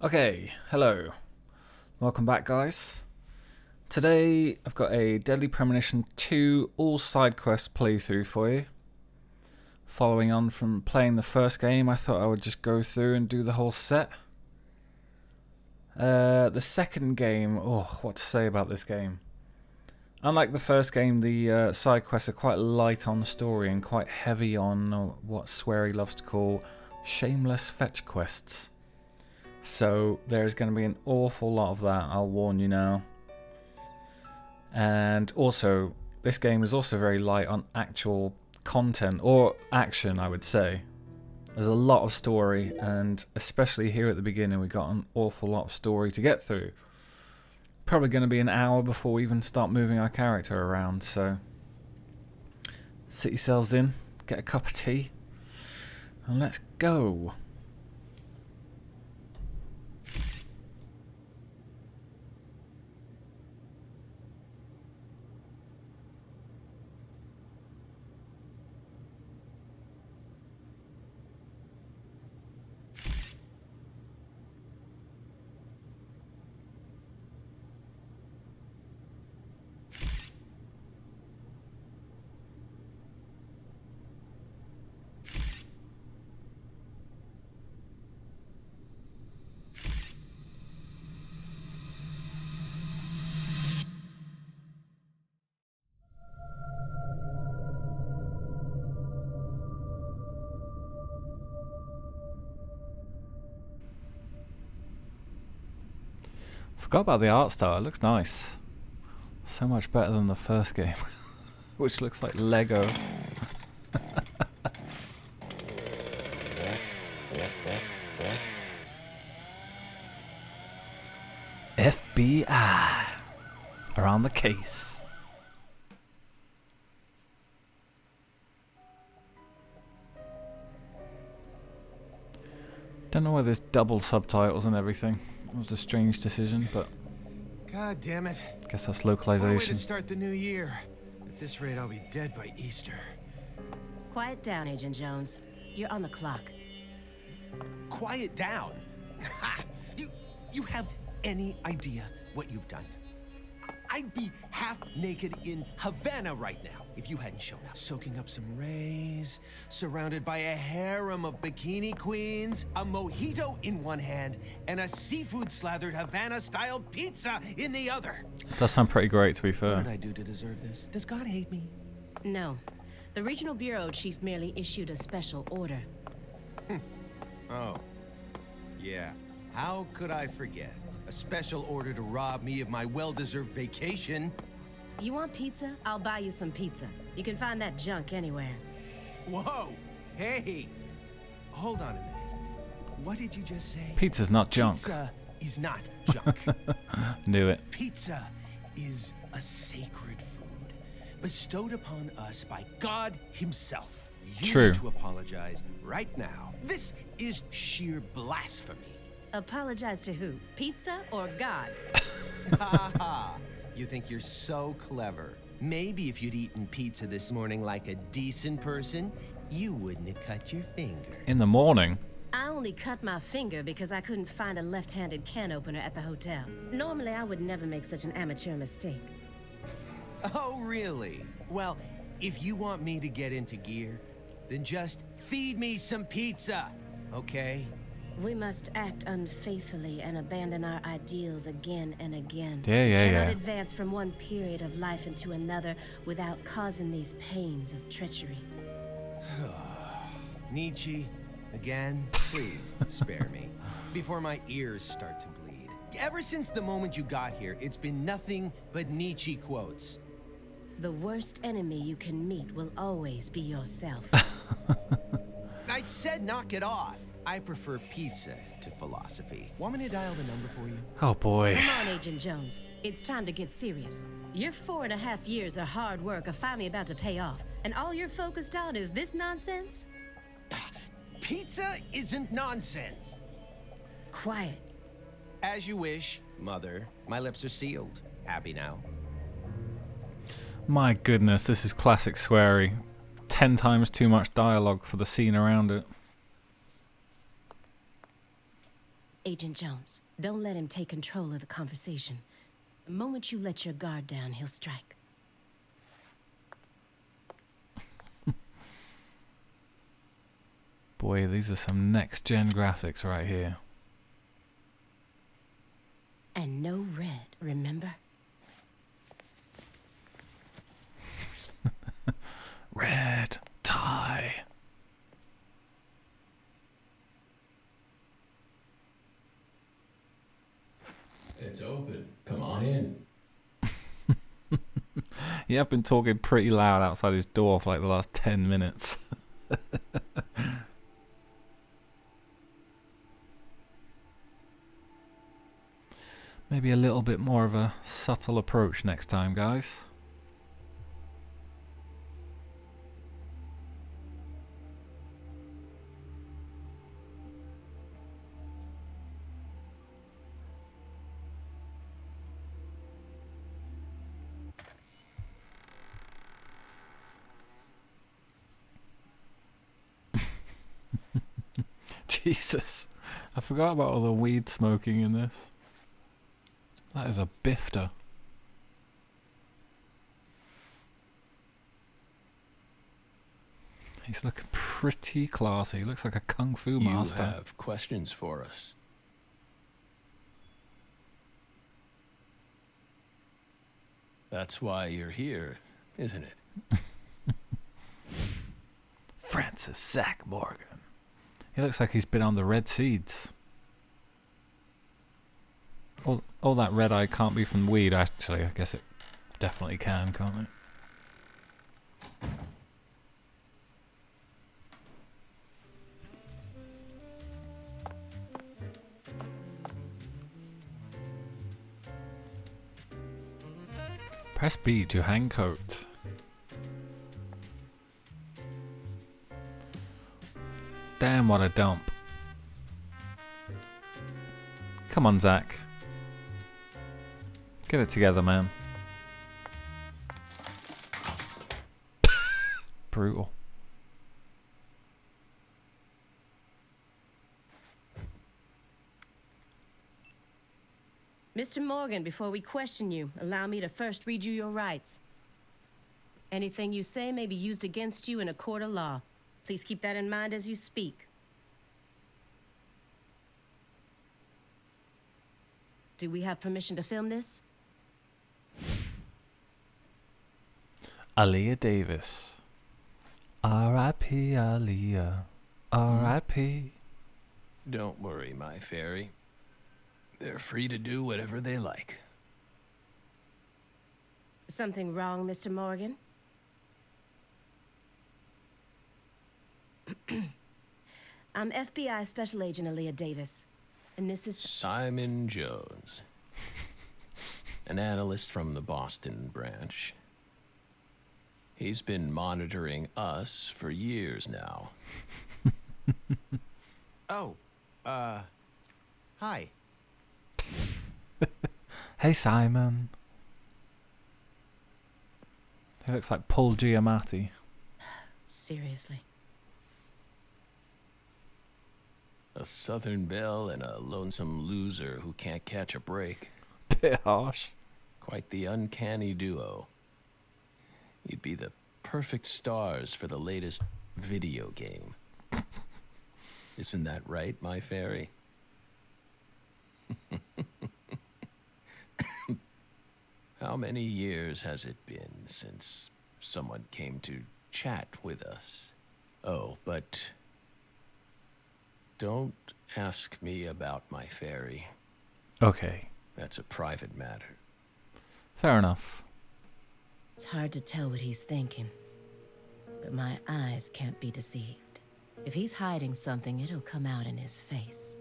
Okay, hello. Welcome back, guys. Today I've got a Deadly Premonition 2 all side quest playthrough for you. Following on from playing the first game, I thought I would just go through and do the whole set. The second game, what to say about this game? Unlike the first game, the side quests are quite light on story and quite heavy on what Swery loves to call shameless fetch quests. So there's going to be an awful lot of that, I'll warn you now. And also, this game is also very light on actual content, or action I would say. There's a lot of story, and especially here at the beginning we got an awful lot of story to get through. Probably going to be an hour before we even start moving our character around, so sit yourselves in, get a cup of tea, and let's go. Forgot about the art style, it looks nice. So much better than the first game, which looks like Lego. FBI are on the case. Don't know why there's double subtitles and everything. It was a strange decision, but God damn it. guess that's What a way localization. to start the new year. At this rate, I'll be dead by Easter. Quiet down, Agent Jones. You're on the clock. Quiet down. Ha! You have any idea what you've done? I'd be half naked in Havana right now if you hadn't shown up. Soaking up some rays, surrounded by a harem of bikini queens, a mojito in one hand, and a seafood-slathered Havana-style pizza in the other. Does sound pretty great, to be What fair. did I do to deserve this? Does God hate me? No. The regional bureau chief merely issued a special order. Oh. Yeah. How could I forget? A special order to rob me of my well-deserved vacation. You want pizza? I'll buy you some pizza. You can find that junk anywhere. Whoa! Hey! Hold on a minute. What did you just say? Pizza's not junk. Pizza is not junk. Knew it. Pizza is a sacred food bestowed upon us by God himself. You True. need to apologize right now. This is sheer blasphemy. Apologize to who? Pizza or God? Ha ha! You think you're so clever. Maybe if you'd eaten pizza this morning like a decent person, you wouldn't have cut your finger. In the morning. I only cut my finger because I couldn't find a left-handed can opener at the hotel. Normally, I would never make such an amateur mistake. Oh, really? Well, if you want me to get into gear, then just feed me some pizza, okay? We must act unfaithfully and abandon our ideals again and again. Yeah, yeah, we cannot yeah. advance from one period of life into another without causing these pains of treachery. Nietzsche, again, please spare me before my ears start to bleed. Ever since the moment you got here, it's been nothing but Nietzsche quotes. The worst enemy you can meet will always be yourself. I said knock it off. I prefer pizza to philosophy. Want me to dial the number for you? Oh boy. Come on, Agent Jones. It's time to get serious. Your 4.5 years of hard work are finally about to pay off, and all you're focused on is this nonsense? Pizza isn't nonsense. Quiet. As you wish, Mother. My lips are sealed. Happy now. My goodness, this is classic Swery. 10 times too much dialogue for the scene around it. Agent Jones, don't let him take control of the conversation. The moment you let your guard down, he'll strike. Boy, these are some next-gen graphics right here. And no red, remember? Red tie. It's open. Come on in. You have been talking pretty loud outside his door for like the last 10 minutes. Maybe a little bit more of a subtle approach next time, guys. Jesus, I forgot about all the weed smoking in this. That is a bifter. He's looking pretty classy. He looks like a kung fu master. You have questions for us? That's why you're here, isn't it? Francis Zach Morgan. He looks like he's been on the Red Seeds. All that red eye can't be from weed, actually. I guess it definitely can, can't it? Press B to hang coat. Damn, what a dump. Come on, Zach. Get it together, man. Brutal. Mr. Morgan, before we question you, allow me to first read you your rights. Anything you say may be used against you in a court of law. Please keep that in mind as you speak. Do we have permission to film this? Aaliyah Davis. R.I.P. Aaliyah. R.I.P. Don't worry, my fairy. They're free to do whatever they like. Something wrong, Mr. Morgan? I'm FBI Special Agent Aaliyah Davis, and this is... Simon Jones. An analyst from the Boston branch. He's been monitoring us for years now. Oh, hi. Hey, Simon. He looks like Paul Giamatti. Seriously. A Southern belle and a lonesome loser who can't catch a break. Bit harsh. Quite the uncanny duo. You'd be the perfect stars for the latest video game. Isn't that right, my fairy? How many years has it been since someone came to chat with us? Oh, but don't ask me about my fairy. Okay. That's a private matter. Fair enough. It's hard to tell what he's thinking, but my eyes can't be deceived. If he's hiding something, it'll come out in his face.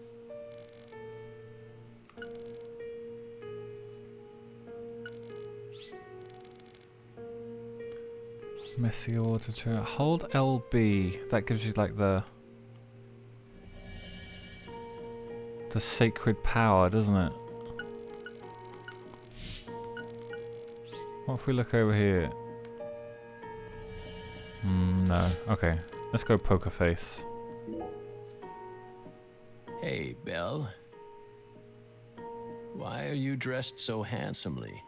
Messy auditor. Hold LB. That gives you like the sacred power, doesn't it? What if we look over here? No. Okay. Let's go poker face. Hey, Belle. Why are you dressed so handsomely?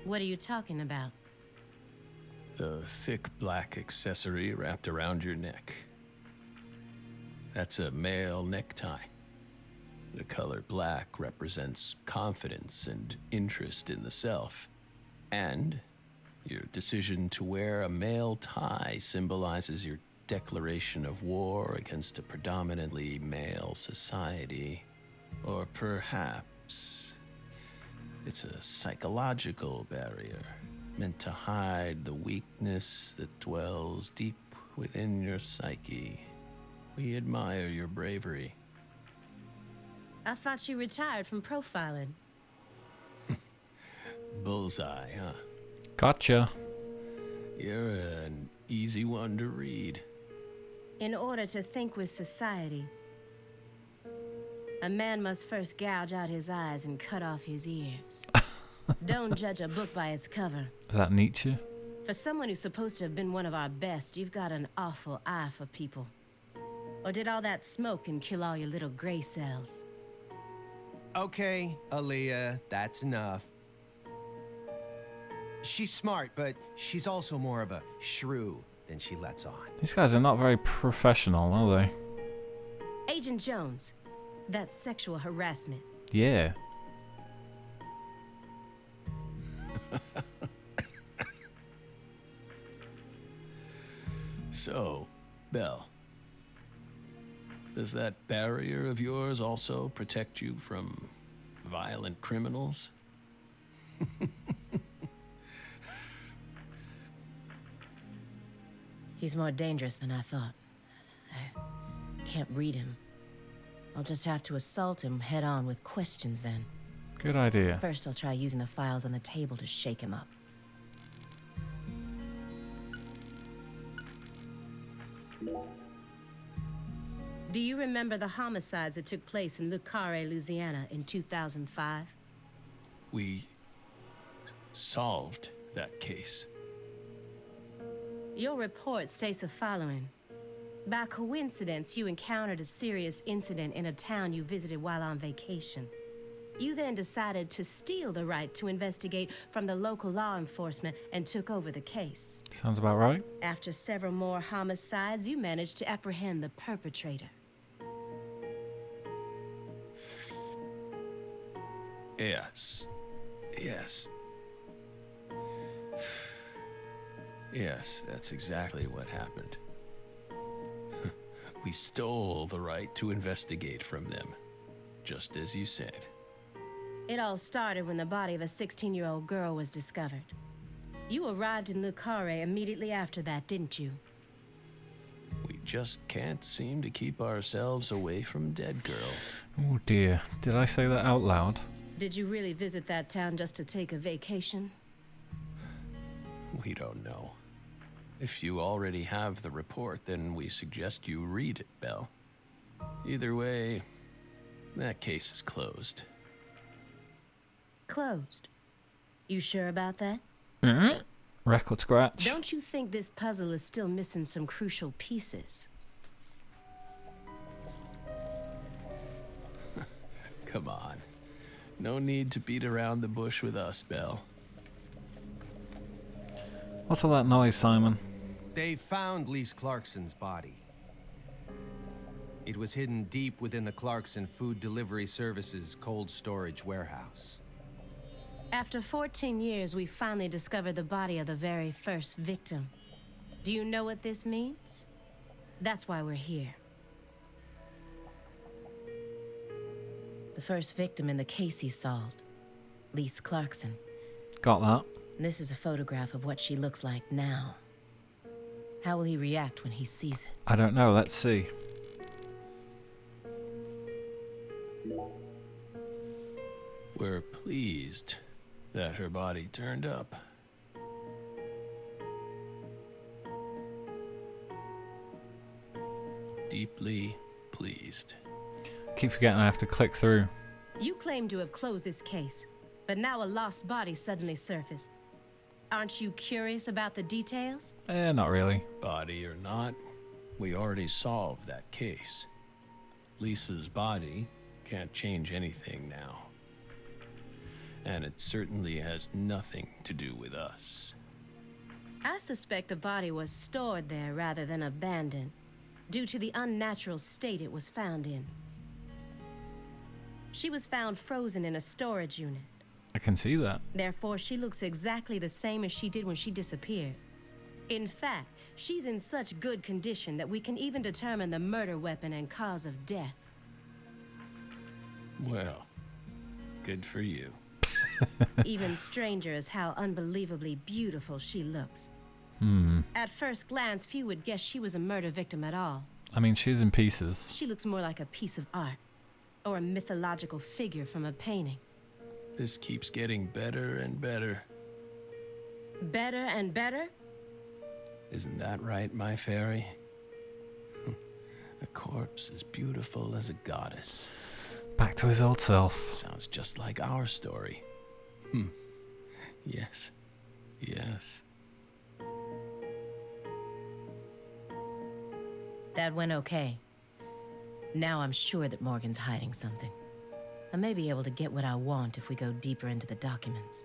What are you talking about? The thick black accessory wrapped around your neck. That's a male necktie. The color black represents confidence and interest in the self. And your decision to wear a male tie symbolizes your declaration of war against a predominantly male society. Or perhaps it's a psychological barrier meant to hide the weakness that dwells deep within your psyche. We admire your bravery. I thought you retired from profiling. Bullseye, huh? Gotcha. You're an easy one to read. In order to think with society, a man must first gouge out his eyes and cut off his ears. Don't judge a book by its cover. Is that Nietzsche? For someone who's supposed to have been one of our best, you've got an awful eye for people. Or did all that smoke and kill all your little gray cells? Okay, Aaliyah, that's enough. She's smart, but she's also more of a shrew than she lets on. These guys are not very professional, are they? Agent Jones, that's sexual harassment. Yeah. So, Belle, does that barrier of yours also protect you from violent criminals? He's more dangerous than I thought. I can't read him. I'll just have to assault him head on with questions then. Good idea. First, I'll try using the files on the table to shake him up. Do you remember the homicides that took place in Le Carré, Louisiana in 2005? We solved that case. Your report states the following. By coincidence, you encountered a serious incident in a town you visited while on vacation. You then decided to steal the right to investigate from the local law enforcement and took over the case. Sounds about right. After several more homicides, you managed to apprehend the perpetrator. Yes. Yes. Yes, that's exactly what happened. We stole the right to investigate from them, just as you said. It all started when the body of a 16-year-old girl was discovered. You arrived in Le Carré immediately after that, didn't you? We just can't seem to keep ourselves away from dead girls. Oh dear. Did I say that out loud? Did you really visit that town just to take a vacation? We don't know. If you already have the report, then we suggest you read it, Belle. Either way, that case is closed. Closed. You sure about that? Record scratch. Don't you think this puzzle is still missing some crucial pieces? Come on. No need to beat around the bush with us, Belle. What's all that noise, Simon? They found Lise Clarkson's body. It was hidden deep within the Clarkson Food Delivery Services cold storage warehouse. After 14 years, we finally discovered the body of the very first victim. Do you know what this means? That's why we're here. The first victim in the case he solved, Lise Clarkson. Got that. This is a photograph of what she looks like now. How will he react when he sees it? I don't know. Let's see. We're pleased that her body turned up. Deeply pleased. Keep forgetting I have to click through. You claim to have closed this case, but now a lost body suddenly surfaced. Aren't you curious about the details? Not really. Body or not, we already solved that case. Lisa's body can't change anything now. And it certainly has nothing to do with us. I suspect the body was stored there rather than abandoned, due to the unnatural state it was found in. She was found frozen in a storage unit. I can see that. Therefore, she looks exactly the same as she did when she disappeared. In fact, she's in such good condition that we can even determine the murder weapon and cause of death. Well, good for you. Even stranger is how unbelievably beautiful she looks. At first glance, few would guess she was a murder victim at all. I mean, she's in pieces. She looks more like a piece of art, or a mythological figure from a painting. This keeps getting better and better. Better and better? Isn't that right, my fairy? A corpse as beautiful as a goddess. Back to his old self. Sounds just like our story. Yes. Yes. That went okay. Now I'm sure that Morgan's hiding something. I may be able to get what I want if we go deeper into the documents.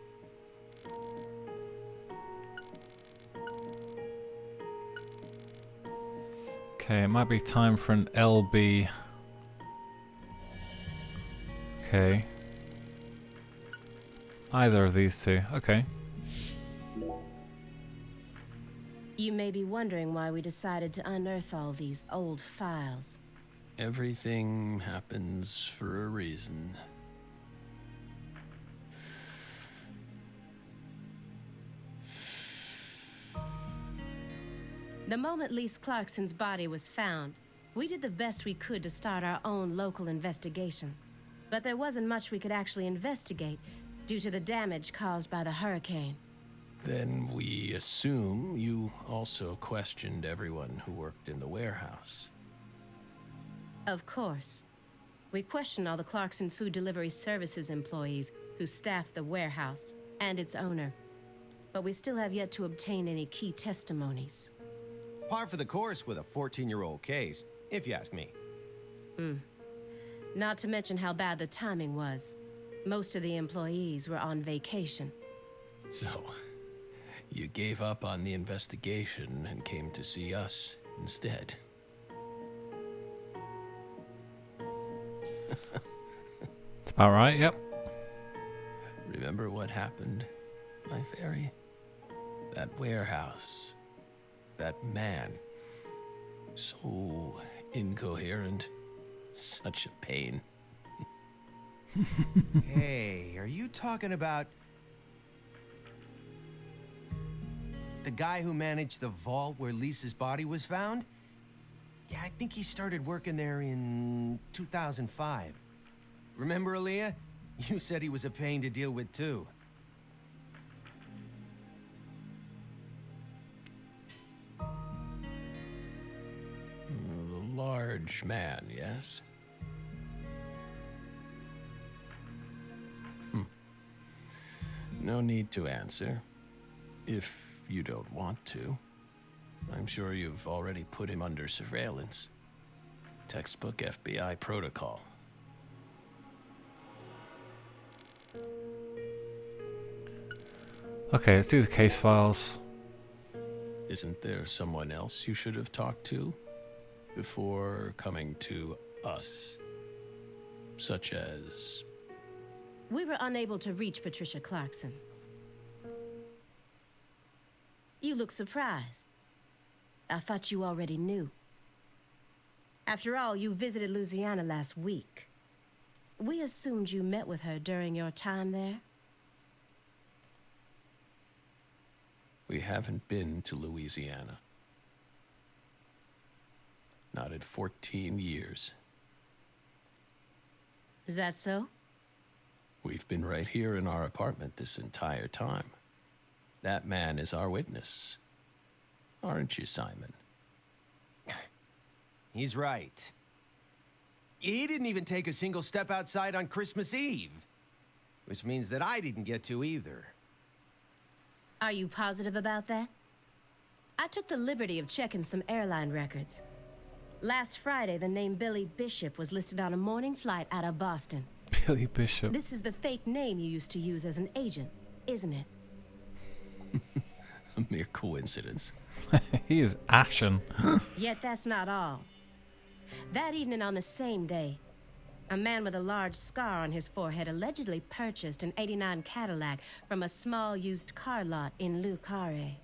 Okay, it might be time for an LB. Okay. Either of these two. Okay. You may be wondering why we decided to unearth all these old files. Everything happens for a reason. The moment Lise Clarkson's body was found, we did the best we could to start our own local investigation. But there wasn't much we could actually investigate due to the damage caused by the hurricane. Then we assume you also questioned everyone who worked in the warehouse. Of course. We questioned all the Clarkson Food Delivery Services employees who staffed the warehouse and its owner. But we still have yet to obtain any key testimonies. Par for the course with a 14-year-old case, if you ask me. Not to mention how bad the timing was. Most of the employees were on vacation. So, you gave up on the investigation and came to see us instead. It's about right, yep. Remember what happened, my fairy? That warehouse. That man. So incoherent. Such a pain. Hey, are you talking about the guy who managed the vault where Lisa's body was found? Yeah, I think he started working there in 2005. Remember, Aaliyah? You said he was a pain to deal with, too. The large man, yes? No need to answer. If you don't want to. I'm sure you've already put him under surveillance. Textbook FBI protocol. Okay, let's do the case files. Isn't there someone else you should have talked to before coming to us? Such as... We were unable to reach Patricia Clarkson. You look surprised. I thought you already knew. After all, you visited Louisiana last week. We assumed you met with her during your time there. We haven't been to Louisiana. Not in 14 years. Is that so? We've been right here in our apartment this entire time. That man is our witness. Aren't you, Simon? He's right. He didn't even take a single step outside on Christmas Eve. Which means that I didn't get to either. Are you positive about that? I took the liberty of checking some airline records. Last Friday, the name Billy Bishop was listed on a morning flight out of Boston. Billy Bishop. This is the fake name you used to use as an agent, isn't it? A mere coincidence. He is ashen. Yet that's not all. That evening on the same day, a man with a large scar on his forehead allegedly purchased an '89 Cadillac from a small used car lot in Le Carré.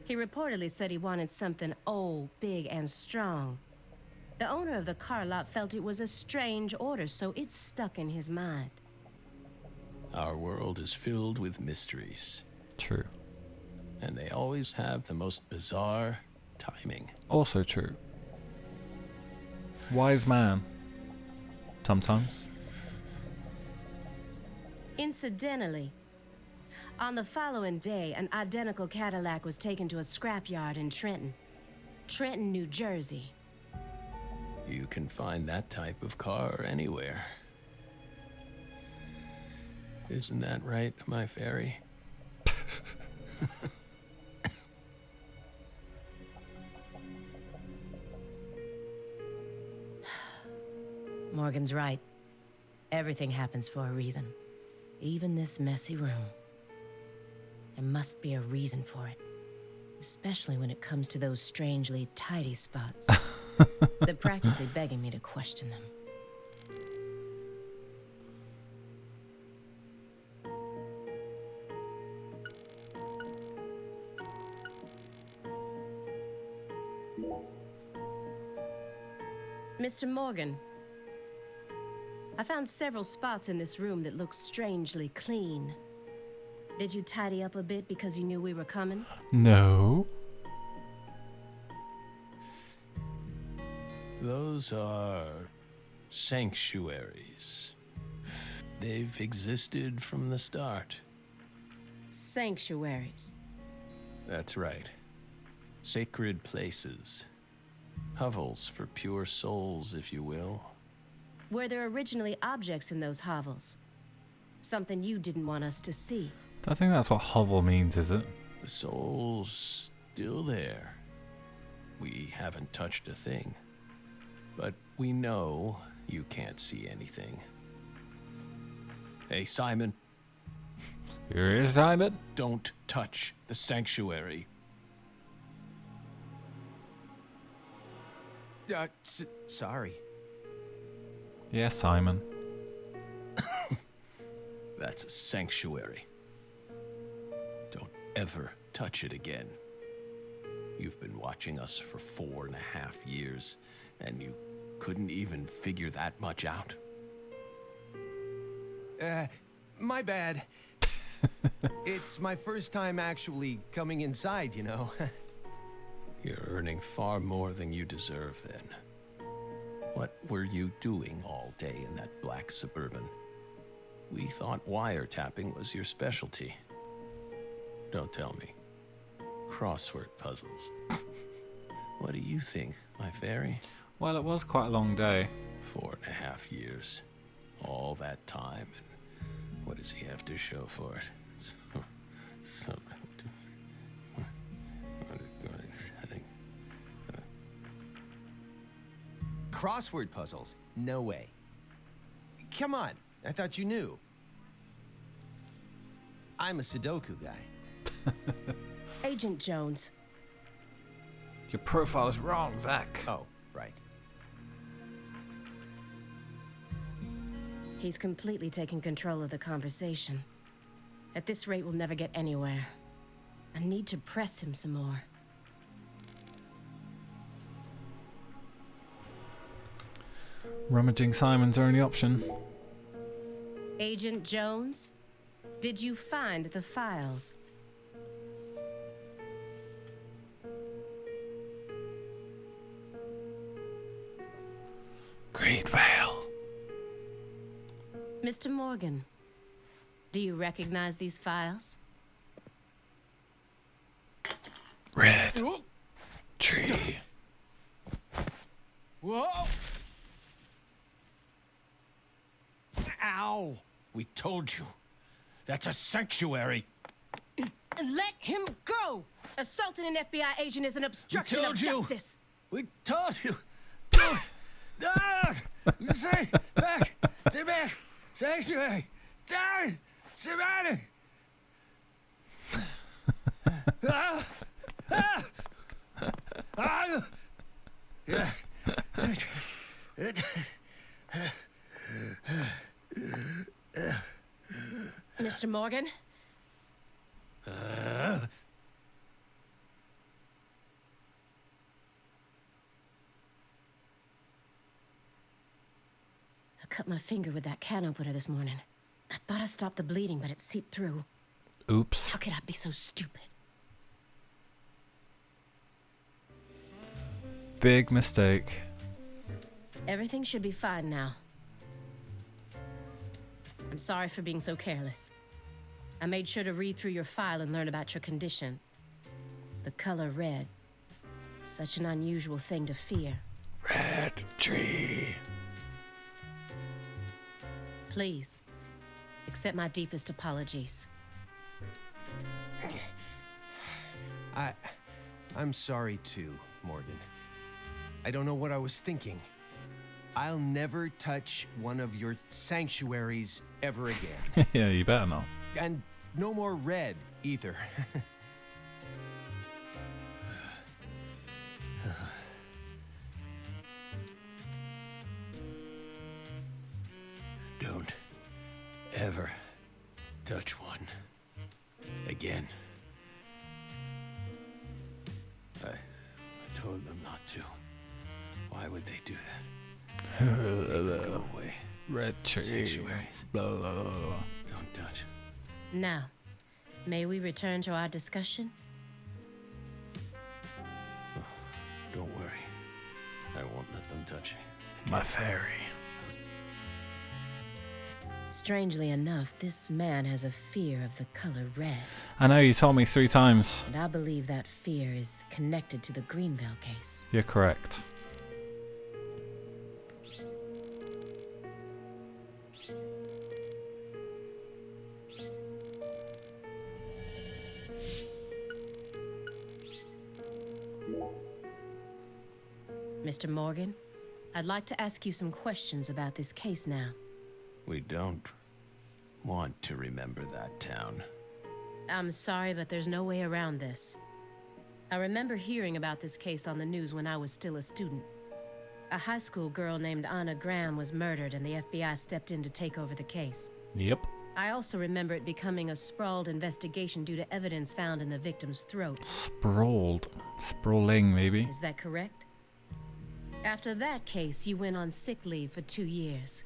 He reportedly said he wanted something old, big, and strong. The owner of the car lot felt it was a strange order, so it stuck in his mind. Our world is filled with mysteries, True. and they always have the most bizarre timing. Also true. Wise man. Sometimes. Incidentally, on the following day, an identical Cadillac was taken to a scrapyard in Trenton, New Jersey. You can find that type of car anywhere. Isn't that right, my fairy? Morgan's right. Everything happens for a reason. Even this messy room. There must be a reason for it. Especially when it comes to those strangely tidy spots. They're practically begging me to question them. Mr. Morgan, I found several spots in this room that look strangely clean. Did you tidy up a bit because you knew we were coming? No. Those are sanctuaries. They've existed from the start. Sanctuaries. That's right. Sacred places. Hovels for pure souls, if you will. Were there originally objects in those hovels? Something you didn't want us to see? I think that's what hovel means, is it? The soul's still there. We haven't touched a thing. But we know you can't see anything. Hey, Simon. Here is Simon. Don't touch the sanctuary. Sorry. Yes, Simon. That's a sanctuary. Don't ever touch it again. You've been watching us for 4.5 years, and you couldn't even figure that much out? My bad. It's my first time actually coming inside, you know. You're earning far more than you deserve then. What were you doing all day in that black Suburban? We thought wiretapping was your specialty. Don't tell me. Crossword puzzles. What do you think, my fairy? Well, it was quite a long day. 4.5 years. All that time, and what does he have to show for it? Crossword puzzles? No way. Come on, I thought you knew. I'm a Sudoku guy. Agent Jones. Your profile is wrong, Zach. Oh, right. He's completely taken control of the conversation. At this rate, we'll never get anywhere. I need to press him some more. Rummaging Simon's only option. Agent Jones, did you find the files? Green Veil. Mr. Morgan, do you recognize these files? Red. Tree. Whoa! Ow! We told you. That's a sanctuary. Let him go! Assaulting an FBI agent is an obstruction of justice. We told you. Stay back! Stay back! Sanctuary! Down! Surrounded! Mr. Morgan? I cut my finger with that can opener this morning. I thought I stopped the bleeding, but it seeped through. Oops. How could I be so stupid? Big mistake. Everything should be fine now. I'm sorry for being so careless. I made sure to read through your file and learn about your condition. The color red. Such an unusual thing to fear. Red tree. Please, accept my deepest apologies. I'm sorry too, Morgan. I don't know what I was thinking. I'll never touch one of your sanctuaries ever again. Yeah, you better not. And no more red either. Don't ever touch one again. I told them not to. Why would they do that? Go away. Red tree. Sanctuaries. Blah, blah, blah, blah. Don't touch. Now, may we return to our discussion? Don't worry. I won't let them touch you. My fairy. Strangely enough, this man has a fear of the color red. I know, you told me 3 times. And I believe that fear is connected to the Greenville case. You're correct. Mr. Morgan, I'd like to ask you some questions about this case now. We don't want to remember that town. I'm sorry, but there's no way around this. I remember hearing about this case on the news when I was still a student. A high school girl named Anna Graham was murdered and the FBI stepped in to take over the case. Yep. I also remember it becoming a sprawled investigation due to evidence found in the victim's throat. Sprawled. Sprawling, maybe. Is that correct? After that case, you went on sick leave for 2 years.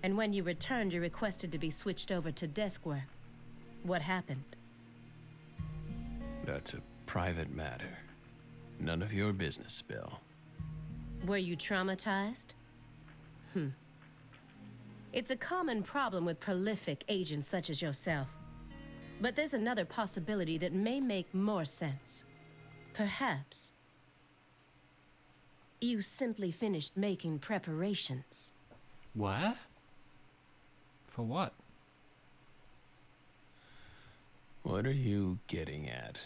And when you returned, you requested to be switched over to desk work. What happened? That's a private matter. None of your business, Bill. Were you traumatized? It's a common problem with prolific agents such as yourself. But there's another possibility that may make more sense. Perhaps you simply finished making preparations. What? For what? What are you getting at?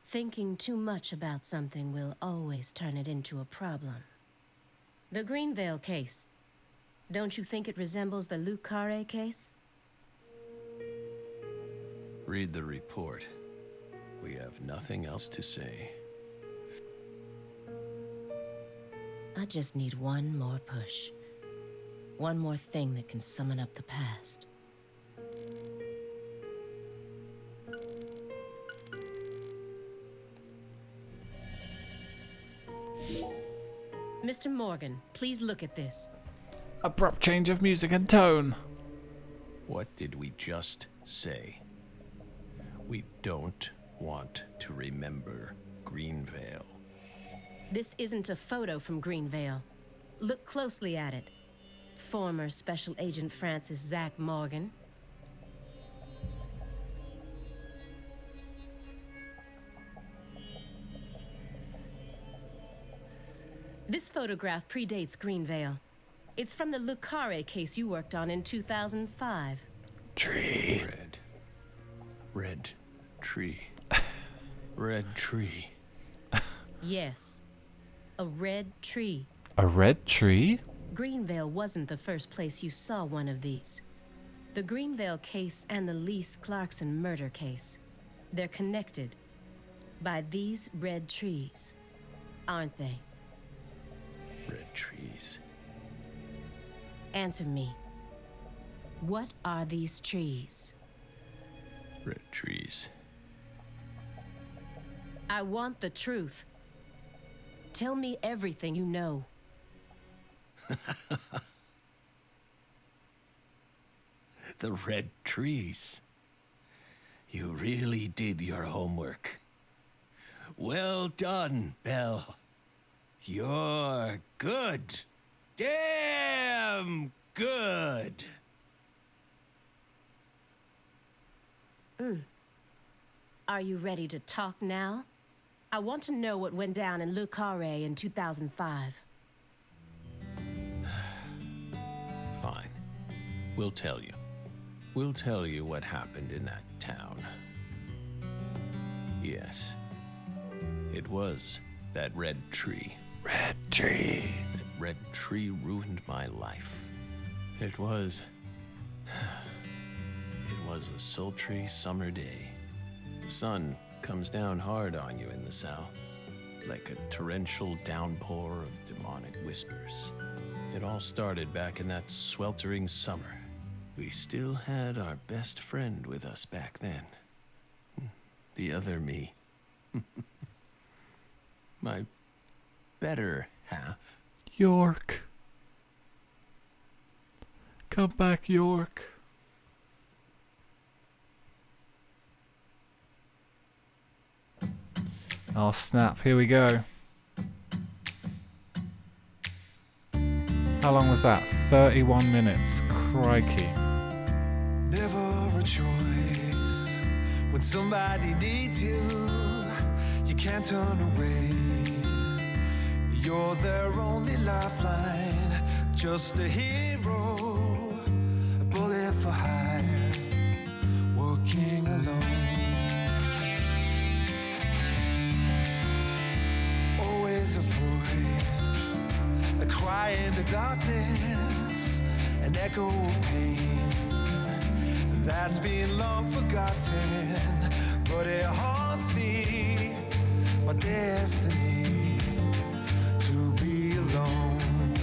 Thinking too much about something will always turn it into a problem. The Greenvale case. Don't you think it resembles the Le Carré case? Read the report. We have nothing else to say. I just need one more push. One more thing that can summon up the past. Mr. Morgan, please look at this. Abrupt change of music and tone. What did we just say? We don't want to remember Greenvale. This isn't a photo from Greenvale. Look closely at it. Former Special Agent Francis Zach Morgan. This photograph predates Greenvale. It's from the Le Carré case you worked on in 2005. Tree. Red tree. Red tree. Yes. A red tree. A red tree? Greenvale wasn't the first place you saw one of these. The Greenvale case and the Lise Clarkson murder case. They're connected by these red trees, aren't they? Red trees. Answer me. What are these trees? Red trees. I want the truth. Tell me everything you know. The red trees. You really did your homework. Well done, Belle. You're good. Damn good. Are you ready to talk now? I want to know what went down in Le Carré in 2005. Fine. We'll tell you. We'll tell you what happened in that town. Yes. It was that red tree. Red tree. That red tree ruined my life. It was a sultry summer day. The sun comes down hard on you in the south, like a torrential downpour of demonic whispers. It all started back in that sweltering summer. We still had our best friend with us back then. The other me. My better half. York. Come back, York. Oh snap, here we go. How long was that? 31 minutes. Crikey. Never a choice. When somebody needs you, you can't turn away. You're their only lifeline, just a hero, a bullet for hire, working alone. Always a voice, a cry in the darkness, an echo of pain that's been long forgotten, but it haunts me, my destiny to be alone.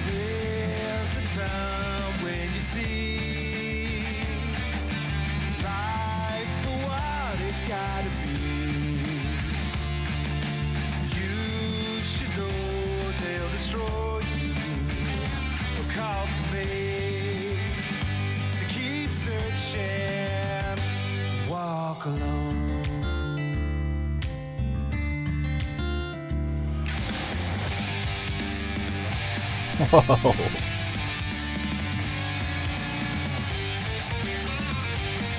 There's a time when you see life for what it's gotta be. You should know they'll destroy you. A call to make, to keep searching, walk alone. Whoa.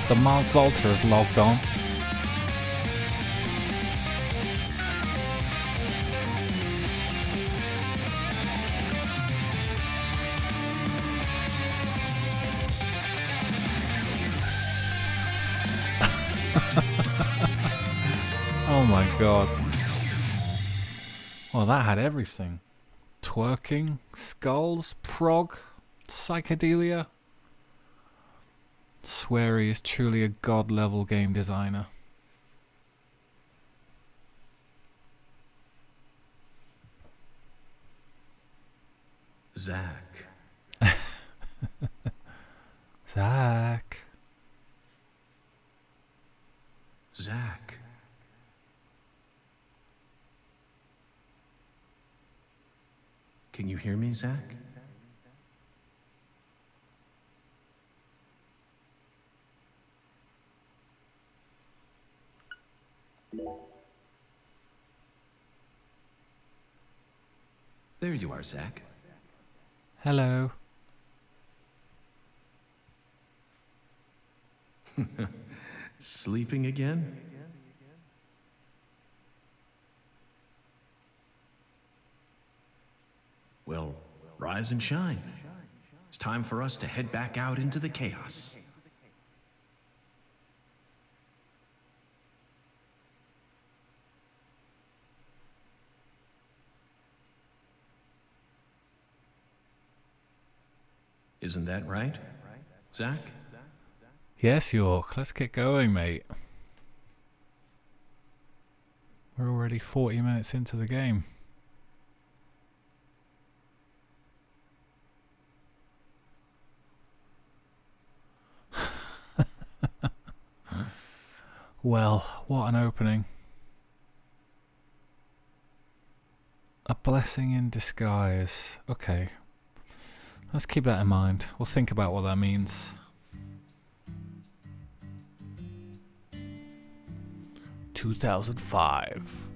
The Mars Volta is logged on. Oh my god. Well, that had everything. Twerking, skulls, prog, psychedelia. Swear he is truly a god-level game designer. Zach. Zach. Zach. Can you hear me, Zach? There you are, Zach. Hello. Sleeping again? Well, rise and shine. It's time for us to head back out into the chaos. Isn't that right, Zach? Yes, York. Let's get going, mate. We're already 40 minutes into the game. Well, what an opening. A blessing in disguise. Okay. Let's keep that in mind. We'll think about what that means. 2005.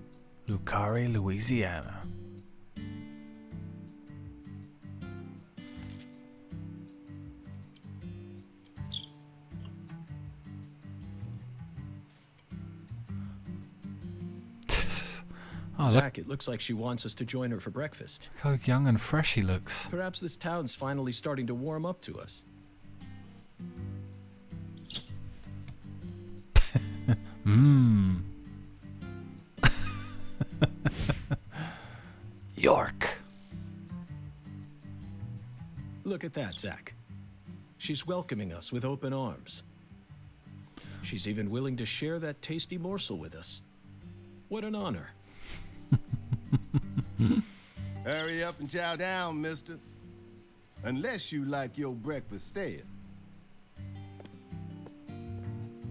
Lucari, Louisiana. Oh, Zach, it looks like she wants us to join her for breakfast. look how young and fresh he looks. Perhaps this town's finally starting to warm up to us. Mmm. York. Look at that, Zach. She's welcoming us with open arms. She's even willing to share that tasty morsel with us. What an honor. Hurry up and chow down, mister. Unless you like your breakfast stale.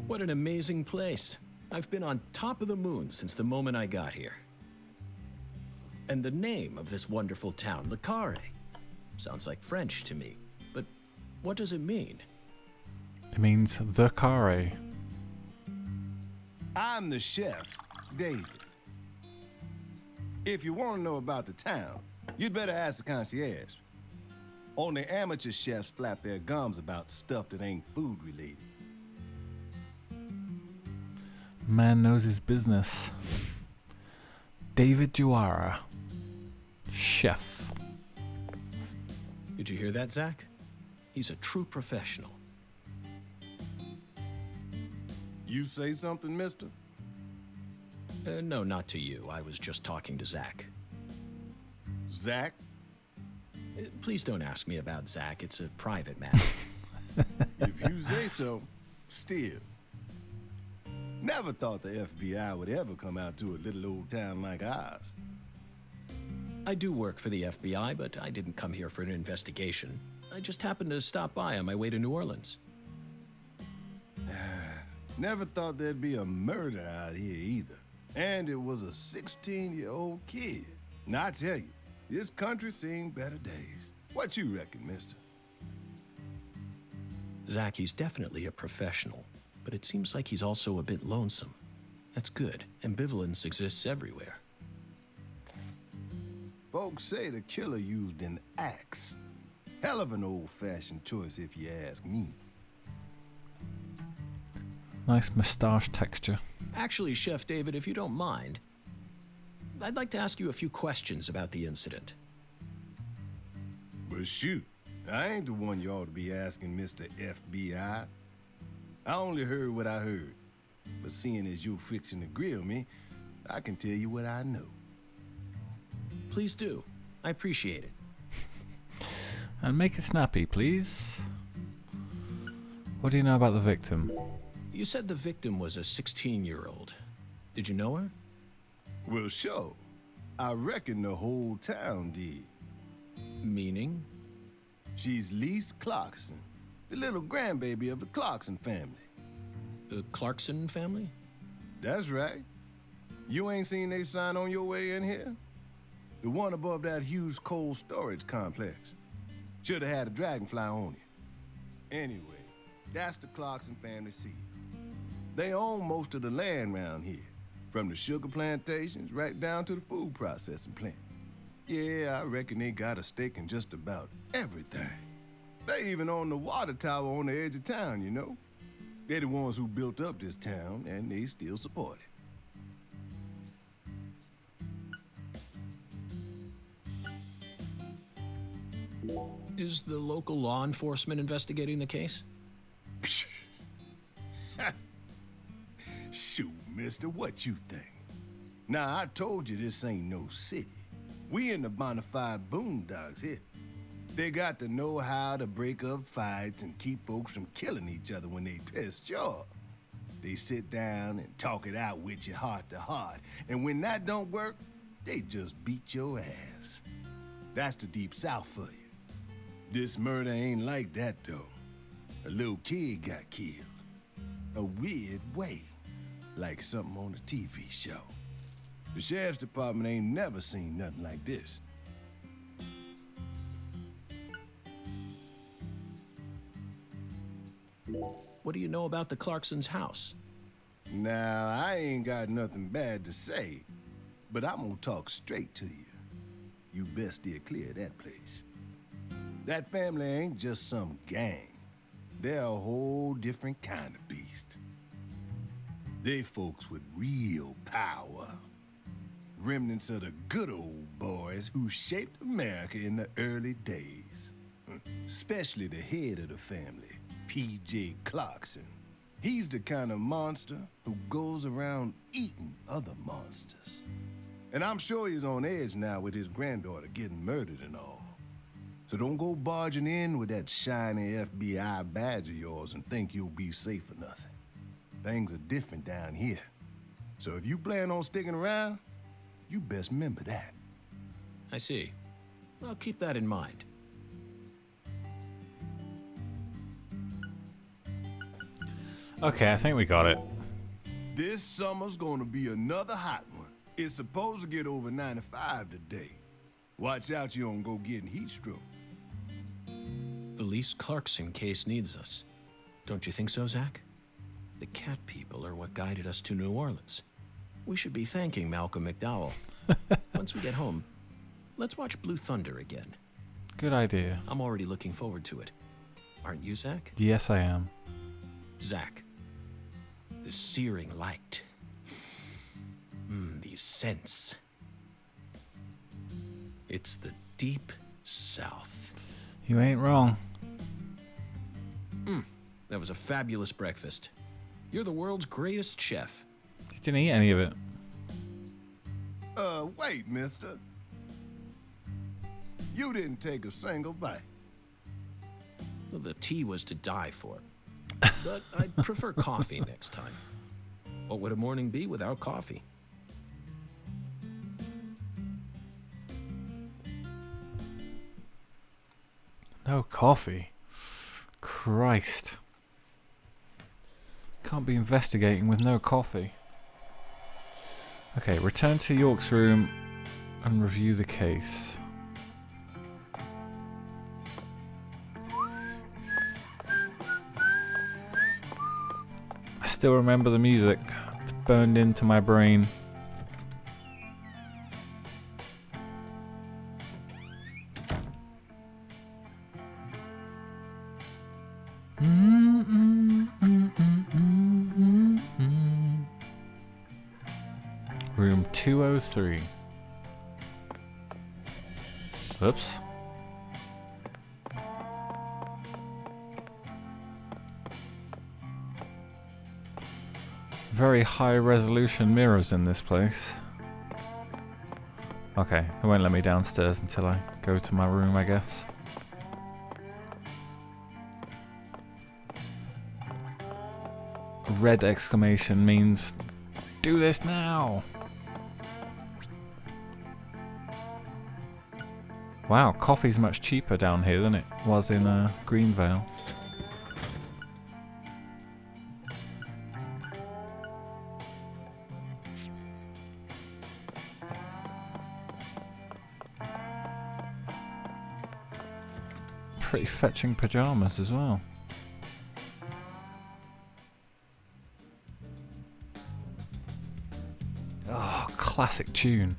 What an amazing place. I've been on top of the moon since the moment I got here. And the name of this wonderful town, Le Carré, sounds like French to me. But what does it mean? It means the carré. I'm the chef, David. If you want to know about the town, you'd better ask the concierge. Only amateur chefs flap their gums about stuff that ain't food related. Man knows his business. David Juara. Chef. Did you hear that, Zach? He's a true professional. You say something, mister? No, not to you. I was just talking to Zach. Zach? Please don't ask me about Zach. It's a private matter. If you say so, still. Never thought the FBI would ever come out to a little old town like ours. I do work for the FBI, but I didn't come here for an investigation. I just happened to stop by on my way to New Orleans. Never thought there'd be a murder out here either. And it was a 16-year-old kid. Now I tell you, this country's seen better days. What you reckon, mister? Zach, he's definitely a professional, but it seems like he's also a bit lonesome. That's good. Ambivalence exists everywhere. Folks say the killer used an axe. Hell of an old-fashioned choice if you ask me. Nice moustache texture. Actually, Chef David, if you don't mind, I'd like to ask you a few questions about the incident. But shoot, I ain't the one you ought to be asking, Mr. FBI. I only heard what I heard. But seeing as you're fixing to grill me, I can tell you what I know. Please do. I appreciate it. And make it snappy, please. What do you know about the victim? You said the victim was a 16-year-old. Did you know her? Well, sure. I reckon the whole town did. Meaning? She's Lise Clarkson, the little grandbaby of the Clarkson family. The Clarkson family? That's right. You ain't seen they sign on your way in here? The one above that huge cold storage complex. Should have had a dragonfly on it. Anyway, that's the Clarkson family seat. They own most of the land around here, from the sugar plantations right down to the food processing plant. Yeah, I reckon they got a stake in just about everything. They even own the water tower on the edge of town, you know? They're the ones who built up this town, and they still support it. Is the local law enforcement investigating the case? Shoot, mister, what you think? Now, I told you this ain't no city. We in the bona fide boondocks here. They got to know how to break up fights and keep folks from killing each other when they pissed you off. They sit down and talk it out with you heart to heart, and when that don't work, they just beat your ass. That's the Deep South for you. This murder ain't like that, though. A little kid got killed. A weird way, like something on a TV show. The sheriff's department ain't never seen nothing like this. What do you know about the Clarksons' house? Now, I ain't got nothing bad to say, but I'm gonna talk straight to you. You best steer clear of that place. That family ain't just some gang. They're a whole different kind of beast. They folks with real power. Remnants of the good old boys who shaped America in the early days. Especially the head of the family, P.J. Clarkson. He's the kind of monster who goes around eating other monsters. And I'm sure he's on edge now with his granddaughter getting murdered and all. So don't go barging in with that shiny FBI badge of yours and think you'll be safe for nothing. Things are different down here. So if you plan on sticking around, you best remember that. I see. I'll keep that in mind. Okay, I think we got it. This summer's gonna be another hot one. It's supposed to get over 95 today. Watch out you don't go getting heat stroke. The Lise Clarkson case needs us. Don't you think so, Zach? The cat people are what guided us to New Orleans. We should be thanking Malcolm McDowell. Once we get home, let's watch Blue Thunder again. Good idea. I'm already looking forward to it. Aren't you, Zach? Yes, I am. Zach, the searing light. These scents. It's the Deep South. You ain't wrong. That was a fabulous breakfast. You're the world's greatest chef. You didn't eat any of it. Wait, mister. You didn't take a single bite. Well, the tea was to die for. But I'd prefer coffee next time. What would a morning be without coffee? No coffee. Christ. Can't be investigating with no coffee. Okay, return to York's room and review the case. I still remember the music. It's burned into my brain. Room 203. Oops. Very high resolution mirrors in this place. Okay, they won't let me downstairs until I go to my room, I guess. Red exclamation means do this now. Wow, coffee's much cheaper down here than it was in Greenvale. Pretty fetching pajamas as well. Oh, classic tune.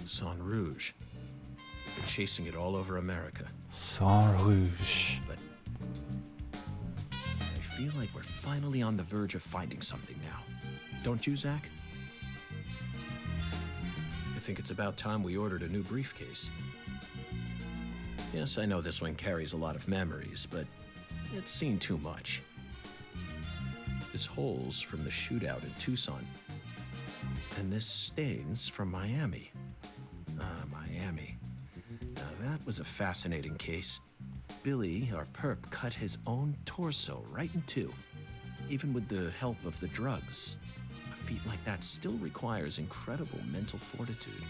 Sang Rouge. They're chasing it all over America. Sang Rouge. But I feel like we're finally on the verge of finding something now. Don't you, Zach? I think it's about time we ordered a new briefcase. Yes, I know this one carries a lot of memories, but it's seen too much. This hole's from the shootout in Tucson. And this stain's from Miami. Remy. Now that was a fascinating case. Billy, our perp, cut his own torso right in two. Even with the help of the drugs, a feat like that still requires incredible mental fortitude.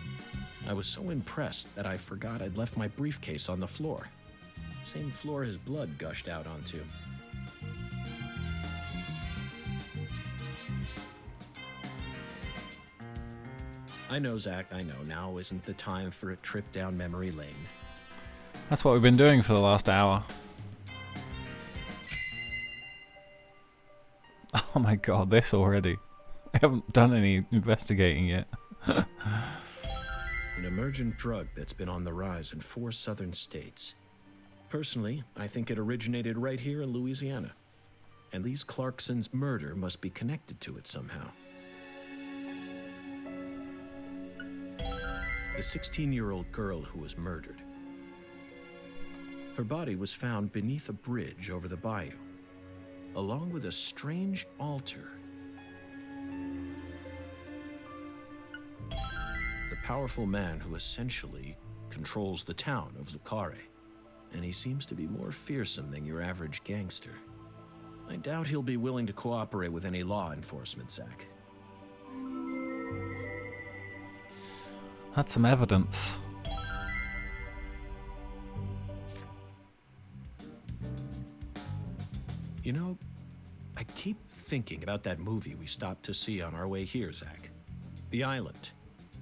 I was so impressed that I forgot I'd left my briefcase on the floor. Same floor his blood gushed out onto. I know, Zach, I know. Now isn't the time for a trip down memory lane. That's what we've been doing for the last hour. Oh my god, this already. I haven't done any investigating yet. An emergent drug that's been on the rise in 4 southern states. Personally, I think it originated right here in Louisiana. And Lise Clarkson's murder must be connected to it somehow. The 16-year-old girl who was murdered. Her body was found beneath a bridge over the bayou, along with a strange altar. The powerful man who essentially controls the town of Lucare, and he seems to be more fearsome than your average gangster. I doubt he'll be willing to cooperate with any law enforcement, Zach. That's some evidence. You know, I keep thinking about that movie we stopped to see on our way here, Zach. The Island,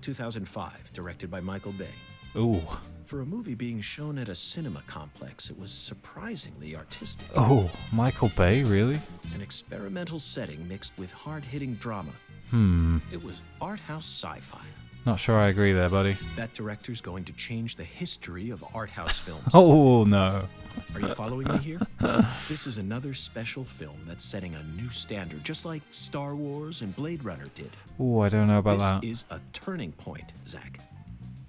2005, directed by Michael Bay. Ooh. For a movie being shown at a cinema complex, it was surprisingly artistic. Oh, Michael Bay, really? An experimental setting mixed with hard-hitting drama. It was art house sci-fi. Not sure I agree there, buddy. That director's going to change the history of art house films. Oh, no. Are you following me here? This is another special film that's setting a new standard, just like Star Wars and Blade Runner did. Oh, I don't know about that. This is a turning point, Zach.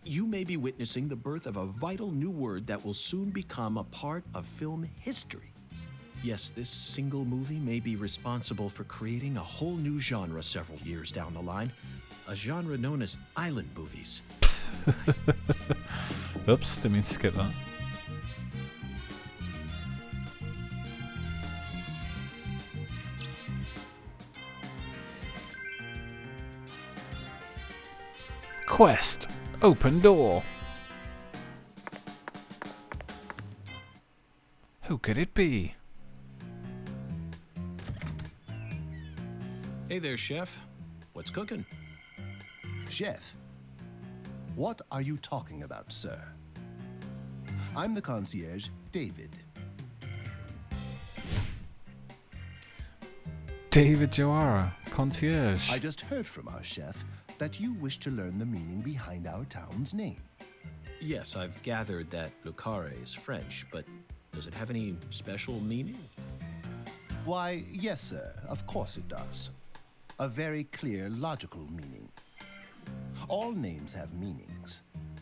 You may be witnessing the birth of a vital new word that will soon become a part of film history. Yes, this single movie may be responsible for creating a whole new genre several years down the line. A genre known as island movies. Oops, didn't mean to skip that. Quest. Open door. Who could it be? Hey there, Chef. What's cooking? Chef, what are you talking about, sir? I'm the concierge, David. David Joara, concierge. I just heard from our chef that you wish to learn the meaning behind our town's name. Yes, I've gathered that Lucare is French, but does it have any special meaning? Why, yes, sir, of course it does. A very clear, logical meaning. All names have meanings.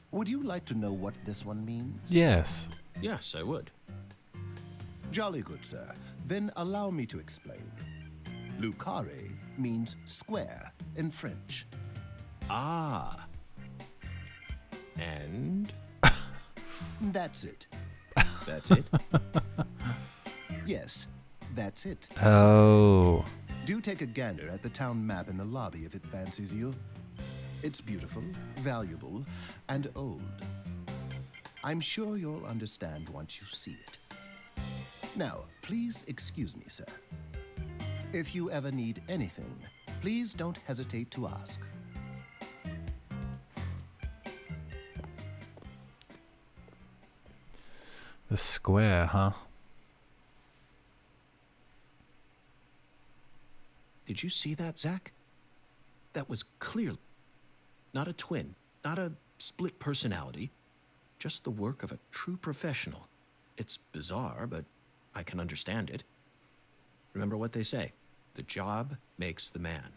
Would you like to know what this one means? Yes. Yes, I would. Jolly good, sir. Then allow me to explain. Lucare means square in French. Ah. And? That's it. That's it? Yes, that's it. Oh. Do take a gander at the town map in the lobby if it fancies you. It's beautiful, valuable, and old. I'm sure you'll understand once you see it. Now, please excuse me, sir. If you ever need anything, please don't hesitate to ask. The square, huh? Did you see that, Zach? That was clearly not a twin, not a split personality, just the work of a true professional. It's bizarre, but I can understand it. Remember what they say, the job makes the man.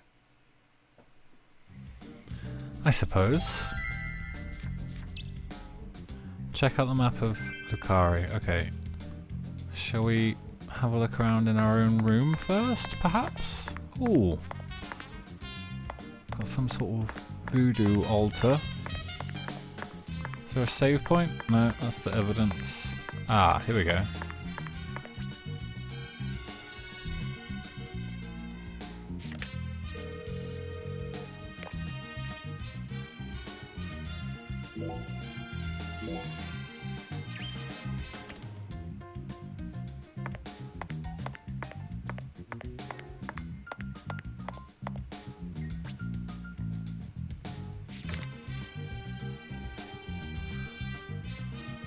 I suppose. Check out the map of Lucare. Okay. Shall we have a look around in our own room first, perhaps? Ooh. Got some sort of voodoo altar. Is there a save point? No, that's the evidence. Ah, here we go.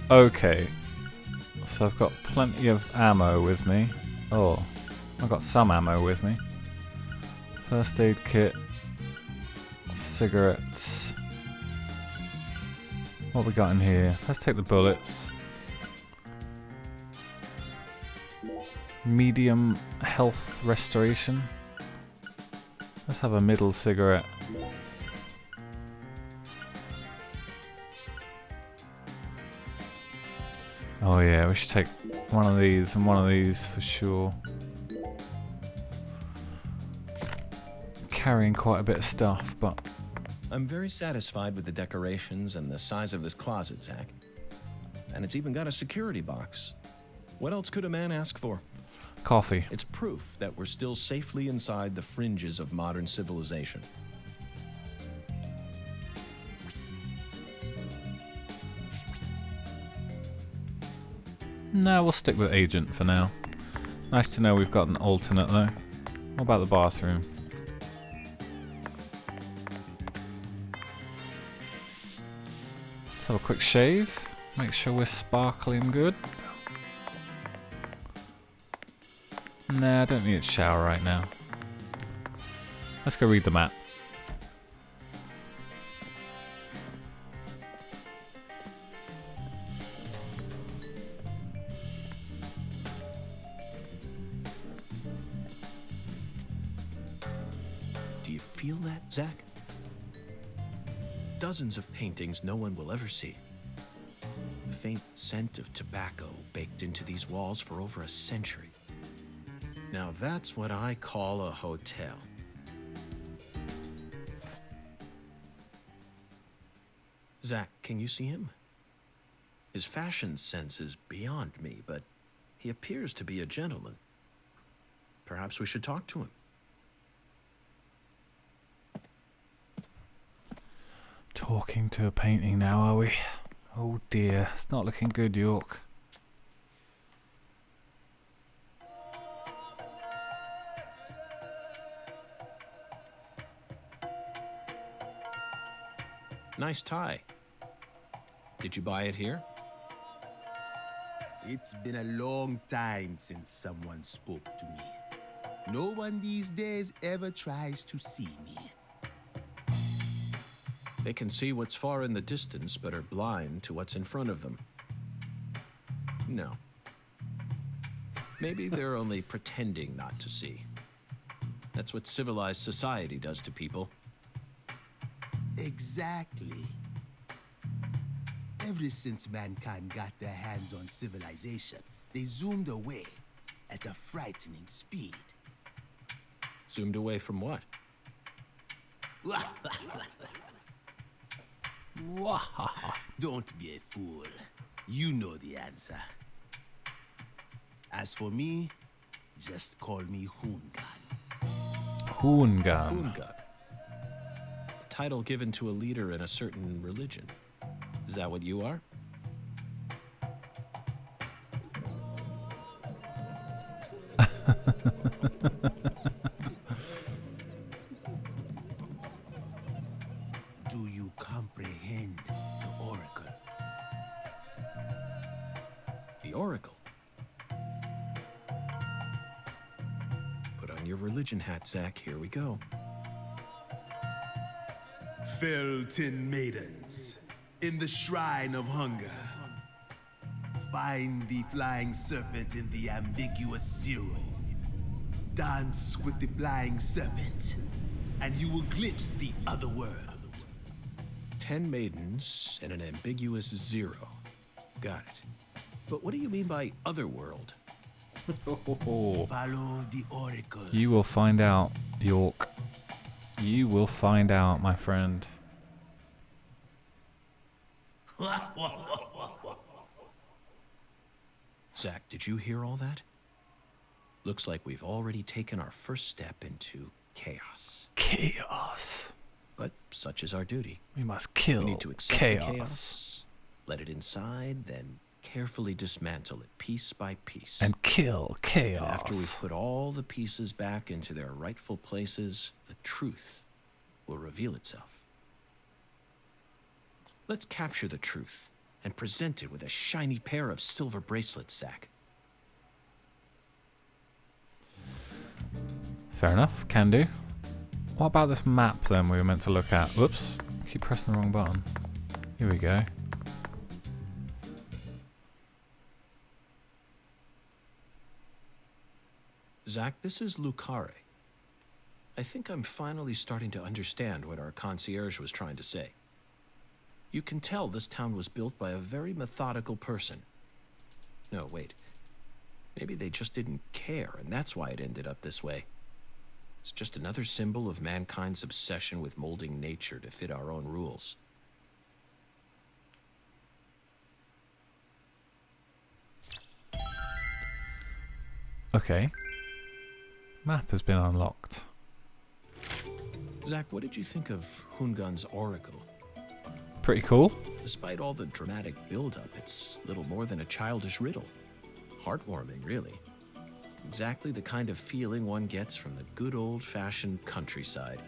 Okay, so I've got plenty of ammo with me. Oh, I've got some ammo with me. First aid kit, cigarettes. What we got in here? Let's take the bullets. Medium health restoration. Let's have a middle cigarette. Oh yeah, we should take one of these and one of these for sure. Carrying quite a bit of stuff, but... I'm very satisfied with the decorations and the size of this closet, Zach. And it's even got a security box. What else could a man ask for? Coffee. It's proof that we're still safely inside the fringes of modern civilization. No, we'll stick with Agent for now. Nice to know we've got an alternate though. What about the bathroom? Let's have a quick shave. Make sure we're sparkling good. Nah, I don't need a shower right now. Let's go read the map. Do you feel that, Zach? Dozens of paintings no one will ever see. The faint scent of tobacco baked into these walls for over a century. Now that's what I call a hotel. Zach, can you see him? His fashion sense is beyond me, but he appears to be a gentleman. Perhaps we should talk to him. Talking to a painting now, are we? Oh dear, it's not looking good, York. Nice tie. Did you buy it here? It's been a long time since someone spoke to me. No one these days ever tries to see me. They can see what's far in the distance, but are blind to what's in front of them. No. Maybe they're only pretending not to see. That's what civilized society does to people. Exactly. Ever since mankind got their hands on civilization, they zoomed away at a frightening speed. Zoomed away from what? Don't be a fool. You know the answer. As for me, just call me Hoongan. Hoongan. Unga. The title given to a leader in a certain religion. Is that what you are? Do you comprehend the Oracle? The Oracle. Put on your religion hat, Zach. Here we go. Fell 10 maidens in the shrine of hunger. Find the flying serpent in the ambiguous zero. Dance with the flying serpent, and you will glimpse the other world. 10 maidens and an ambiguous zero. Got it. But what do you mean by otherworld? Follow the Oracle. You will find out, York. You will find out, my friend. Zach, did you hear all that? Looks like we've already taken our first step into chaos. Chaos. But such is our duty. We must kill We need to accept chaos. the chaos, let it inside, then carefully dismantle it piece by piece. And kill chaos. And after we've put all the pieces back into their rightful places, the truth will reveal itself. Let's capture the truth and present it with a shiny pair of silver bracelets, Zach. Fair enough, can do. What about this map then we were meant to look at? Whoops, keep pressing the wrong button. Here we go. Zach, this is Lucare. I think I'm finally starting to understand what our concierge was trying to say. You can tell this town was built by a very methodical person. No, wait. Maybe they just didn't care, and that's why it ended up this way. It's just another symbol of mankind's obsession with molding nature to fit our own rules. Okay. Map has been unlocked. Zach, what did you think of Hungan's oracle? Pretty cool. Despite all the dramatic build-up, it's little more than a childish riddle. Heartwarming, really. Exactly the kind of feeling one gets from the good old-fashioned countryside.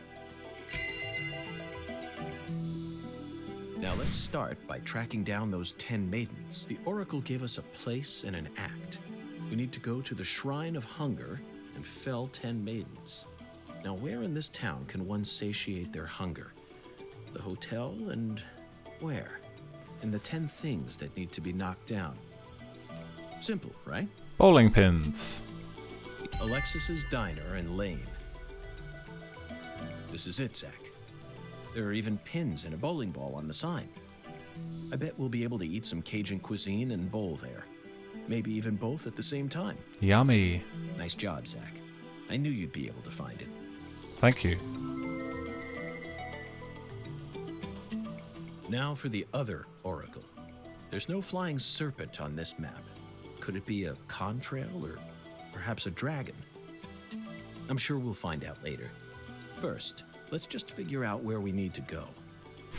Now let's start by tracking down those 10 maidens. The oracle gave us a place and an act. We need to go to the Shrine of Hunger and fell 10 maidens. Now where in this town can one satiate their hunger? The hotel and where? And the 10 things that need to be knocked down. Simple, right? Bowling pins. Alexis's Diner and Lane. This is it, Zach. There are even pins and a bowling ball on the sign. I bet we'll be able to eat some Cajun cuisine and bowl there. Maybe even both at the same time. Yummy. Nice job, Zach. I knew you'd be able to find it. Thank you. Now for the other oracle. There's no flying serpent on this map. Could it be a contrail or perhaps a dragon? I'm sure we'll find out later. First, let's just figure out where we need to go.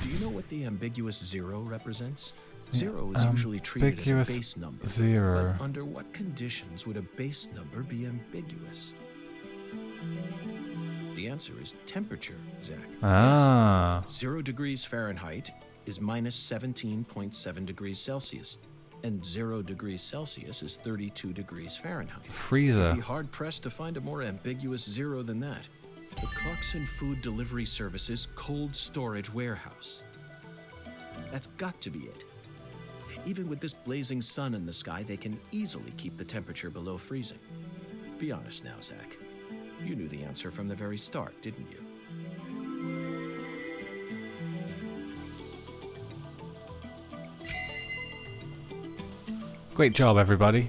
Do you know what the ambiguous 0 represents? 0 is usually treated as a base number. 0. But under what conditions would a base number be ambiguous? The answer is temperature, Zach. Ah. Yes. 0 degrees Fahrenheit is minus 17.7 degrees Celsius, and 0 degrees Celsius is 32 degrees Fahrenheit. Freezer. You'd be hard-pressed to find a more ambiguous 0 than that. The Clarkson Food Delivery Services Cold Storage Warehouse. That's got to be it. Even with this blazing sun in the sky, they can easily keep the temperature below freezing. Be honest now, Zach. You knew the answer from the very start, didn't you? Great job, everybody.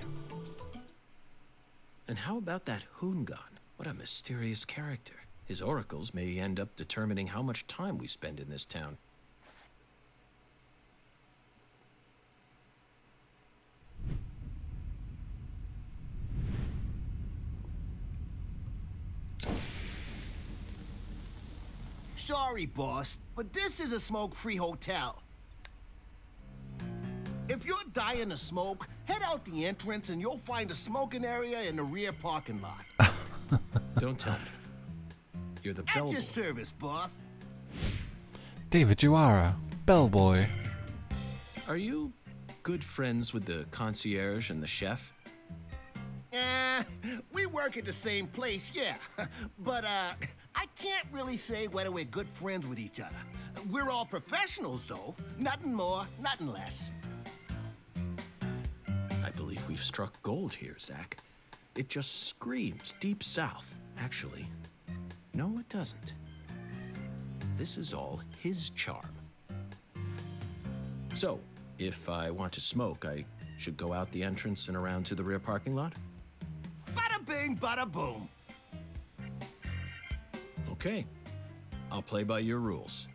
And how about that Hungan? What a mysterious character. His oracles may end up determining how much time we spend in this town. Sorry, boss, but this is a smoke-free hotel. If you're dying to smoke, head out the entrance and you'll find a smoking area in the rear parking lot. Don't tell me. You're the At bellboy. your service, boss. David Juara, bellboy. Are you good friends with the concierge and the chef? We work at the same place, yeah. But, I can't really say whether we're good friends with each other. We're all professionals, though. Nothing more, nothing less. I believe we've struck gold here, Zach. It just screams Deep South. Actually, no, it doesn't. This is all his charm. So, if I want to smoke, I should go out the entrance and around to the rear parking lot? Bada bing, bada boom. Okay. I'll play by your rules.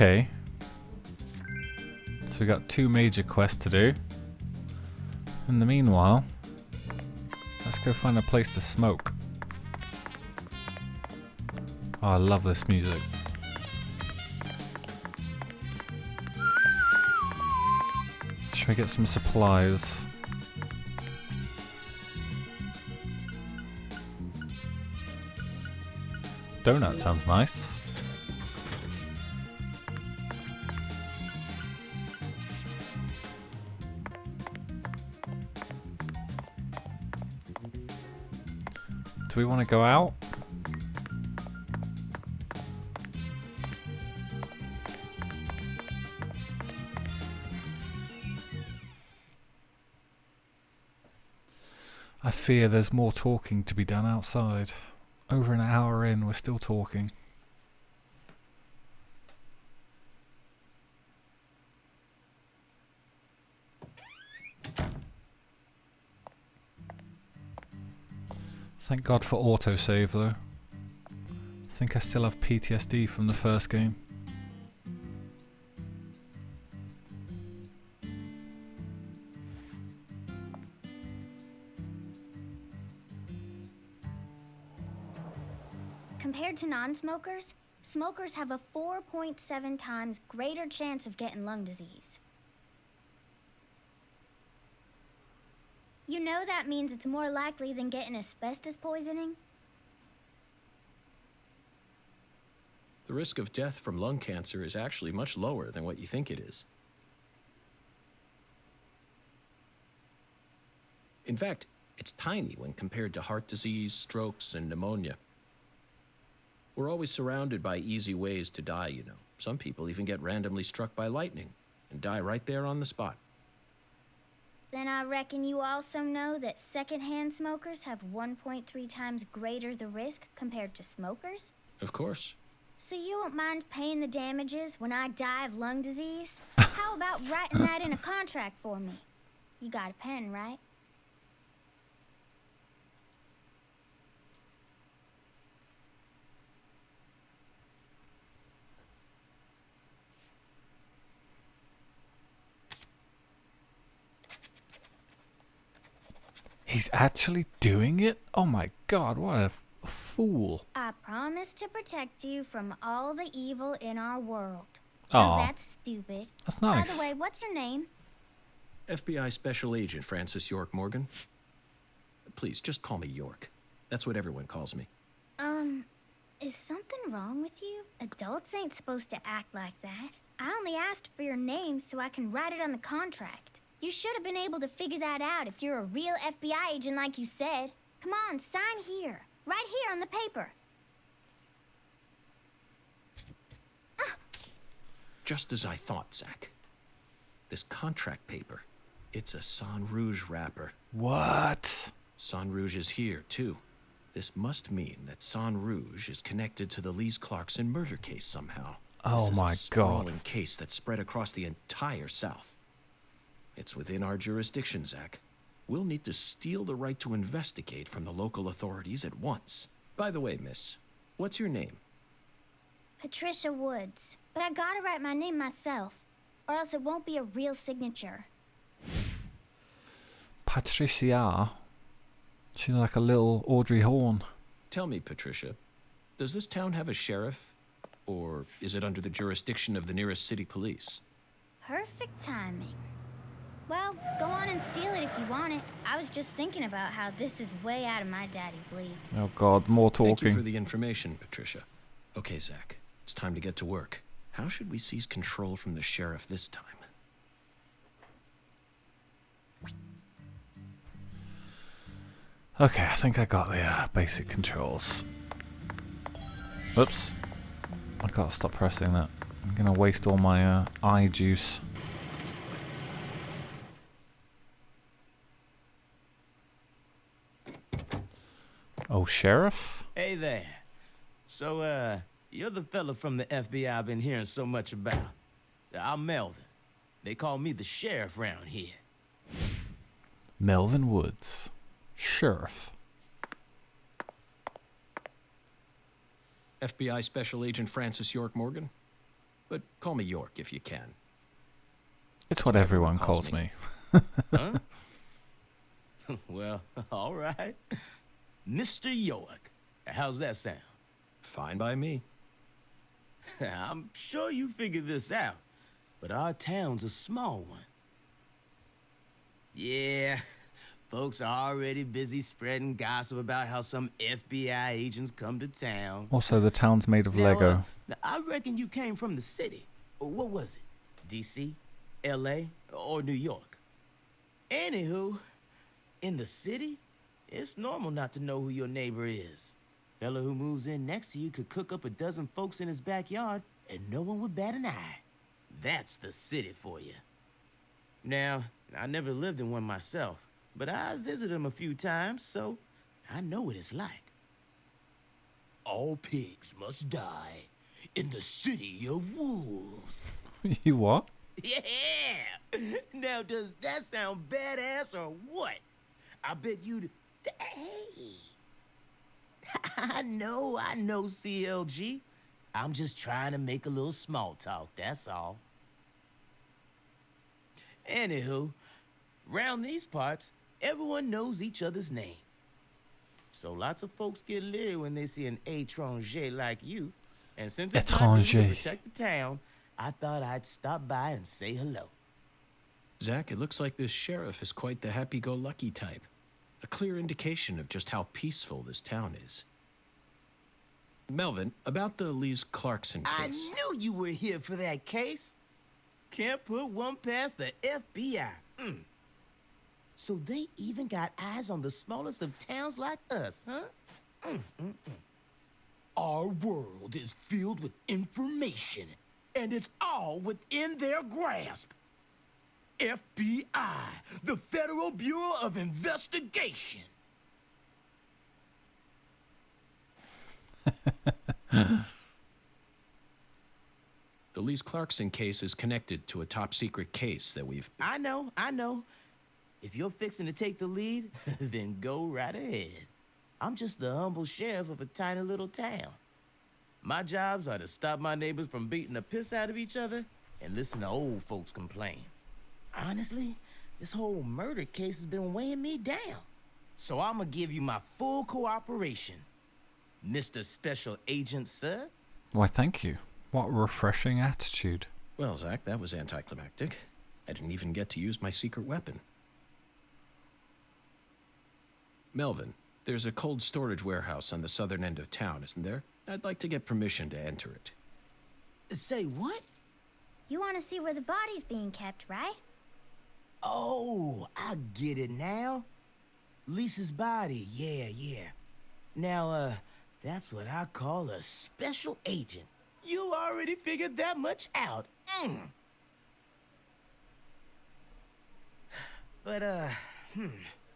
Okay. So we got 2 major quests to do. In the meanwhile, let's go find a place to smoke. Oh, I love this music. Should we get some supplies? Donut sounds nice. Do we want to go out? I fear there's more talking to be done outside. Over an hour in, we're still talking. Thank God for autosave though. I think I still have PTSD from the first game. Compared to non-smokers, smokers have a 4.7 times greater chance of getting lung disease. You know that means it's more likely than getting asbestos poisoning? The risk of death from lung cancer is actually much lower than what you think it is. In fact, it's tiny when compared to heart disease, strokes, and pneumonia. We're always surrounded by easy ways to die, you know. Some people even get randomly struck by lightning and die right there on the spot. Then I reckon you also know that secondhand smokers have 1.3 times greater the risk compared to smokers? Of course. So you won't mind paying the damages when I die of lung disease? How about writing that in a contract for me? You got a pen, right? He's actually doing it? Oh my God, what a fool. I promise to protect you from all the evil in our world. Aw. Oh, that's stupid. That's nice. By the way, what's your name? FBI Special Agent Francis York Morgan. Please, just call me York. That's what everyone calls me. Is something wrong with you? Adults ain't supposed to act like that. I only asked for your name so I can write it on the contract. You should have been able to figure that out if you're a real FBI agent like you said. Come on, sign here. Right here on the paper. Just as I thought, Zach. This contract paper, it's a Sang Rouge wrapper. What? Sang Rouge is here, too. This must mean that Sang Rouge is connected to the Lise Clarkson murder case somehow. Oh This is my a God. sprawling case that spread across the entire South. It's within our jurisdiction, Zach. We'll need to steal the right to investigate from the local authorities at once. By the way, miss, what's your name? Patricia Woods. But I gotta write my name myself, or else it won't be a real signature. Patricia. She's like a little Audrey Horne. Tell me, Patricia, does this town have a sheriff? Or is it under the jurisdiction of the nearest city police? Perfect timing. Well, go on and steal it if you want it. I was just thinking about how this is way out of my daddy's league. Oh God, more Thank you for talking. the information, Patricia. Okay, Zach, it's time to get to work. How should we seize control from the sheriff this time? Okay, I think I got the basic controls. Whoops. I gotta stop pressing that. I'm gonna waste all my eye juice. Oh, Sheriff? Hey there. So, you're the fella from the FBI I've been hearing so much about. I'm Melvin. They call me the sheriff round here. Melvin Woods. Sheriff. FBI Special Agent Francis York Morgan? but call me York if you can. It's what everyone calls me. Huh? Well, all right. Mr. York. How's that sound? Fine by me. I'm sure you figured this out, but our town's a small one. Yeah, folks are already busy spreading gossip about how some FBI agents come to town. Also, the town's made of Lego. Now, I reckon you came from the city. What was it? D.C., L.A., or New York? Anywho, in the city, it's normal not to know who your neighbor is. Fella who moves in next to you could cook up a dozen folks in his backyard and no one would bat an eye. That's the city for you. Now, I never lived in one myself, but I visited them a few times, so I know what it's like. All pigs must die in the city of wolves. You what? Yeah! Now, does that sound badass or what? I bet you'd... Hey! I know, CLG. I'm just trying to make a little small talk, that's all. Anywho, round these parts, everyone knows each other's name. So lots of folks get leery when they see an étranger like you. And since it's my duty to protect the town, I thought I'd stop by and say hello. Zach, it looks like this sheriff is quite the happy-go-lucky type. A clear indication of just how peaceful this town is. Melvin, about the Lise Clarkson case. I knew you were here for that case. Can't put one past the FBI. So they even got eyes on the smallest of towns like us, huh? Our world is filled with information, and it's all within their grasp. FBI, the Federal Bureau of Investigation. The Lise Clarkson case is connected to a top-secret case that we've... I know. If you're fixing to take the lead, then go right ahead. I'm just the humble sheriff of a tiny little town. My jobs are to stop my neighbors from beating the piss out of each other and listen to old folks complain. Honestly, this whole murder case has been weighing me down. So I'm gonna give you my full cooperation. Mr. Special Agent, sir. Why, thank you. What a refreshing attitude. Well, Zach, that was anticlimactic. I didn't even get to use my secret weapon. Melvin, there's a cold storage warehouse on the southern end of town, isn't there? I'd like to get permission to enter it. Say what? You want to see where the body's being kept, right? Oh, I get it now. Lisa's body, yeah. Now, that's what I call a special agent. You already figured that much out. But,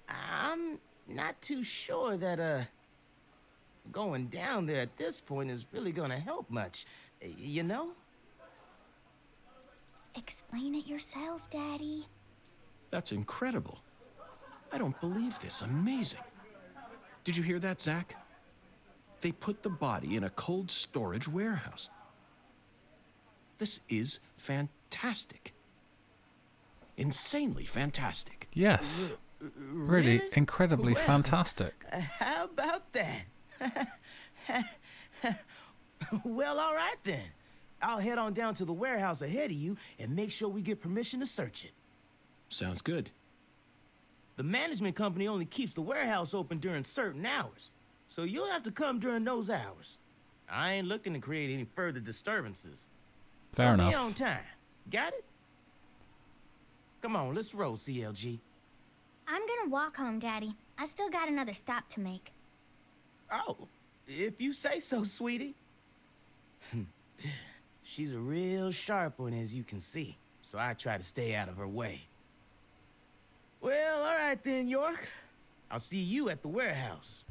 I'm not too sure that, going down there at this point is really gonna help much, you know? Explain it yourself, Daddy. That's incredible. I don't believe this. Amazing. Did you hear that, Zach? They put the body in a cold storage warehouse. This is fantastic. Insanely fantastic. Yes. Really incredibly fantastic. How about that? Well, all right then. I'll head on down to the warehouse ahead of you and make sure we get permission to search it. Sounds good. The management company only keeps the warehouse open during certain hours, so you'll have to come during those hours. I ain't looking to create any further disturbances. Fair enough. Be on time. Got it? Come on, let's roll, CLG. I'm gonna walk home, Daddy. I still got another stop to make. Oh, if you say so, sweetie. She's a real sharp one, as you can see, so I try to stay out of her way. Well, all right then, York. I'll see you at the warehouse.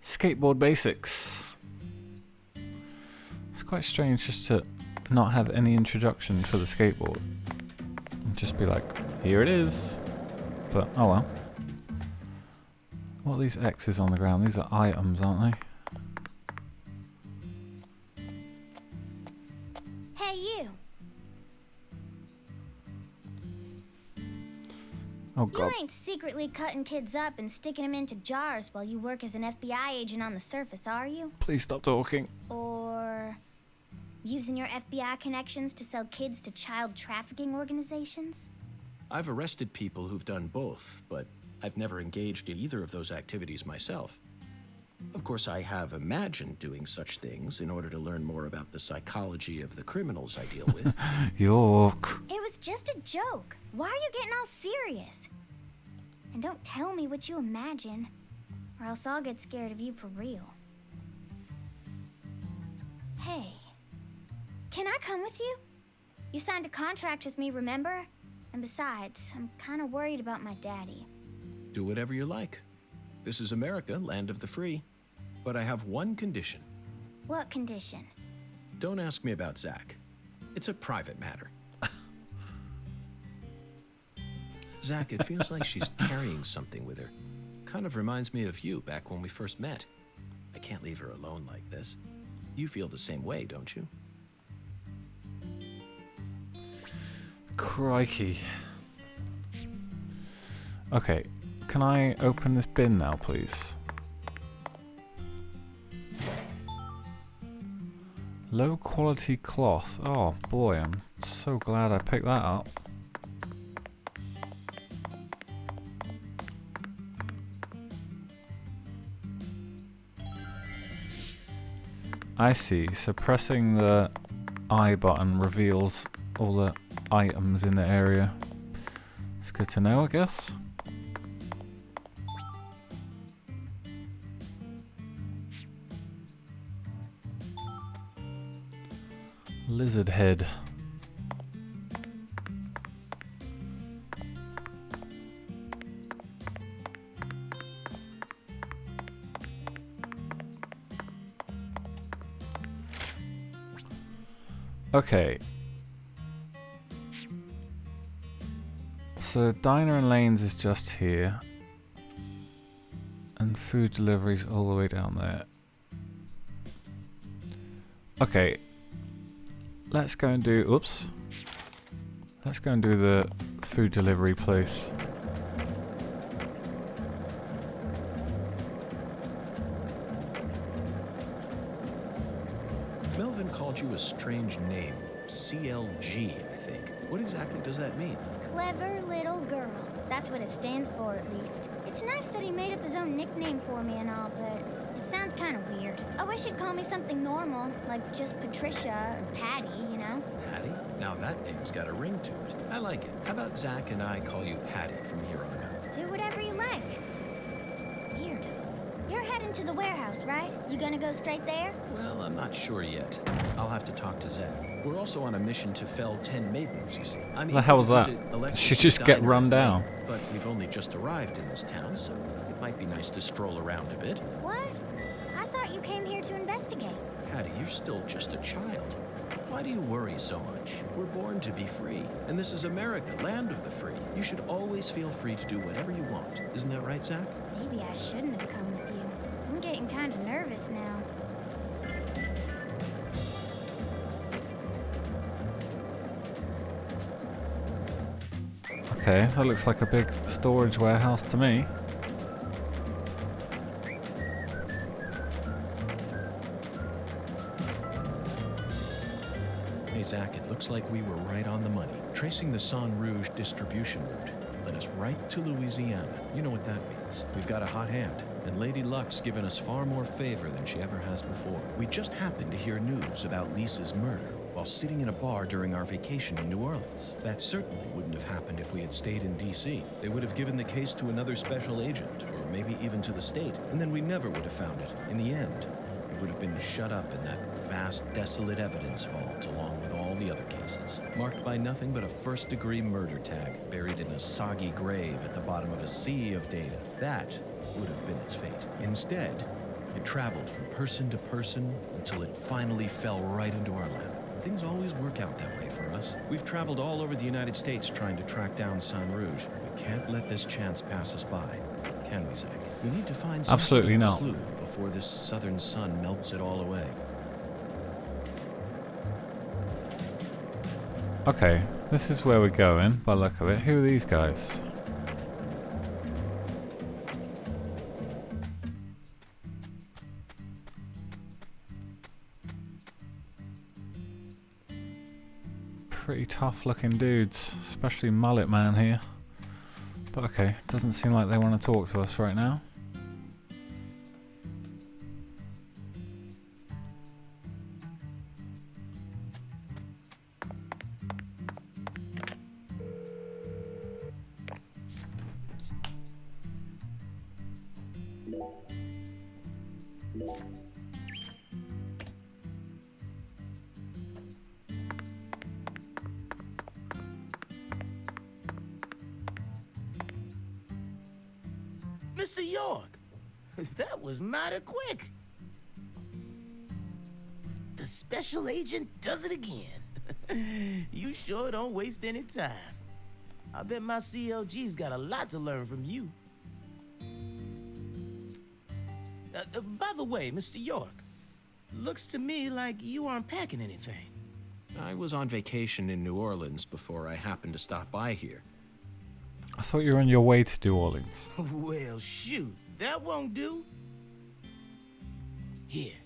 Skateboard basics. It's quite strange just to not have any introduction for the skateboard. And just be like, here it is. But, oh well. What are these X's on the ground? These are items, aren't they? Hey, you. Oh god. You ain't secretly cutting kids up and sticking them into jars while you work as an FBI agent on the surface, are you? Please stop talking. Or using your FBI connections to sell kids to child trafficking organizations? I've arrested people who've done both, but I've never engaged in either of those activities myself. Of course, I have imagined doing such things in order to learn more about the psychology of the criminals I deal with. York. It was just a joke. Why are you getting all serious? And don't tell me what you imagine, or else I'll get scared of you for real. Hey, can I come with you? You signed a contract with me, remember? And besides, I'm kind of worried about my daddy. Do whatever you like. This is America, land of the free. But I have one condition. What condition? Don't ask me about Zach. It's a private matter. Zach, it feels like she's carrying something with her. Kind of reminds me of you back when we first met. I can't leave her alone like this. You feel the same way, don't you? Crikey. Okay, can I open this bin now, please? Low quality cloth. Oh boy, I'm so glad I picked that up. I see, so pressing the I button reveals all the items in the area. It's good to know, I guess. Lizard head. Okay. So Diner and Lanes is just here. And food deliveries all the way down there. Okay. Let's go and do, oops. Let's go and do the food delivery place. Melvin called you a strange name. CLG, I think. What exactly does that mean? Clever little girl. That's what it stands for, at least. It's nice that he made up his own nickname for me and all, but it sounds kind of weird. I wish he'd call me something normal, like just Patricia or Patty, you know? Patty? Now that name's got a ring to it. I like it. How about Zach and I call you Patty from here on out? Do whatever you like. Weirdo. You're heading to the warehouse, right? You gonna go straight there? Well, I'm not sure yet. I'll have to talk to Zach. We're also on a mission to fell 10 maidens, you see. I mean, The hell was that? She just get run down. But we've only just arrived in this town, so it might be nice to stroll around a bit. What? I thought you came here to investigate. Patty, you're still just a child. Why do you worry so much? We're born to be free, and this is America, land of the free. You should always feel free to do whatever you want. Isn't that right, Zach? Maybe I shouldn't have come with you. I'm getting kind of nervous now. Okay, that looks like a big storage warehouse to me. Hey, Zach, it looks like we were right on the money. Tracing the San Rouge distribution route led us right to Louisiana. You know what that means. We've got a hot hand, and Lady Luck's given us far more favor than she ever has before. We just happened to hear news about Lisa's murder while sitting in a bar during our vacation in New Orleans. That certainly wouldn't have happened if we had stayed in D.C. They would have given the case to another special agent, or maybe even to the state, and then we never would have found it. In the end, it would have been shut up in that vast, desolate evidence vault along with all the other cases, marked by nothing but a first-degree murder tag buried in a soggy grave at the bottom of a sea of data. That would have been its fate. Instead, it traveled from person to person until it finally fell right into our lap. Things always work out that way for us. We've traveled all over the United States trying to track down San Rouge. We can't let this chance pass us by, can we, Zach? We need to find some Absolutely sort of not. clue before this southern sun melts it all away. Okay, this is where we're going, by the look of it. Who are these guys? Pretty tough looking dudes, especially Mullet Man here. But okay, doesn't seem like they want to talk to us right now. Mr. York, that was mighty quick. The special agent does it again. You sure don't waste any time. I bet my CLG's got a lot to learn from you. By the way, Mr. York, looks to me like you aren't packing anything. I was on vacation in New Orleans before I happened to stop by here. I thought you were on your way to New Orleans. Well, shoot, that won't do. Here,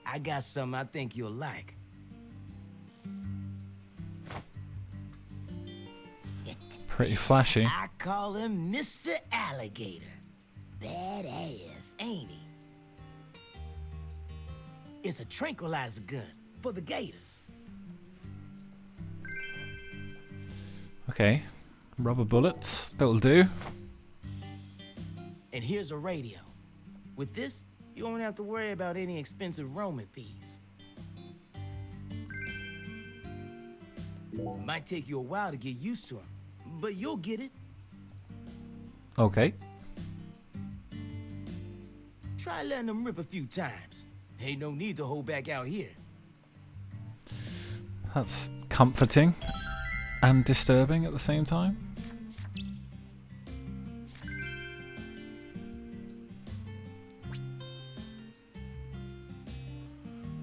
I got something I think you'll like. Pretty flashy. I call him Mr. Alligator. Badass, ain't he? It's a tranquilizer gun for the gators. Okay, rubber bullets, it'll do. And here's a radio. With this, you won't have to worry about any expensive roaming fees. Might take you a while to get used to them, but you'll get it. Okay. Try letting them rip a few times. Ain't no need to hold back out here. That's comforting and disturbing at the same time.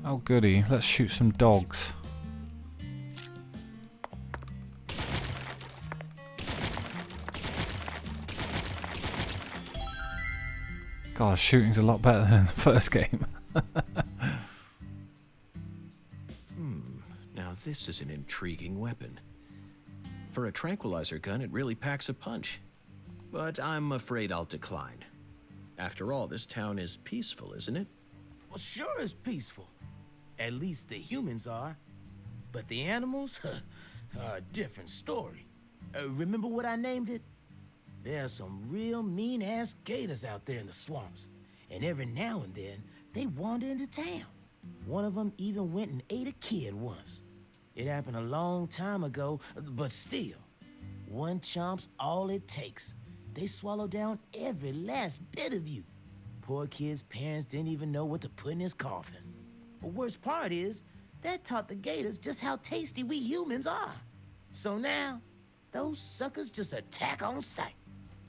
Oh goody, let's shoot some dogs. God, shooting's a lot better than in the first game. Now this is an intriguing weapon. For a tranquilizer gun, it really packs a punch. But I'm afraid I'll decline. After all, this town is peaceful, isn't it? Well, sure it's peaceful. At least the humans are. But the animals are a different story. Remember what I named it? There are some real mean-ass gators out there in the swamps. And every now and then, they wander into town. One of them even went and ate a kid once. It happened a long time ago, but still. One chomp's all it takes. They swallow down every last bit of you. Poor kid's parents didn't even know what to put in his coffin. The worst part is, that taught the gators just how tasty we humans are. So now, those suckers just attack on sight.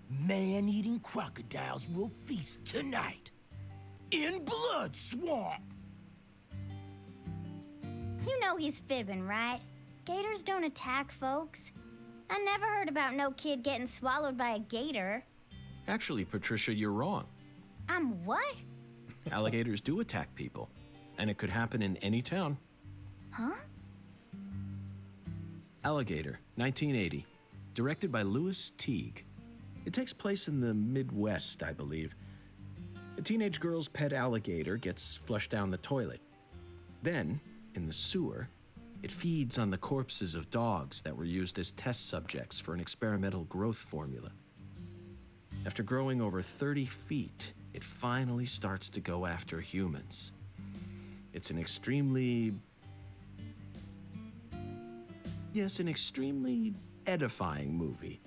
Man-eating crocodiles will feast tonight. In Blood Swamp! You know he's fibbing, right? Gators don't attack folks. I never heard about no kid getting swallowed by a gator. Actually, Patricia, you're wrong. I'm what? Alligators do attack people, and it could happen in any town. Huh? Alligator, 1980. Directed by Louis Teague. It takes place in the Midwest, I believe. A teenage girl's pet alligator gets flushed down the toilet. Then, in the sewer, it feeds on the corpses of dogs that were used as test subjects for an experimental growth formula. After growing over 30 feet, it finally starts to go after humans. It's an extremely edifying movie.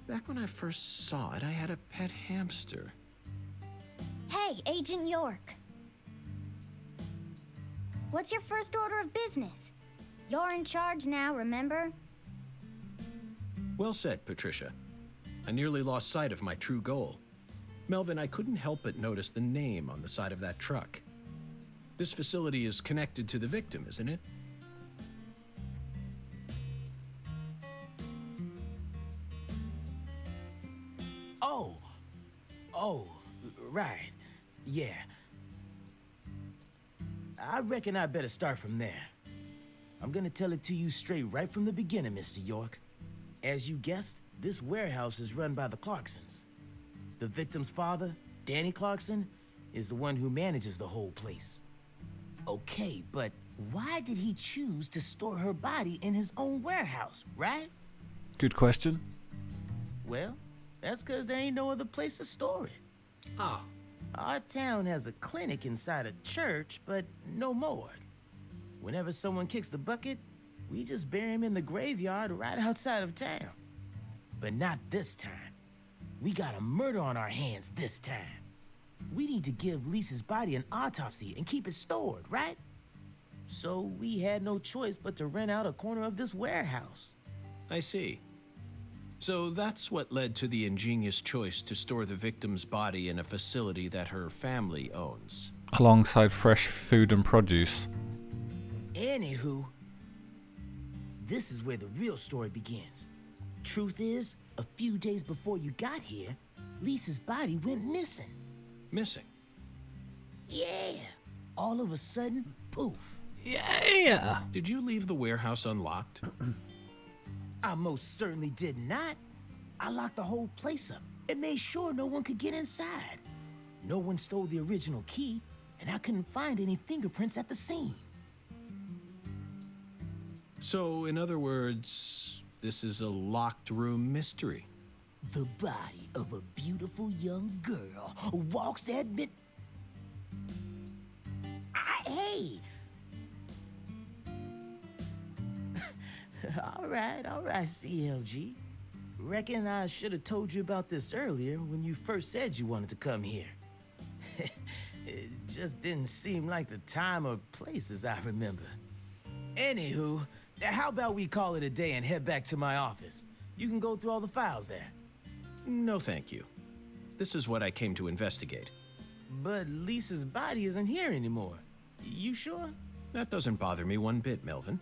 Back when I first saw it, I had a pet hamster. Hey, Agent York. What's your first order of business? You're in charge now, remember? Well said, Patricia. I nearly lost sight of my true goal. Melvin, I couldn't help but notice the name on the side of that truck. This facility is connected to the victim, isn't it? Oh, right. Yeah. I reckon I better start from there. I'm gonna tell it to you straight right from the beginning, Mr. York. As you guessed, this warehouse is run by the Clarksons. The victim's father, Danny Clarkson, is the one who manages the whole place. Okay, but why did he choose to store her body in his own warehouse, right? Good question. Well, that's because there ain't no other place to store it. Ah. Our town has a clinic inside a church, but no morgue. Whenever someone kicks the bucket, we just bury him in the graveyard right outside of town. But not this time. We got a murder on our hands this time. We need to give Lisa's body an autopsy and keep it stored, right? So we had no choice but to rent out a corner of this warehouse. I see. So that's what led to the ingenious choice to store the victim's body in a facility that her family owns. Alongside fresh food and produce. Anywho, this is where the real story begins. Truth is, a few days before you got here, Lisa's body went missing. Missing? Yeah. All of a sudden, poof. Yeah. Did you leave the warehouse unlocked? I most certainly did not. I locked the whole place up and made sure no one could get inside. No one stole the original key, and I couldn't find any fingerprints at the scene. So, in other words, this is a locked room mystery. The body of a beautiful young girl walks at mid... Hey! All right, CLG. Reckon I should have told you about this earlier when you first said you wanted to come here. It just didn't seem like the time or place as I remember. Anywho, how about we call it a day and head back to my office? You can go through all the files there. No, thank you. This is what I came to investigate. But Lisa's body isn't here anymore. You sure? That doesn't bother me one bit, Melvin.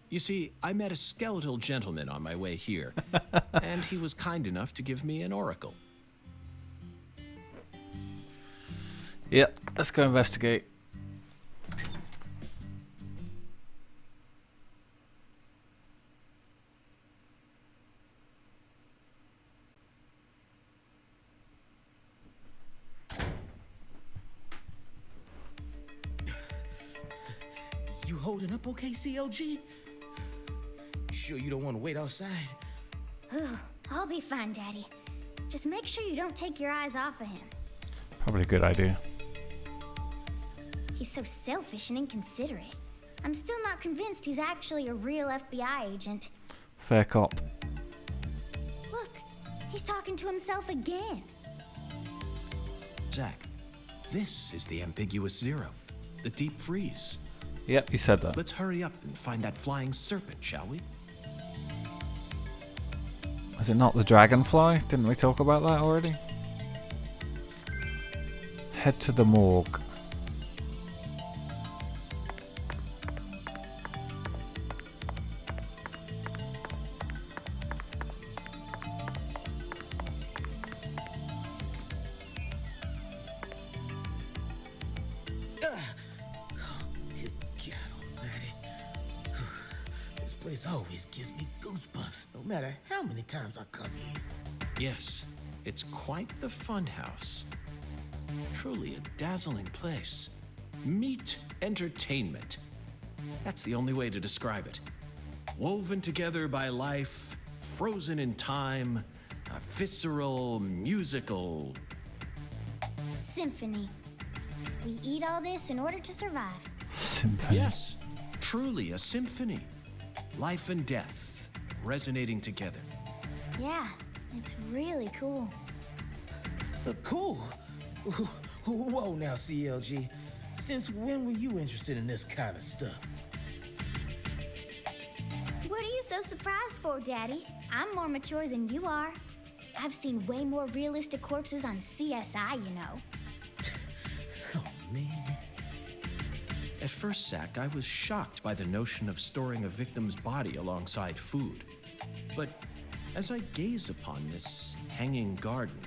You see, I met a skeletal gentleman on my way here, and he was kind enough to give me an oracle. Yep, let's go investigate. You holding up okay, CLG? Sure you don't want to wait outside? I'll be fine, Daddy. Just make sure you don't take your eyes off of him. Probably a good idea. He's so selfish and inconsiderate. I'm still not convinced he's actually a real FBI agent. Fair cop. Look, he's talking to himself again. Zack, this is the ambiguous zero, the deep freeze. Yep, he said that. Let's hurry up and find that flying serpent, shall we? Is it not the dragonfly? Didn't we talk about that already? Head to the morgue. Good God almighty. This place always gives me goosebumps, no matter how many times I come here. Yes, it's quite the fun house. Truly a dazzling place. Meet entertainment. That's the only way to describe it. Woven together by life, frozen in time, a visceral, musical... Symphony. We eat all this in order to survive. Symphony. Yes, truly a symphony. Life and death resonating together. Yeah, it's really cool. Cool? Whoa now, CLG. Since when were you interested in this kind of stuff? What are you so surprised for, Daddy? I'm more mature than you are. I've seen way more realistic corpses on CSI, you know. Oh, man. At first, Zach, I was shocked by the notion of storing a victim's body alongside food. But as I gaze upon this hanging garden,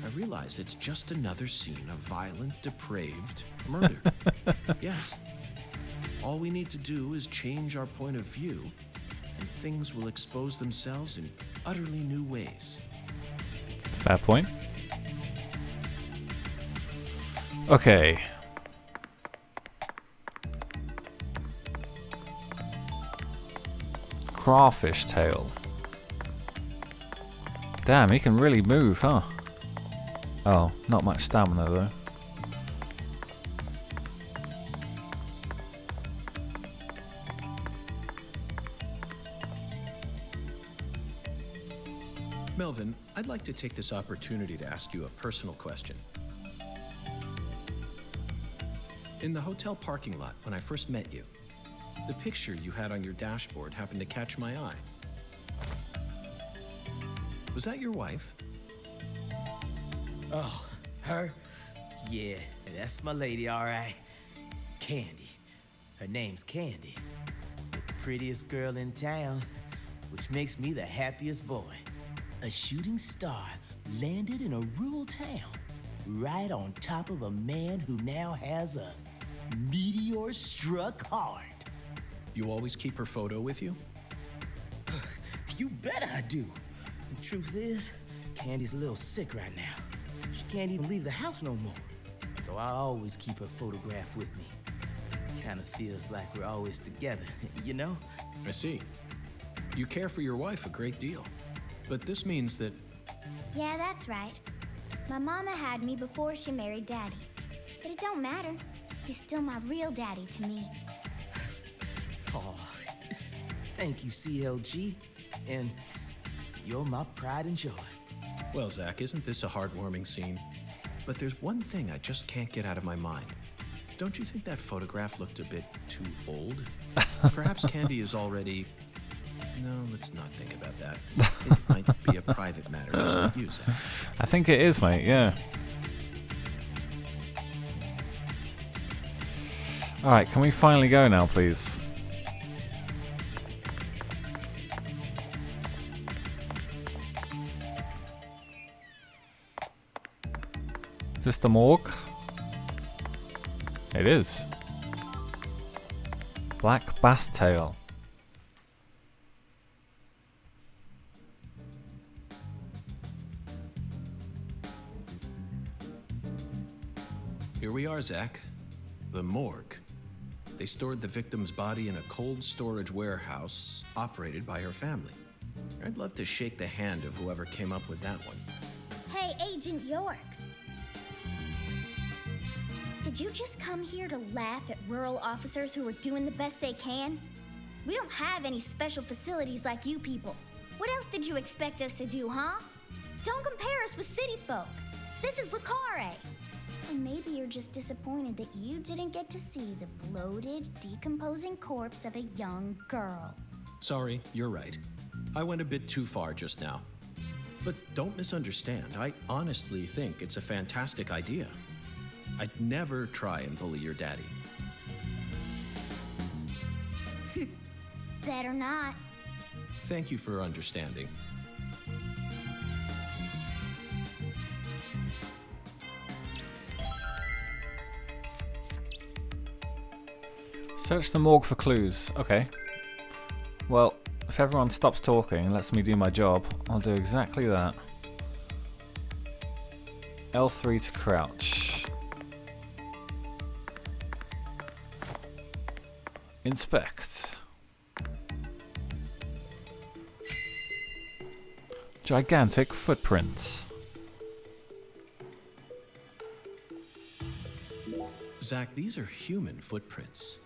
I realize it's just another scene of violent, depraved murder. Yes. All we need to do is change our point of view, and things will expose themselves in utterly new ways. Fair point. Okay. Crawfish tail. Damn, he can really move, huh? Oh, not much stamina though. Melvin, I'd like to take this opportunity to ask you a personal question. In the hotel parking lot, when I first met you, the picture you had on your dashboard happened to catch my eye. Was that your wife? Oh, her? Yeah, that's my lady, all right. Candy. Her name's Candy. The prettiest girl in town, which makes me the happiest boy. A shooting star landed in a rural town, right on top of a man who now has a meteor struck hard. You always keep her photo with you? You bet I do. The truth is, Candy's a little sick right now. She can't even leave the house no more. So I always keep her photograph with me. Kinda feels like we're always together, you know? I see. You care for your wife a great deal. But this means that... Yeah, that's right. My mama had me before she married Daddy. But it don't matter. He's still my real daddy to me. Oh, thank you, CLG. And you're my pride and joy. Well, Zach, isn't this a heartwarming scene? But there's one thing I just can't get out of my mind. Don't you think that photograph looked a bit too old? Perhaps Candy is already... No, let's not think about that. It might be a private matter, just like you, Zach. I think it is, mate, yeah. Alright, can we finally go now, please? Is this the morgue? It is. Black bass tail. Here we are, Zach. The morgue. They stored the victim's body in a cold storage warehouse operated by her family. I'd love to shake the hand of whoever came up with that one. Hey, Agent York. Did you just come here to laugh at rural officers who are doing the best they can? We don't have any special facilities like you people. What else did you expect us to do, huh? Don't compare us with city folk. This is Lucare. And maybe you're just disappointed that you didn't get to see the bloated, decomposing corpse of a young girl. Sorry, you're right. I went a bit too far just now. But don't misunderstand. I honestly think it's a fantastic idea. I'd never try and bully your daddy. Better not. Thank you for understanding. Search the morgue for clues. Okay. Well, if everyone stops talking and lets me do my job, I'll do exactly that. L3 to crouch. Inspect. Gigantic footprints. Zach, these are human footprints,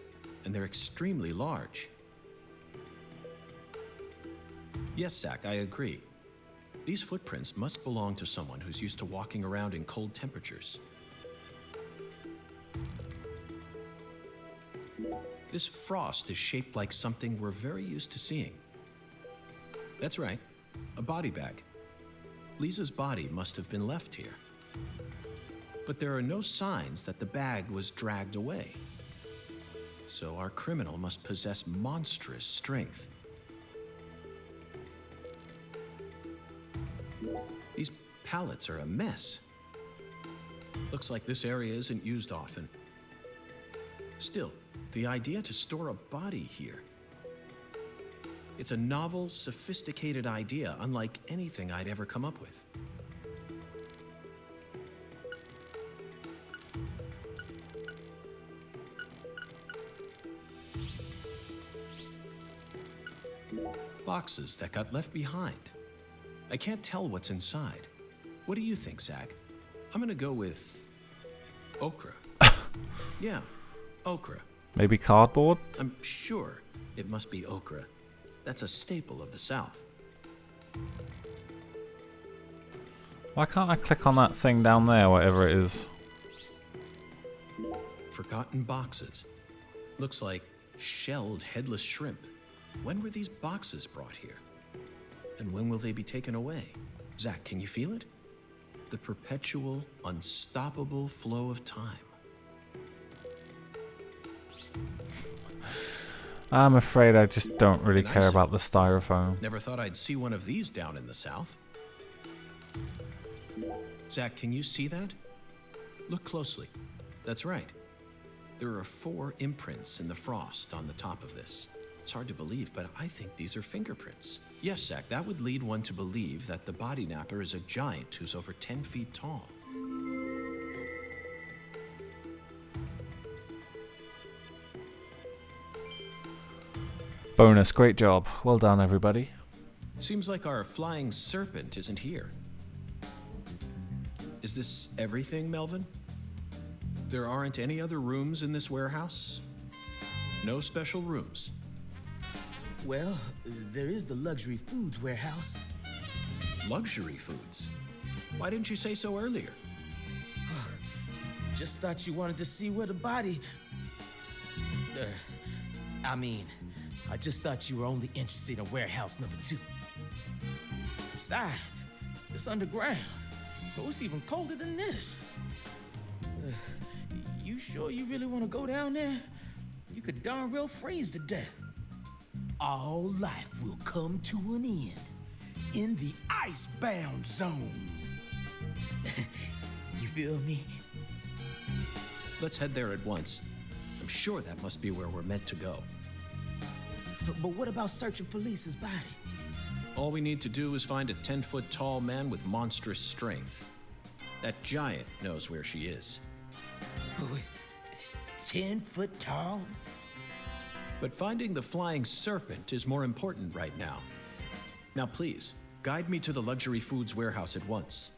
and they're extremely large. Yes, Zach, I agree. These footprints must belong to someone who's used to walking around in cold temperatures. This frost is shaped like something we're very used to seeing. That's right, a body bag. Lisa's body must have been left here. But there are no signs that the bag was dragged away. So our criminal must possess monstrous strength. These pallets are a mess. Looks like this area isn't used often. Still, the idea to store a body here. It's a novel, sophisticated idea, unlike anything I'd ever come up with. Boxes that got left behind. I can't tell what's inside. What do you think, Zach? I'm gonna go with okra. Yeah, okra. Maybe cardboard? I'm sure it must be okra. That's a staple of the South. Why can't I click on that thing down there, whatever it is? Forgotten boxes. Looks like shelled headless shrimp. When were these boxes brought here? And when will they be taken away? Zach, can you feel it? The perpetual, unstoppable flow of time. I'm afraid I just don't really care about the styrofoam. Never thought I'd see one of these down in the South. Zach, can you see that? Look closely. That's right. There are 4 imprints in the frost on the top of this. It's hard to believe, but I think these are fingerprints. Yes, Zach, that would lead one to believe that the body napper is a giant who's over 10 feet tall. Bonus, great job. Well done, everybody. Seems like our flying serpent isn't here. Is this everything, Melvin? There aren't any other rooms in this warehouse? No special rooms? Well, there is the luxury foods warehouse. Luxury foods? Why didn't you say so earlier? Just thought you wanted to see where the body... I just thought you were only interested in warehouse number 2. Besides, it's underground, so it's even colder than this. You sure you really want to go down there? You could darn well freeze to death. All life will come to an end in the icebound zone. You feel me? Let's head there at once. I'm sure that must be where we're meant to go. But what about searching for Lisa's body? All we need to do is find a 10-foot tall man with monstrous strength. That giant knows where she is. 10 foot tall? But finding the flying serpent is more important right now. Now please, guide me to the luxury foods warehouse at once.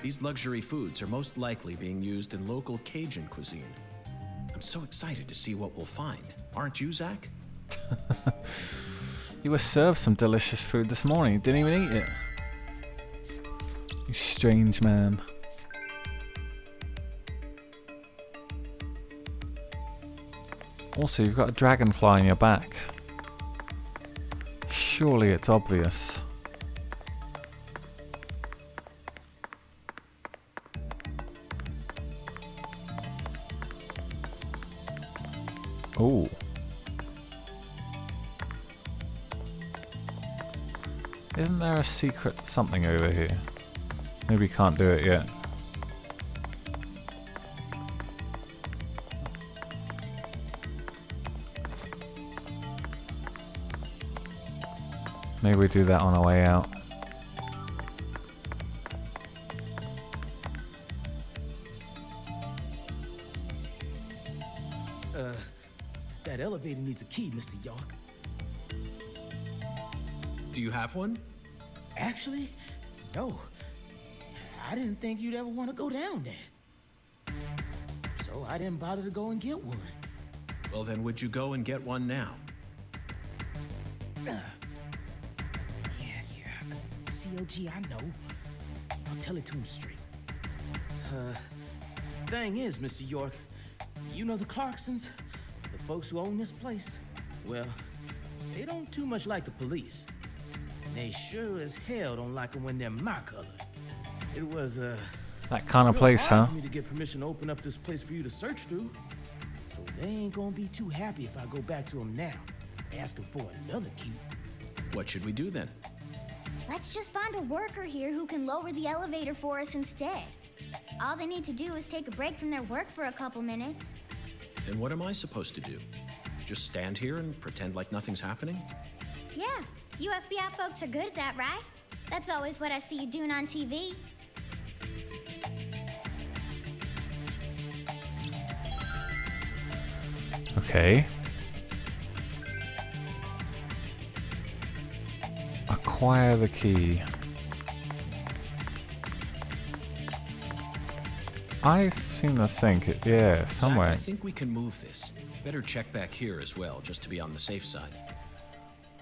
These luxury foods are most likely being used in local Cajun cuisine. I'm so excited to see what we'll find. Aren't you, Zach? You were served some delicious food this morning. You didn't even eat it. You strange man. Also, you've got a dragonfly on your back. Surely it's obvious. Oh. Isn't there a secret something over here? Maybe we can't do it yet. Maybe we do that on our way out. That elevator needs a key, Mr. York. Do you have one? Actually, no. I didn't think you'd ever want to go down there. So I didn't bother to go and get one. Well then, would you go and get one now? Yeah. COG, I know. I'll tell it to him straight. Thing is, Mr. York, you know the Clarksons? The folks who own this place, well, they don't too much like the police. They sure as hell don't like them when they're my color. It was, That kind of real place, hard huh? for me to get permission to open up this place for you to search through. So they ain't gonna be too happy if I go back to them now, asking for another key. What should we do then? Let's just find a worker here who can lower the elevator for us instead. All they need to do is take a break from their work for a couple minutes. Then what am I supposed to do? Just stand here and pretend like nothing's happening? Yeah, you FBI folks are good at that, right? That's always what I see you doing on TV. Okay. Acquire the key. I seem to think it, yeah, somewhere. Zach, I think we can move this. Better check back here as well, just to be on the safe side.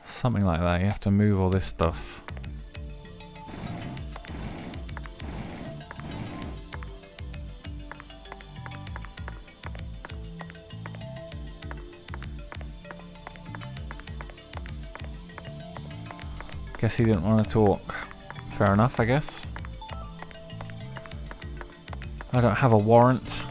Something like that. You have to move all this stuff. Guess he didn't want to talk. Fair enough, I guess. I don't have a warrant.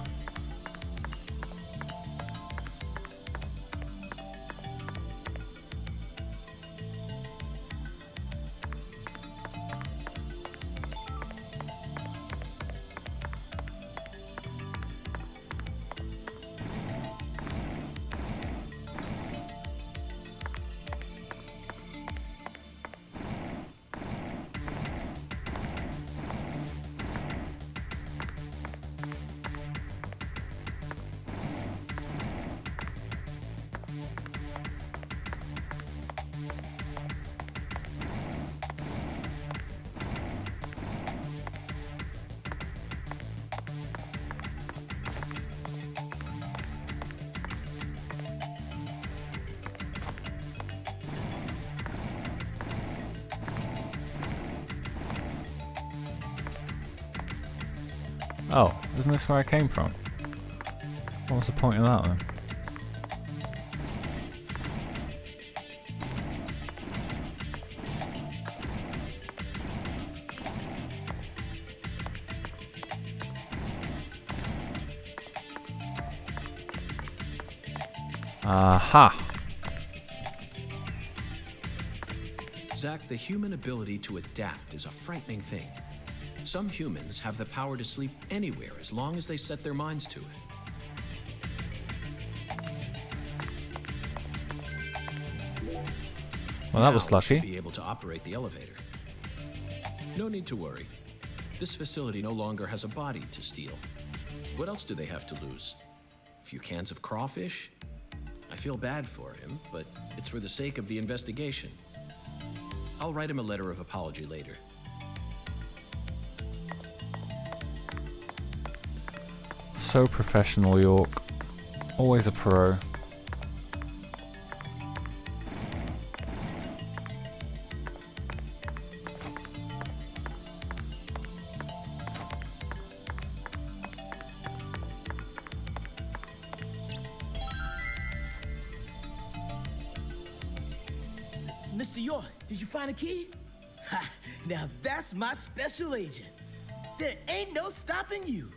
Oh, isn't this where I came from? What was the point of that then? Aha! Zach, the human ability to adapt is a frightening thing. Some humans have the power to sleep anywhere as long as they set their minds to it. Well, that was Now we should lucky. be able to operate the elevator. No need to worry. This facility no longer has a body to steal. What else do they have to lose? A few cans of crawfish? I feel bad for him, but it's for the sake of the investigation. I'll write him a letter of apology later. So professional, York. Always a pro. Mr. York, did you find a key? Ha! Now that's my special agent. There ain't no stopping you.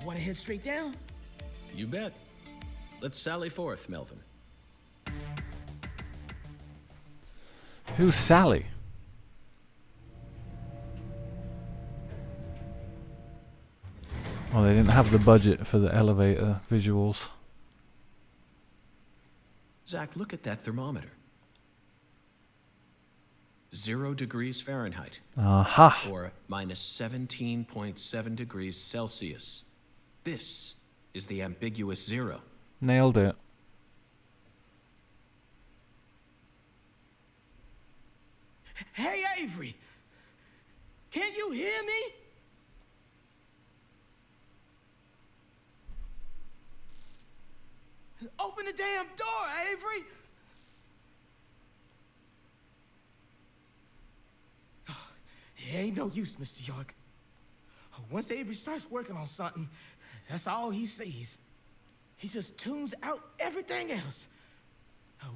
Want to head straight down? You bet. Let's sally forth, Melvin. Who's Sally? Well, they didn't have the budget for the elevator visuals. Zach, look at that thermometer. 0 degrees Fahrenheit, Aha! or minus 17.7 degrees Celsius. This is the ambiguous zero. Nailed it. Hey, Avery! Can you hear me? Open the damn door, Avery! It ain't no use, Mr. York. Once Avery starts working on something, that's all he sees. he just tunes out everything else.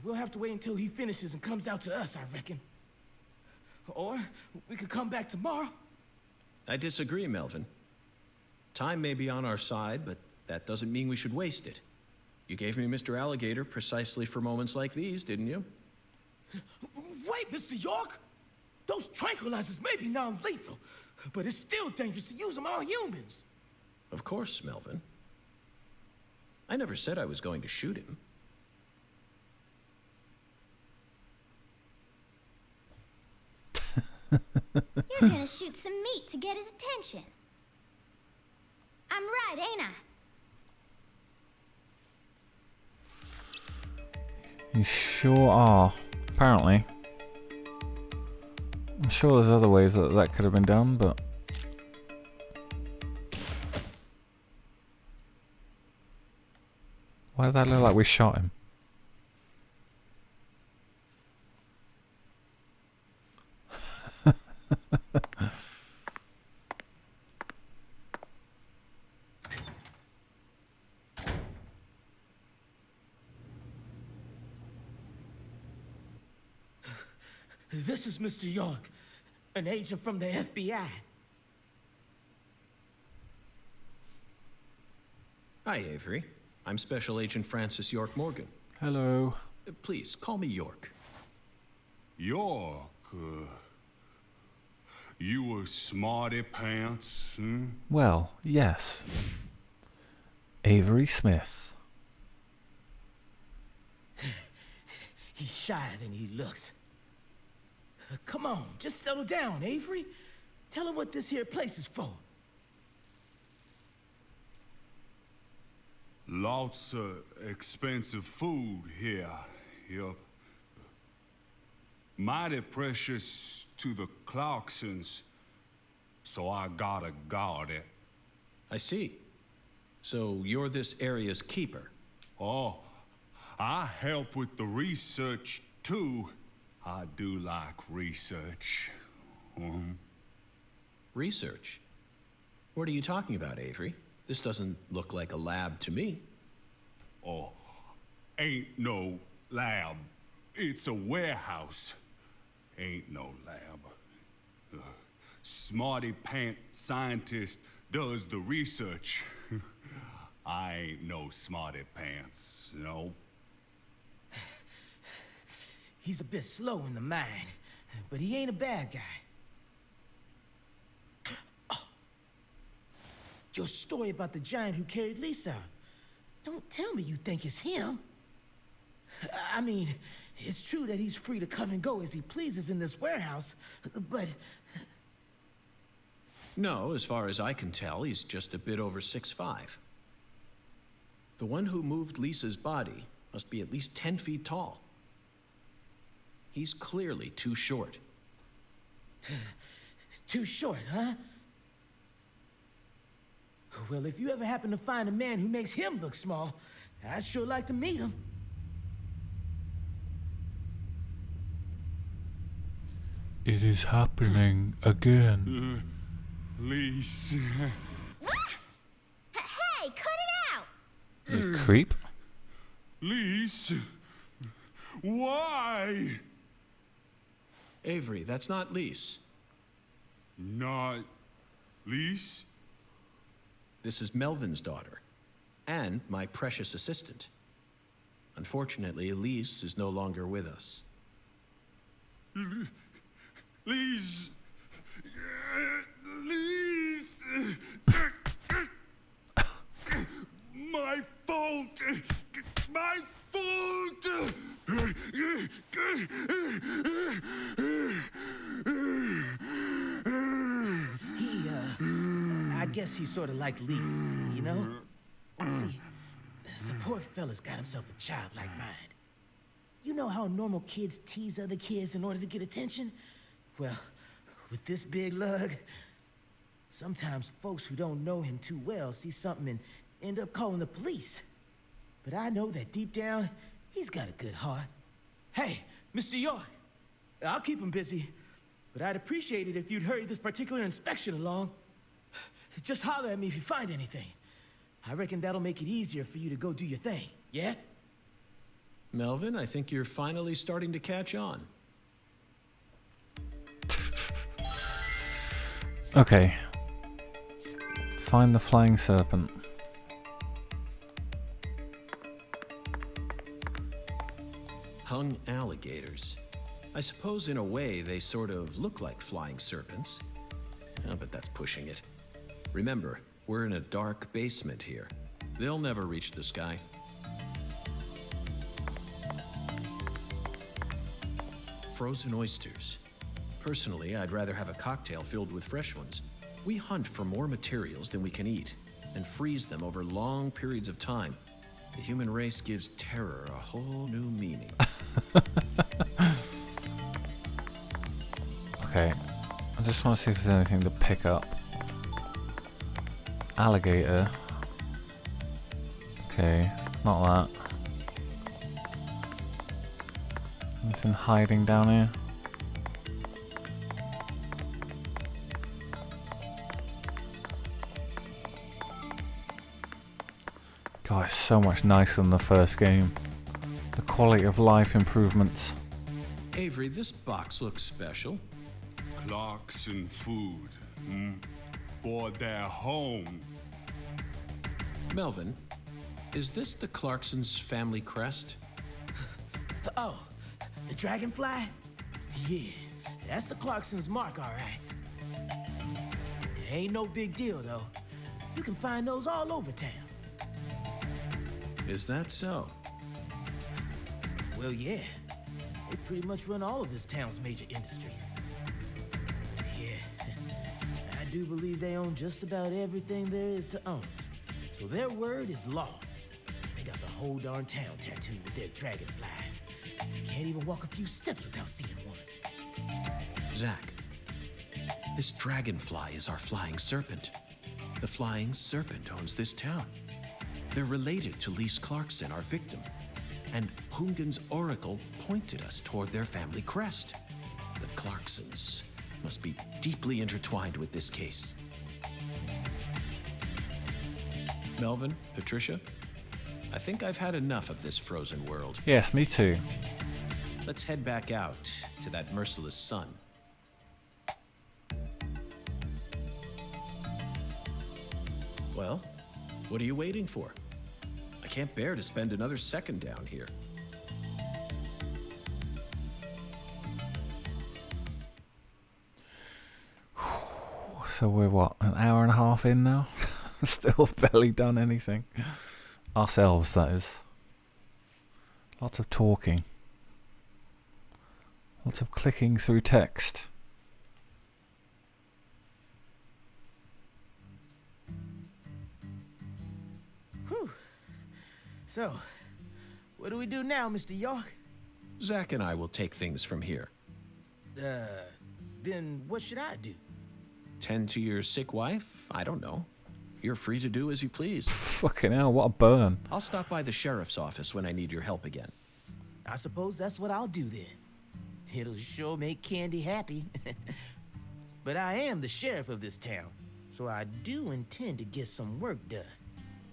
We'll have to wait until he finishes and comes out to us, I reckon. Or we could come back tomorrow. I disagree, Melvin. Time may be on our side, but that doesn't mean we should waste it. You gave me Mr. Alligator precisely for moments like these, didn't you? Wait, Mr. York! Those tranquilizers may be non-lethal, but it's still dangerous to use them on humans. Of course, Melvin. I never said I was going to shoot him. You're gonna shoot some meat to get his attention. I'm right, ain't I? You sure are. Apparently. I'm sure there's other ways that that could have been done, but... Why did that look like we shot him? This is Mr. York, an agent from the FBI. Hi, Avery. I'm Special Agent Francis York Morgan. Hello. Please, call me York. York, you a smarty pants, hmm? Well, yes. Avery Smith. He's shyer than he looks. Come on, just settle down, Avery. Tell him what this here place is for. Lots of expensive food here. Yup. Mighty precious to the Clarksons, so I gotta guard it. I see. So you're this area's keeper? Oh, I help with the research too. I do like research. Research? What are you talking about, Avery? This doesn't look like a lab to me. Oh, ain't no lab. It's a warehouse. Ain't no lab. Smarty pant scientist does the research. I ain't no smarty pants, you know. He's a bit slow in the mind, but he ain't a bad guy. Oh. Your story about the giant who carried Lisa out. Don't tell me you think it's him. I mean, it's true that he's free to come and go as he pleases in this warehouse, but... No, as far as I can tell, he's just a bit over 6'5". The one who moved Lisa's body must be at least 10 feet tall. He's clearly too short. Too short, huh? Well, if you ever happen to find a man who makes him look small, I'd sure like to meet him. It is happening again. Lise. Hey, cut it out! You creep. Lise. Why? Avery, that's not Lise. Not Lise? This is Melvin's daughter, and my precious assistant. Unfortunately, Elise is no longer with us. Lise! Lise! My fault! My fault! I guess he's sort of like Lise, you know? See, the poor fella's got himself a childlike mind. You know how normal kids tease other kids in order to get attention? Well, with this big lug, sometimes folks who don't know him too well see something and end up calling the police. But I know that deep down, he's got a good heart. Hey, Mr. York, I'll keep him busy, but I'd appreciate it if you'd hurry this particular inspection along. Just holler at me if you find anything. I reckon that'll make it easier for you to go do your thing, yeah? Melvin, I think you're finally starting to catch on. Okay. Find the flying serpent. Hung alligators. I suppose in a way they sort of look like flying serpents. But that's pushing it. Remember, we're in a dark basement here. They'll never reach the sky. Frozen oysters. Personally, I'd rather have a cocktail filled with fresh ones. We hunt for more materials than we can eat, and freeze them over long periods of time. The human race gives terror a whole new meaning. Okay, I just want to see if there's anything to pick up. Alligator. Okay, it's not that. Anything hiding down here? God, it's so much nicer than the first game. The quality of life improvements. Avery, this box looks special. Clarkson food. For their home. Melvin, is this the Clarksons' family crest? Oh, the dragonfly? Yeah, that's the Clarksons' mark, all right. Ain't no big deal, though. You can find those all over town. Is that so? Well, yeah. They pretty much run all of this town's major industries. Yeah, I do believe they own just about everything there is to own. So their word is law. They got the whole darn town tattooed with their dragonflies. Can't even walk a few steps without seeing one. Zach, this dragonfly is our flying serpent. The flying serpent owns this town. They're related to Lise Clarkson, our victim. And Hungan's oracle pointed us toward their family crest. The Clarksons must be deeply intertwined with this case. Melvin, Patricia, I think I've had enough of this frozen world. Yes, me too. Let's head back out to that merciless sun. Well, what are you waiting for? I can't bear to spend another second down here. So we're what, an hour and a half in now? Still barely done anything. Ourselves, that is. Lots of talking. Lots of clicking through text. Whew. So, what do we do now, Mr. York? Zach and I will take things from here. Then what should I do? Tend to your sick wife? I don't know. You're free to do as you please. Fucking hell, what a burn. I'll stop by the sheriff's office when I need your help again. I suppose that's what I'll do then. It'll sure make Candy happy. But I am the sheriff of this town, so I do intend to get some work done.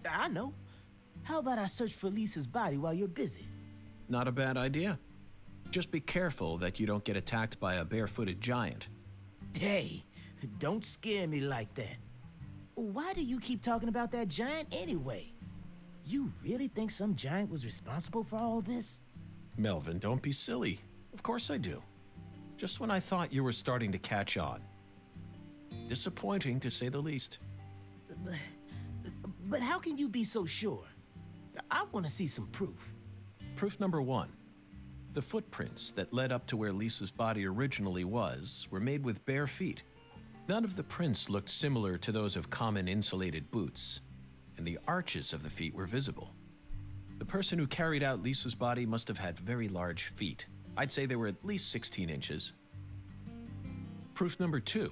I know. How about I search for Lisa's body while you're busy? Not a bad idea. Just be careful that you don't get attacked by a barefooted giant. Hey, don't scare me like that. Why do you keep talking about that giant anyway? You really think some giant was responsible for all this? Melvin, don't be silly. Of course I do. Just when I thought you were starting to catch on. Disappointing, to say the least. But how can you be so sure? I want to see some proof. Proof number one. The footprints that led up to where Lisa's body originally was were made with bare feet. None of the prints looked similar to those of common insulated boots, and the arches of the feet were visible. The person who carried out Lisa's body must have had very large feet. I'd say they were at least 16 inches. Proof number two.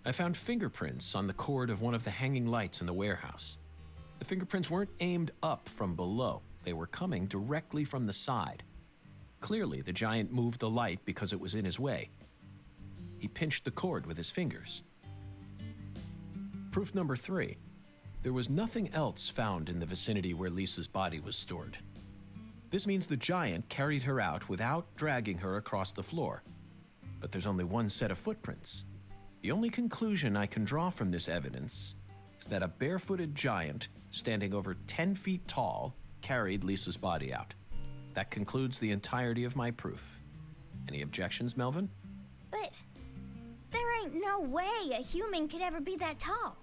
I found fingerprints on the cord of one of the hanging lights in the warehouse. The fingerprints weren't aimed up from below. They were coming directly from the side. Clearly, the giant moved the light because it was in his way. He pinched the cord with his fingers. Proof number three. There was nothing else found in the vicinity where Lisa's body was stored. This means the giant carried her out without dragging her across the floor. But there's only one set of footprints. The only conclusion I can draw from this evidence is that a barefooted giant standing over 10 feet tall carried Lisa's body out. That concludes the entirety of my proof. Any objections, Melvin? But there ain't no way a human could ever be that tall.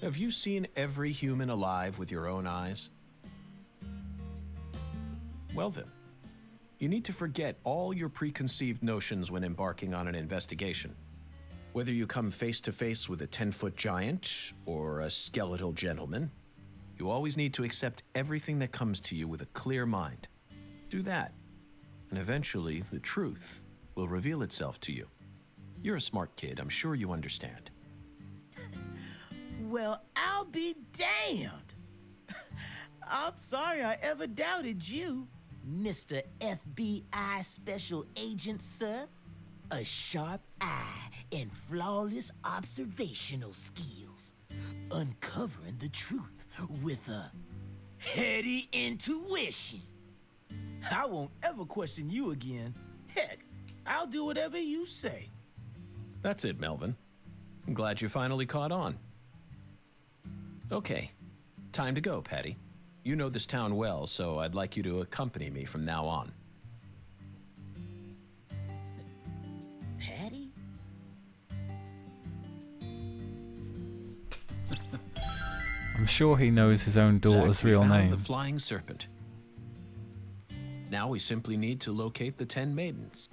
Have you seen every human alive with your own eyes? Well then, you need to forget all your preconceived notions when embarking on an investigation. Whether you come face to face with a 10-foot giant or a skeletal gentleman, you always need to accept everything that comes to you with a clear mind. Do that, and eventually the truth will reveal itself to you. You're a smart kid, I'm sure you understand. Well, I'll be damned. I'm sorry I ever doubted you, Mr. FBI Special Agent, sir. A sharp eye and flawless observational skills. Uncovering the truth with a heady intuition. I won't ever question you again. Heck, I'll do whatever you say. That's it, Melvin. I'm glad you finally caught on. Okay, time to go, Patty. You know this town well, so I'd like you to accompany me from now on. Patty? I'm sure he knows his own daughter's Zach, we real found name. the Flying Serpent. Now we simply need to locate the 10 maidens.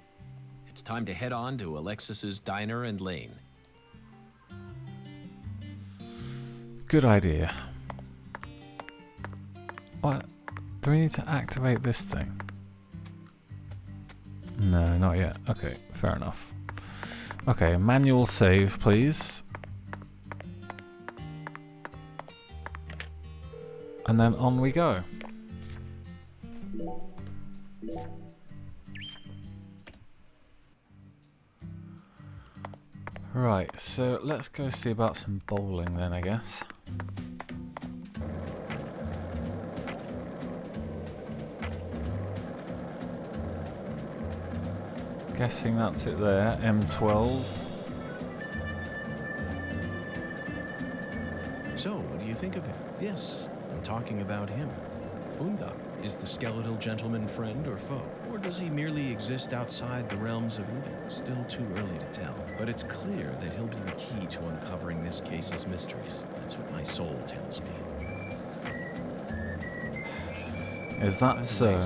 It's time to head on to Alexis's Diner and Lane. Good idea. What? Do we need to activate this thing? No, not yet. Okay, fair enough. Okay, manual save, please. And then on we go. Right, so let's go see about some bowling then, I guess. Guessing that's it there, M12. So, what do you think of him? Yes, I'm talking about him. Boondock. Is the skeletal gentleman friend or foe? Or does he merely exist outside the realms of either? Still too early to tell. But it's clear that he'll be the key to uncovering this case's mysteries. That's what my soul tells me. Is that so?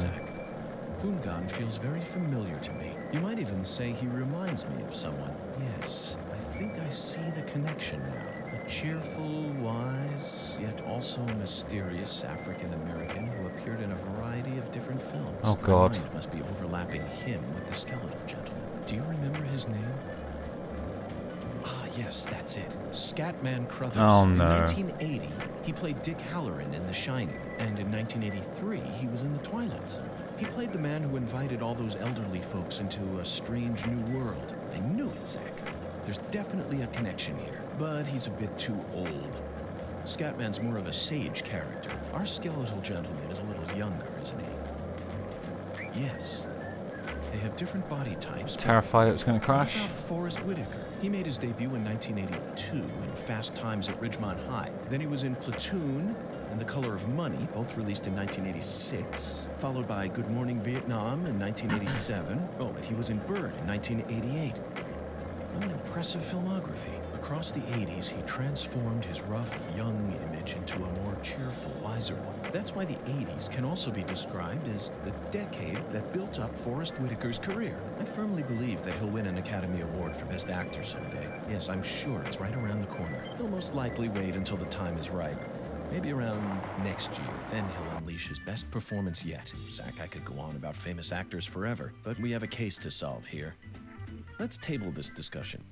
Boongan feels very familiar to me. You might even say he reminds me of someone. Yes, I think I see the connection now. A cheerful, wise, yet also mysterious African-American who appeared in a variety of different films. Oh, God. My mind must be overlapping him with the skeletal gentleman. Do you remember his name? Ah, yes, that's it. Scatman Crothers. Oh, no. In 1980, he played Dick Halloran in The Shining, and in 1983, he was in The Twilight Zone. He played the man who invited all those elderly folks into a strange new world. I knew it, Zach. There's definitely a connection here, but he's a bit too old. Scatman's more of a sage character. Our skeletal gentleman is a little younger, isn't he? Yes. They have different body types. Terrified it was going to crash. What about Forrest Whitaker? He made his debut in 1982 in Fast Times at Ridgemont High. Then he was in Platoon and The Color of Money, both released in 1986, followed by Good Morning Vietnam in 1987. Oh, but he was in Bird in 1988. What an impressive filmography. Across the 80s, he transformed his rough, young image into a more cheerful, wiser one. That's why the 80s can also be described as the decade that built up Forrest Whitaker's career. I firmly believe that he'll win an Academy Award for Best Actor someday. Yes, I'm sure it's right around the corner. He'll most likely wait until the time is right. Maybe around next year. Then he'll unleash his best performance yet. Zach, I could go on about famous actors forever, but we have a case to solve here. Let's table this discussion.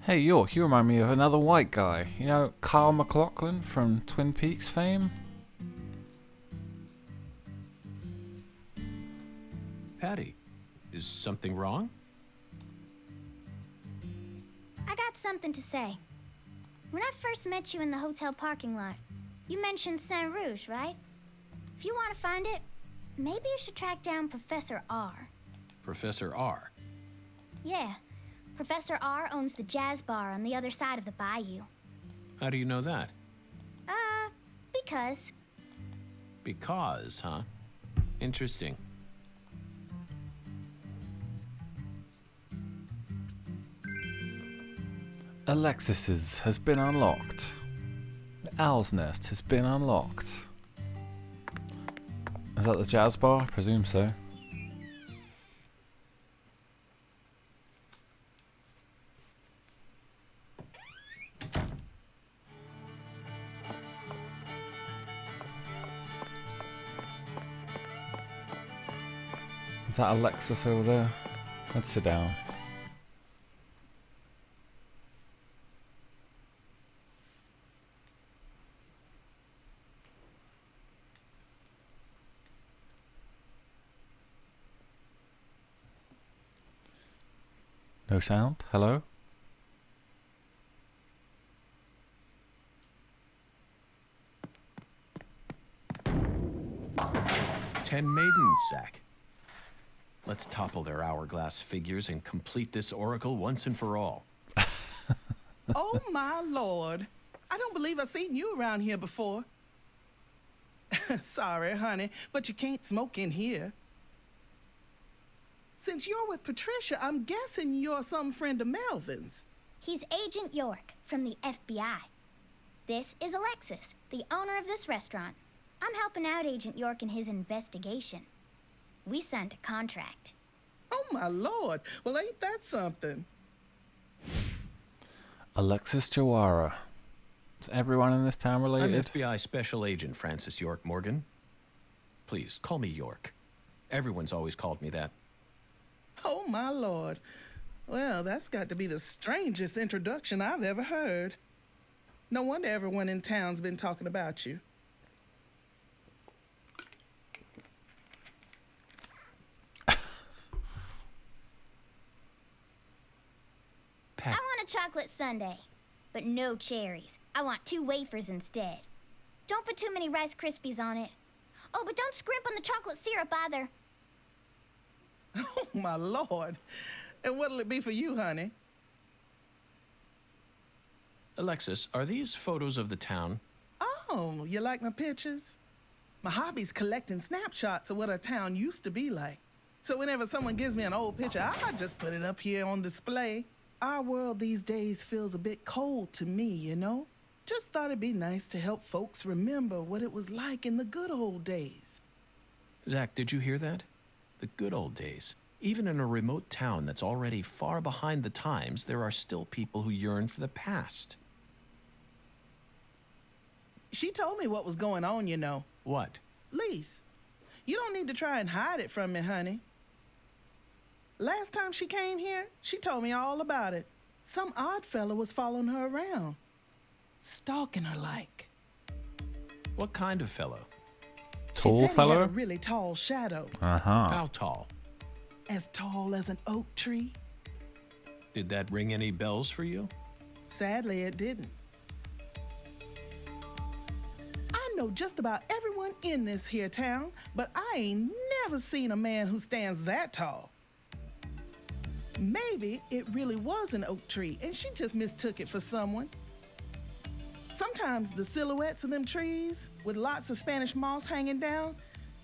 Hey York, you remind me of another white guy. You know, Kyle MacLachlan from Twin Peaks fame? Patty, is something wrong? I got something to say. When I first met you in the hotel parking lot, you mentioned Saint Rouge, right? If you want to find it, maybe you should track down Professor R. Professor R. Yeah. Professor R owns the jazz bar on the other side of the bayou. How do you know that? Because. Because, huh? Interesting. Alexis's has been unlocked. The Owl's Nest has been unlocked. Is that the jazz bar? I presume so. Is that Alexis over there? Let's sit down. No sound? Hello? Ten maidens, Zack. Let's topple their hourglass figures and complete this oracle once and for all. Oh, my lord. I don't believe I've seen you around here before. Sorry, honey, but you can't smoke in here. Since you're with Patricia, I'm guessing you're some friend of Melvin's. He's Agent York from the FBI. This is Alexis, the owner of this restaurant. I'm helping out Agent York in his investigation. We signed a contract. Oh, my lord. Well, ain't that something? Alexis Jawara. Is everyone in this town I'm related? FBI Special Agent Francis York Morgan. Please, call me York. Everyone's always called me that. Oh, my lord. Well, that's got to be the strangest introduction I've ever heard. No wonder everyone in town's been talking about you. I want a chocolate sundae, but no cherries. I want 2 wafers instead. Don't put too many Rice Krispies on it. Oh, but don't scrimp on the chocolate syrup either. Oh, my lord. And what'll it be for you, honey? Alexis, are these photos of the town? Oh, you like my pictures? My hobby's collecting snapshots of what our town used to be like. So whenever someone gives me an old picture, I just put it up here on display. Our world these days feels a bit cold to me, you know? Just thought it'd be nice to help folks remember what it was like in the good old days. Zack, did you hear that? The good old days. Even in a remote town that's already far behind the times, there are still people who yearn for the past. She told me what was going on, you know. What? Lise, you don't need to try and hide it from me, honey. Last time she came here, she told me all about it. Some odd fella was following her around. Stalking her like. What kind of fellow? Tall He said he fellow? had a really tall shadow. Uh-huh. How tall? As tall as an oak tree. Did that ring any bells for you? Sadly, it didn't. I know just about everyone in this here town, but I ain't never seen a man who stands that tall. Maybe it really was an oak tree, and she just mistook it for someone. Sometimes the silhouettes of them trees, with lots of Spanish moss hanging down,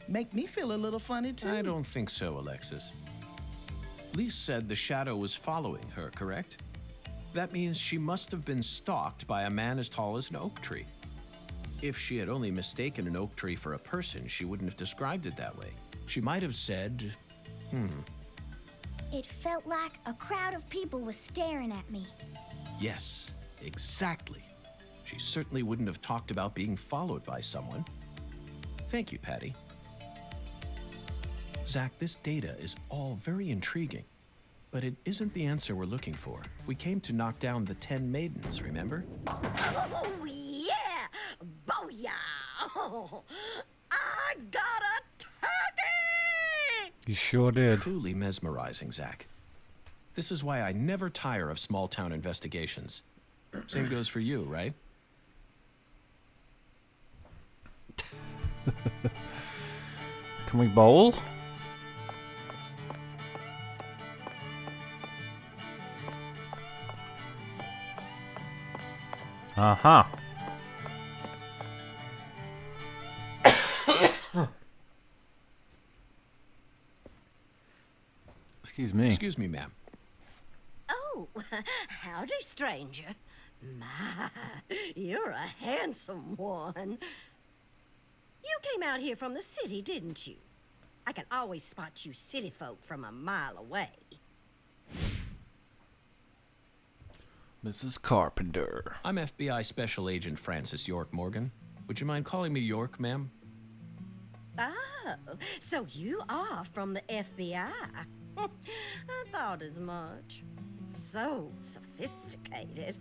make me feel a little funny, too. I don't think so, Alexis. Lise said the shadow was following her, correct? That means she must have been stalked by a man as tall as an oak tree. If she had only mistaken an oak tree for a person, she wouldn't have described it that way. She might have said, It felt like a crowd of people was staring at me. Yes, exactly. She certainly wouldn't have talked about being followed by someone. Thank you, Patty. Zack, this data is all very intriguing, but it isn't the answer we're looking for. We came to knock down the 10 maidens, remember? Oh, yeah! Booyah! Oh, I got a turkey! You sure did. Truly mesmerizing, Zack. This is why I never tire of small-town investigations. Same goes for you, right? Can we bowl? Aha. Excuse me. Excuse me, ma'am. Oh, howdy, stranger. My, you're a handsome one. You came out here from the city, didn't you? I can always spot you city folk from a mile away. Mrs. Carpenter. I'm FBI Special Agent Francis York Morgan. Would you mind calling me York, ma'am? Oh, so you are from the FBI. I thought as much. So sophisticated.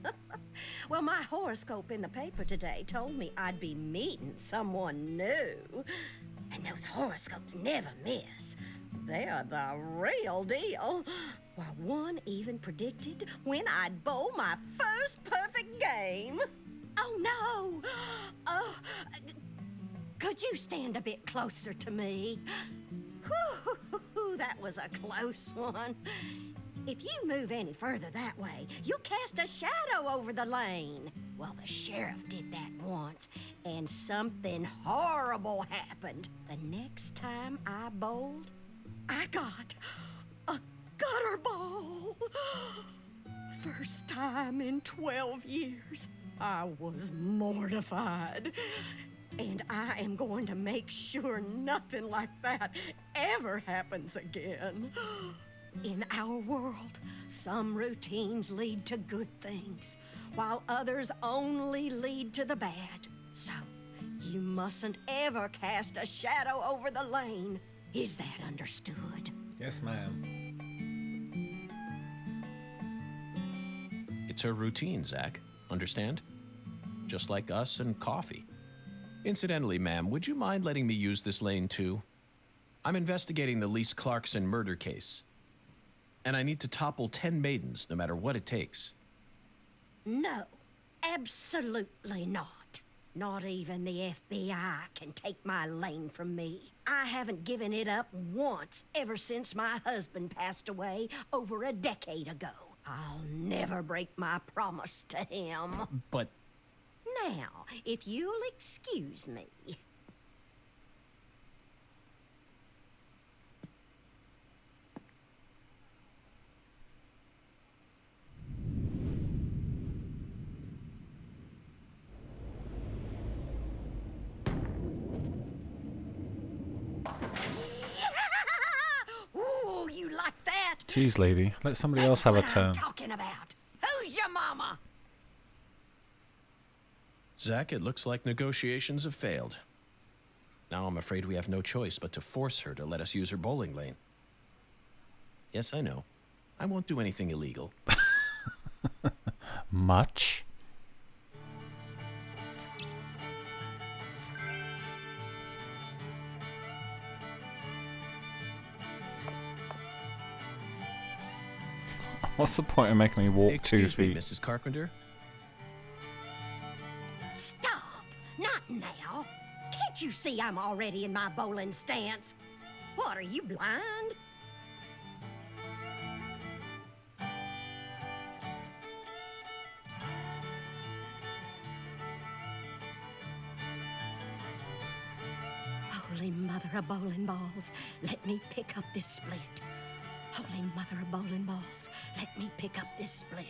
Well, my horoscope in the paper today told me I'd be meeting someone new. And those horoscopes never miss. They're the real deal. Well, one even predicted when I'd bowl my first perfect game. Oh, no. Oh, could you stand a bit closer to me? Whew, that was a close one. If you move any further that way, you'll cast a shadow over the lane. Well, the sheriff did that once, and something horrible happened. The next time I bowled, I got a gutter ball. First time in 12 years. I was mortified. And I am going to make sure nothing like that ever happens again. In our world, some routines lead to good things, while others only lead to the bad. So, you mustn't ever cast a shadow over the lane. Is that understood? Yes, ma'am. It's her routine, Zach. Understand? Just like us and coffee. Incidentally, ma'am, would you mind letting me use this lane too? I'm investigating the Lise Clarkson murder case. And I need to topple 10 maidens, no matter what it takes. No, absolutely not. Not even the FBI can take my lane from me. I haven't given it up once ever since my husband passed away over a decade ago. I'll never break my promise to him. But... Now, if you'll excuse me. Ooh, you like that? Jeez, lady. Let somebody else have a That's what I'm turn. talking about. Who's your mama? Zach, it looks like negotiations have failed. Now I'm afraid we have no choice but to force her to let us use her bowling lane. Yes, I know. I won't do anything illegal. Much? What's the point of making me walk 2 Excuse me, feet? Mrs. Carpenter? Stop! Not now. Can't you see I'm already in my bowling stance? What, are you blind? Holy mother of bowling balls, let me pick up this split. Holy mother of bowling balls, let me pick up this split.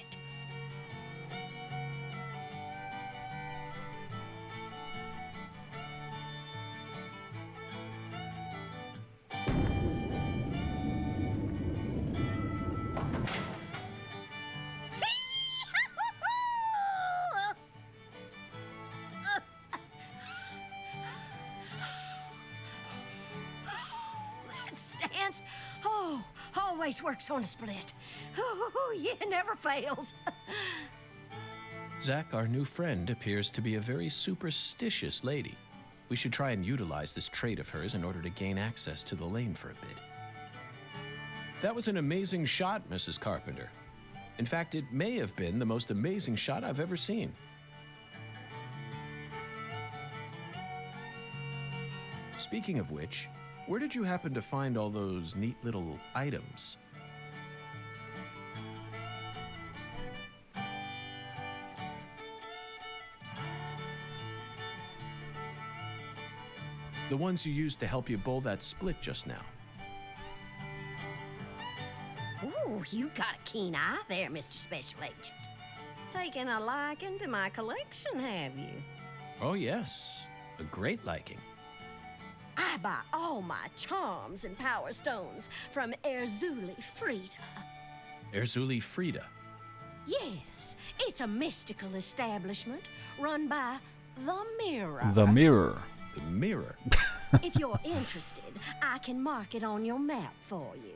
That stance, always works on a split. Oh, yeah, never fails. Zach, our new friend, appears to be a very superstitious lady. We should try and utilize this trait of hers in order to gain access to the lane for a bit. That was an amazing shot, Mrs. Carpenter. In fact, it may have been the most amazing shot I've ever seen. Speaking of which, where did you happen to find all those neat little items? The ones you used to help you bull that split just now. Ooh, you got a keen eye there, Mr. Special Agent. Taking a liking to my collection, have you? Oh yes, a great liking. I buy all my charms and power stones from Erzuli Frida. Erzuli Frida. Yes, it's a mystical establishment run by the Mirror. The Mirror. The Mirror. If you're interested, I can mark it on your map for you.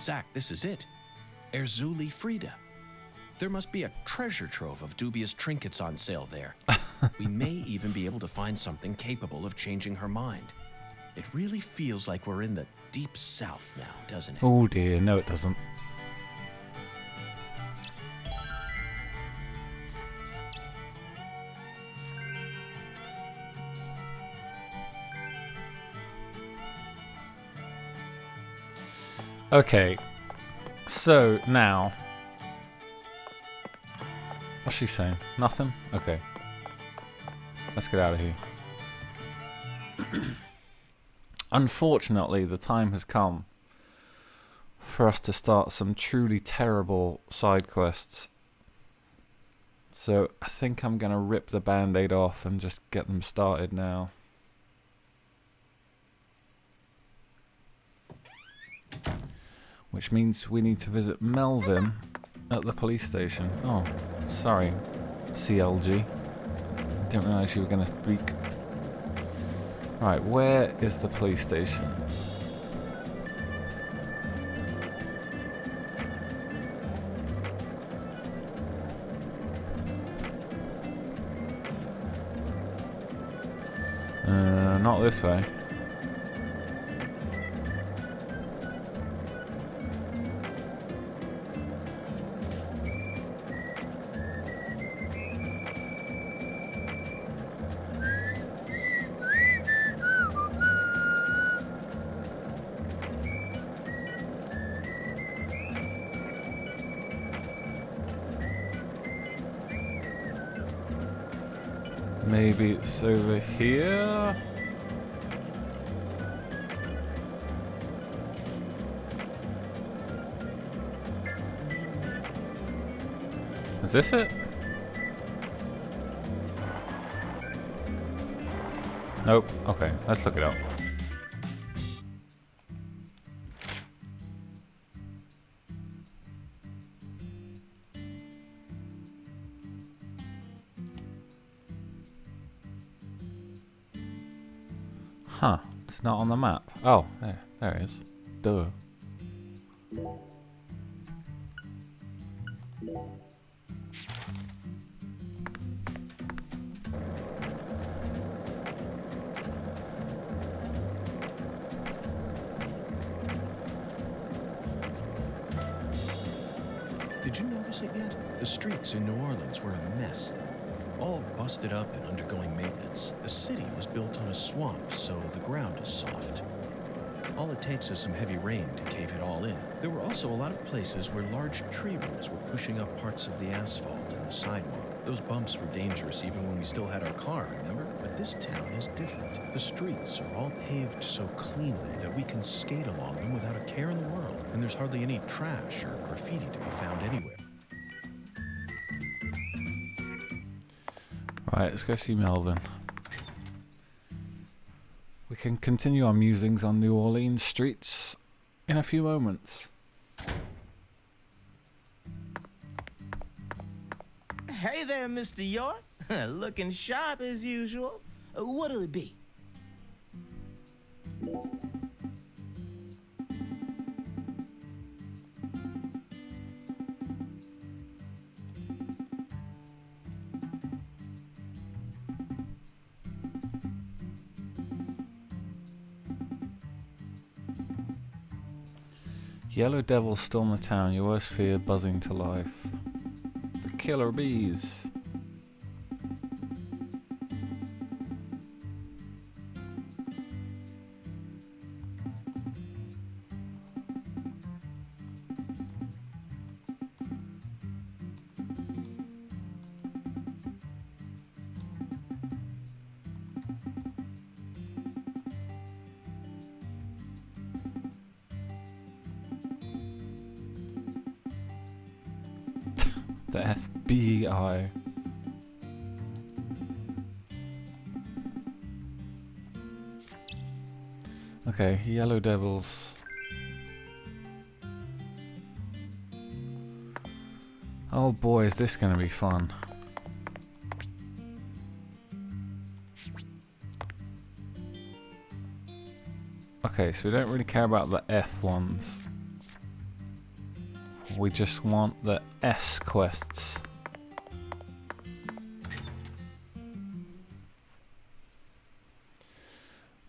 Zach, this is it. Erzuli Frida. There must be a treasure trove of dubious trinkets on sale there. We may even be able to find something capable of changing her mind. It really feels like we're in the deep south now, doesn't it? Oh dear, no it doesn't. Okay, so now, what's she saying? Nothing? Okay, let's get out of here. Unfortunately, the time has come for us to start some truly terrible side quests. So I think I'm going to rip the band-aid off and just get them started now. Which means we need to visit Melvin at the police station. Oh, sorry, CLG. Didn't realise you were going to speak. Right, where is the police station? Not this way. Maybe it's over here? Is this it? Nope. Okay, let's look it up. Huh, it's not on the map. Oh, there it is. Duh. Did you notice it yet? The streets in New Orleans were a mess. All busted up and undergoing maintenance. The city was built on a swamp, so the ground is soft. All it takes is some heavy rain to cave it all in. There were also a lot of places where large tree roots were pushing up parts of the asphalt and the sidewalk. Those bumps were dangerous even when we still had our car, remember? But this town is different. The streets are all paved so cleanly that we can skate along them without a care in the world. And there's hardly any trash or graffiti to be found anywhere. Right, let's go see Melvin. We can continue our musings on New Orleans streets in a few moments. Hey there, Mr. York. Looking sharp as usual. What'll it be? Yellow devils storm the town, your worst fear buzzing to life. The killer bees. The FBI. Okay, Yellow Devils. Oh boy, is this gonna be fun. Okay, so we don't really care about the F ones. We just want the S quests.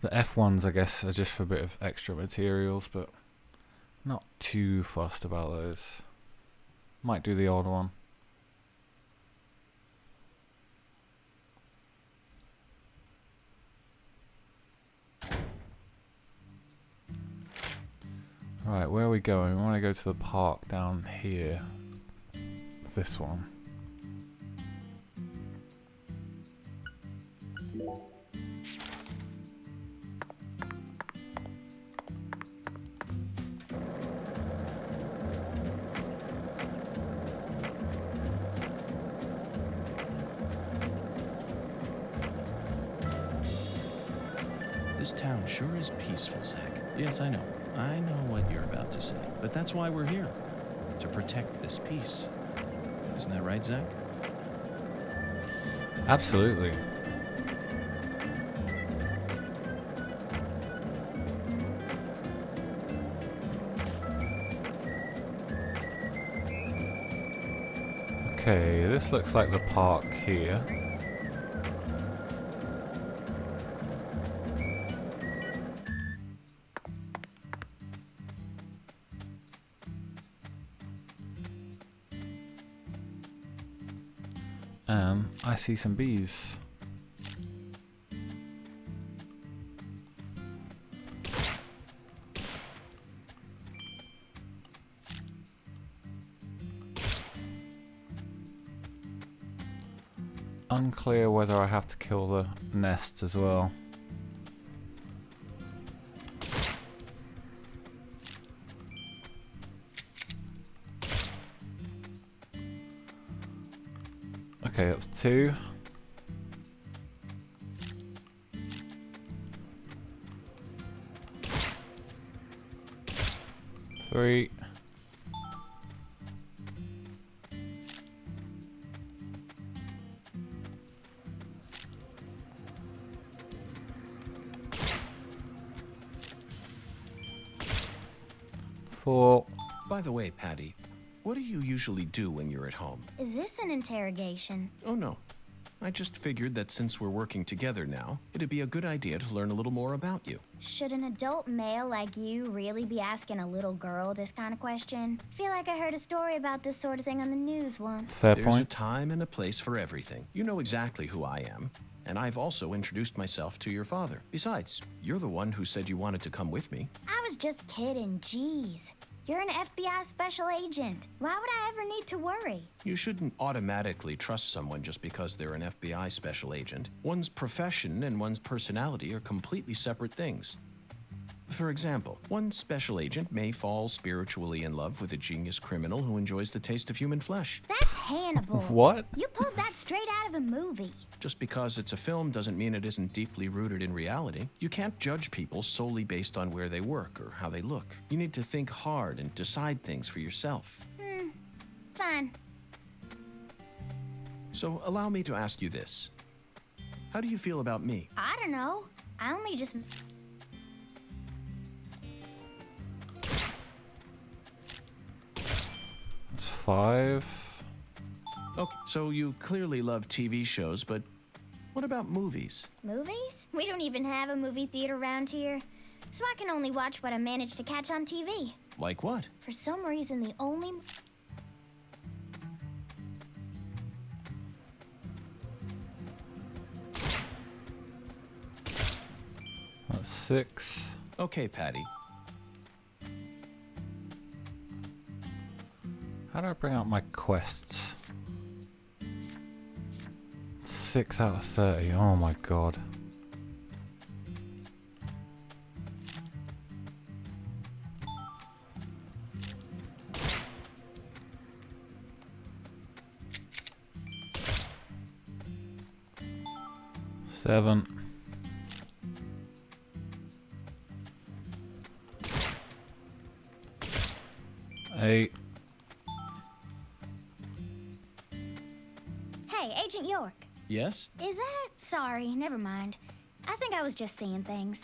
The F ones, I guess, are just for a bit of extra materials, but not too fussed about those. Might do the odd one. Right, where are we going? We want to go to the park down here. This one. This town sure is peaceful, Zach. Yes, I know. I know what you're about to say. But that's why we're here. To protect this peace. Isn't that right, Zach? Absolutely. Okay, this looks like the park here. I see some bees. Unclear whether I have to kill the nest as well. Okay, that's 2. Three. Four. By the way, Patty, what do you usually do when you're at home? Is this an interrogation? Oh, no. I just figured that since we're working together now, it'd be a good idea to learn a little more about you. Should an adult male like you really be asking a little girl this kind of question? Feel like I heard a story about this sort of thing on the news once. Fair There's point. a time and a place for everything. You know exactly who I am. And I've also introduced myself to your father. Besides, you're the one who said you wanted to come with me. I was just kidding, jeez. You're an FBI special agent. Why would I ever need to worry? You shouldn't automatically trust someone just because they're an FBI special agent. One's profession and one's personality are completely separate things. For example, one special agent may fall spiritually in love with a genius criminal who enjoys the taste of human flesh. That's Hannibal. What? You pulled that straight out of a movie. Just because it's a film doesn't mean it isn't deeply rooted in reality. You can't judge people solely based on where they work or how they look. You need to think hard and decide things for yourself. Fine. So allow me to ask you this. How do you feel about me? I don't know. I only just... That's 5. Okay, so you clearly love TV shows, but what about movies? Movies? We don't even have a movie theater around here. So I can only watch what I manage to catch on TV. Like what? For some reason, the only... That's 6. Okay, Patty. How do I bring out my quests? 6 out of 30. Oh my god. Seven. 8. Hey, Agent York. Yes? Is that... Sorry, never mind. I think I was just seeing things.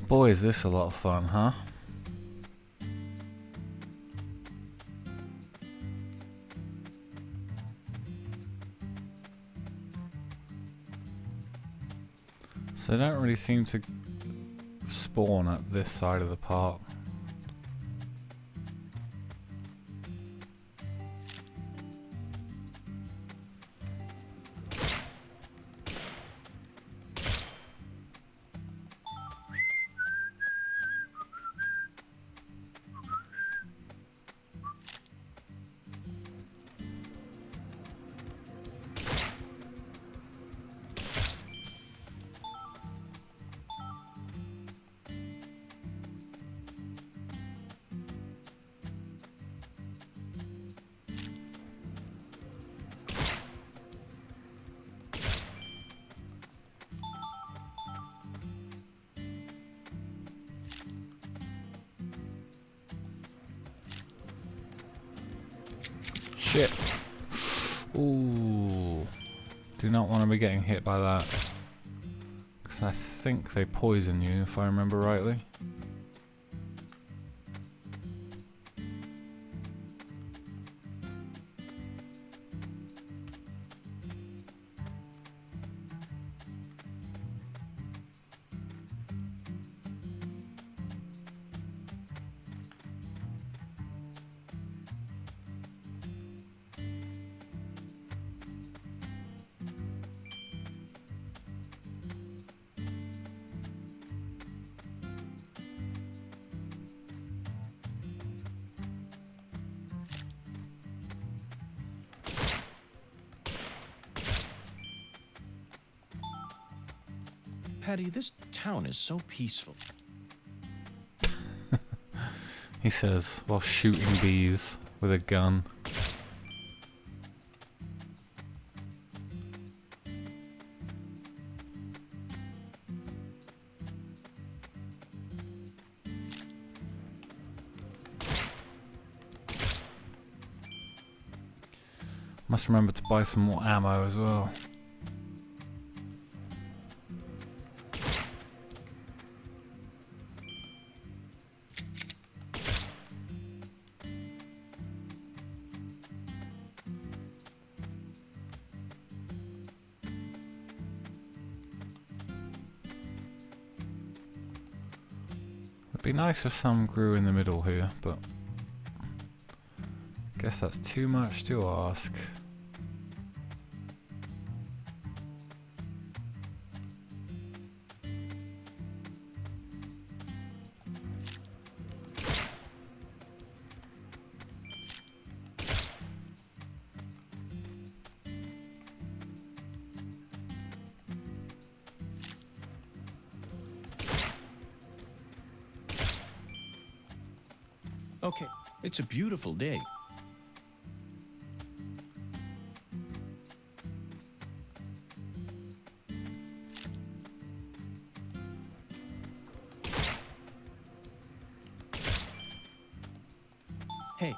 Boy, is this a lot of fun, huh? So they don't really seem to spawn at this side of the park. Shit. Ooh. Do not want to be getting hit by that. Because I think they poison you, if I remember rightly. Patty, this town is so peaceful. He says, while shooting bees with a gun. Must remember to buy some more ammo as well. It'd be nice if some grew in the middle here, but guess that's too much to ask. Okay, it's a beautiful day. Hey.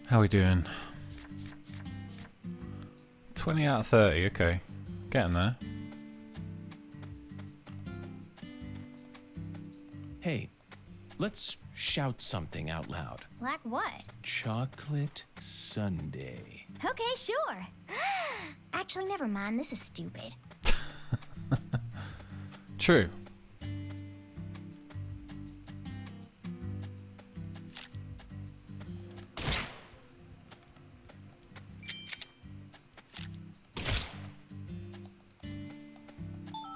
How we doing? 20 out of 30, okay. Getting there. Hey, let's shout something out loud. Like what? Chocolate sundae. Okay, sure. Actually, never mind. This is stupid. True.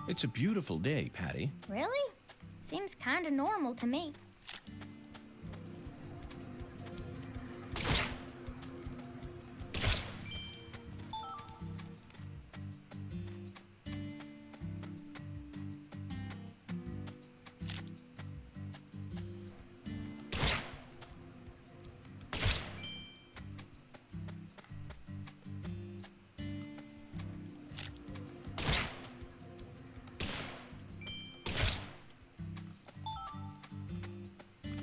It's a beautiful day, Patty. Really? Seems kinda normal to me.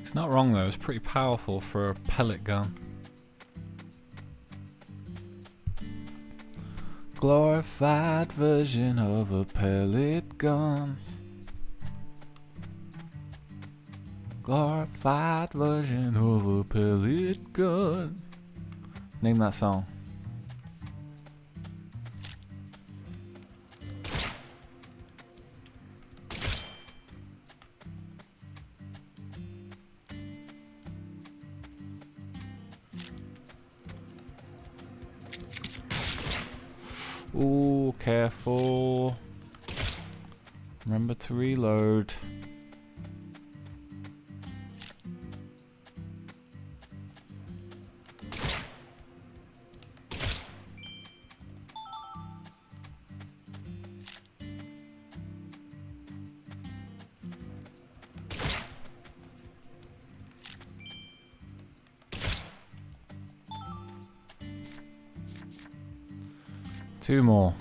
It's not wrong though, it's pretty powerful for a pellet gun. Glorified version of a pellet gun. Glorified version of a pellet gun. Name that song. Ooh, careful. Remember to reload. Two more.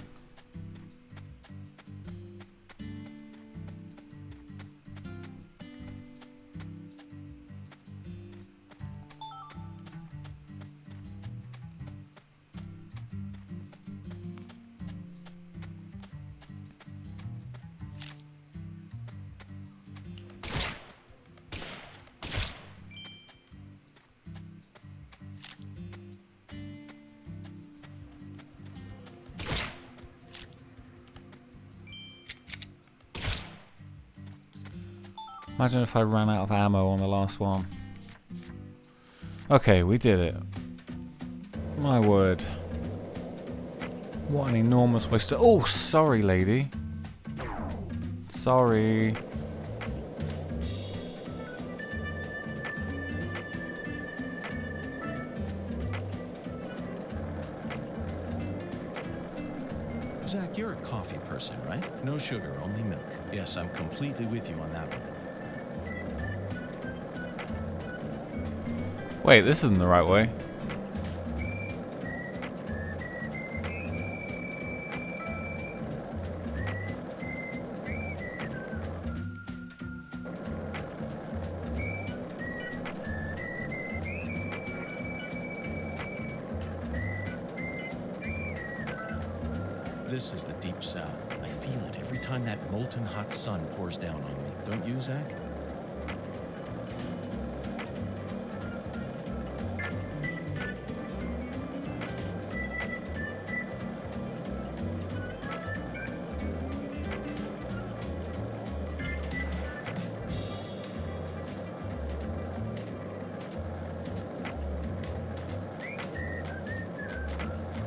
Imagine if I ran out of ammo on the last one. Okay, we did it. My word. What an enormous waste of— oh, sorry, lady. Sorry. Zach, you're a coffee person, right? No sugar, only milk. Yes, I'm completely with you on that one. Wait, this isn't the right way. This is the deep south. I feel it every time that molten hot sun pours down on me. Don't you, Zach?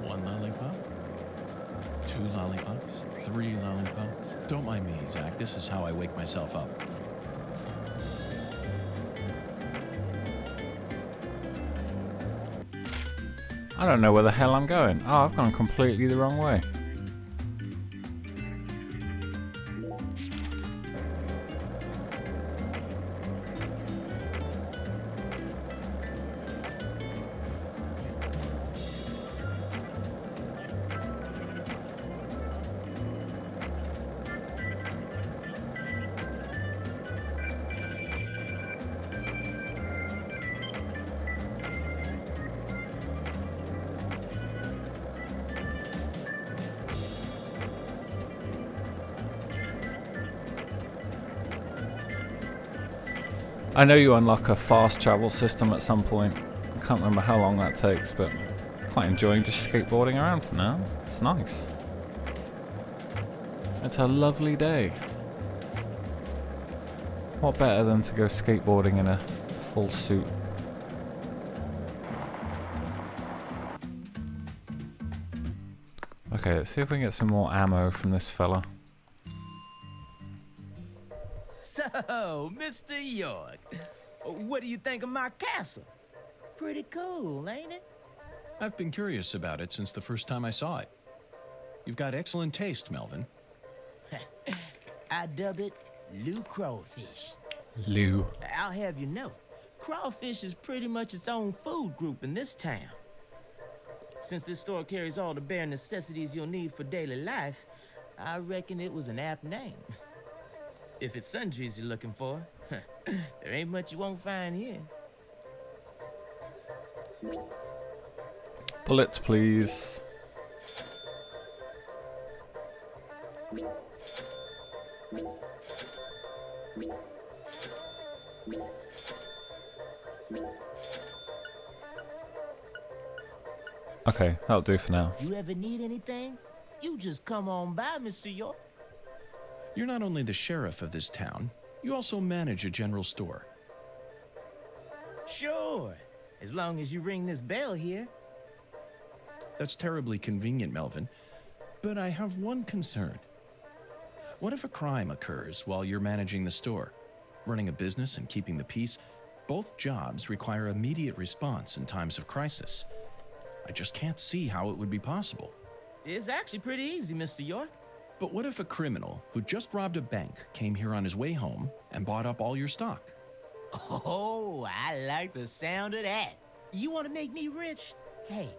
One lollipop? Two lollipops? Three lollipops? Don't mind me, Zach. This is how I wake myself up. I don't know where the hell I'm going. Oh, I've gone completely the wrong way. I know you unlock a fast travel system at some point. I can't remember how long that takes, but quite enjoying just skateboarding around for now. It's nice. It's a lovely day. What better than to go skateboarding in a full suit? Okay, let's see if we can get some more ammo from this fella. So, Mr. York, what do you think of my castle? Pretty cool, ain't it? I've been curious about it since the first time I saw it. You've got excellent taste, Melvin. I dub it Lou Crawfish. Lou. I'll have you know, crawfish is pretty much its own food group in this town. Since this store carries all the bare necessities you'll need for daily life, I reckon it was an apt name. If it's sundries you're looking for, there ain't much you won't find here. Bullets, please. Okay, that'll do for now. You ever need anything? You just come on by, Mr. York. You're not only the sheriff of this town, you also manage a general store. Sure, as long as you ring this bell here. That's terribly convenient, Melvin. But I have one concern. What if a crime occurs while you're managing the store? Running a business and keeping the peace, both jobs require immediate response in times of crisis. I just can't see how it would be possible. It's actually pretty easy, Mr. York. But what if a criminal who just robbed a bank came here on his way home and bought up all your stock? Oh, I like the sound of that. You want to make me rich? Hey,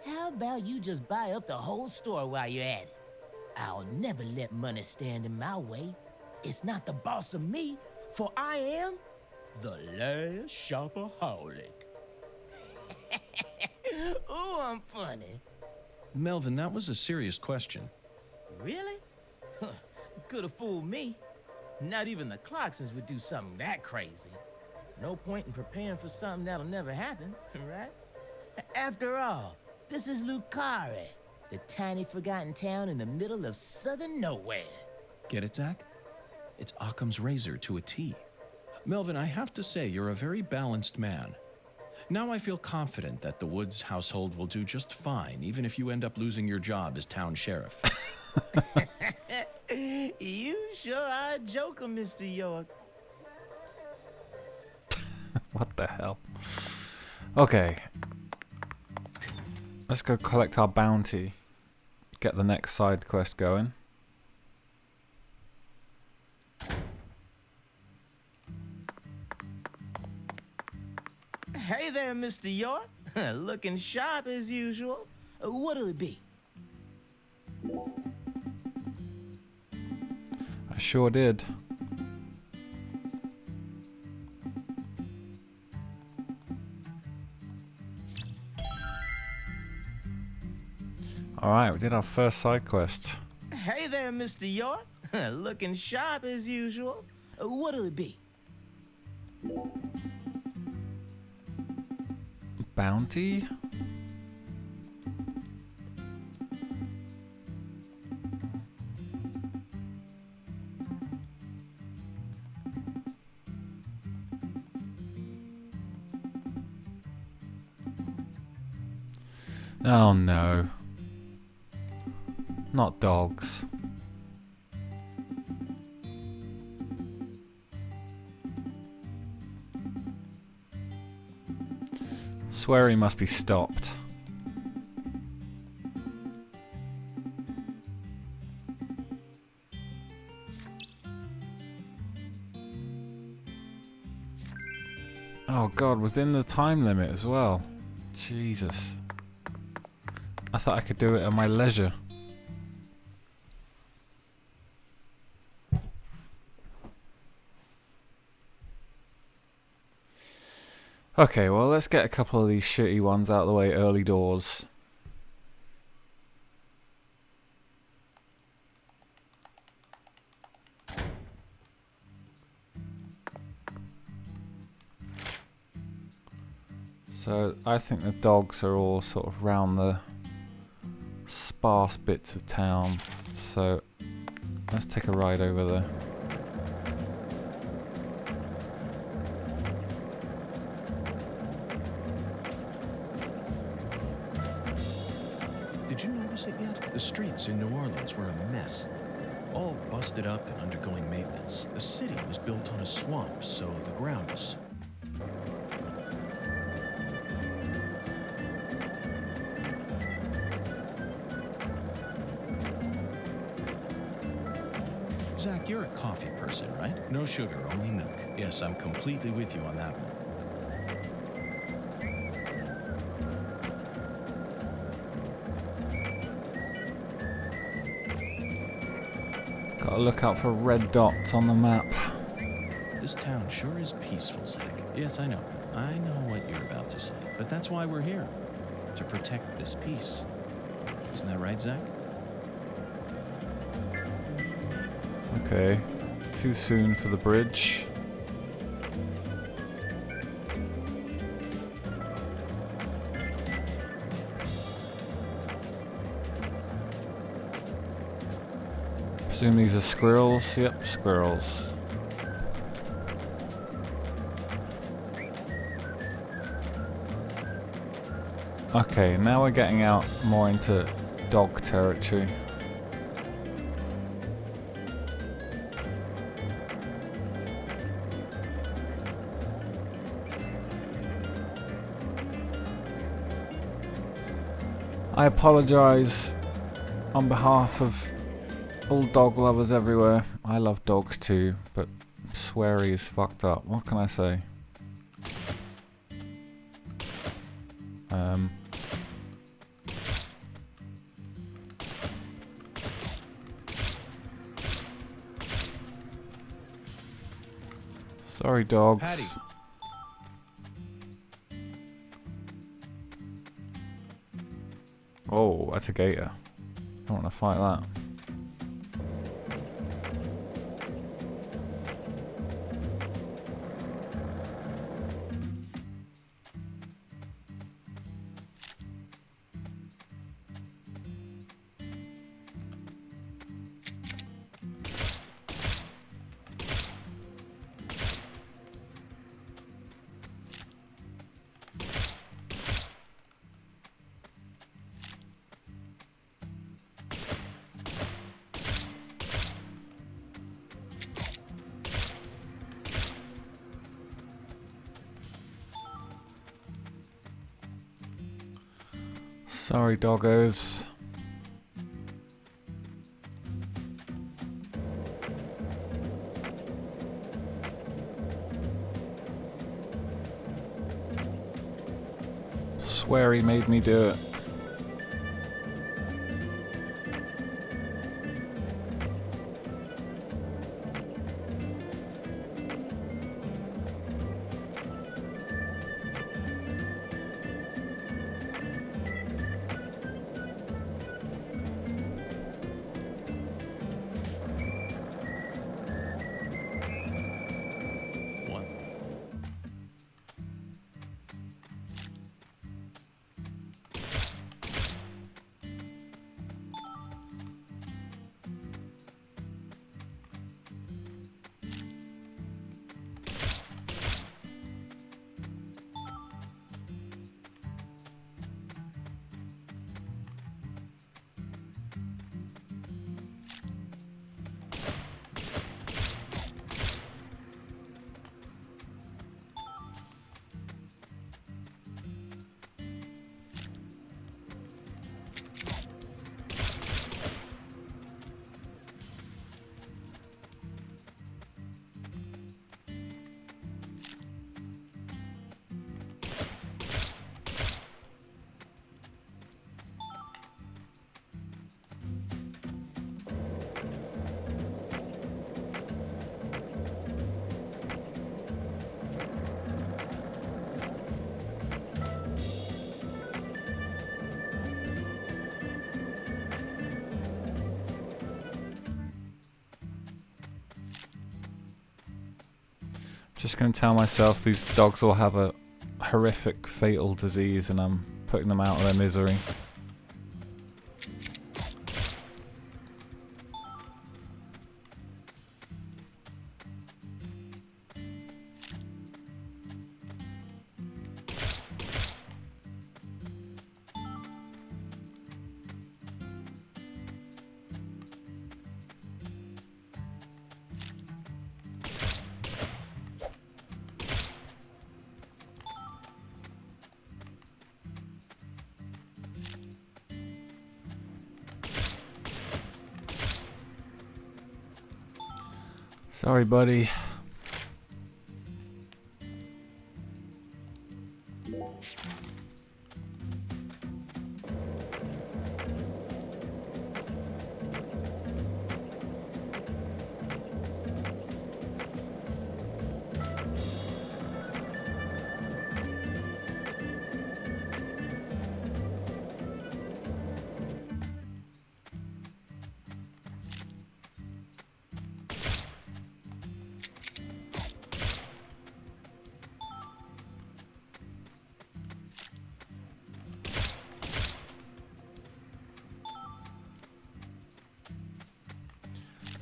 how about you just buy up the whole store while you're at it? I'll never let money stand in my way. It's not the boss of me, for I am the last shopaholic. Ooh, I'm funny. Melvin, that was a serious question. Really? Could have fooled me. Not even the Clarksons would do something that crazy. No point in preparing for something that'll never happen, right? After all, this is Lucari, the tiny forgotten town in the middle of southern nowhere. Get it, Zach? It's Occam's razor to a T. Melvin, I have to say you're a very balanced man. Now I feel confident that the Woods household will do just fine, even if you end up losing your job as town sheriff. You sure are a joker, Mr. York. What the hell? Okay. Let's go collect our bounty. Get the next side quest going. Hey there, Mr. York. Looking sharp as usual. What'll it be? I sure did. Alright, we did our first side quest. Hey there, Mr. York. Looking sharp as usual. What'll it be? Bounty? Oh no. Not dogs. Swearing must be stopped. Oh god, within the time limit as well. Jesus. I thought I could do it at my leisure. Okay, well, let's get a couple of these shitty ones out of the way early doors. So I think the dogs are all sort of round the sparse bits of town. So let's take a ride over there. Did you notice it yet? The streets in New Orleans were a mess. All busted up and undergoing maintenance. The city was built on a swamp, so the ground was... Zach, you're a coffee person, right? No sugar, only milk. Yes, I'm completely with you on that one. Gotta look out for red dots on the map. This town sure is peaceful, Zach. Yes, I know. I know what you're about to say. But that's why we're here. To protect this peace. Isn't that right, Zach? Okay, too soon for the bridge. Presume these are squirrels. Yep, squirrels. Okay, now we're getting out more into dog territory. I apologise on behalf of all dog lovers everywhere. I love dogs too, but sweary is fucked up. What can I say? Sorry, dogs. Patty. Oh, that's a gator. I don't want to fight that. Sorry, doggos. Swear he made me do it. Just gonna tell myself these dogs will have a horrific, fatal disease and I'm putting them out of their misery. Sorry, buddy.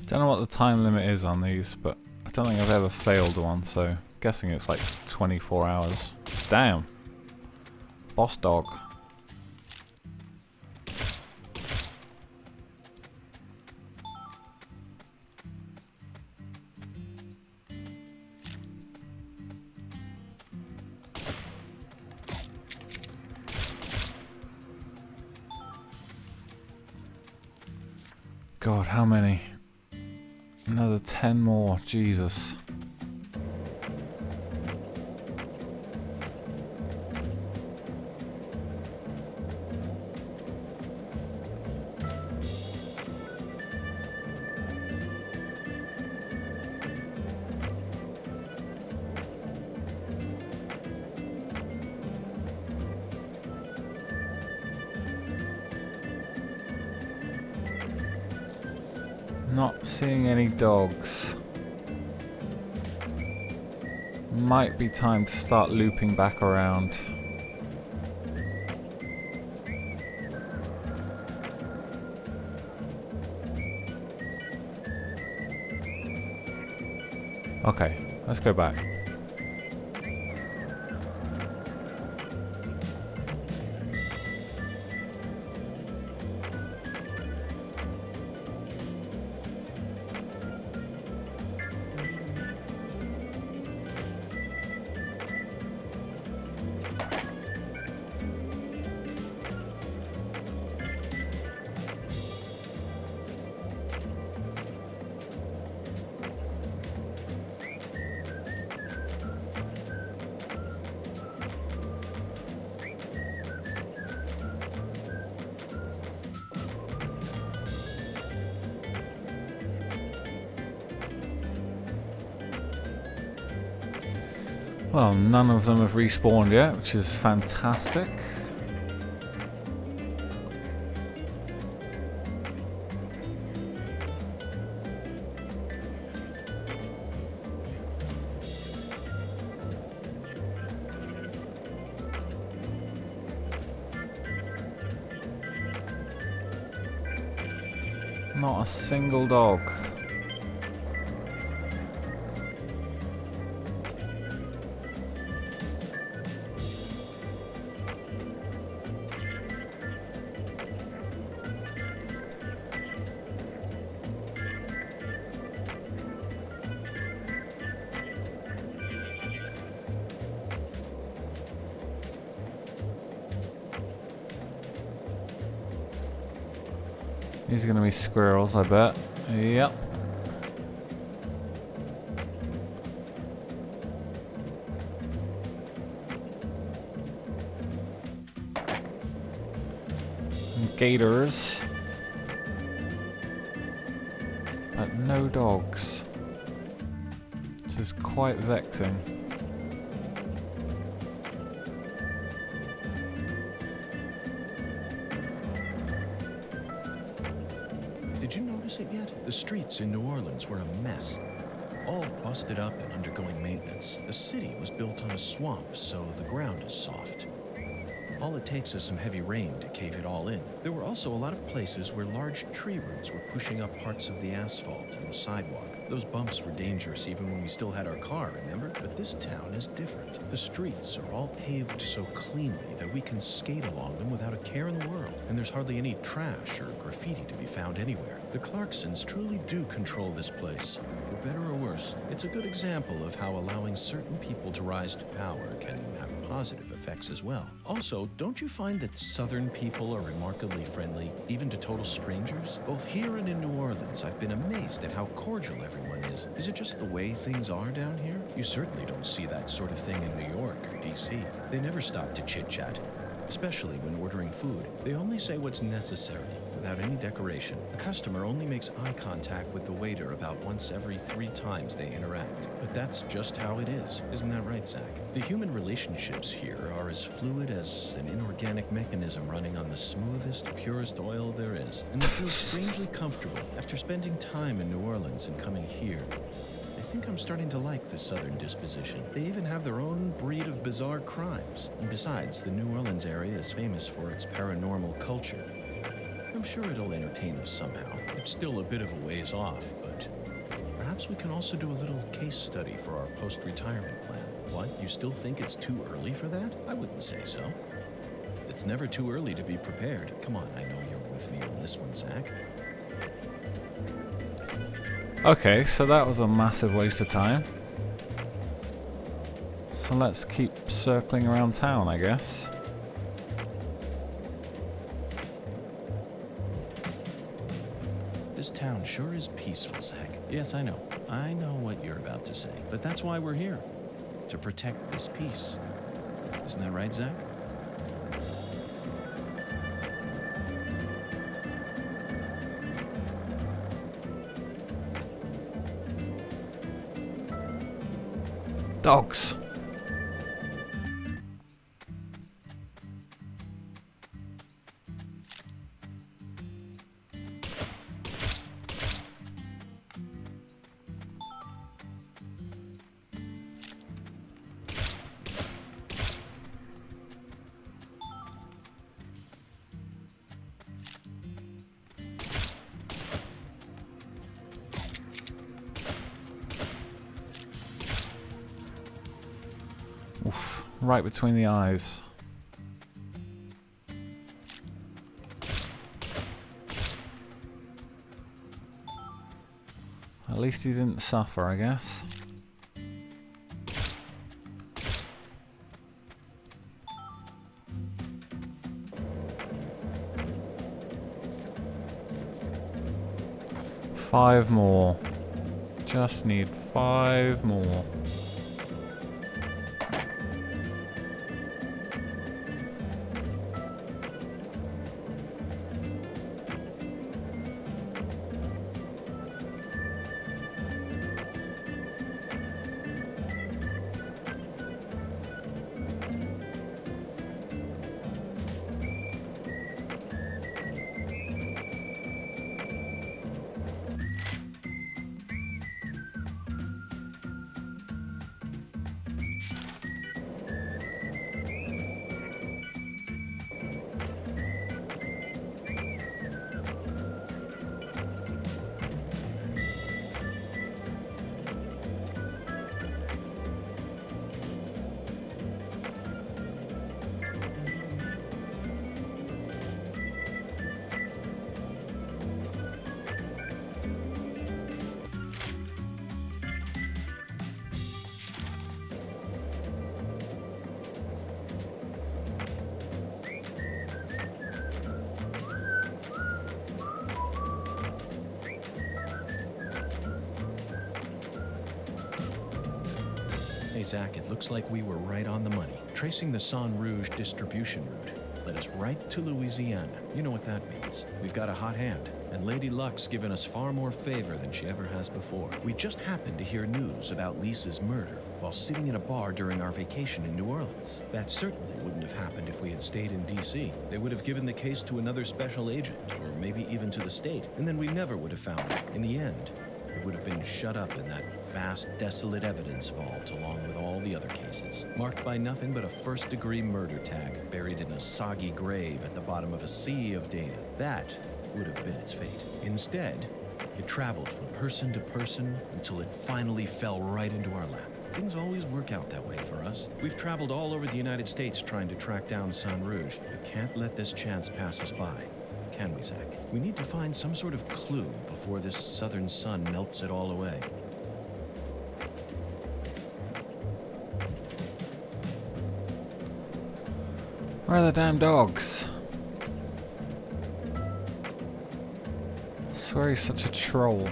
Don't know what the time limit is on these, but I don't think I've ever failed one, so I'm guessing it's like 24 hours. Damn. Boss dog. God, how many? Another 10 more, Jesus. Not seeing any dogs. Might be time to start looping back around. Okay, let's go back. Well, none of them have respawned yet, which is fantastic. Not a single dog. These are going to be squirrels, I bet. Yep. And gators. But no dogs. This is quite vexing. Did you notice it yet? The streets in New Orleans were a mess. all busted up and undergoing maintenance. The city was built on a swamp, so the ground is soft. All it takes is some heavy rain to cave it all in. There were also a lot of places where large tree roots were pushing up parts of the asphalt and the sidewalk. Those bumps were dangerous even when we still had our car, remember? But this town is different. The streets are all paved so cleanly that we can skate along them without a care in the world. And there's hardly any trash or graffiti to be found anywhere. The Clarksons truly do control this place. For better or worse, it's a good example of how allowing certain people to rise to power can have positive effects as well. Also, don't you find that Southern people are remarkably friendly, even to total strangers? Both here and in New Orleans, I've been amazed at how cordial everyone is. Is it just the way things are down here? You certainly don't see that sort of thing in New York or DC. They never stop to chit-chat, especially when ordering food. They only say what's necessary, without any decoration. A customer only makes eye contact with the waiter about once every 3 times they interact. But that's just how it is. Isn't that right, Zach? The human relationships here are as fluid as an inorganic mechanism running on the smoothest, purest oil there is. And they feel strangely comfortable. After spending time in New Orleans and coming here, I think I'm starting to like the Southern disposition. They even have their own breed of bizarre crimes. And besides, the New Orleans area is famous for its paranormal culture. I'm sure it'll entertain us somehow. It's still a bit of a ways off, but perhaps we can also do a little case study for our post-retirement plan. What? You still think it's too early for that? I wouldn't say so. It's never too early to be prepared. Come on, I know you're with me on this one, Zach. Okay, so that was a massive waste of time. So let's keep circling around town, I guess. This town sure is peaceful, Zach. Yes, I know. I know what you're about to say. But that's why we're here. To protect this peace. Isn't that right, Zach? Dogs. Oof, right between the eyes. At least he didn't suffer, I guess. Five more. Just need 5 more. Hey, Zach, it looks like we were right on the money. Tracing the San Rouge distribution route led us right to Louisiana. You know what that means. We've got a hot hand, and Lady Luck's given us far more favor than she ever has before. We just happened to hear news about Lisa's murder while sitting in a bar during our vacation in New Orleans. That certainly wouldn't have happened if we had stayed in D.C. They would have given the case to another special agent, or maybe even to the state, and then we never would have found it in the end. It would have been shut up in that vast, desolate evidence vault along with all the other cases, marked by nothing but a first-degree murder tag buried in a soggy grave at the bottom of a sea of data. That would have been its fate. Instead, it traveled from person to person until it finally fell right into our lap. Things always work out that way for us. We've traveled all over the United States trying to track down Sun Rouge. We can't let this chance pass us by, can we, Zach? We need to find some sort of clue before this southern sun melts it all away. Where are the damn dogs? I swear he's such a troll.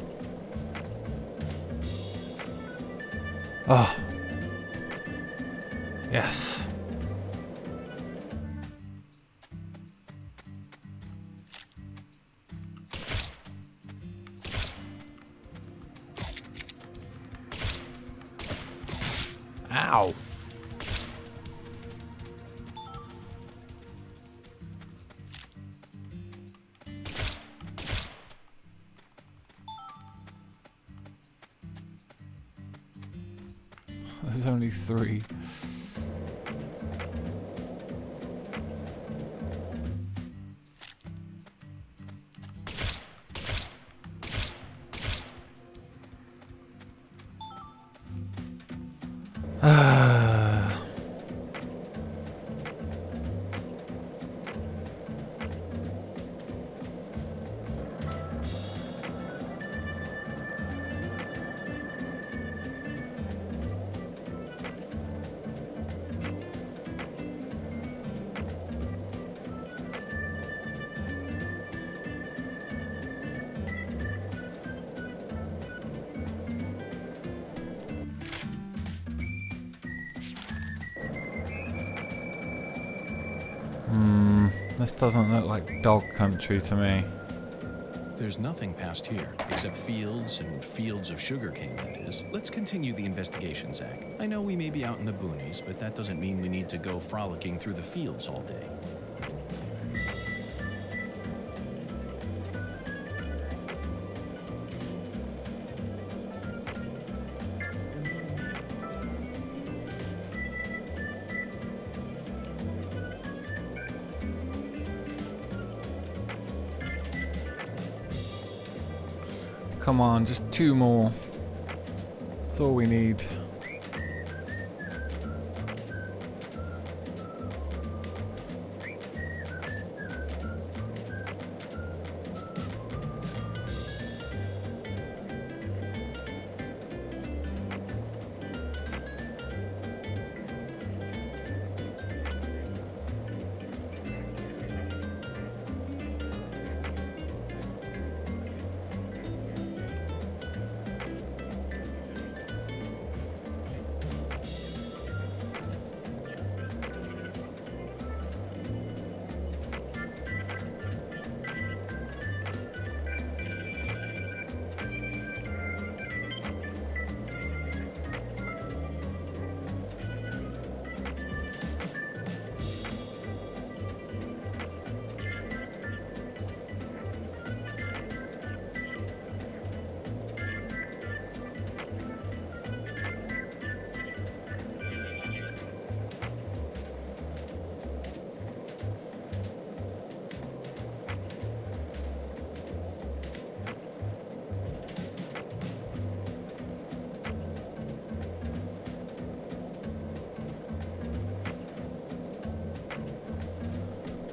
Oh. Yes. Ow. There's only 3. This doesn't look like dog country to me. There's nothing past here, except fields and fields of sugarcane, that is. Let's continue the investigation, Zach. I know we may be out in the boonies, but that doesn't mean we need to go frolicking through the fields all day. Come on, just 2 more. That's all we need.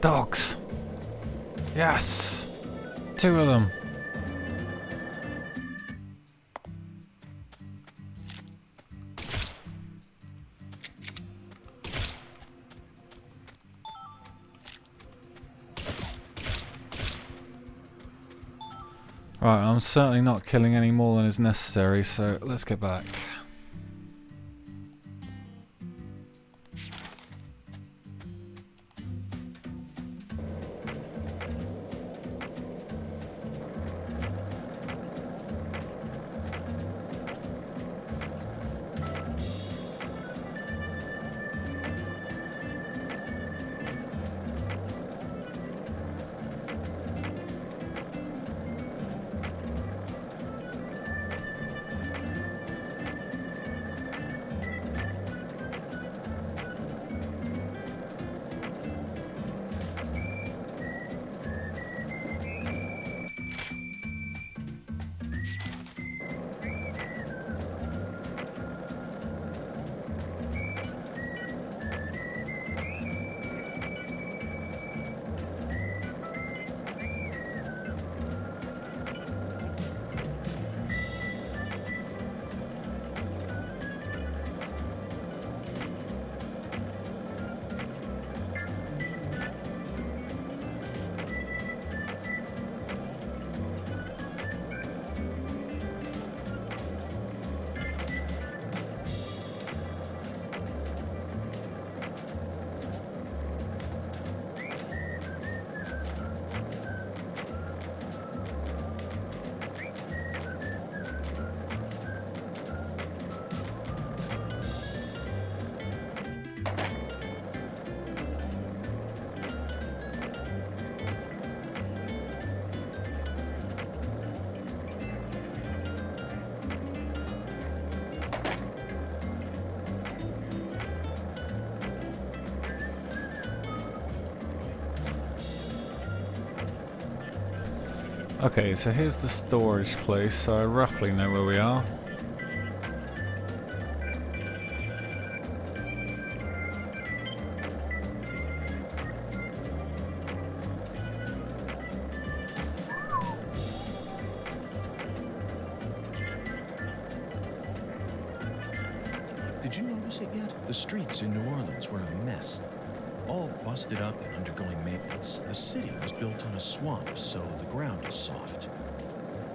Dogs. Yes. 2 of them. Right, I'm certainly not killing any more than is necessary, so let's get back. Okay, so here's the storage place, so I roughly know where we are. Did you notice it yet? The streets in New Orleans were a mess. All busted up and undergoing maintenance. The city was built on a swamp, so the ground is soft.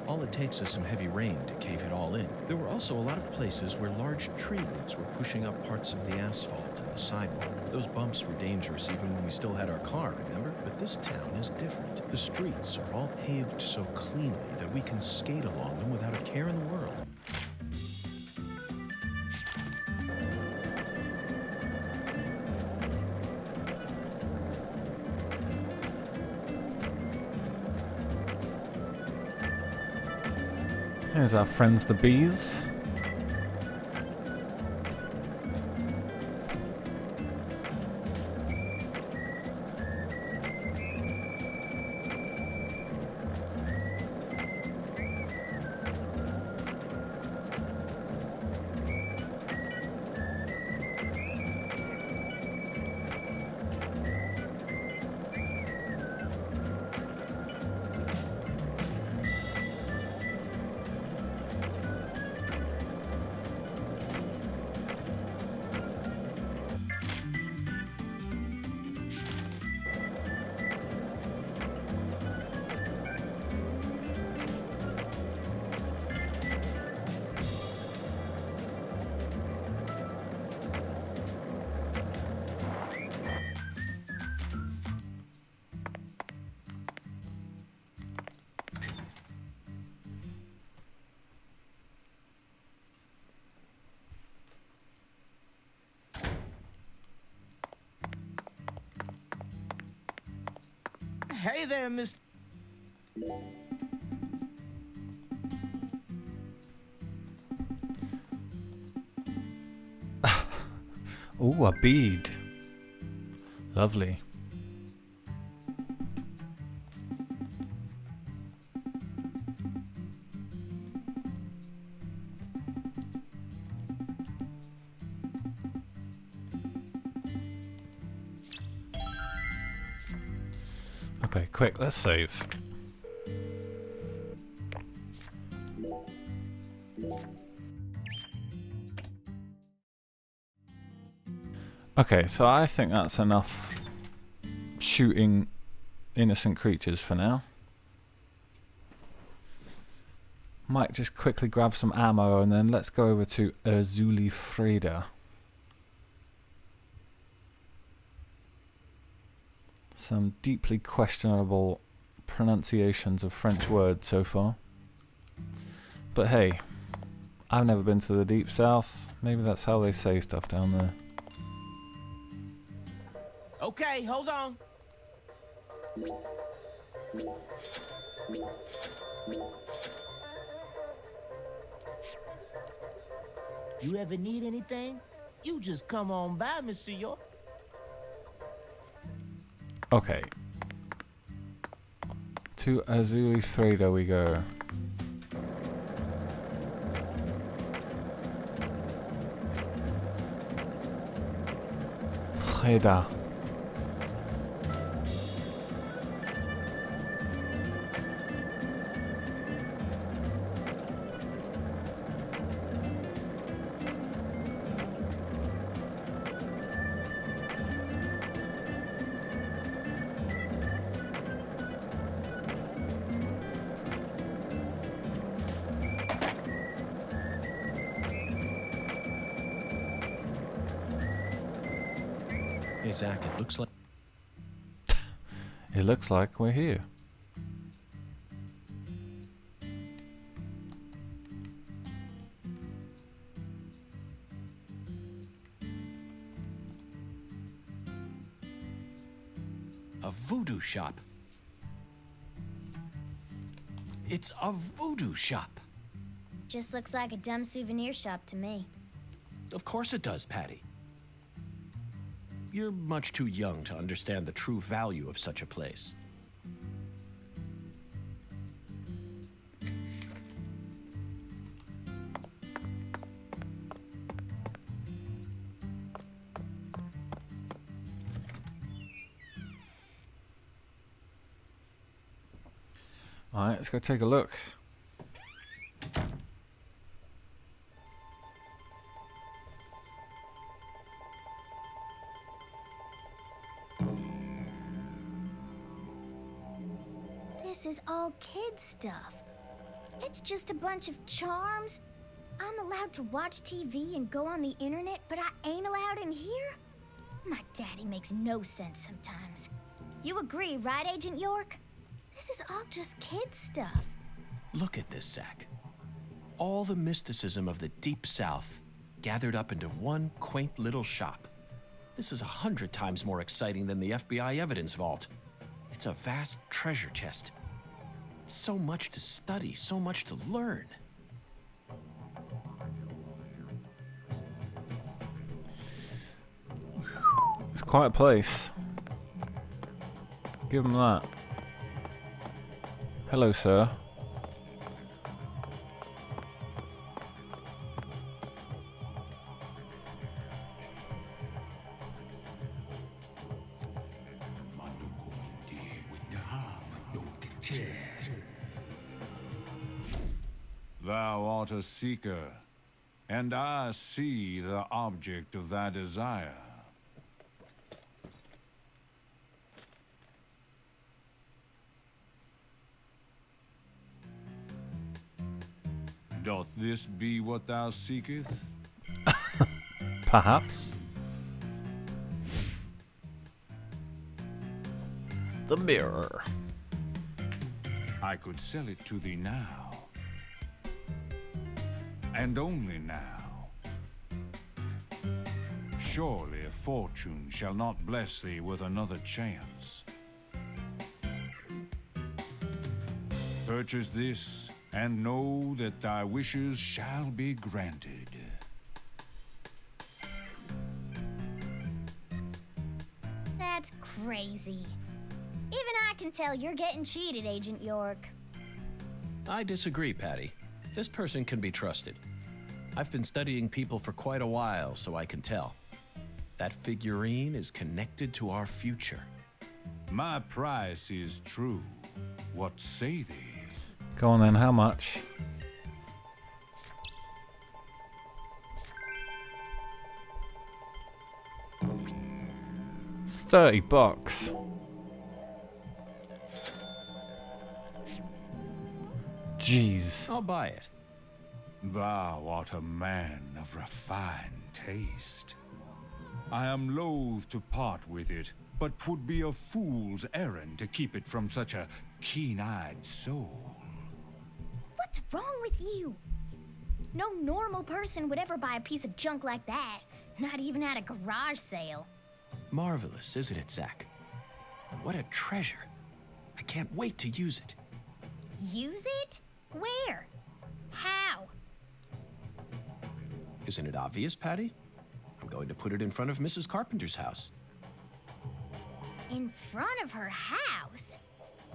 All it takes is some heavy rain to cave it all in. There were also a lot of places where large tree roots were pushing up parts of the asphalt and the sidewalk. Those bumps were dangerous even when we still had our car, remember? But this town is different. The streets are all paved so cleanly that we can skate along them without a care in the world. Here's our friends the bees. Hey there, Mr. Ooh, a bead. Lovely. Okay, quick, let's save. Okay, so I think that's enough shooting innocent creatures for now. Might just quickly grab some ammo and then let's go over to Azuli Freda. Some deeply questionable pronunciations of French words so far. But hey, I've never been to the Deep South. Maybe that's how they say stuff down there. Okay, hold on. You ever need anything? You just come on by, Mr. York. Okay. To Azuli Freda we go. Freda. Hey, Zach, it looks like... It looks like we're here. A voodoo shop. It's a voodoo shop. Just looks like a dumb souvenir shop to me. Of course it does, Patty. You're much too young to understand the true value of such a place. Alright, let's go take a look. This is all kid stuff. It's just a bunch of charms. I'm allowed to watch TV and go on the internet, but I ain't allowed in here? My daddy makes no sense sometimes. You agree, right, Agent York? This is all just kid stuff. Look at this, Zach. All the mysticism of the Deep South gathered up into one quaint little shop. This is 100 times more exciting than the FBI evidence vault. It's a vast treasure chest. So much to study, so much to learn. It's quite a place. Give him that. Hello, sir. Thou art a seeker, and I see the object of thy desire. Doth this be what thou seekest? Perhaps. The mirror. I could sell it to thee now. And only now. Surely fortune shall not bless thee with another chance. Purchase this, and know that thy wishes shall be granted. That's crazy. Even I can tell you're getting cheated, Agent York. I disagree, Patty. This person can be trusted. I've been studying people for quite a while, so I can tell. That figurine is connected to our future. My price is true. What say thee? Go on then, how much? It's $30. Jeez. I'll buy it. Thou art a man of refined taste. I am loath to part with it, but 'twould be a fool's errand to keep it from such a keen-eyed soul. What's wrong with you? No normal person would ever buy a piece of junk like that. Not even at a garage sale. Marvelous, isn't it, Zach? What a treasure. I can't wait to use it. Use it? Where? How? Isn't it obvious, Patty? I'm going to put it in front of Mrs. Carpenter's house. In front of her house?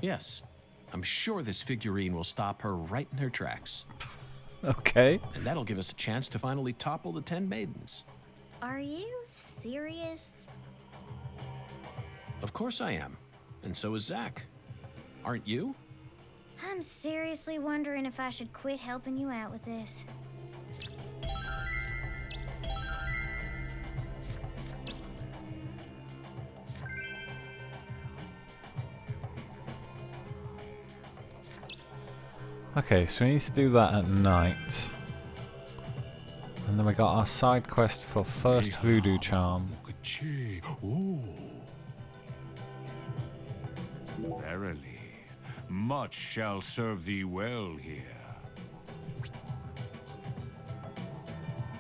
Yes. I'm sure this figurine will stop her right in her tracks. Okay. And that'll give us a chance to finally topple the 10 maidens. Are you serious? Of course I am. And so is Zach. Aren't you? I'm seriously wondering if I should quit helping you out with this. Okay, so we need to do that at night. And then we got our side quest for first voodoo charm. Verily, much shall serve thee well here.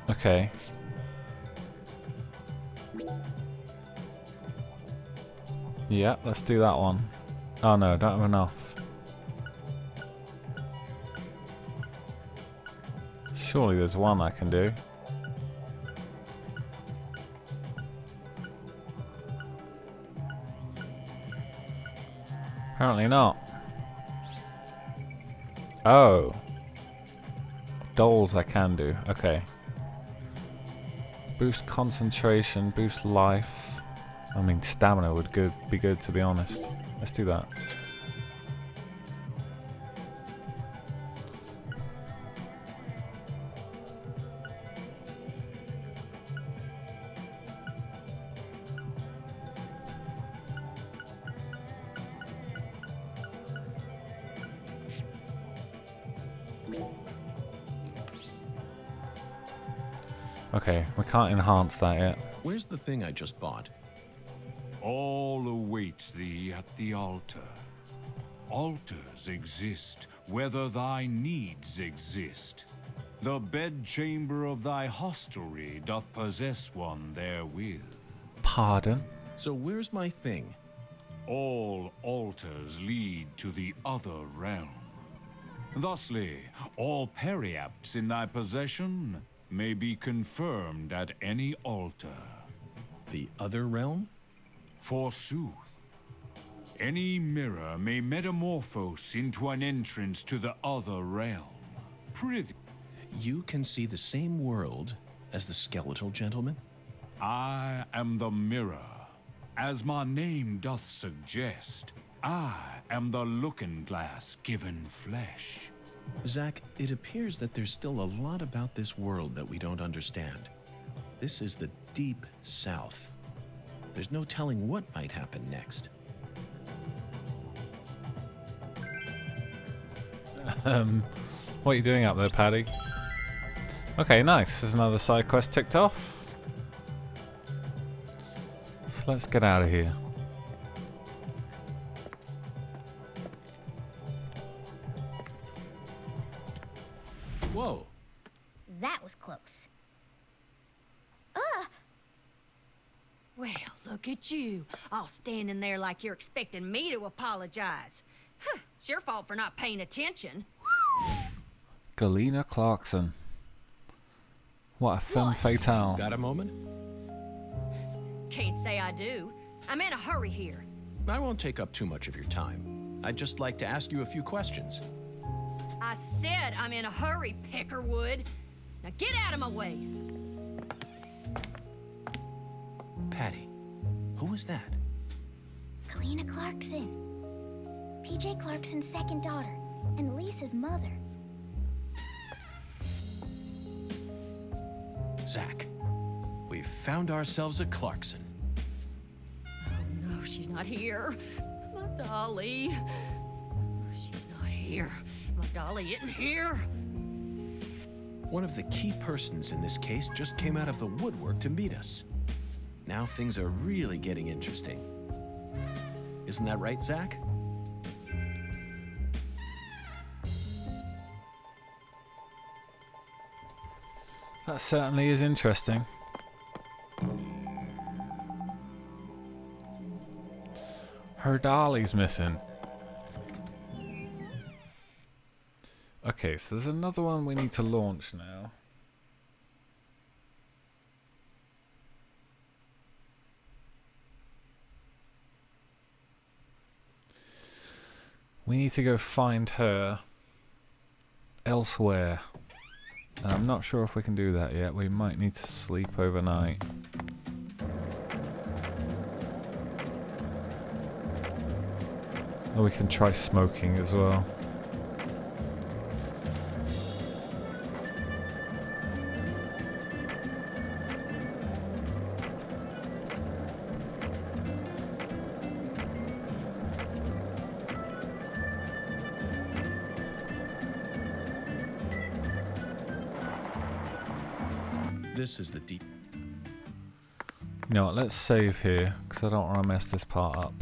Okay. Yeah, let's do that one. Oh no, don't have enough. Surely there's one I can do. Apparently not. Oh. Dolls I can do. Okay. Boost concentration, boost life. I mean, stamina would be good, to be honest. Let's do that. Okay, we can't enhance that yet. Where's the thing I just bought? All awaits thee at the altar. Altars exist, whether thy needs exist. The bedchamber of thy hostelry doth possess one therewith. Pardon? So where's my thing? All altars lead to the other realm. Thusly, all periapts in thy possession may be confirmed at any altar. The other realm? Forsooth. Any mirror may metamorphose into an entrance to the other realm. Prithee. You can see the same world as the skeletal gentleman? I am the mirror. As my name doth suggest, I am the looking glass given flesh. Zack, it appears that there's still a lot about this world that we don't understand. This is the deep south. There's no telling what might happen next. What are you doing up there, Paddy? Okay, nice. There's another side quest ticked off. So let's get out of here. Whoa. That was close. Well, look at you, all standing there like you're expecting me to apologize. Huh, it's your fault for not paying attention. Galena Clarkson. What a femme fatale. Got a moment? Can't say I do. I'm in a hurry here. I won't take up too much of your time. I'd just like to ask you a few questions. I said I'm in a hurry, Peckerwood. Now get out of my way. Patty, who is that? Galena Clarkson. PJ Clarkson's second daughter, and Lisa's mother. Zack, we've found ourselves a Clarkson. Oh no, she's not here. My dolly. She's not here. My dolly isn't here. One of the key persons in this case just came out of the woodwork to meet us. Now things are really getting interesting. Isn't that right, Zack? That certainly is interesting. Her dolly's missing. Okay, so there's another one we need to launch now. We need to go find her elsewhere. And I'm not sure if we can do that yet. We might need to sleep overnight. Or we can try smoking as well. This is the deep. You know what, let's save here, because I don't want to mess this part up.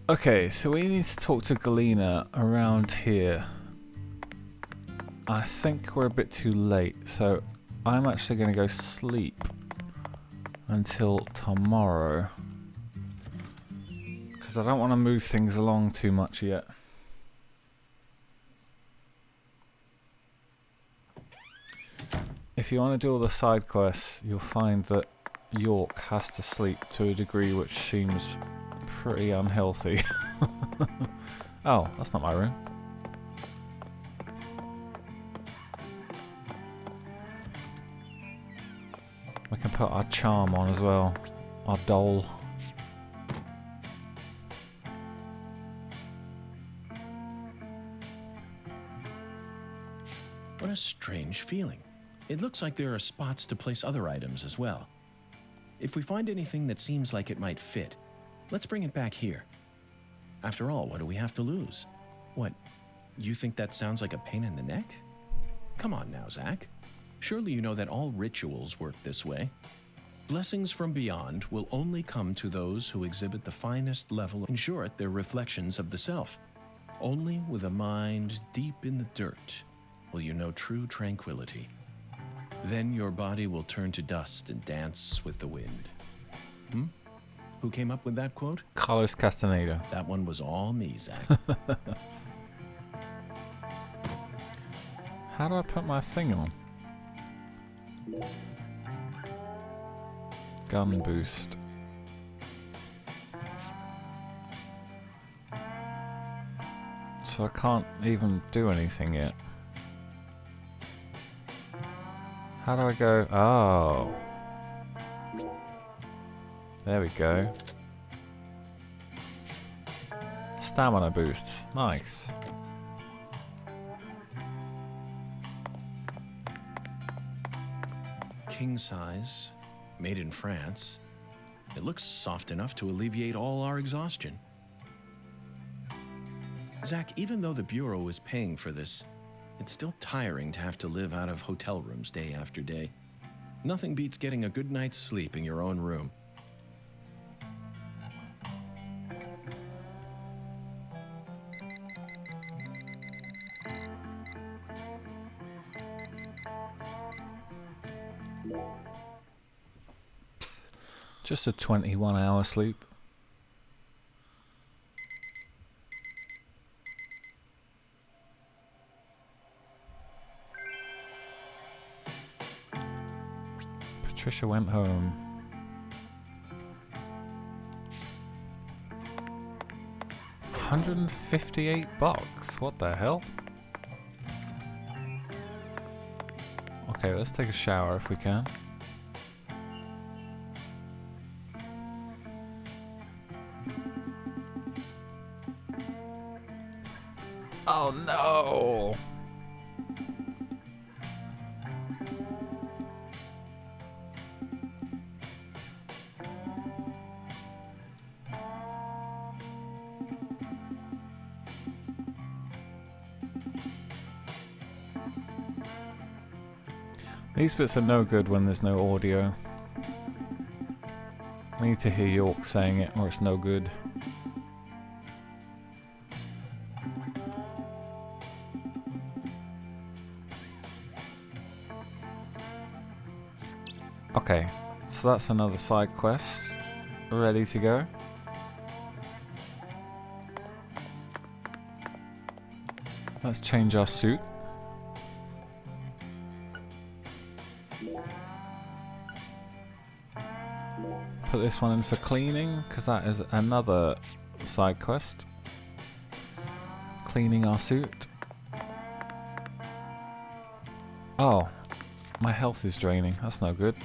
Okay, so we need to talk to Galena around here. I think we're a bit too late, so I'm actually going to go sleep until tomorrow. Because I don't want to move things along too much yet. If you want to do all the side quests, you'll find that York has to sleep to a degree which seems pretty unhealthy. Oh, that's not my room. put our charm on as well. Our doll. What a strange feeling. It looks like there are spots to place other items as well. If we find anything that seems like it might fit, let's bring it back here. After all, what do we have to lose? What, you think that sounds like a pain in the neck? Come on now, Zach. Surely you know that all rituals work this way. Blessings from beyond will only come to those who exhibit the finest level. In short, they're reflections of the self. Only with a mind deep in the dirt will you know true tranquility. Then your body will turn to dust and dance with the wind. Who came up with that quote? Carlos Castaneda. That one was all me, Zach. How do I put my thing on? Gun boost. So I can't even do anything yet. How do I go? Oh. There we go. Stamina boost. Nice. King size, made in France. It looks soft enough to alleviate all our exhaustion. Zach, even though the Bureau is paying for this, it's still tiring to have to live out of hotel rooms day after day. Nothing beats getting a good night's sleep in your own room. Just a 21-hour sleep. Patricia went home. $158? What the hell? Okay, let's take a shower if we can. Oh no! These bits are no good when there's no audio. I need to hear York saying it or it's no good. Okay, so that's another side quest ready to go. Let's change our suit. Put this one in for cleaning, because that is another side quest. Cleaning our suit. Oh, my health is draining. That's no good.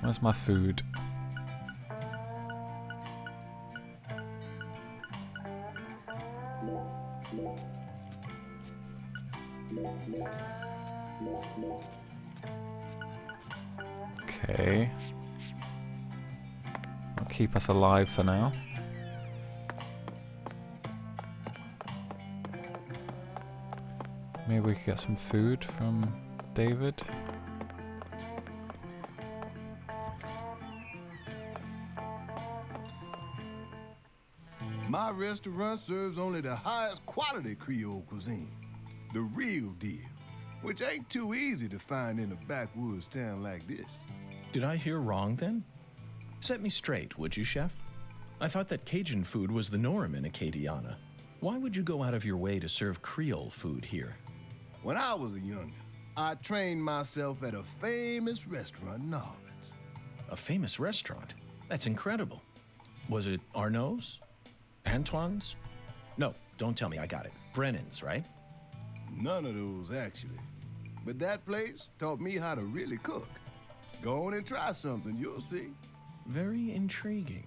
Where's my food? Okay. I'll keep us alive for now. Maybe we could get some food from David. My restaurant serves only the highest quality Creole cuisine. The real deal, which ain't too easy to find in a backwoods town like this. Did I hear wrong then? Set me straight, would you, Chef? I thought that Cajun food was the norm in Acadiana. Why would you go out of your way to serve Creole food here? When I was a youngin', I trained myself at a famous restaurant in New Orleans. A famous restaurant? That's incredible. Was it Arnaud's? Antoine's? No, don't tell me, I got it. Brennan's, right? None of those, actually. But that place taught me how to really cook. Go on and try something, you'll see. Very intriguing.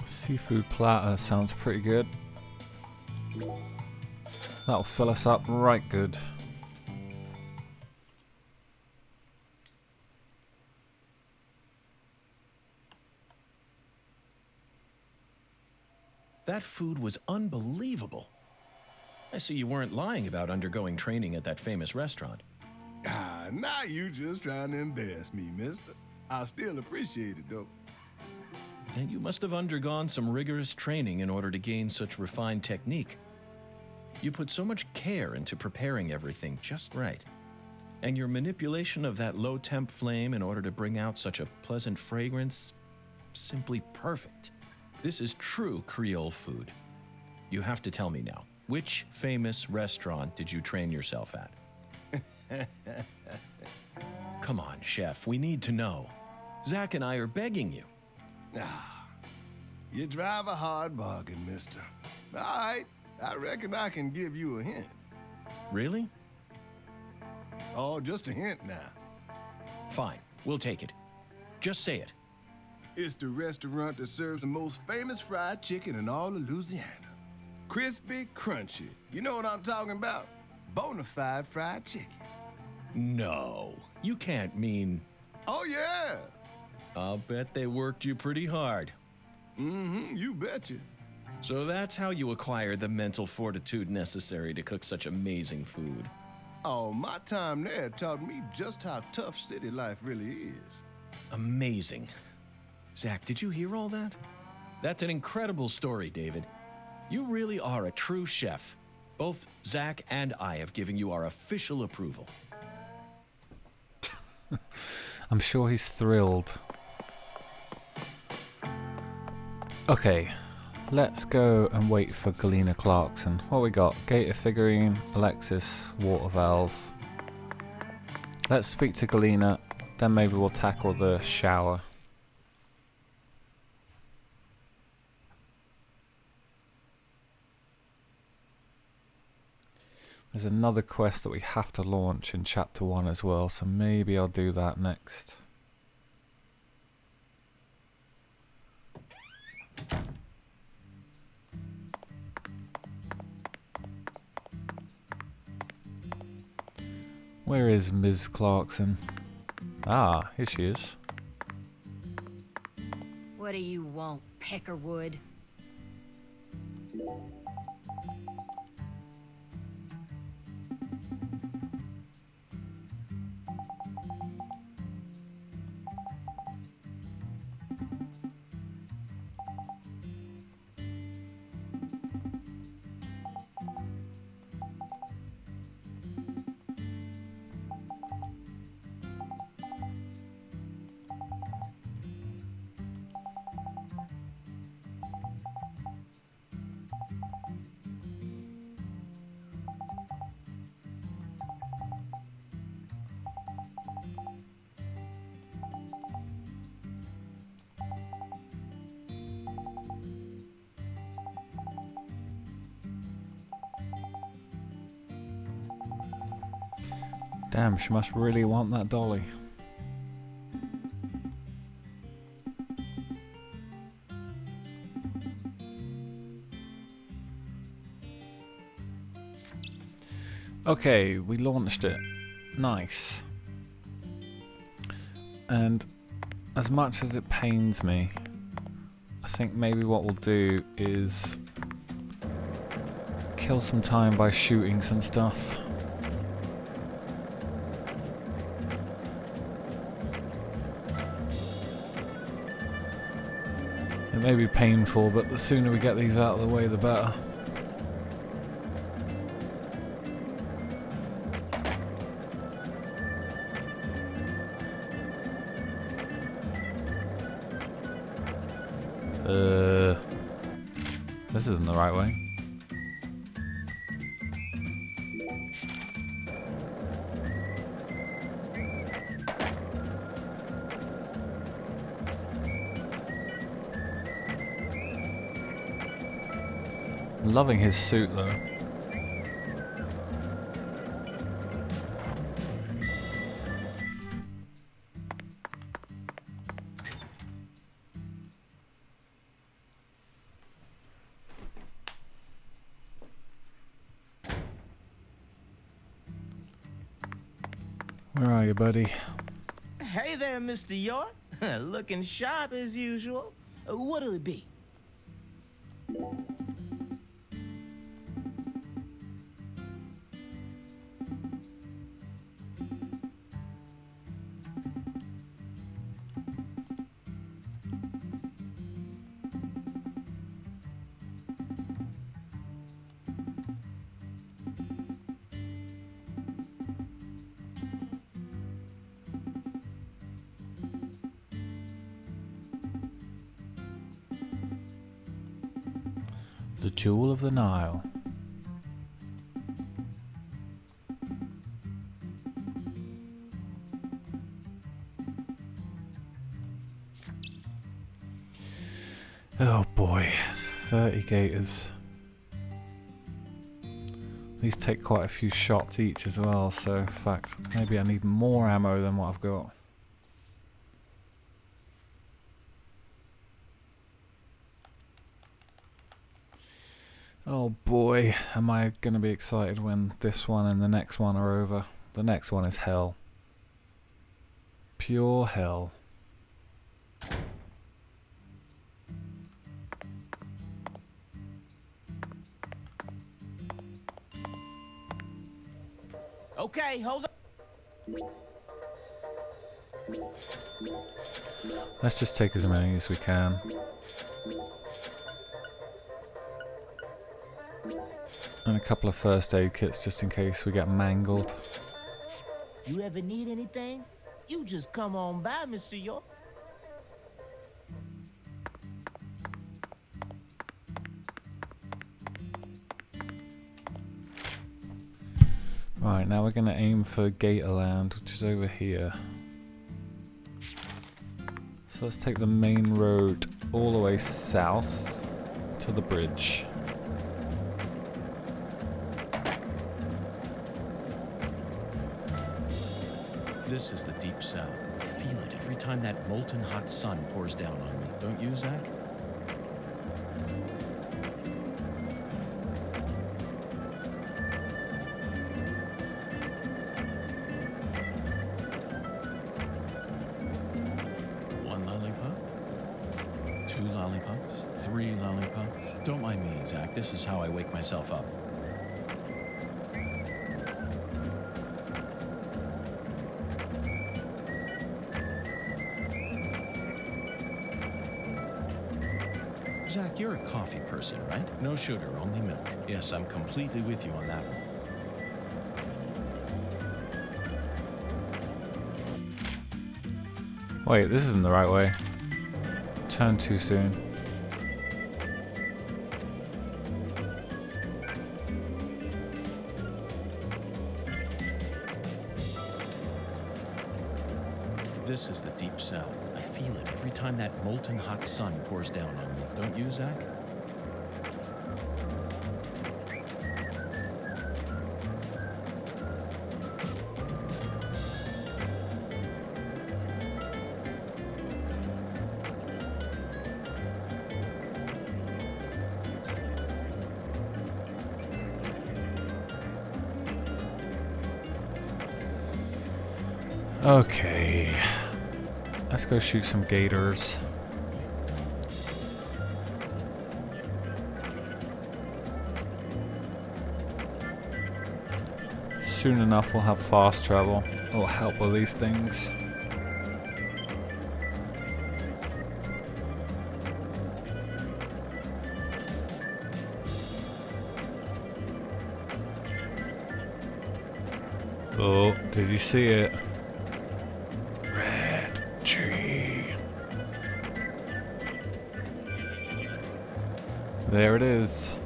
Seafood platter sounds pretty good. That'll fill us up right good. That food was unbelievable. I see you weren't lying about undergoing training at that famous restaurant. Ah, now you just trying to embarrass me, mister. I still appreciate it, though. And you must have undergone some rigorous training in order to gain such refined technique. You put so much care into preparing everything just right. And your manipulation of that low-temp flame in order to bring out such a pleasant fragrance, simply perfect. This is true Creole food. You have to tell me now, which famous restaurant did you train yourself at? Come on, chef, we need to know. Zach and I are begging you. Ah, you drive a hard bargain, mister. All right, I reckon I can give you a hint. Really? Oh, just a hint now. Fine, we'll take it. Just say it. It's the restaurant that serves the most famous fried chicken in all of Louisiana. Crispy, crunchy. You know what I'm talking about? Bonafide fried chicken. No, you can't mean... Oh, yeah. I'll bet they worked you pretty hard. Mm-hmm, you betcha. So that's how you acquired the mental fortitude necessary to cook such amazing food. Oh, my time there taught me just how tough city life really is. Amazing. Zach, did you hear all that? That's an incredible story, David. You really are a true chef. Both Zach and I have given you our official approval. I'm sure he's thrilled. Okay, let's go and wait for Galena Clarkson. What we got? Gator figurine, Alexis, water valve. Let's speak to Galena, then maybe we'll tackle the shower. There's another quest that we have to launch in Chapter 1 as well, so maybe I'll do that next. Where is Ms. Clarkson? Ah, here she is. What do you want, Peckerwood? Damn, she must really want that dolly. Okay, we launched it. Nice. And as much as it pains me, I think maybe what we'll do is kill some time by shooting some stuff. It may be painful, but the sooner we get these out of the way, the better. This isn't the right way. Loving his suit though. Where are you, buddy? Hey there, Mr. York. Looking sharp as usual. What'll it be? The Jewel of the Nile. Oh boy, 30 gators. These take quite a few shots each as well, so in fact, maybe I need more ammo than what I've got. Oh boy, am I going to be excited when this one and the next one are over. The next one is hell. Pure hell. Okay, hold on. Let's just take as many as we can. And a couple of first aid kits just in case we get mangled. You ever need anything? You just come on by, Mr. York. Right, now we're going to aim for Gatorland, which is over here. So let's take the main road all the way south to the bridge. This is the deep south. I feel it every time that molten hot sun pours down on me. Don't you, Zach? One lollipop? 2 lollipops? 3 lollipops? Don't mind me, Zach. This is how I wake myself up. Zach, you're a coffee person, right? No sugar, only milk. Yes, I'm completely with you on that one. Wait, this isn't the right way. Turn too soon. This is the deep south. I feel it every time that molten hot sun pours down on me. Don't you, Zach? Okay. Let's go shoot some gators. Soon enough we'll have fast travel. It'll help with these things. Oh, did you see it? Red tree. There it is.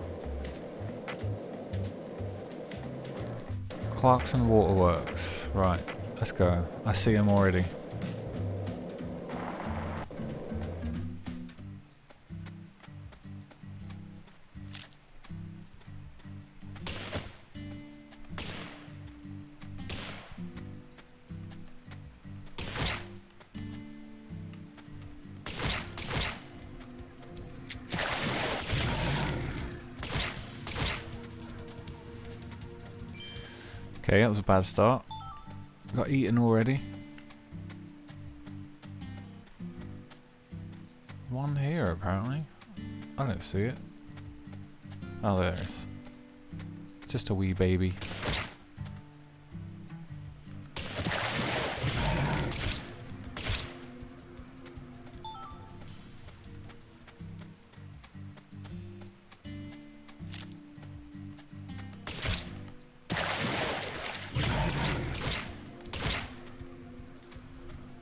Clarkson Waterworks. Right, let's go. I see him already. Okay, that was a bad start. Got eaten already. One here, apparently. I don't see it. Oh, there it is. Just a wee baby.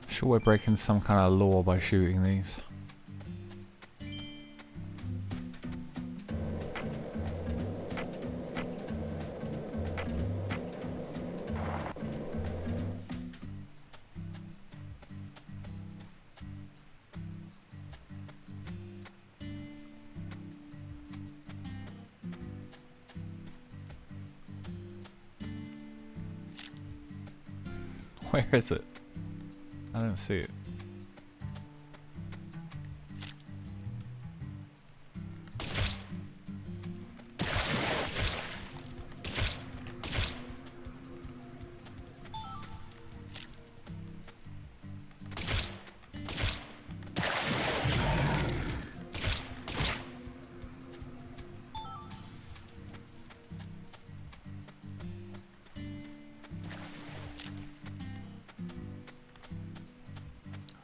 Sure, we're breaking some kind of law by shooting these. Where is it? I don't see it.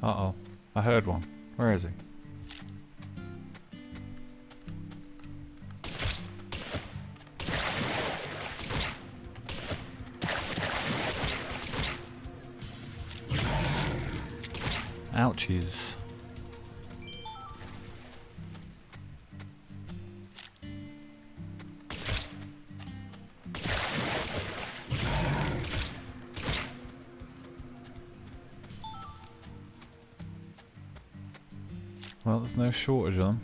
Uh-oh. I heard one. Where is he? Ouchies. Well, there's no shortage of them.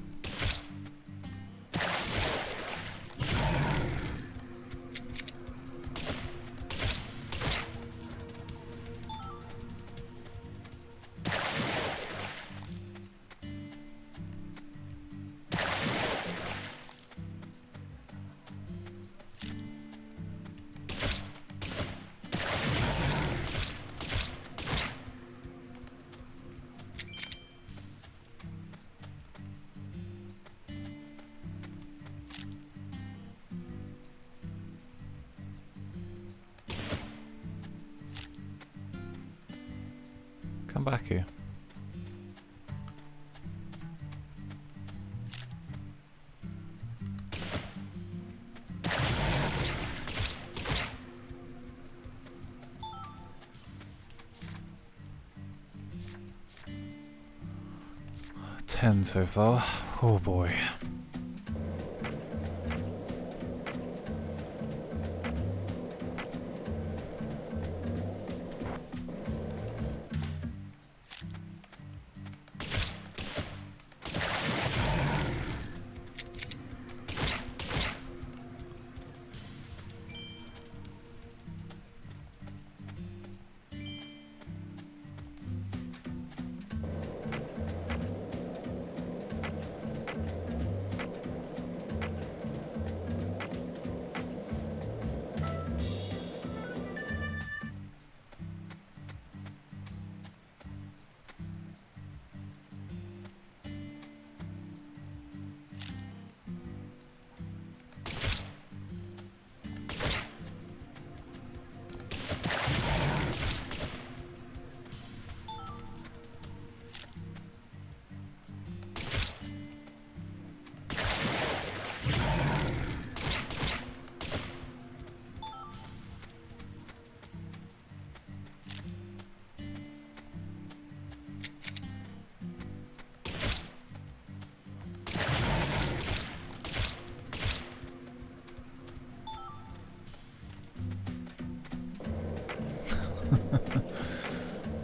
Come back here. Ten so far. Oh boy.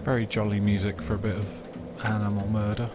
Very jolly music for a bit of animal murder.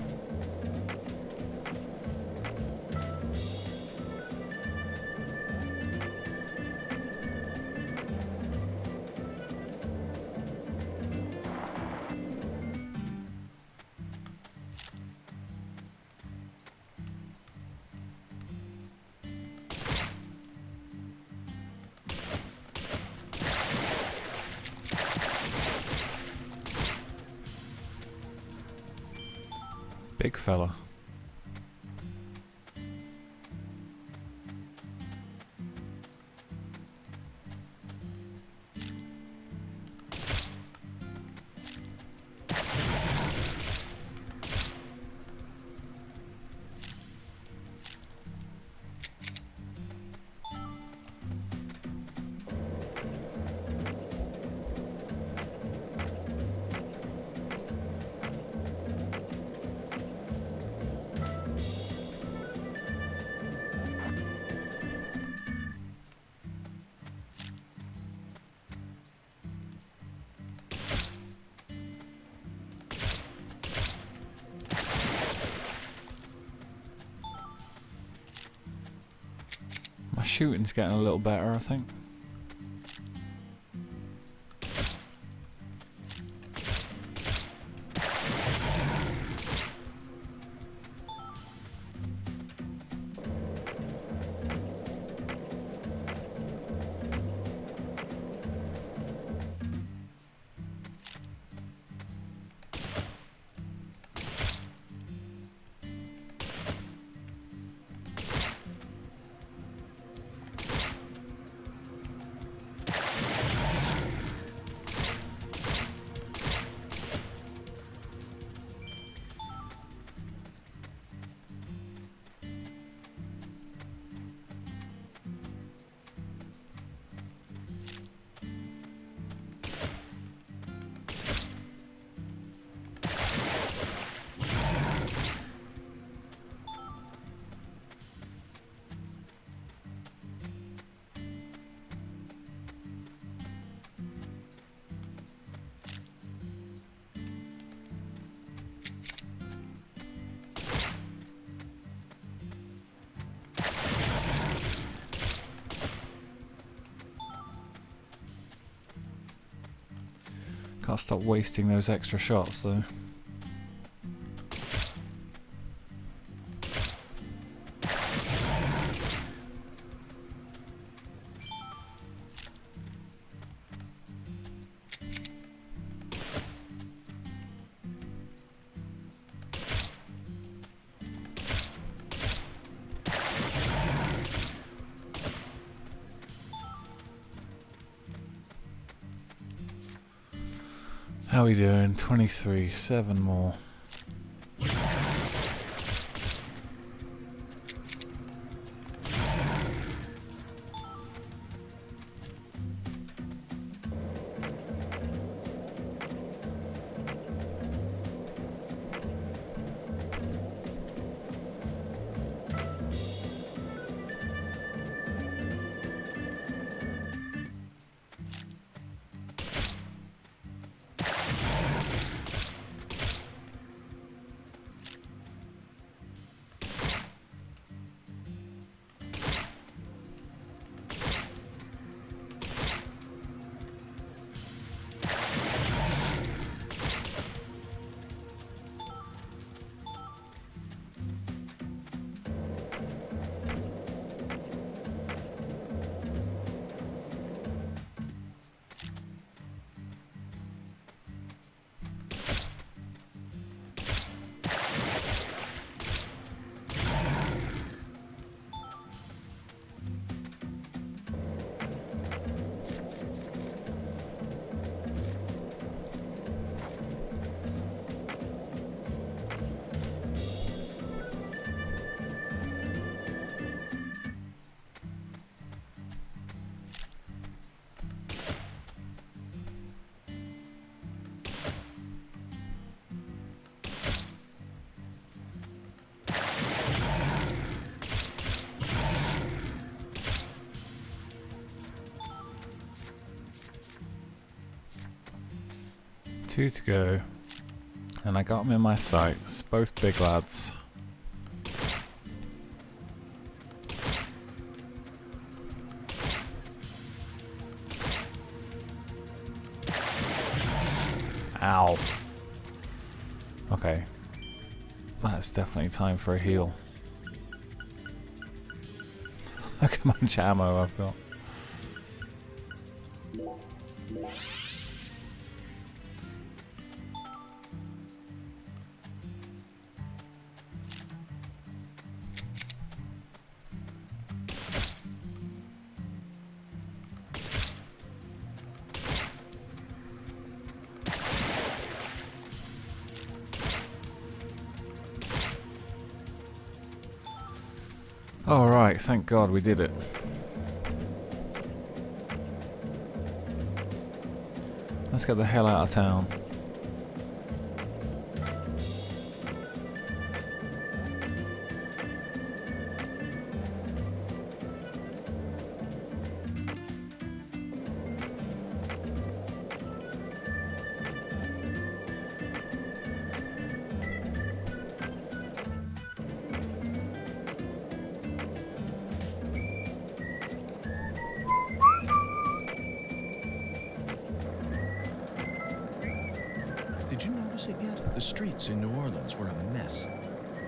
Big fella. My shooting's getting a little better, I think. Can't stop wasting those extra shots though. How are we doing? 23, 7 more. Two to go, and I got them in my sights, both big lads. Ow. Okay, that's definitely time for a heal. Look at how much ammo I've got. Alright, thank God we did it. Let's get the hell out of town. Did you notice it yet? The streets in New Orleans were a mess.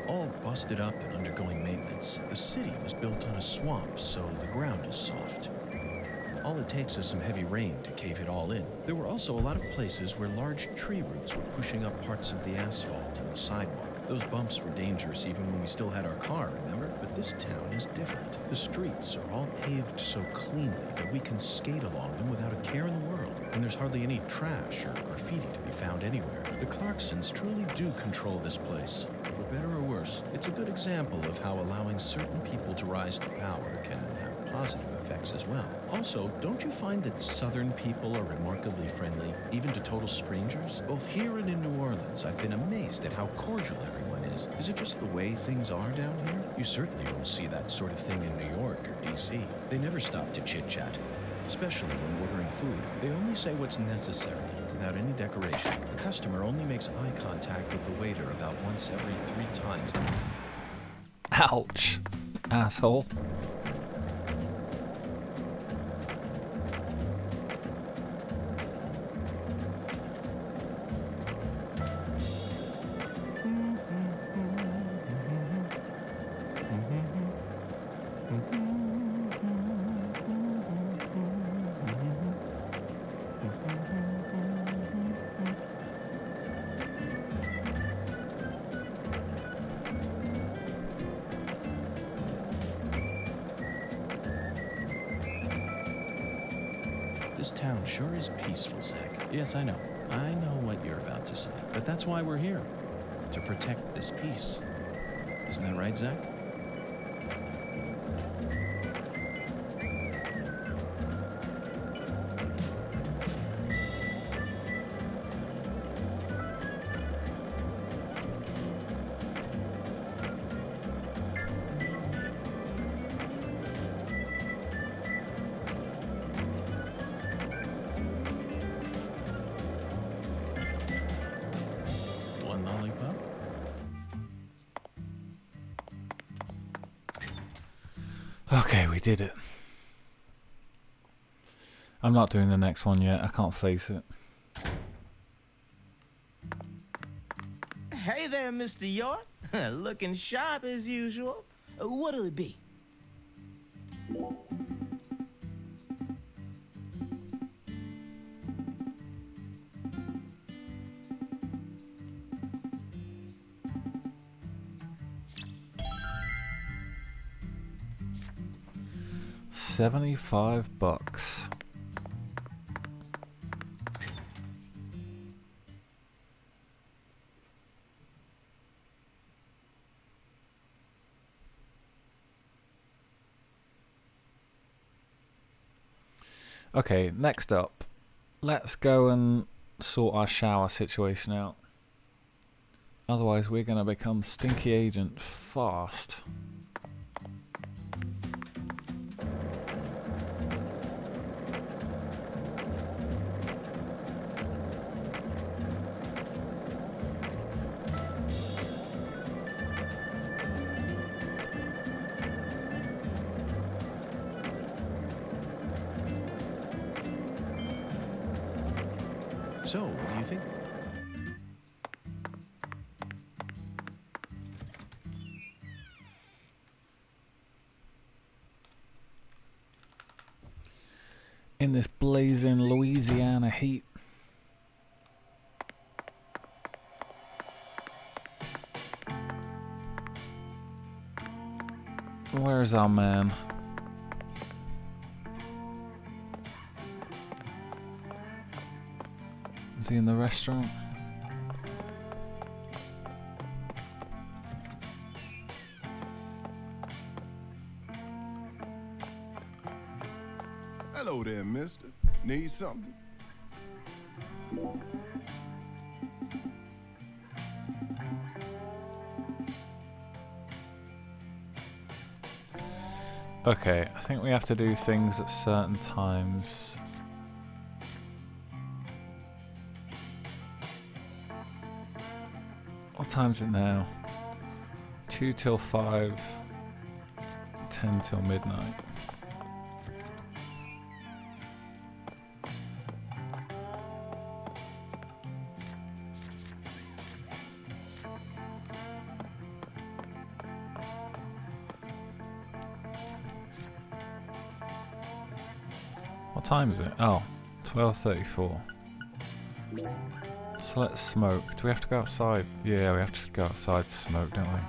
All busted up and undergoing maintenance. The city was built on a swamp, so the ground is soft. All it takes is some heavy rain to cave it all in. There were also a lot of places where large tree roots were pushing up parts of the asphalt and the sidewalk. Those bumps were dangerous even when we still had our car, remember? But this town is different. The streets are all paved so cleanly that we can skate along them without a care in the world. And there's hardly any trash or graffiti to be found anywhere. The Clarksons truly do control this place. For better or worse, it's a good example of how allowing certain people to rise to power can have positive effects as well. Also, don't you find that Southern people are remarkably friendly, even to total strangers? Both here and in New Orleans, I've been amazed at how cordial everyone is. Is it just the way things are down here? You certainly don't see that sort of thing in New York or D.C. They never stop to chit-chat, especially when ordering food. They only say what's necessary, without any decoration. The customer only makes eye contact with the waiter about once every 3 times. Ouch, asshole. This town sure is peaceful, Zach. Yes, I know. I know what you're about to say. But that's why we're here. To protect this peace. Isn't that right, Zach? One lollipop? Okay, we did it. I'm not doing the next one yet. I can't face it. Hey there, Mr. York. Looking sharp as usual. What'll it be? $75. Okay, next up, let's go and sort our shower situation out. Otherwise, we're going to become stinky agent fast. So, what do you think? In this blazing Louisiana heat. Where's our man? Is he in the restaurant? mister? Need something? Okay, I think we have to do things at certain times. What time is it now? 2 till 5, 10 till midnight. What time is it? Oh, 12:34. So let's smoke. Do we have to go outside? Yeah, we have to go outside to smoke, don't we?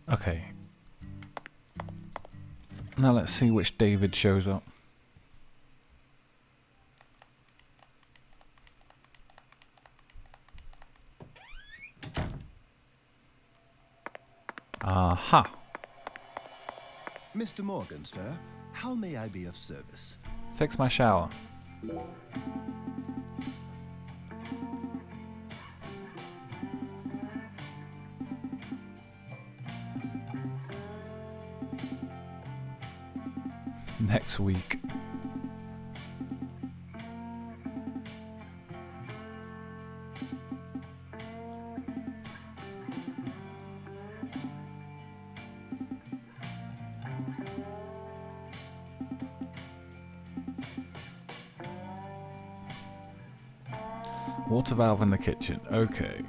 Okay. Now let's see which David shows up. Aha! Mr. Morgan, sir, how may I be of service? Fix my shower. Next week. Water valve in the kitchen. Okay.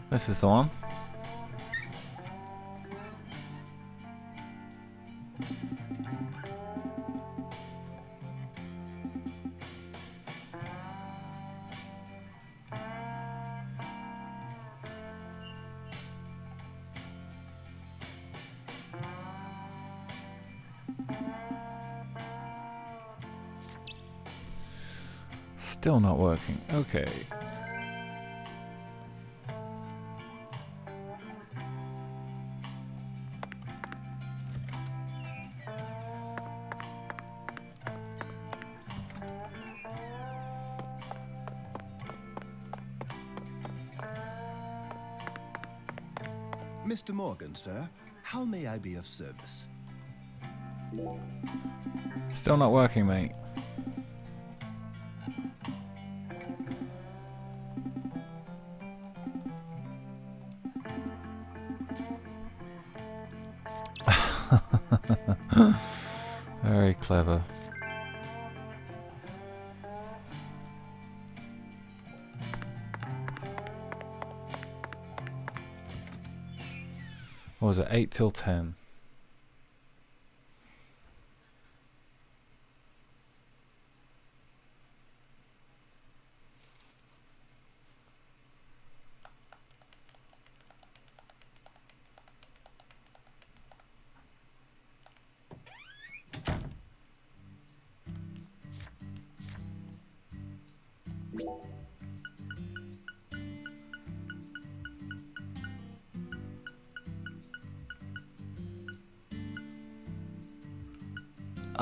This is the one. Still not working. Okay. Mr. Morgan, sir, how may I be of service? Still not working, mate. Very clever. What was it? 8 till 10.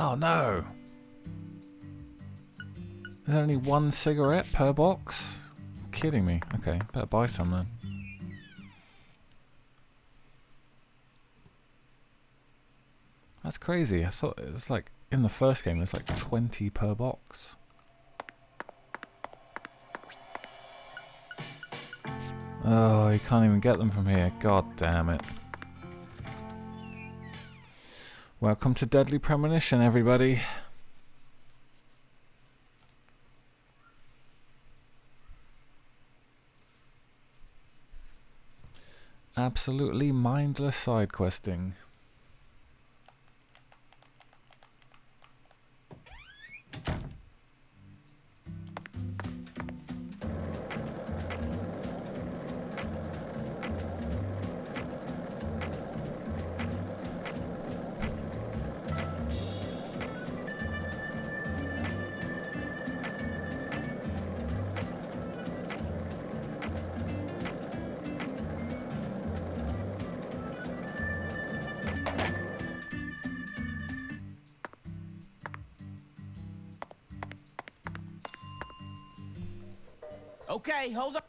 Oh no! There's only one cigarette per box? You're kidding me. Okay, better buy some then. That's crazy. I thought it was like, in the first game, there's like 20 per box. Oh, you can't even get them from here. God damn it. Welcome to Deadly Premonition, everybody. Absolutely mindless side questing. Okay, hold on.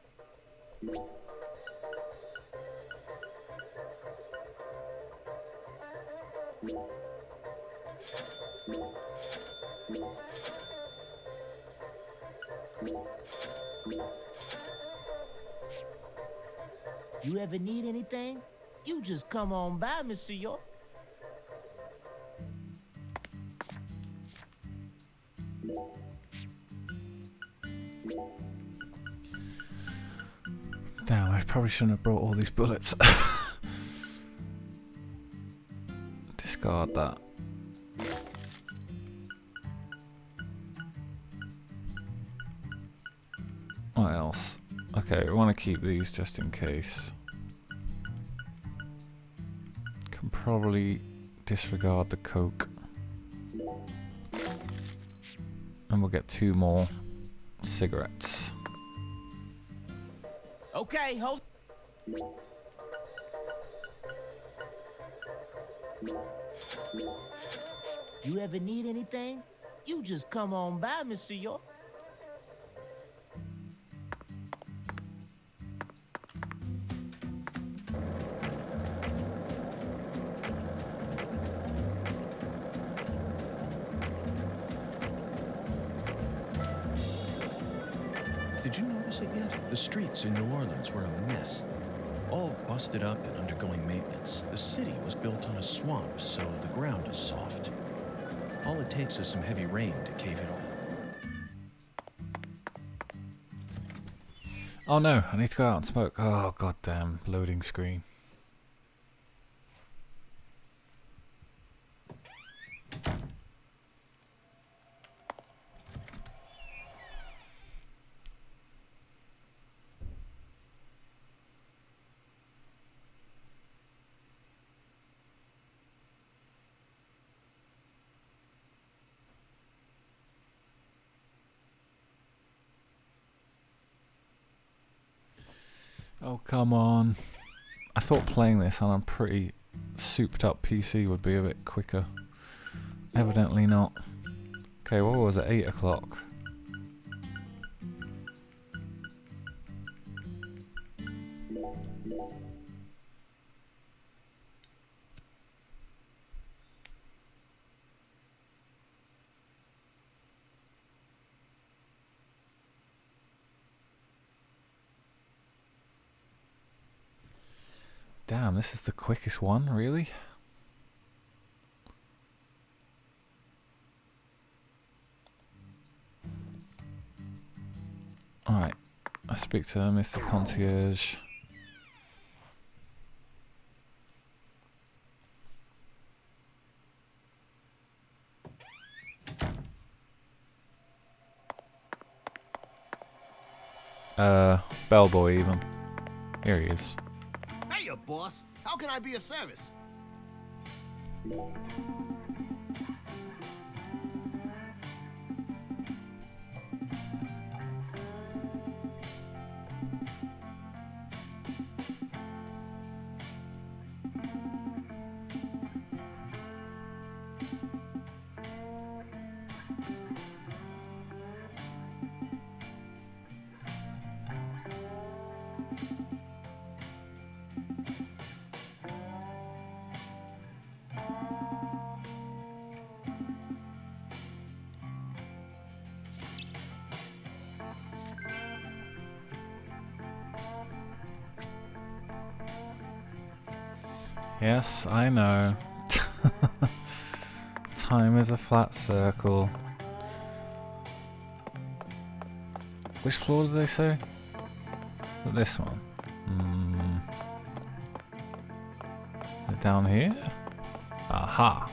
You ever need anything? You just come on by, Mr. York. Damn, I probably shouldn't have brought all these bullets. Discard that. What else? Okay, we want to keep these just in case. Can probably disregard the coke. And we'll get 2 more cigarettes. Okay, hold. You ever need anything? You just come on by, Mr. York. Did you notice it yet? The streets in New Orleans were a mess. All busted up and undergoing maintenance. The city was built on a swamp, so the ground is soft. All it takes is some heavy rain to cave it all. Oh no, I need to go out and smoke. Oh goddamn, loading screen. Oh, come on. I thought playing this on a pretty souped up PC would be a bit quicker. Evidently not. Okay, what was it? 8 o'clock. Damn, this is the quickest one, really? Alright, let's speak to Mr. Concierge. Bellboy even. Here he is. Hey, boss. How can I be of service? Yes, I know. Time is a flat circle. Which floor did they say? This one. Down here? Aha!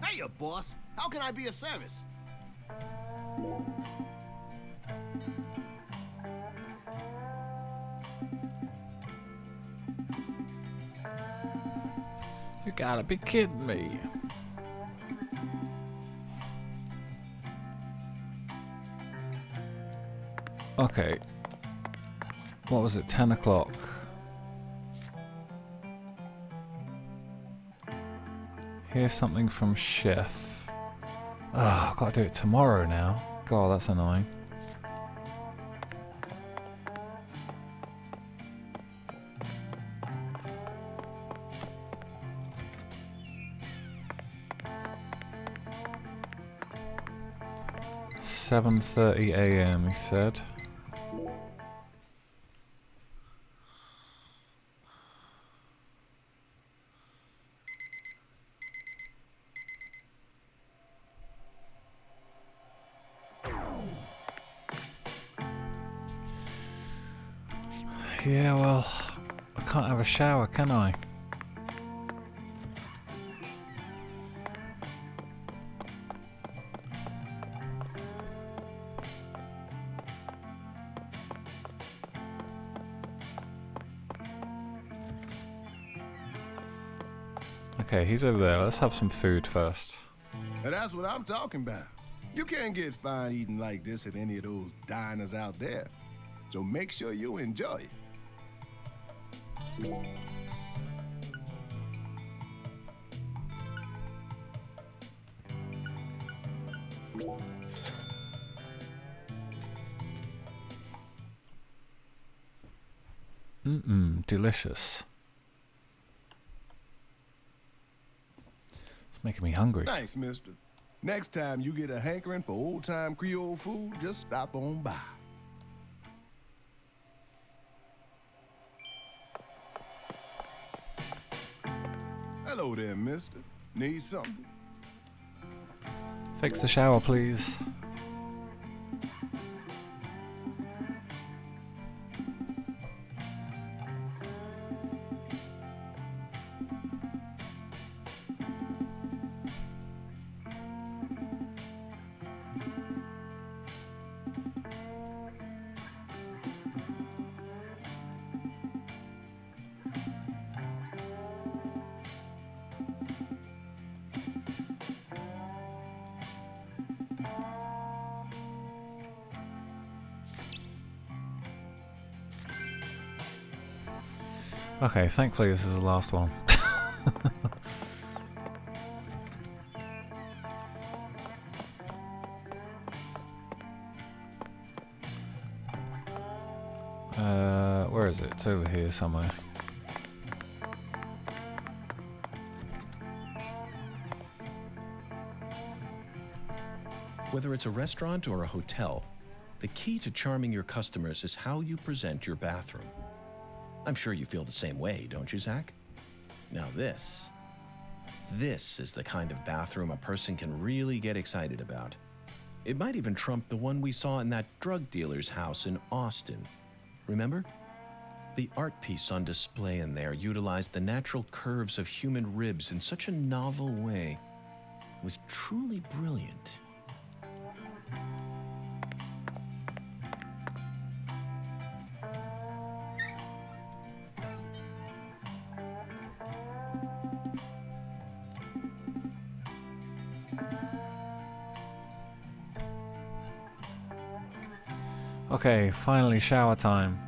Hiya, boss. How can I be of service? You gotta be kidding me. Okay. What was it? 10 o'clock. Here's something from Chef. Oh, I've got to do it tomorrow now. God, that's annoying. "7:30 a.m." he said. Yeah, well, I can't have a shower, can I? Okay, he's over there. Let's have some food first. And that's what I'm talking about. You can't get fine eating like this at any of those diners out there. So make sure you enjoy it. Delicious. It's making me hungry. Thanks, mister. Next time you get a hankering for old-time Creole food, just stop on by. Hello there, mister. Need something? Fix the shower, please. Okay, thankfully this is the last one. Where is it? It's over here somewhere. Whether it's a restaurant or a hotel, the key to charming your customers is how you present your bathroom. I'm sure you feel the same way, don't you, Zach? Now this is the kind of bathroom a person can really get excited about. It might even trump the one we saw in that drug dealer's house in Austin. Remember? The art piece on display in there utilized the natural curves of human ribs in such a novel way. It was truly brilliant. Okay, finally shower time.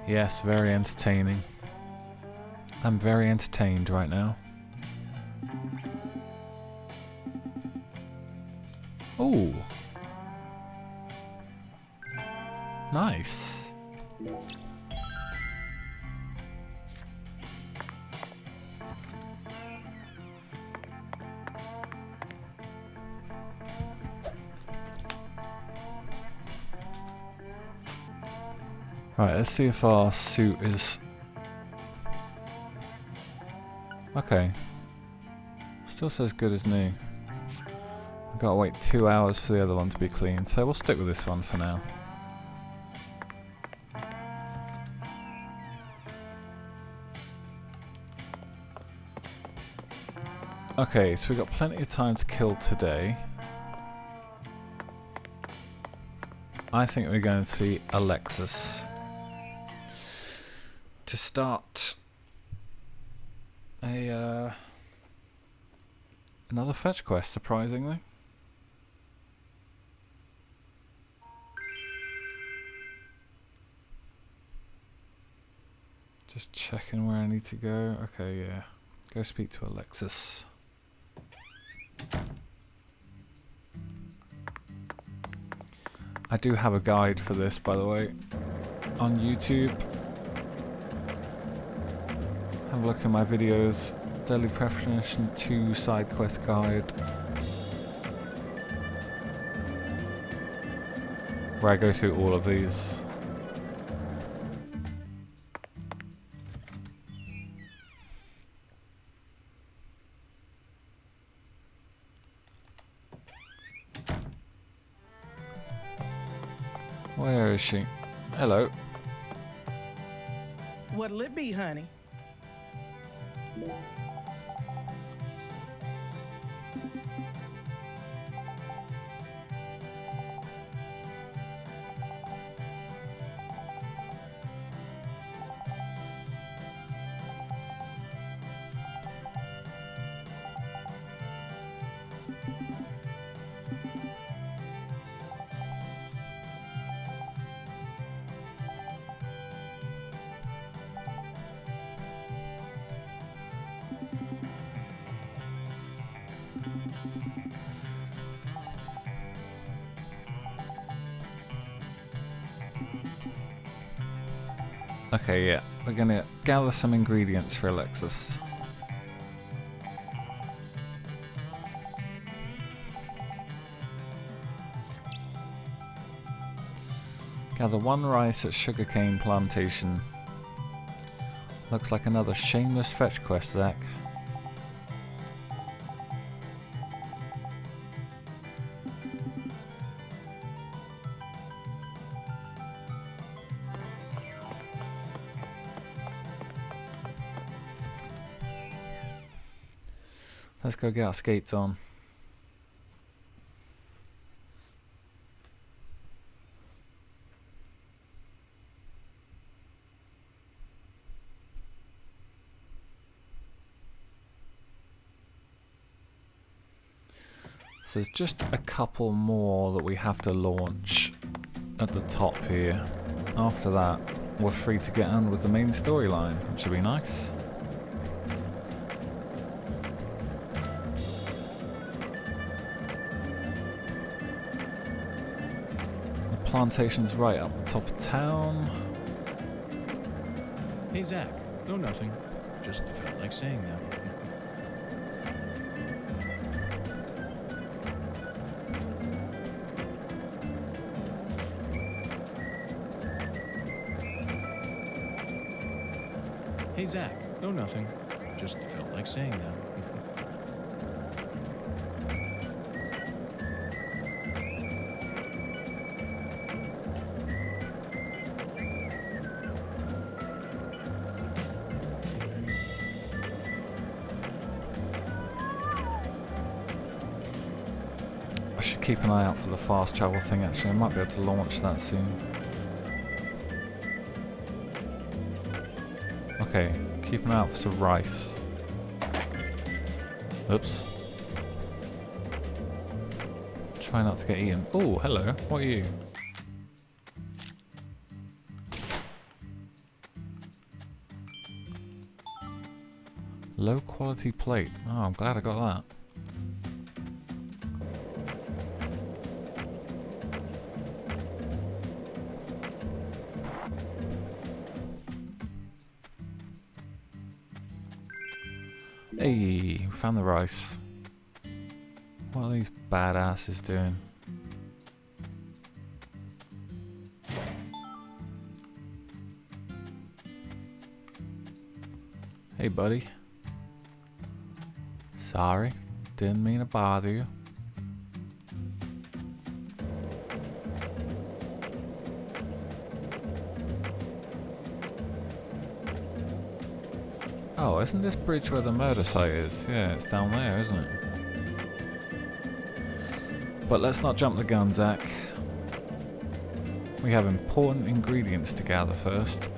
Yes, very entertaining. I'm very entertained right now. Ooh. Nice. Right, let's see if our suit is... Okay. Still says good as new. I've got to wait 2 hours for the other one to be clean, so we'll stick with this one for now. Okay, so we've got plenty of time to kill today. I think we're going to see Alexis to start a another fetch quest, surprisingly. Just checking where I need to go. Okay, yeah. Go speak to Alexis. I do have a guide for this, by the way, on YouTube. Have a look at my videos. Deadly Premonition 2 side quest guide, where I go through all of these. Where is she? Hello. What'll it be, honey? Okay, yeah. We're gonna gather some ingredients for Alexis. Gather 1 rice at sugarcane plantation. Looks like another shameless fetch quest, Zach. Let's go get our skates on. So there's just a couple more that we have to launch at the top here. After that, we're free to get on with the main storyline, which would be nice. Plantation's right up the top of town. Hey, Zach. No, nothing. Just felt like saying that. Hey, Zach. No, nothing. Just felt like saying that. Keep an eye out for the fast travel thing, actually. I might be able to launch that soon. Okay, keep an eye out for some rice. Oops. Try not to get eaten. Oh, hello. What are you? Low quality plate. Oh, I'm glad I got that. Hey, we found the rice. What are these badasses doing? Hey, buddy. Sorry, didn't mean to bother you. Oh, isn't this bridge where the murder site is? Yeah, it's down there, isn't it? But let's not jump the gun, Zach. We have important ingredients to gather first.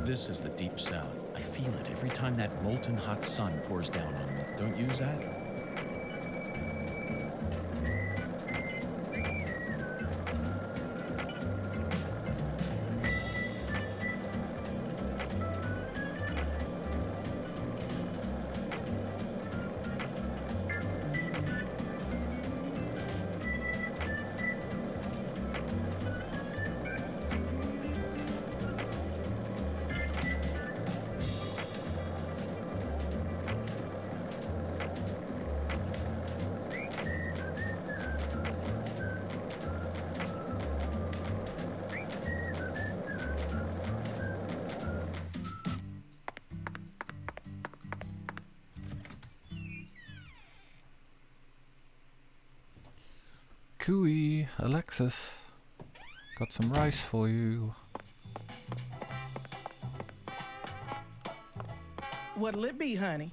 This is the Deep South. I feel it every time that molten hot sun pours down on me. Don't you, Zach? Cooey, Alexis, got some rice for you. What'll it be, honey?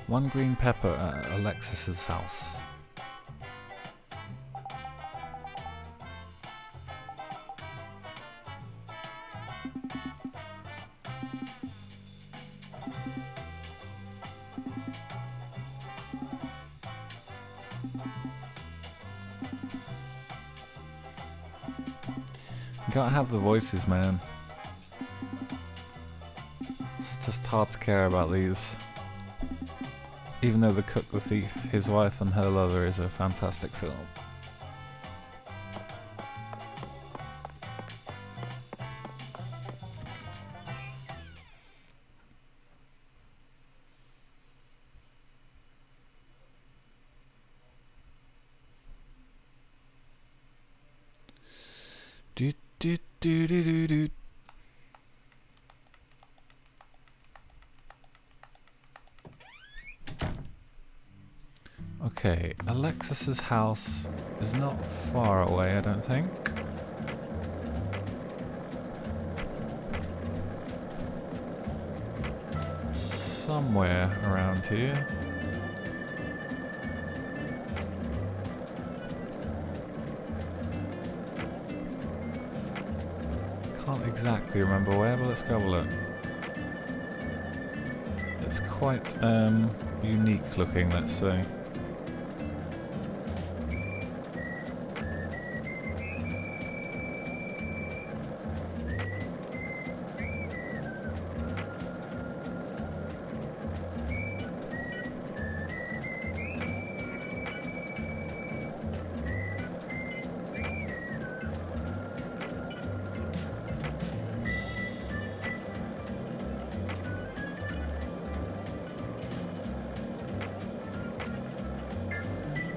One green pepper at Alexis's house. You gotta have the voices, man. It's just hard to care about these. Even though The Cook, the Thief, His Wife and Her Lover is a fantastic film. Do do do do do do. Okay, Alexis's house is not far away, I don't think. Somewhere around here. Can't exactly remember where, but let's go have a look. It's quite unique looking, let's say.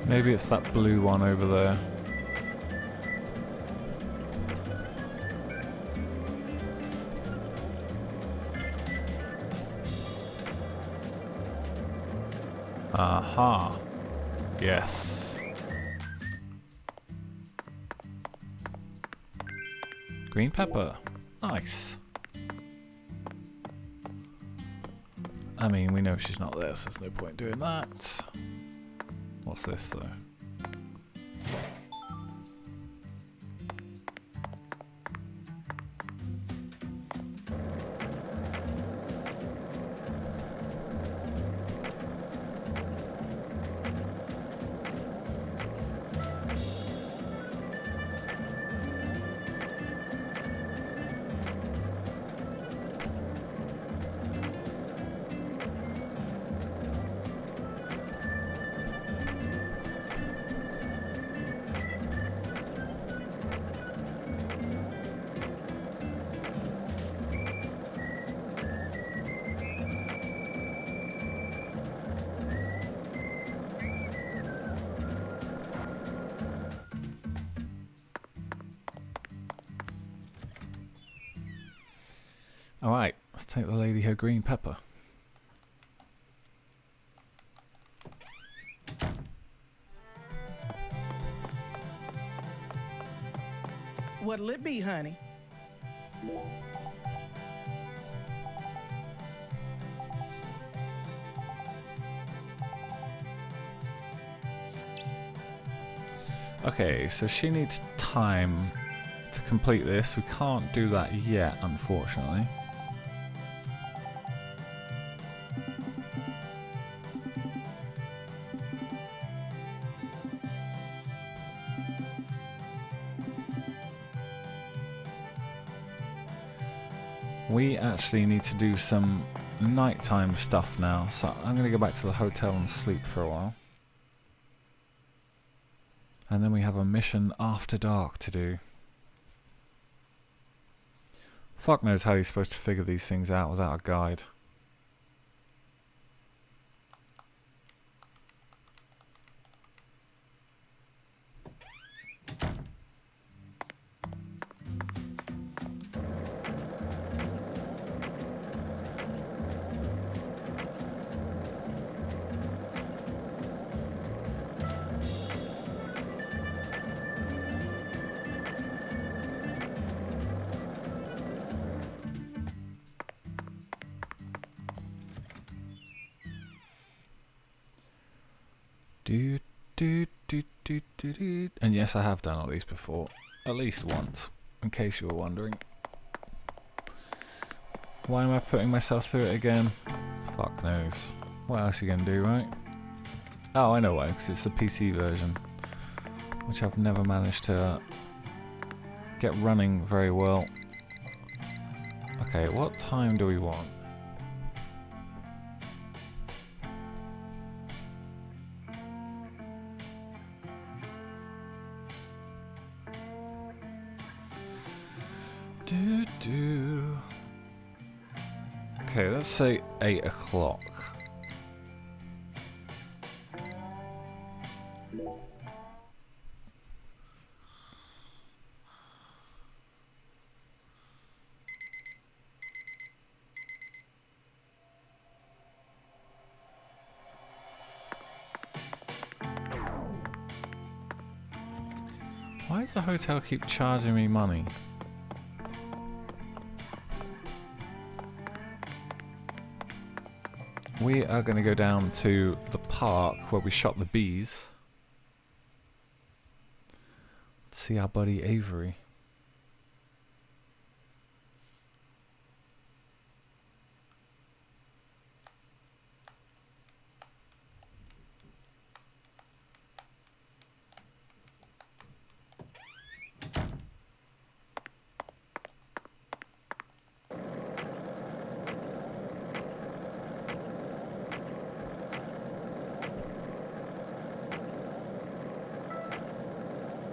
Maybe it's that blue one over there. Aha. Yes. Green pepper. Nice. I mean, we know she's not there, so there's no point doing that. What's this though? Alright, let's take the lady her green pepper. What'll it be, honey? Okay, so she needs time to complete this. We can't do that yet, unfortunately. We actually need to do some nighttime stuff now, so I'm going to go back to the hotel and sleep for a while. And then we have a mission after dark to do. Fuck knows how you're supposed to figure these things out without a guide. And yes, I have done all these before, at least once, in case you were wondering. Why am I putting myself through it again? Fuck knows. What else are you gonna do, right? Oh, I know why, because it's the PC version, which I've never managed to get running very well. Okay, what time do we want? Okay, let's say 8 o'clock. Why does the hotel keep charging me money? We are going to go down to the park where we shot the bees. Let's see our buddy Avery.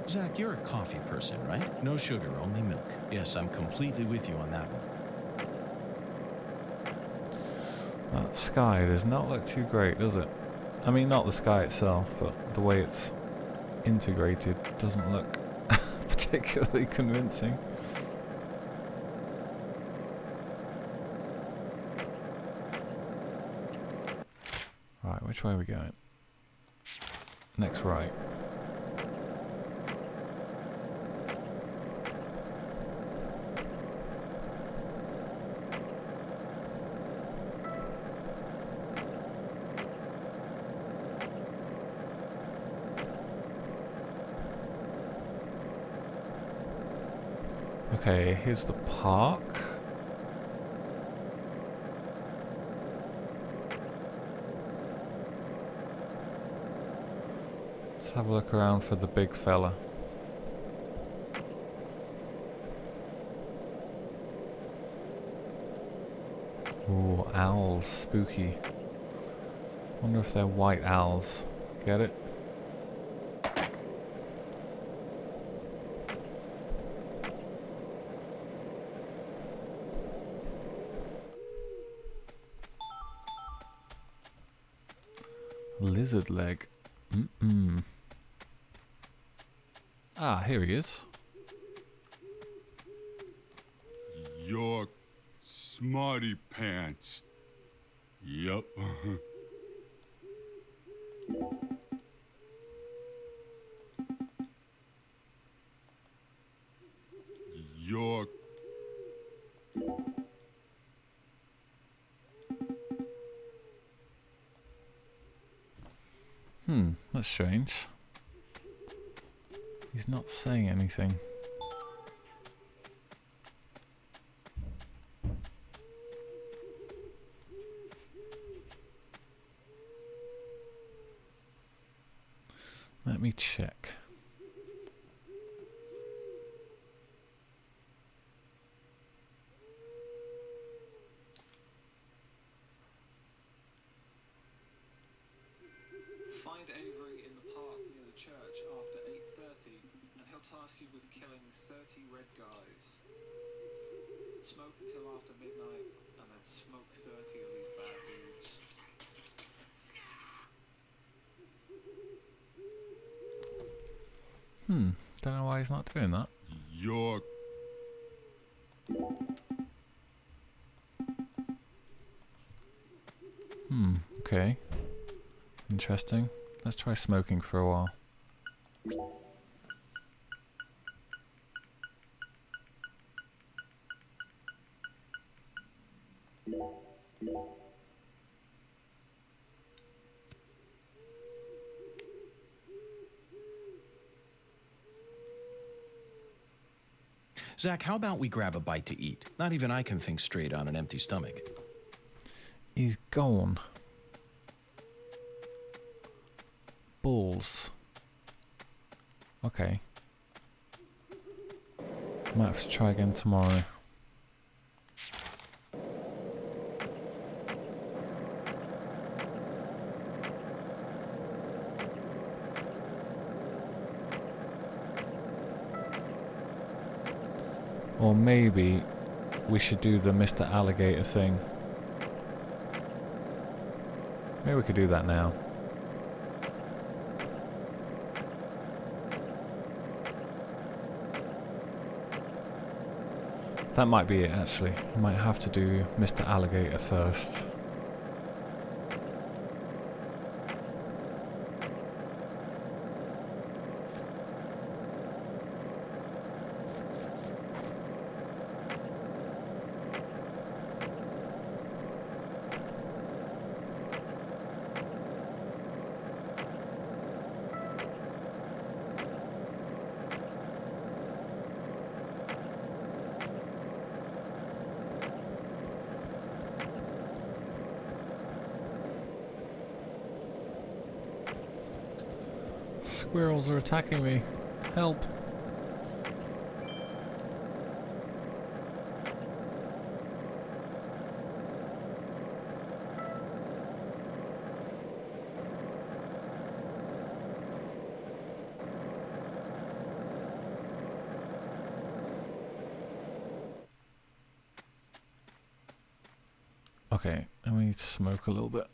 Zach, you're a coffee person, right? No sugar, only milk. Yes, I'm completely with you on that one. That sky does not look too great, does it? I mean, not the sky itself, but the way it's integrated doesn't look particularly convincing. Right, which way are we going? Next right. Okay, here's the park. Let's have a look around for the big fella. Ooh, owls. Spooky. Wonder if they're white owls. Get it? Lizard leg. Ah, here he is. Your smarty pants. Yup. Your That's strange. He's not saying anything. Let me check. Find Avery in the park near the church after 8:30, and he'll task you with killing 30 red guys. Smoke until after midnight, and then smoke 30 of these bad dudes. Don't know why he's not doing that. your Okay. Interesting. Let's try smoking for a while. Zach, how about we grab a bite to eat? Not even I can think straight on an empty stomach. He's gone. Balls. Okay. Might have to try again tomorrow. Or maybe we should do the Mr. Alligator thing. Maybe we could do that now. That might be it, actually. We might have to do Mr. Alligator first. Squirrels are attacking me. Help. Okay, and we need to smoke a little bit.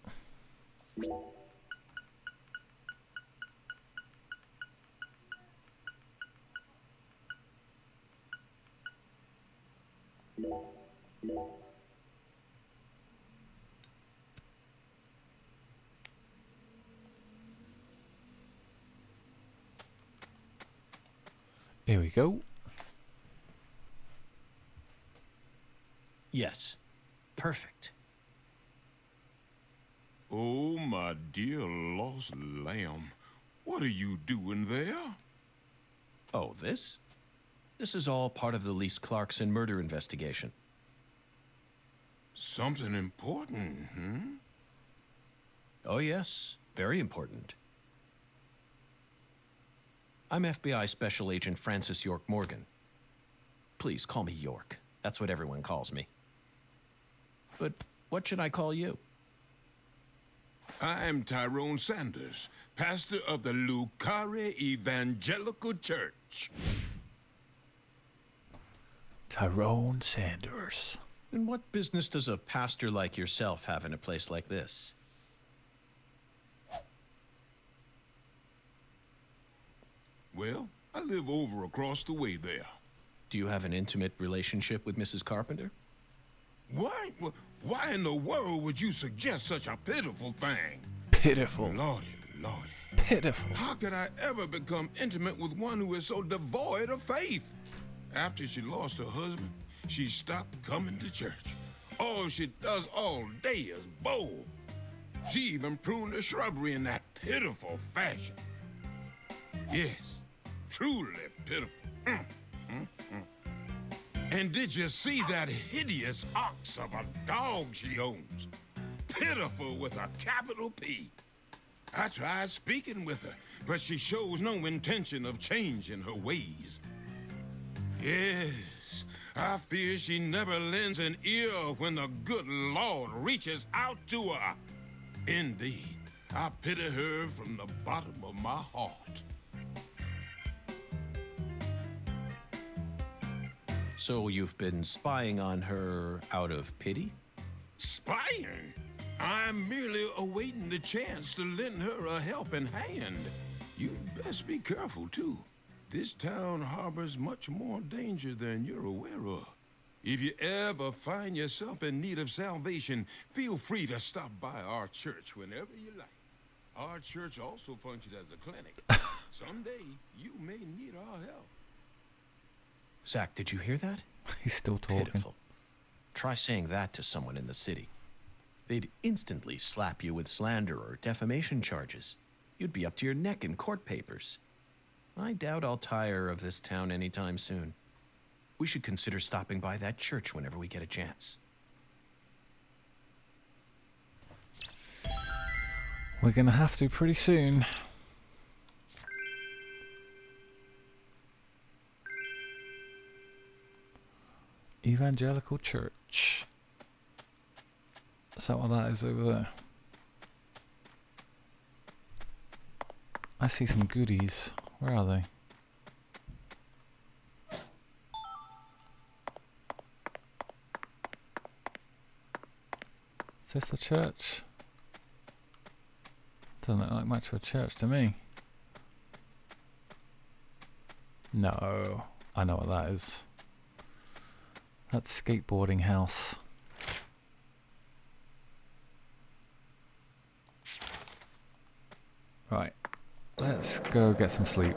Here we go. Yes. Perfect. Oh, my dear lost lamb. What are you doing there? Oh, this? This is all part of the Lise Clarkson murder investigation. Something important, hmm? Oh, yes. Very important. I'm FBI Special Agent Francis York Morgan. Please call me York. That's what everyone calls me. But what should I call you? I'm Tyrone Sanders, pastor of the Lucare Evangelical Church. Tyrone Sanders. And what business does a pastor like yourself have in a place like this? Well, I live over across the way there. Do you have an intimate relationship with Mrs. Carpenter? Why? Why in the world would you suggest such a pitiful thing? Pitiful. Lordy. Pitiful. How could I ever become intimate with one who is so devoid of faith? After she lost her husband, she stopped coming to church. All she does all day is bowl. She even pruned the shrubbery in that pitiful fashion. Yes, truly pitiful. And did you see that hideous ox of a dog she owns? Pitiful with a capital P. I tried speaking with her, but she shows no intention of changing her ways. Yes, I fear she never lends an ear when the good Lord reaches out to her. Indeed, I pity her from the bottom of my heart. So you've been spying on her out of pity? Spying? I'm merely awaiting the chance to lend her a helping hand. You'd best be careful, too. This town harbors much more danger than you're aware of. If you ever find yourself in need of salvation, feel free to stop by our church whenever you like. Our church also functions as a clinic. Someday, you may need our help. Zach, did you hear that? He's still talking. Pitiful. Try saying that to someone in the city. They'd instantly slap you with slander or defamation charges. You'd be up to your neck in court papers. I doubt I'll tire of this town anytime soon. We should consider stopping by that church whenever we get a chance. We're gonna have to pretty soon. Evangelical Church. Is that what that is over there? I see some goodies. Where are they? Is this the church? Doesn't look like much of a church to me. No, I know what that is. That's skateboarding house. Right, let's go get some sleep.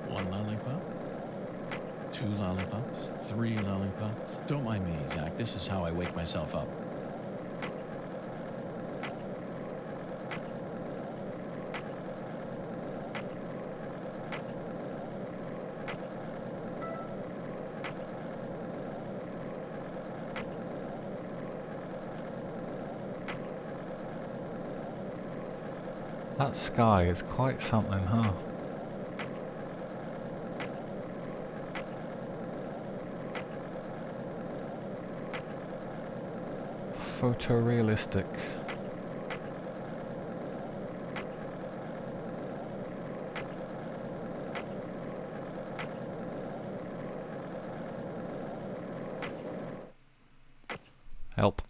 One lollipop? 2 lollipops? 3 lollipops? Don't mind me, Zach. This is how I wake myself up. That sky is quite something, huh? Photorealistic. Help.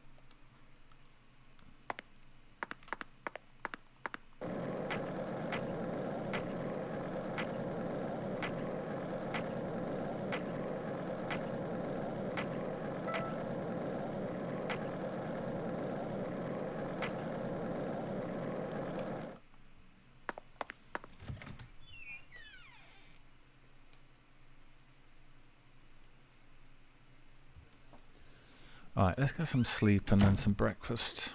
Alright, let's get some sleep and then some breakfast.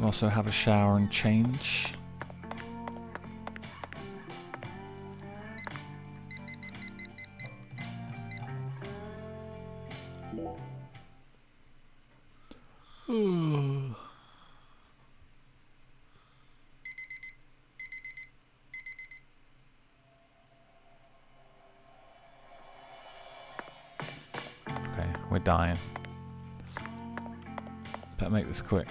We also have a shower and change. Okay, we're dying. Better make this quick.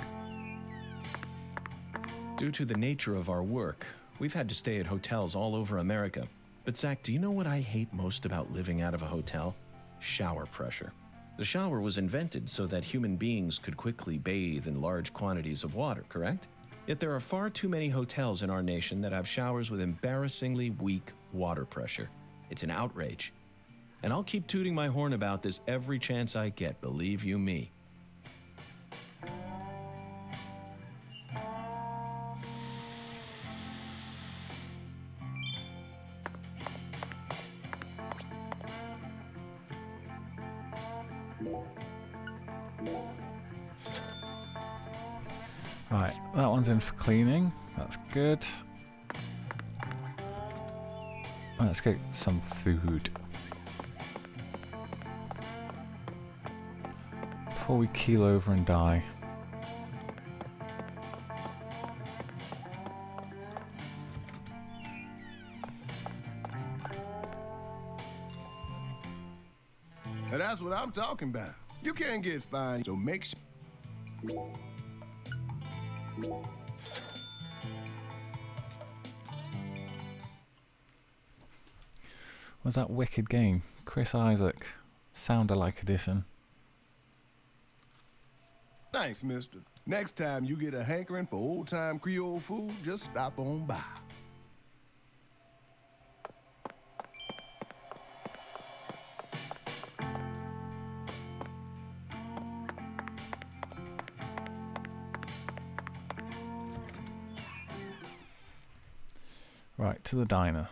Due to the nature of our work, we've had to stay at hotels all over America. But Zach, do you know what I hate most about living out of a hotel? Shower pressure. The shower was invented so that human beings could quickly bathe in large quantities of water, correct? Yet there are far too many hotels in our nation that have showers with embarrassingly weak water pressure. It's an outrage. And I'll keep tooting my horn about this every chance I get, believe you me. Right, that one's in for cleaning. That's good. Let's get some food. Before we keel over and die. Now that's what I'm talking about. You can't get fined, so make sure. Was that wicked game? Chris Isaac, sound-alike edition. Thanks, mister. Next time you get a hankering for old-time Creole food, just stop on by. Right, to the diner.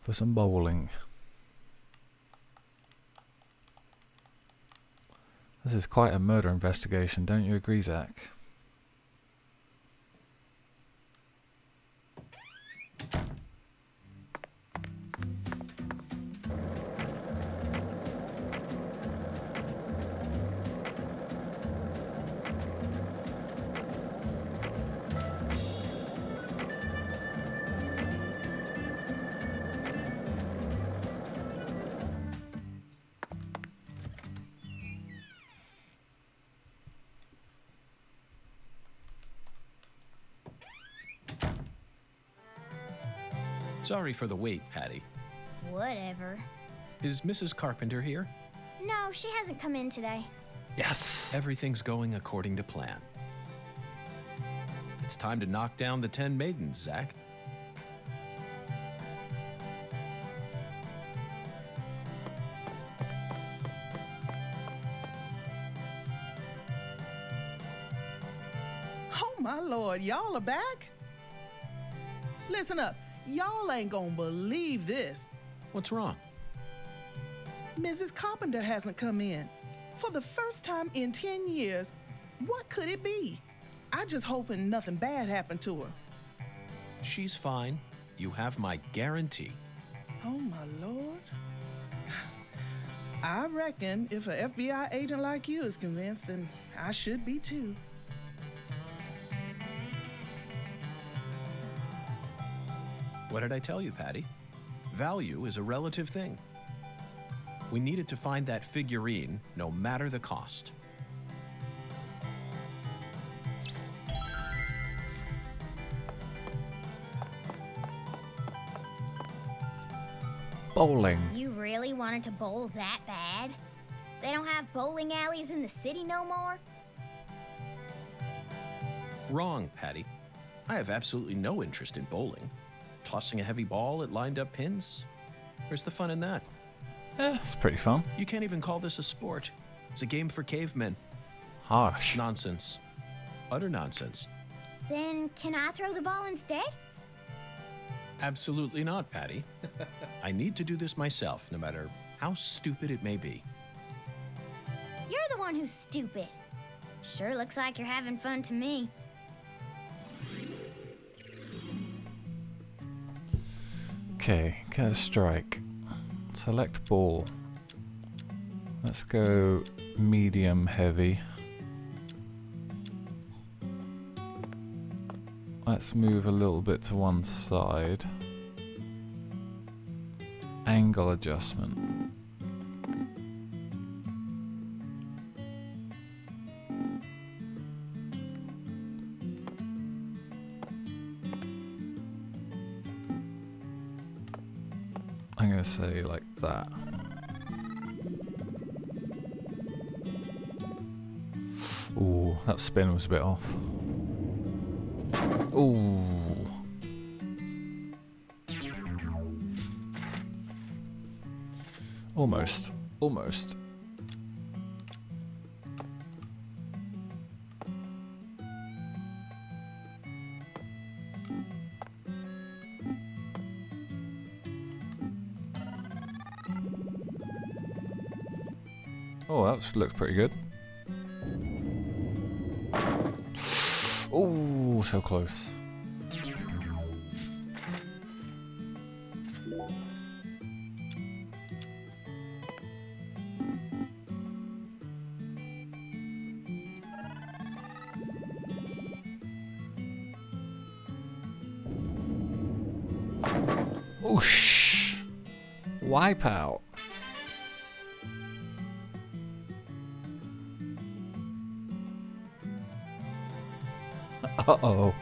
For some bowling. This is quite a murder investigation, don't you agree, Zach? Sorry for the wait, Patty. Whatever. Is Mrs. Carpenter here? No, she hasn't come in today. Yes! Everything's going according to plan. It's time to knock down the 10 maidens, Zach. Oh my lord, y'all are back? Listen up, y'all ain't gonna believe this. What's wrong? Mrs. Carpenter hasn't come in. For the first time in 10 years, what could it be? I just hoping nothing bad happened to her. She's fine. You have my guarantee. Oh my lord. I reckon if an FBI agent like you is convinced, then I should be too. What did I tell you, Patty? Value is a relative thing. We needed to find that figurine, no matter the cost. Bowling. You really wanted to bowl that bad? They don't have bowling alleys in the city no more? Wrong, Patty. I have absolutely no interest in bowling. Tossing a heavy ball at lined-up pins? Where's the fun in that? It's pretty fun. You can't even call this a sport. It's a game for cavemen. Harsh. Nonsense. Utter nonsense. Then can I throw the ball instead? Absolutely not, Patty. I need to do this myself, no matter how stupid it may be. You're the one who's stupid. Sure looks like you're having fun to me. Okay, get a strike. Select ball. Let's go medium heavy. Let's move a little bit to one side. Angle adjustment. I'm going to say like that. Ooh, that spin was a bit off. Ooh. Almost. Almost. Oh, that looks pretty good. Oh, so close. Oosh! Wipe out. Uh-oh.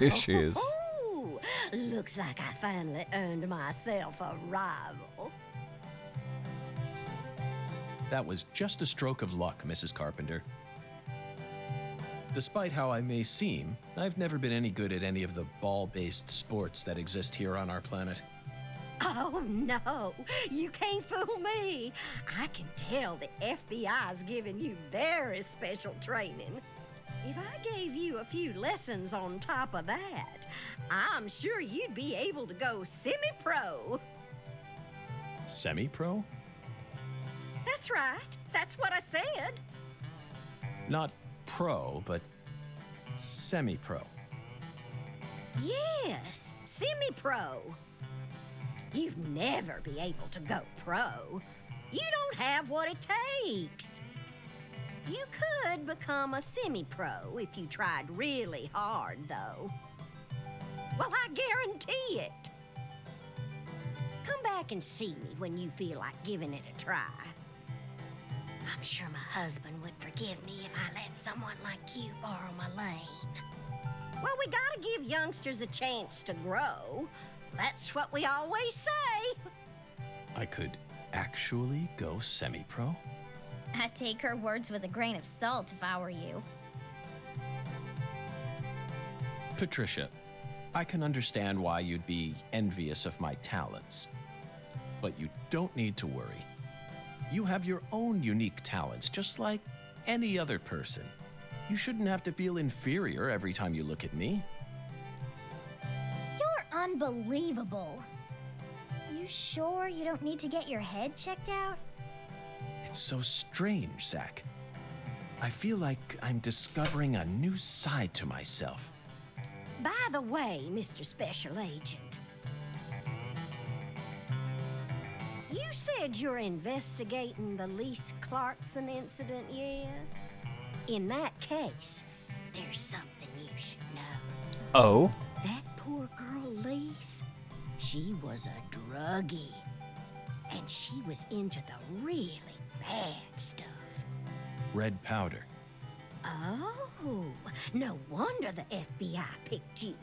Here she is. Ooh, looks like I finally earned myself a rival. That was just a stroke of luck, Mrs. Carpenter. Despite how I may seem, I've never been any good at any of the ball-based sports that exist here on our planet. Oh, no, you can't fool me. I can tell the FBI's giving you very special training. If I gave you a few lessons on top of that, I'm sure you'd be able to go semi-pro. Semi-pro? That's right. That's what I said. Not pro, but semi-pro. Yes, semi-pro. You'd never be able to go pro. You don't have what it takes. You could become a semi-pro if you tried really hard, though. Well, I guarantee it. Come back and see me when you feel like giving it a try. I'm sure my husband would forgive me if I let someone like you borrow my lane. Well, we gotta give youngsters a chance to grow. That's what we always say. I could actually go semi-pro? I'd take her words with a grain of salt if I were you. Patricia, I can understand why you'd be envious of my talents. But you don't need to worry. You have your own unique talents, just like any other person. You shouldn't have to feel inferior every time you look at me. You're unbelievable. You sure you don't need to get your head checked out? It's so strange, Zach. I feel like I'm discovering a new side to myself. By the way, Mr. Special Agent, you said you're investigating the Lise Clarkson incident, yes? In that case, there's something you should know. Oh? That poor girl, Lise, she was a druggie. And she was into the really bad stuff. Red powder. Oh, no wonder the FBI picked you.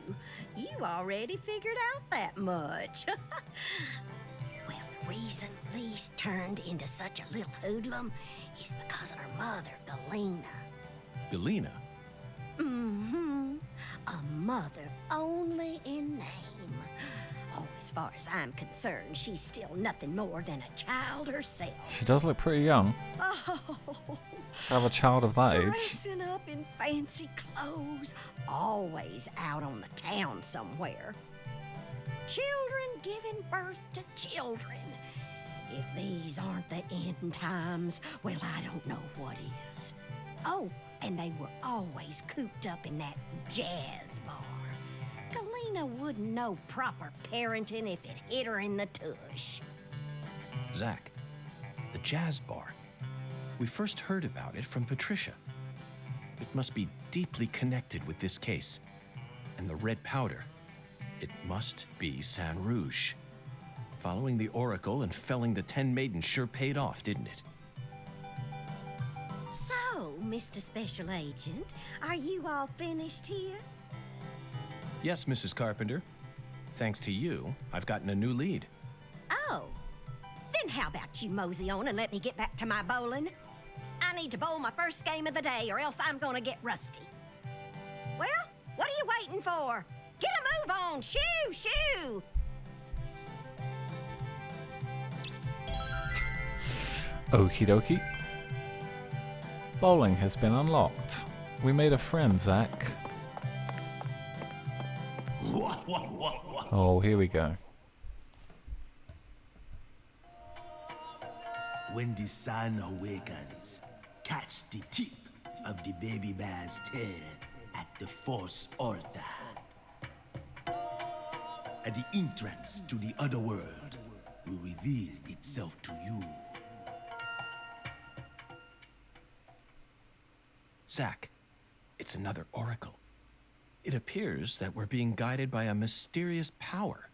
You already figured out that much. Well, the reason Lise turned into such a little hoodlum is because of her mother, Galena. Galena? Mm-hmm. A mother only in name. Oh, as far as I'm concerned, she's still nothing more than a child herself. She does look pretty young. Oh, To have a child of that age. dressing up in fancy clothes, always out on the town somewhere. Children giving birth to children. If these aren't the end times, well, I don't know what is. Oh, and they were always cooped up in that jazz bar. Galena wouldn't know proper parenting if it hit her in the tush. Zach, the jazz bar. We first heard about it from Patricia. It must be deeply connected with this case. And the red powder. It must be Saint Rouge. Following the Oracle and felling the 10 maidens sure paid off, didn't it? So, Mr. Special Agent, are you all finished here? Yes, Mrs. Carpenter. Thanks to you, I've gotten a new lead. Oh. Then how about you mosey on and let me get back to my bowling? I need to bowl my first game of the day or else I'm gonna get rusty. Well, what are you waiting for? Get a move on! Shoo! Shoo! Okie dokie. Bowling has been unlocked. We made a friend, Zach. Oh, here we go. When the sun awakens, catch the tip of the baby bear's tail at the Force altar. At the entrance to the other world will reveal itself to you. Zach, it's another oracle. It appears that we're being guided by a mysterious power.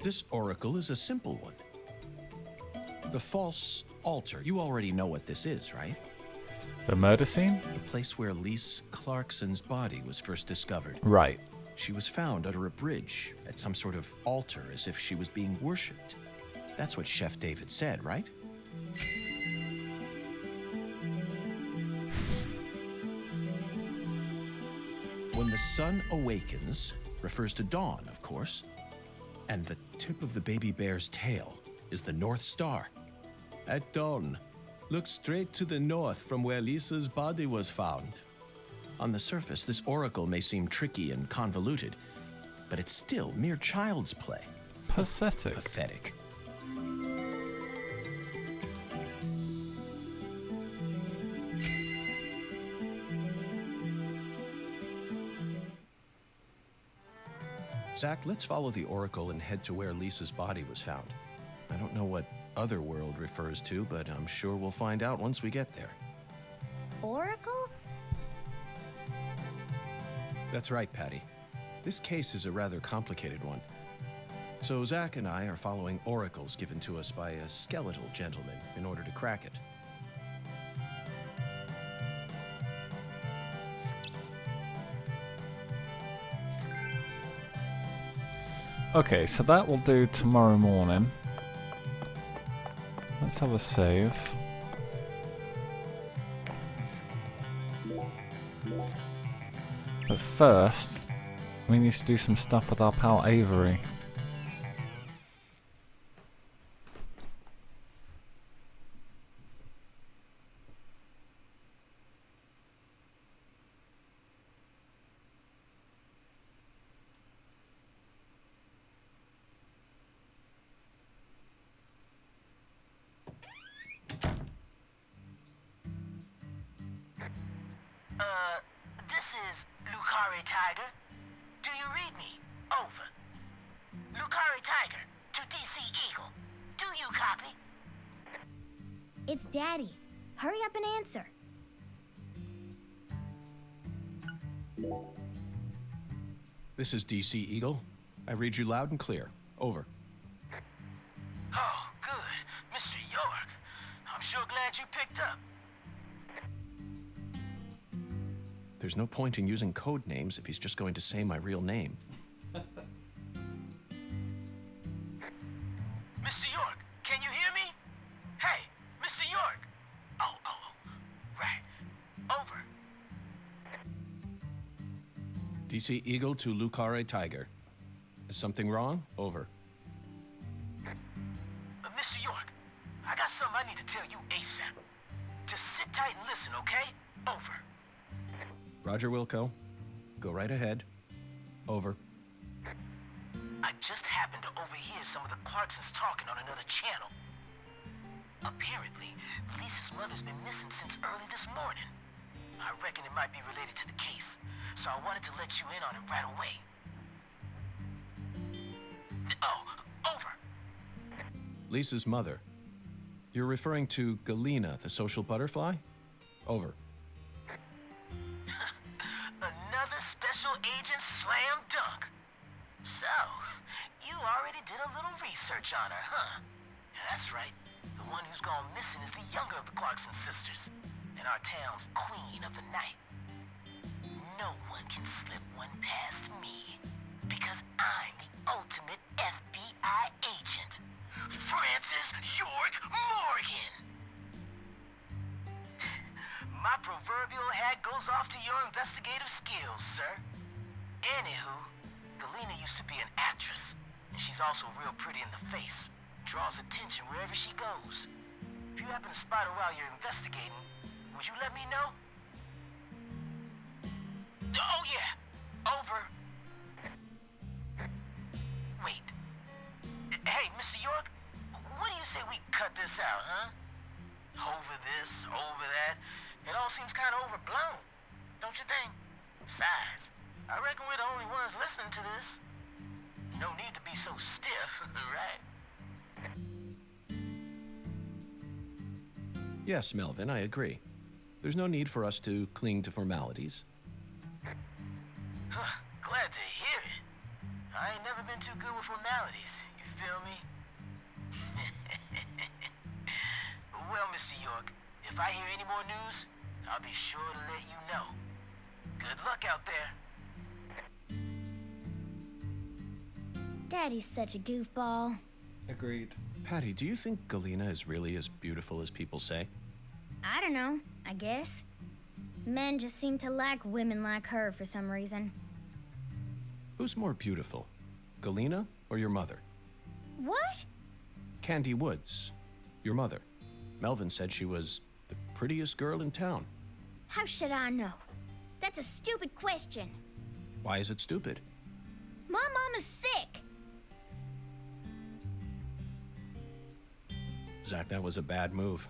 This oracle is a simple one. The false altar. You already know what this is, right? The murder scene? The place where Lise Clarkson's body was first discovered. Right. She was found under a bridge at some sort of altar as if she was being worshipped. That's what Chef David said, right? When the sun awakens refers to dawn, of course. And the tip of the baby bear's tail is the North Star. At dawn, look straight to the north from where Lisa's body was found. On the surface, this oracle may seem tricky and convoluted, but it's still mere child's play. Pathetic. Pathetic. Zach, let's follow the oracle and head to where Lisa's body was found. I don't know what otherworld refers to, but I'm sure we'll find out once we get there. Oracle? That's right, Patty. This case is a rather complicated one. So Zach and I are following oracles given to us by a skeletal gentleman in order to crack it. Okay, so that will do tomorrow morning. Let's have a save. But first, we need to do some stuff with our pal Avery. This is Lucari Tiger. Do you read me? Over. Lucari Tiger to DC Eagle. Do you copy? It's Daddy. Hurry up and answer. This is DC Eagle. I read you loud and clear. Over. Oh, good. Mr. York. I'm sure glad you picked up. There's no point in using code names if he's just going to say my real name. Mr. York, can you hear me? Hey, Mr. York. Oh, right. Over. DC Eagle to Lucare Tiger. Is something wrong? Over. Mr. York, I got something I need to tell you ASAP. Just sit tight and listen, okay? Over. Roger, Wilco. Go right ahead. Over. I just happened to overhear some of the Clarksons talking on another channel. Apparently, Lisa's mother's been missing since early this morning. I reckon it might be related to the case, so I wanted to let you in on it right away. Oh, over. Lisa's mother. You're referring to Galena, the social butterfly? Over. Another special agent slam dunk. So, you already did a little research on her, huh? That's right. The one who's gone missing is the younger of the Clarkson sisters, and our town's queen of the night. No one can slip one past me, because I'm the ultimate FBI agent, Francis York Morgan. My proverbial hat goes off to your investigative skills, sir. Anywho, Galena used to be an actress, and she's also real pretty in the face. Draws attention wherever she goes. If you happen to spot her while you're investigating, would you let me know? Oh yeah, over. Wait. Hey, Mr. York, what do you say we cut this out, huh? Over this, over that. It all seems kind of overblown, don't you think? Besides, I reckon we're the only ones listening to this. No need to be so stiff, right? Yes, Melvin, I agree. There's no need for us to cling to formalities. Huh, glad to hear it. I ain't never been too good with formalities, you feel me? Well, Mr. York, if I hear any more news, I'll be sure to let you know. Good luck out there. Daddy's such a goofball. Agreed. Patty, do you think Galena is really as beautiful as people say? I don't know, I guess. Men just seem to like women like her for some reason. Who's more beautiful, Galena or your mother? What? Candy Woods, your mother. Melvin said she was the prettiest girl in town. How should I know? That's a stupid question. Why is it stupid? My mom is sick. Zach, that was a bad move.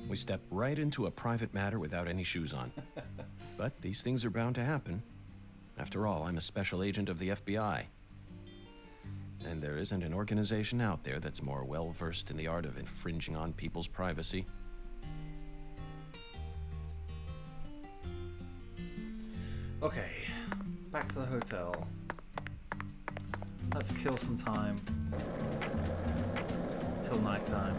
We stepped right into a private matter without any shoes on. But these things are bound to happen. After all, I'm a special agent of the FBI. And there isn't an organization out there that's more well-versed in the art of infringing on people's privacy. Okay, back to the hotel. Let's kill some time till nighttime.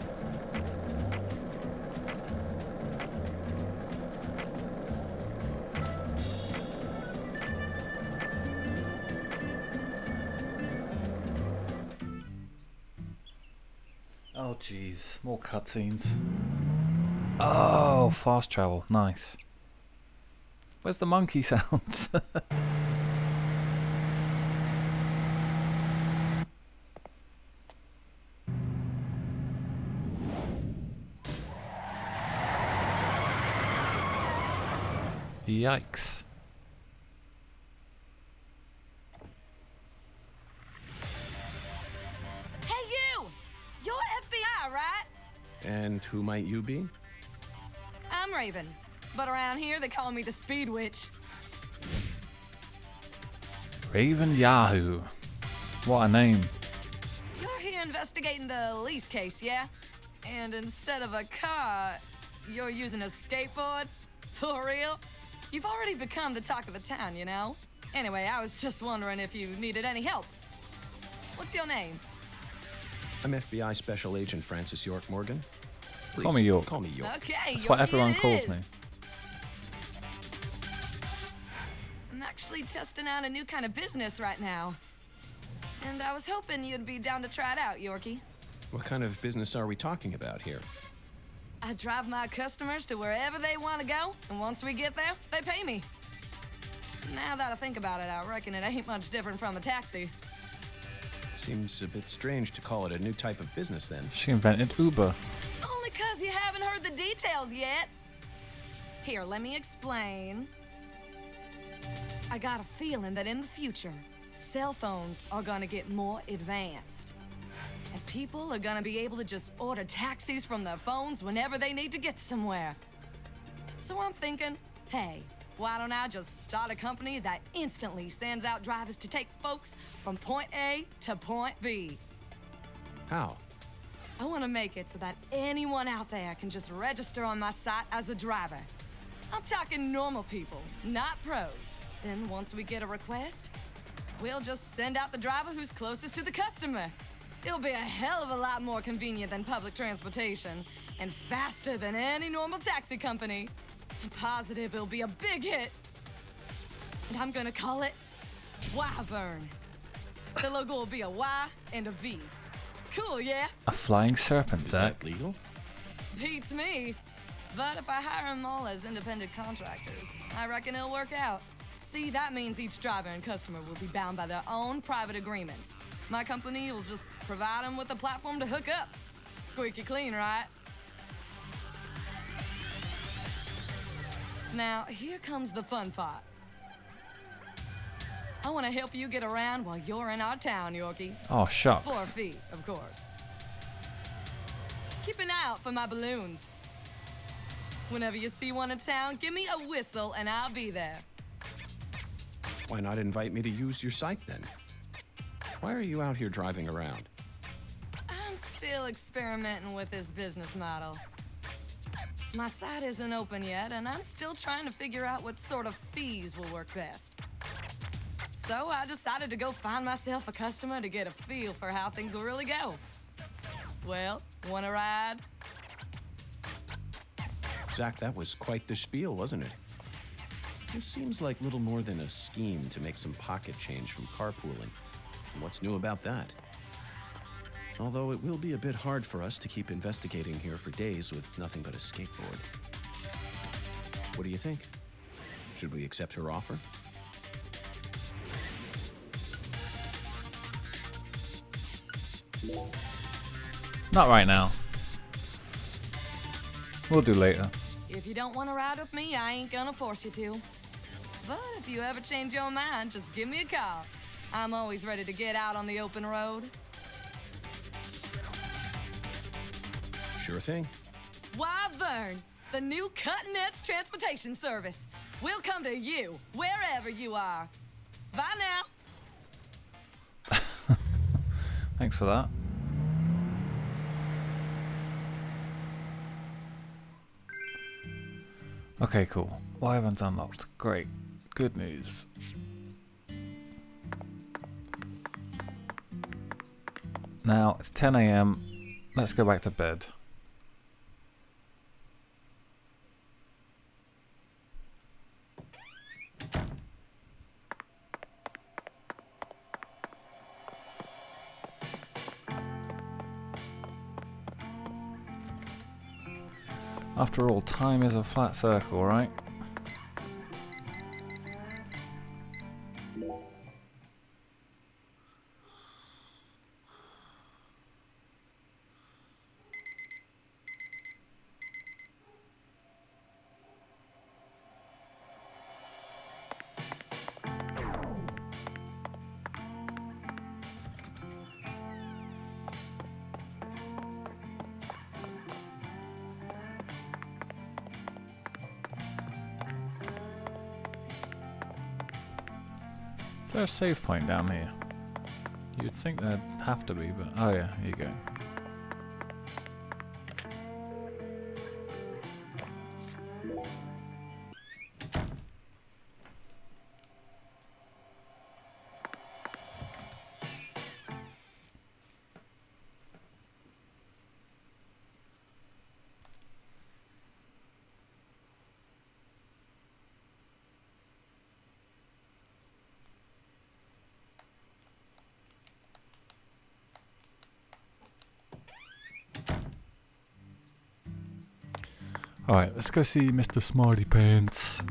Oh jeez, more cutscenes. Oh, fast travel, nice. Where's the monkey sounds? Yikes. Hey you! You're FBI, right? And who might you be? I'm Raven, but around here they call me the Speed Witch. Raven Yahoo. What a name. You're here investigating the lease case, yeah? And instead of a car, you're using a skateboard? For real? You've already become the talk of the town, you know? Anyway, I was just wondering if you needed any help. What's your name? I'm FBI Special Agent Francis York Morgan. Please, Call me York. Call me York. Okay, That's what everyone Yorkie it calls is. me. I'm actually testing out a new kind of business right now. And I was hoping you'd be down to try it out, Yorkie. What kind of business are we talking about here? I drive my customers to wherever they want to go, and once we get there, they pay me. Now that I think about it, I reckon it ain't much different from a taxi. Seems a bit strange to call it a new type of business then. She invented Uber. Only 'cause you haven't heard the details yet. Here, let me explain. I got a feeling that in the future, cell phones are gonna get more advanced. And people are gonna be able to just order taxis from their phones whenever they need to get somewhere. So I'm thinking, hey, why don't I just start a company that instantly sends out drivers to take folks from point A to point B? How? I want to make it so that anyone out there can just register on my site as a driver. I'm talking normal people, not pros. Then once we get a request, we'll just send out the driver who's closest to the customer. It'll be a hell of a lot more convenient than public transportation and faster than any normal taxi company. I'm positive it'll be a big hit. And I'm gonna call it Wyvern. The logo will be a Y and a V. Cool, yeah? A flying serpent, Zach. Is that legal? Beats me. But if I hire them all as independent contractors, I reckon it'll work out. See, that means each driver and customer will be bound by their own private agreements. My company will just provide them with a platform to hook up. Squeaky clean, right? Now, here comes the fun part. I want to help you get around while you're in our town, Yorkie. Oh, shucks. For a fee, of course. Keep an eye out for my balloons. Whenever you see one in town, give me a whistle and I'll be there. Why not invite me to use your site then? Why are you out here driving around? I'm still experimenting with this business model. My site isn't open yet, and I'm still trying to figure out what sort of fees will work best. So I decided to go find myself a customer to get a feel for how things will really go. Well, wanna ride? Zach, that was quite the spiel, wasn't it? This seems like little more than a scheme to make some pocket change from carpooling. And what's new about that? Although it will be a bit hard for us to keep investigating here for days with nothing but a skateboard. What do you think? Should we accept her offer? Not right now. We'll do later. If you don't want to ride with me, I ain't gonna force you to. But if you ever change your mind, just give me a call. I'm always ready to get out on the open road. Sure thing. Wyvern, the new cutting-edge transportation service. We'll come to you, wherever you are. Bye now. Thanks for that. Okay, cool. Wyvern's unlocked. Great. Good news. Now, it's 10 AM. Let's go back to bed. After all, time is a flat circle, right? Is there a save point down here? You'd think there'd have to be, but... Oh yeah, here you go. Alright, let's go see Mr. Smarty Pants.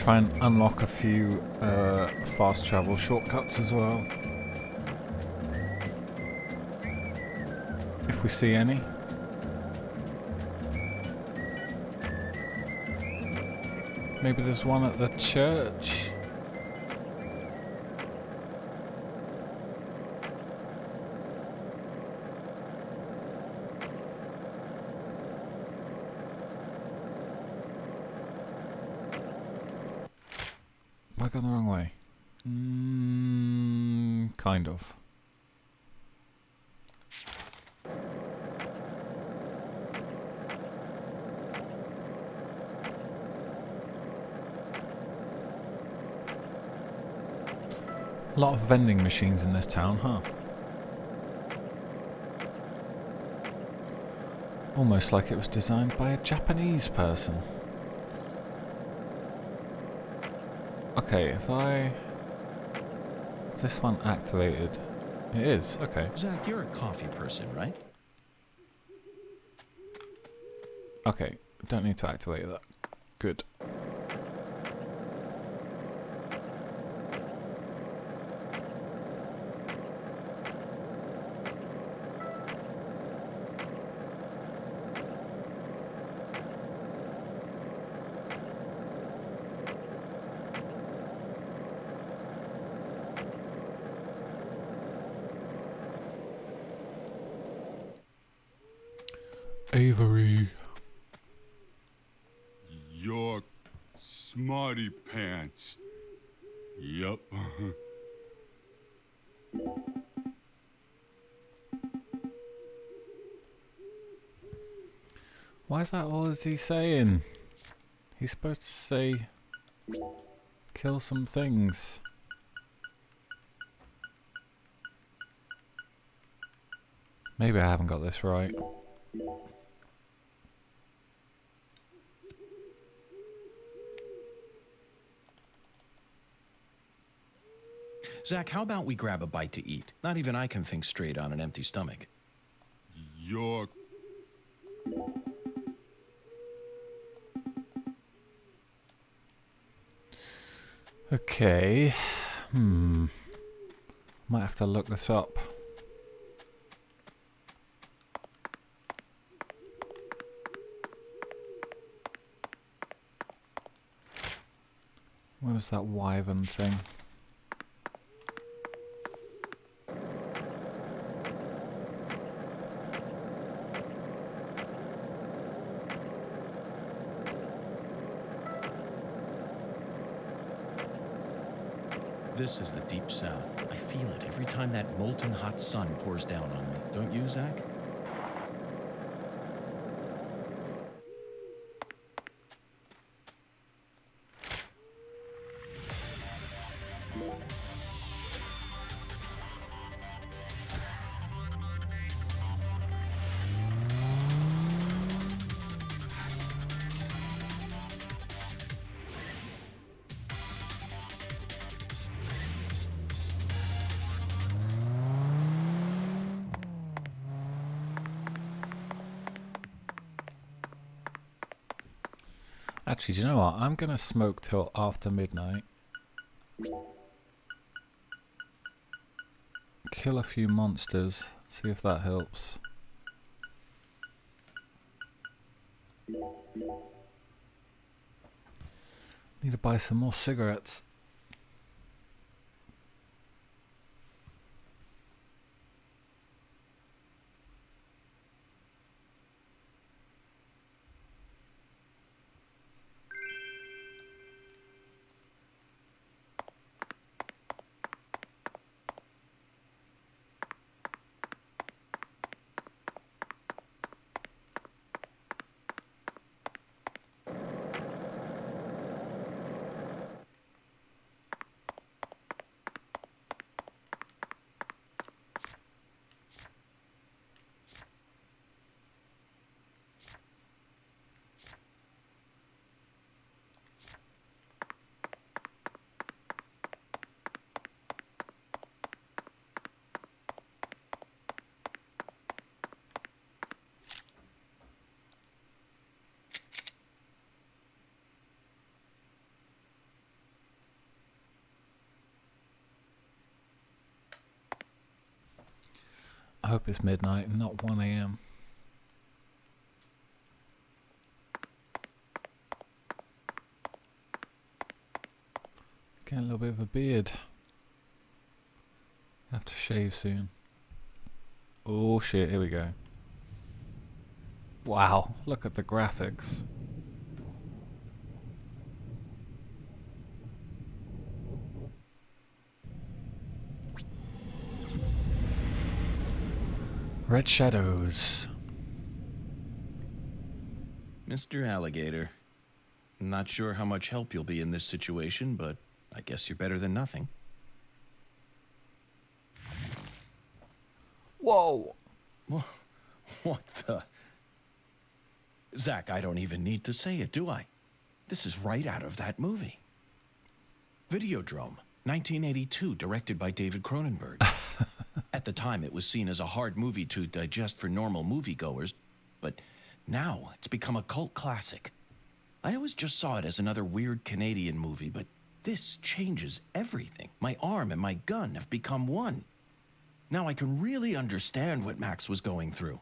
try and unlock a few fast travel shortcuts as well. If we see any. Maybe there's one at the church. Have I gone the wrong way? Kind of. A lot of vending machines in this town, huh? Almost like it was designed by a Japanese person. Okay, if is this one activated? It is, okay. Zach, you're a coffee person, right? Okay, don't need to activate that. Good. Avery. You're smarty pants. Yup. Why is that all is he saying? He's supposed to say kill some things. Maybe I haven't got this right. Zach, how about we grab a bite to eat? Not even I can think straight on an empty stomach. You're... Okay. Might have to look this up. Where was that wyvern thing? This is the deep south. I feel it every time that molten hot sun pours down on me. Don't you, Zach? Actually, do you know what? I'm gonna smoke till after midnight. Kill a few monsters. See if that helps. Need to buy some more cigarettes. hope it's midnight and not 1 a.m. Getting a little bit of a beard. Have to shave soon. Oh shit, here we go. Wow, look at the graphics. Red shadows. Mr. Alligator, not sure how much help you'll be in this situation, but I guess you're better than nothing. Whoa! What the? Zach, I don't even need to say it, do I? This is right out of that movie. Videodrome, 1982, directed by David Cronenberg. At the time, it was seen as a hard movie to digest for normal moviegoers, but now it's become a cult classic. I always just saw it as another weird Canadian movie, but this changes everything. My arm and my gun have become one. Now I can really understand what Max was going through.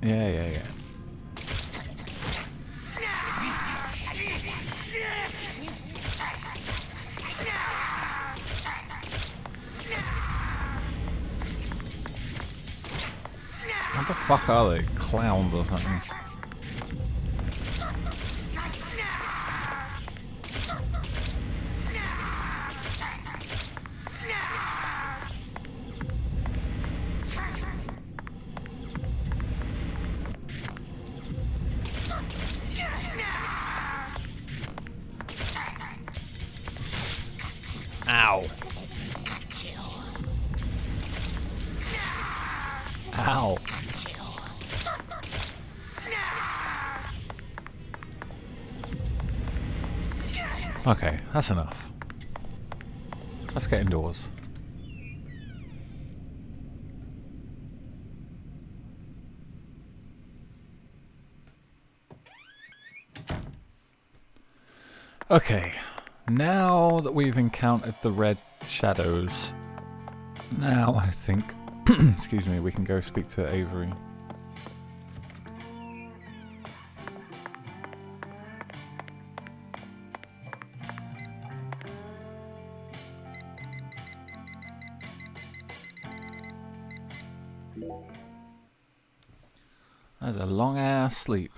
Yeah. What the fuck are they? Clowns or something? Ow. Ow. Okay, that's enough. Let's get indoors. Okay, now that we've encountered the red shadows, now I think, excuse me, we can go speak to Avery. That's a long ass sleep.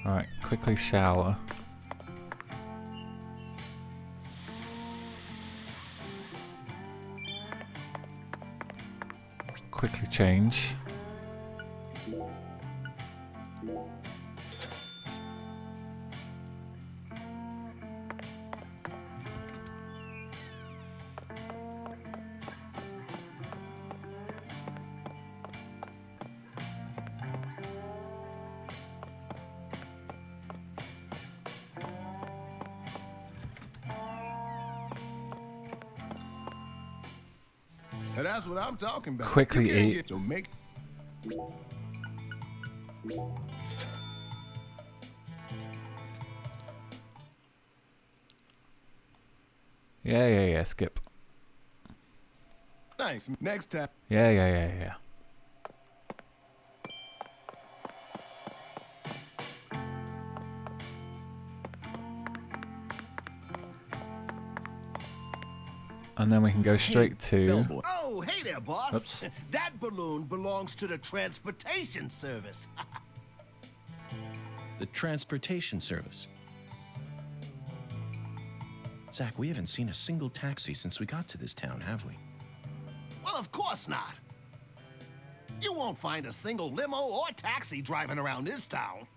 Alright, quickly shower. Quickly change. And that's what I'm talking about. Quickly You can't eat. get your make. Yeah, skip. Thanks. Next time. Yeah. And then we can go straight to... Oh, hey there, boss. Oops. That balloon belongs to the transportation service. The transportation service. Zach, we haven't seen a single taxi since we got to this town, have we? Well, of course not. You won't find a single limo or taxi driving around this town.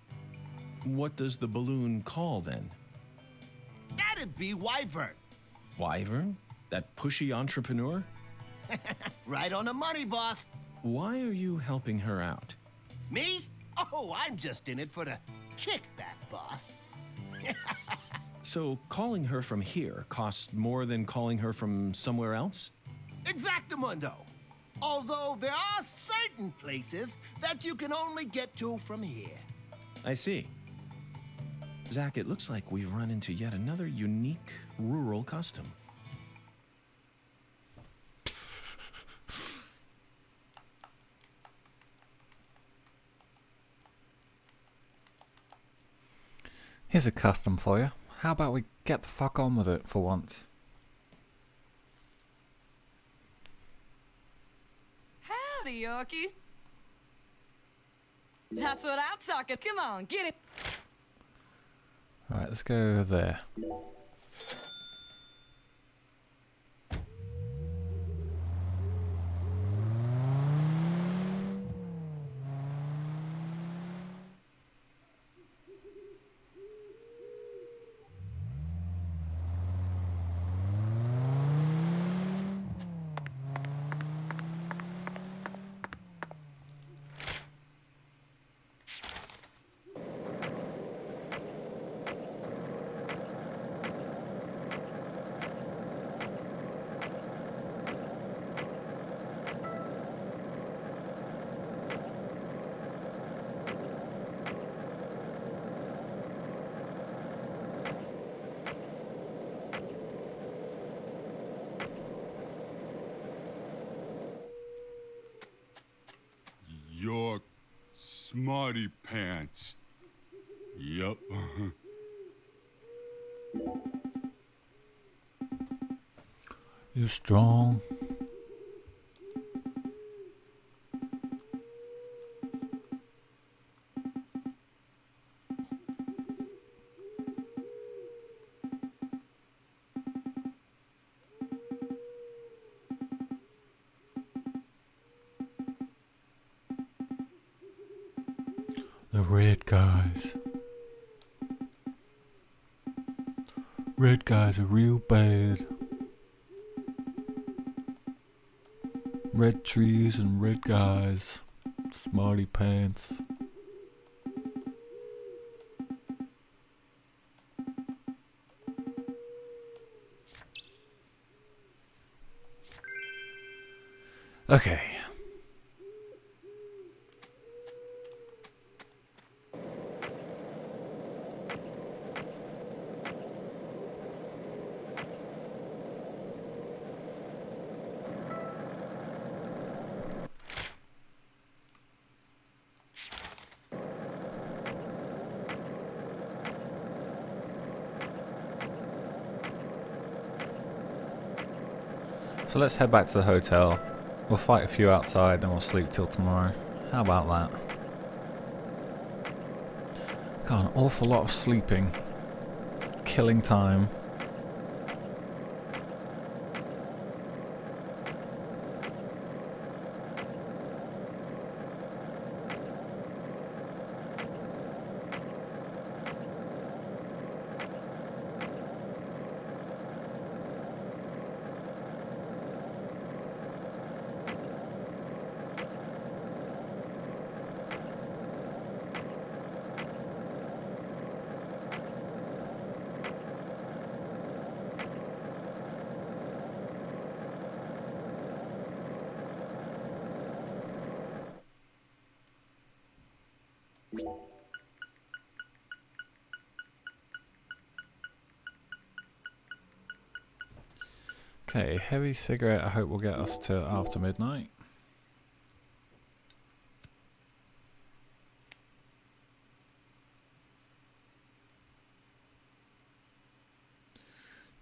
What does the balloon call then? That'd be Wyvern. Wyvern? That pushy entrepreneur? Right on the money, boss. Why are you helping her out? Me? Oh, I'm just in it for the kickback, boss. So calling her from here costs more than calling her from somewhere else? Exactamundo. Although there are certain places that you can only get to from here. I see. Zach, it looks like we've run into yet another unique rural custom. Here's a custom for you. How about we get the fuck on with it for once? Howdy, Yorkie. That's what I'm talking. Come on, get it. Alright, let's go there. Your smarty pants. Yup. You strong? The red guys. Red guys are real bad. Red trees and red guys. Smarty pants. Okay. So let's head back to the hotel. We'll fight a few outside, then we'll sleep till tomorrow. How about that? Got an awful lot of sleeping. Killing time. Okay, heavy cigarette I hope will get us to after midnight.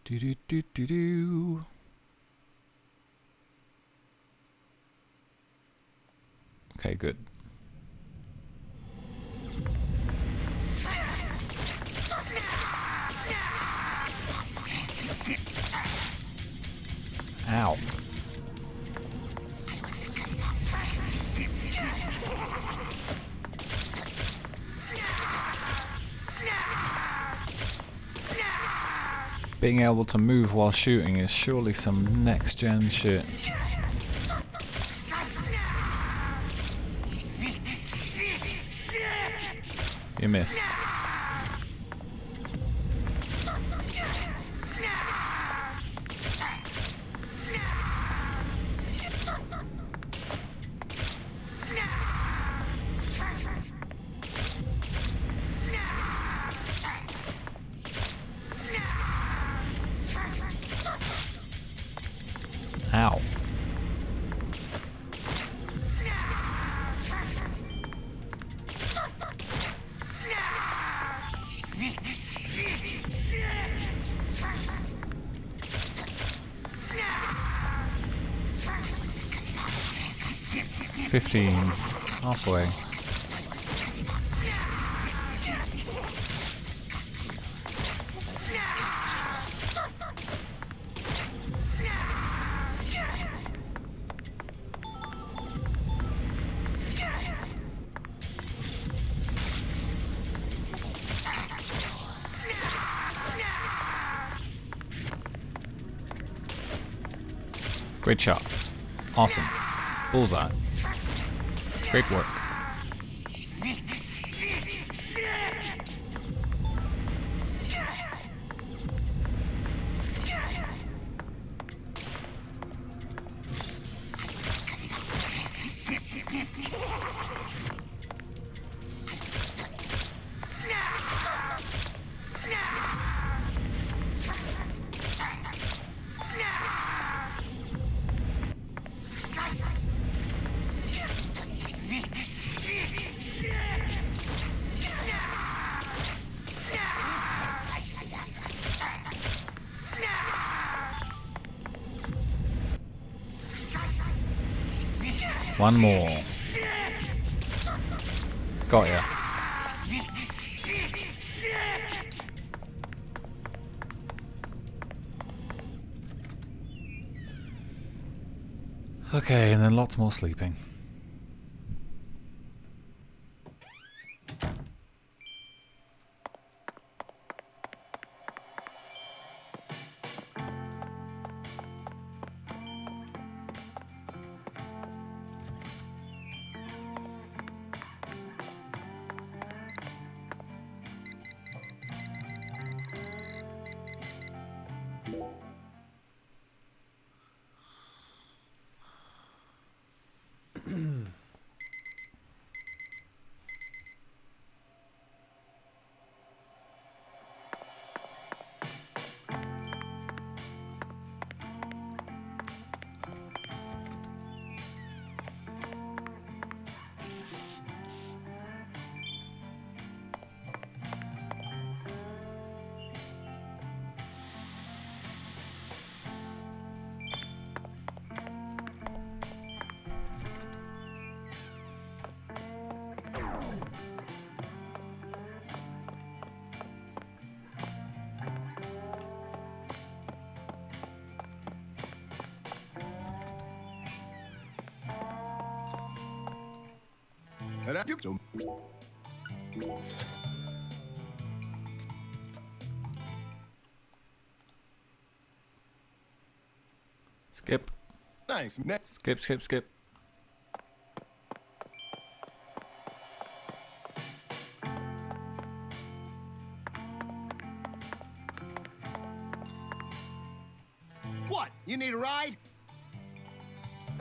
Do do do do do. Okay, good. Ow. Being able to move while shooting is surely some next-gen shit. You missed. Ow. Halfway. Great shot. Awesome. Bullseye. Great work. One more. Got ya. Okay, and then lots more sleeping. Skip. Thanks. Next. Skip, skip, skip. What? You need a ride?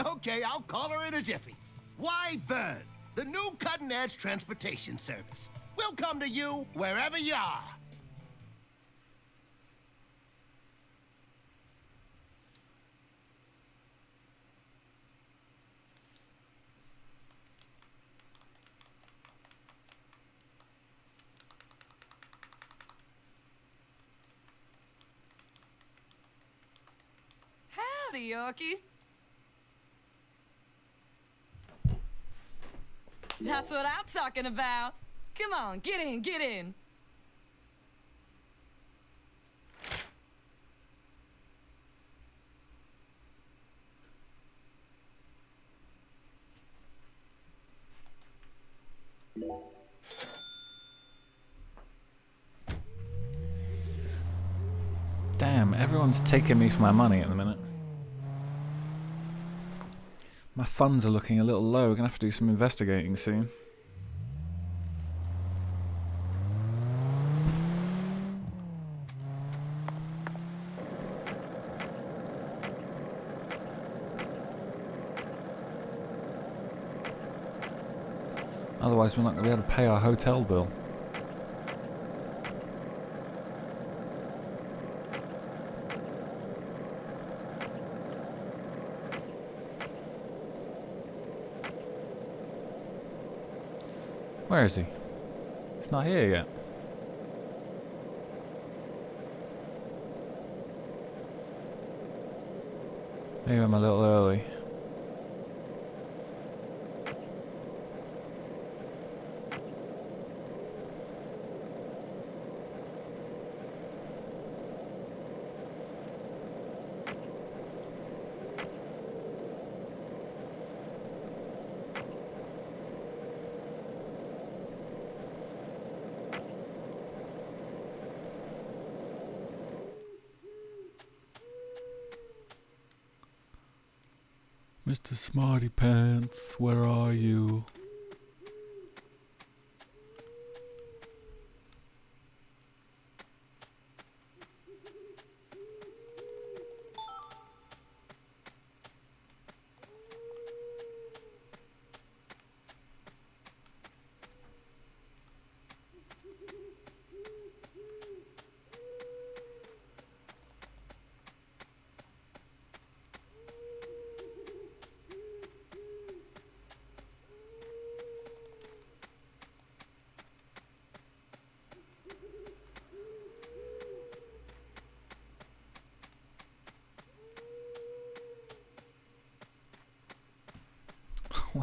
Okay, I'll call her in a jiffy. Why, Vern, the new cutting-edge transportation service. We'll come to you wherever you are. Howdy, Yorkie. That's what I'm talking about. Come on, get in, get in. Damn, everyone's taking me for my money at the minute. My funds are looking a little low. We're gonna have to do some investigating soon. Otherwise, we're not gonna be able to pay our hotel bill. Where is he? He's not here yet. Maybe I'm a little early. Mr. Smarty Pants, where are you?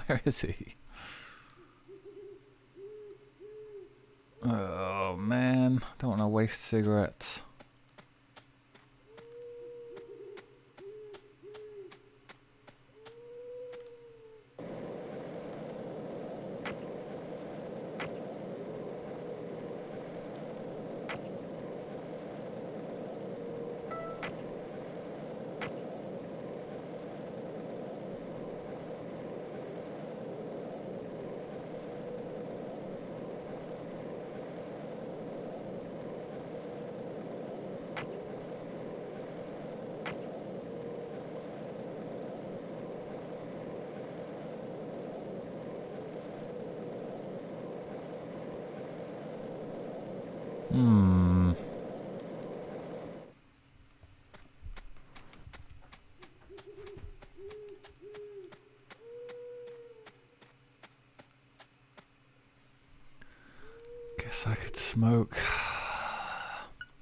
Where is he? Oh man, don't want to waste cigarettes. Guess I could smoke.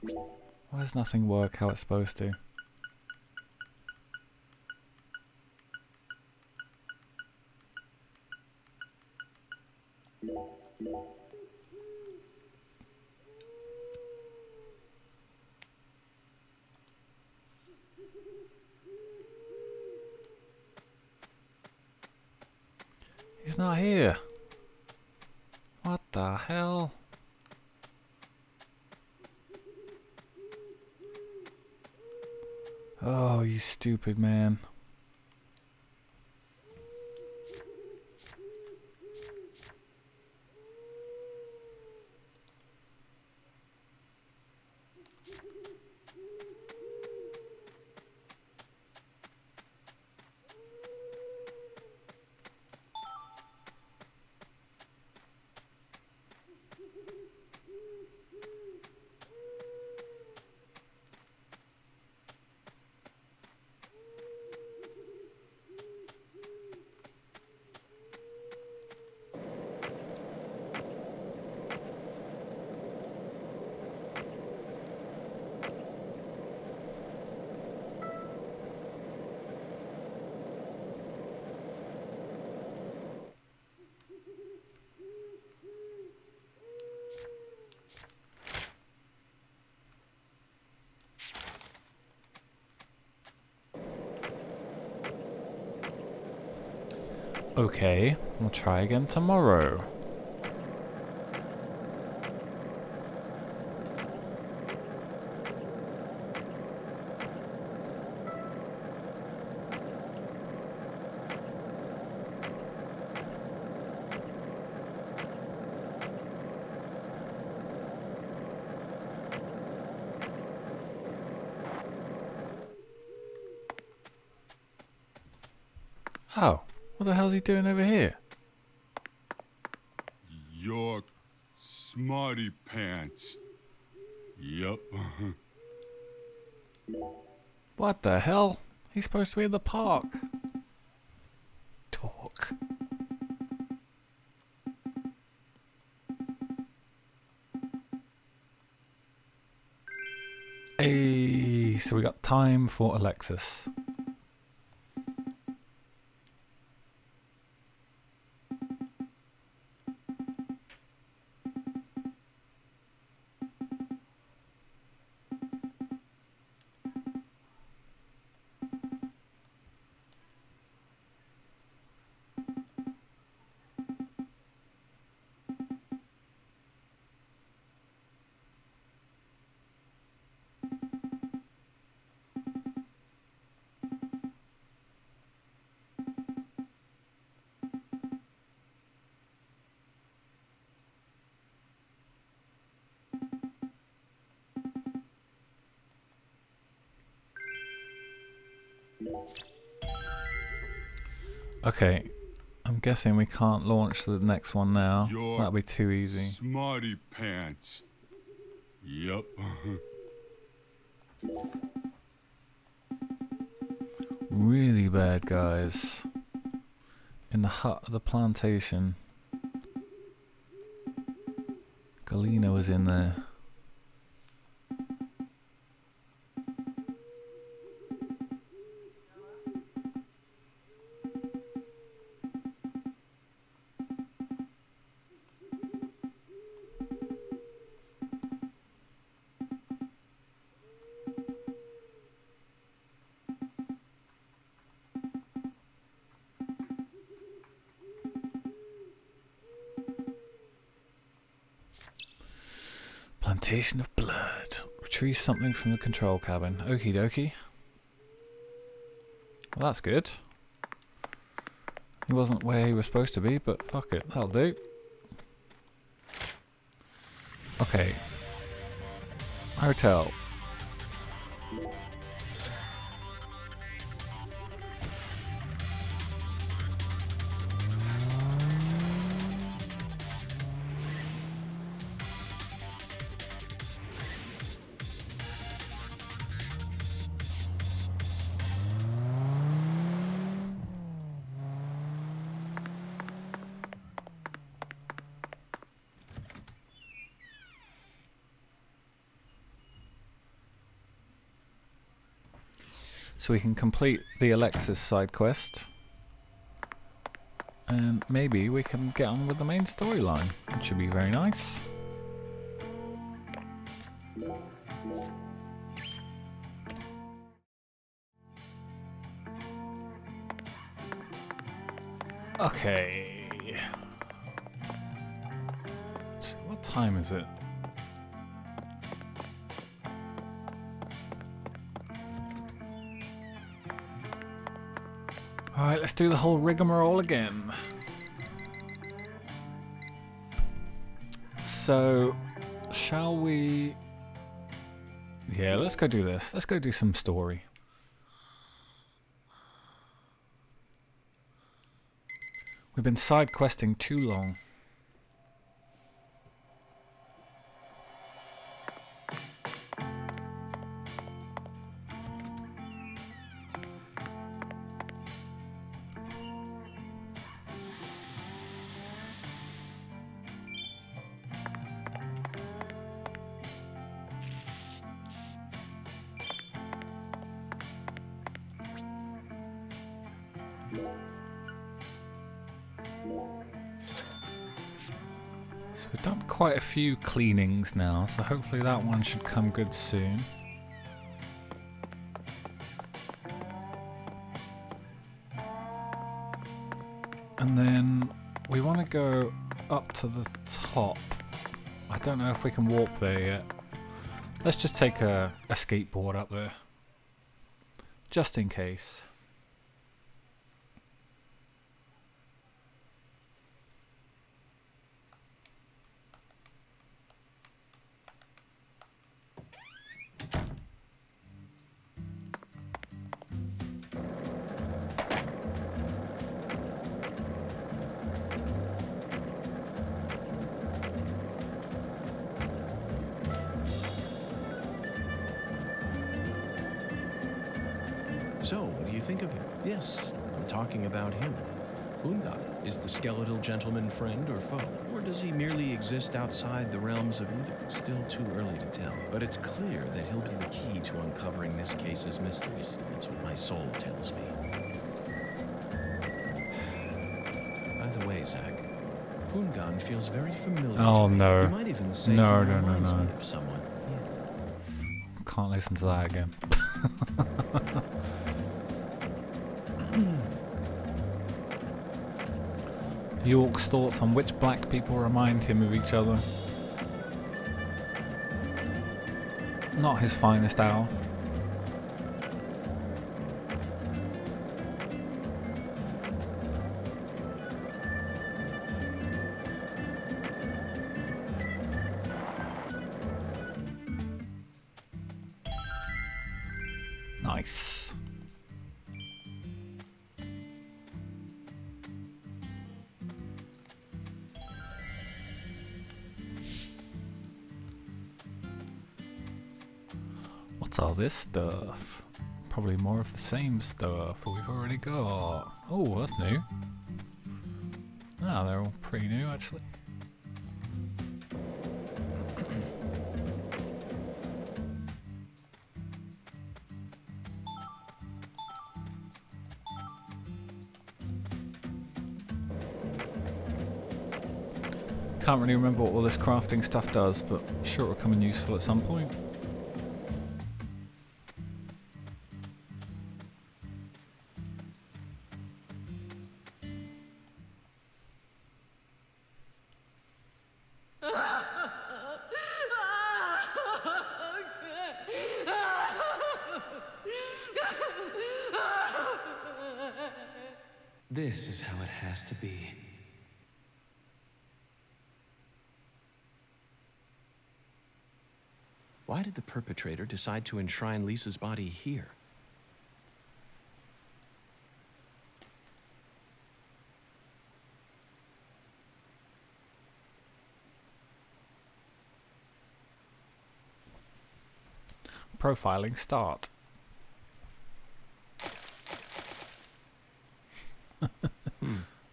Why does nothing work how it's supposed to? He's not here. What the hell? Oh, you stupid man. Okay, we'll try again tomorrow. Oh, what the hell's he doing over here? You're Smarty Pants. Yup. What the hell? He's supposed to be in the park. Talk. Hey, so we got time for Alexis. Okay, I'm guessing we can't launch the next one now. That'll be too easy. Smarty pants. Yup. Really bad guys. In the hut of the plantation. Galena was in there. Plantation of blood. Retrieve something from the control cabin. Okie dokie. Well, that's good. He wasn't where he was supposed to be, but fuck it, that'll do. Okay. Hotel. So we can complete the Alexis side quest. And maybe we can get on with the main storyline, which should be very nice. Okay. What time is it? Alright, let's do the whole rigmarole again. So, shall we... Yeah, let's go do this. Let's go do some story. We've been side questing too long. So we've done quite a few cleanings now, so hopefully that one should come good soon. And then we want to go up to the top. I don't know if we can warp there yet. Let's just take a skateboard up there. Just in case. So, what do you think of him? Yes, I'm talking about him. Unga, is the skeletal gentleman friend or foe? Or does he merely exist outside the realms of either? Still too early to tell, but it's clear that he'll be the key to uncovering this case's mysteries. That's what my soul tells me. By the way, Zach, Pungan feels very familiar. Oh to me. no. You might even say No, he no, no, reminds no. me of someone. Can't listen to that again. York's thoughts on which black people remind him of each other. Not his finest hour. Nice. What's all this stuff? Probably more of the same stuff we've already got. Oh, that's new. Ah, they're all pretty new actually. Can't really remember what all this crafting stuff does, but I'm sure it'll come in useful at some point. This is how it has to be. Why did the perpetrator decide to enshrine Lisa's body here? Profiling start.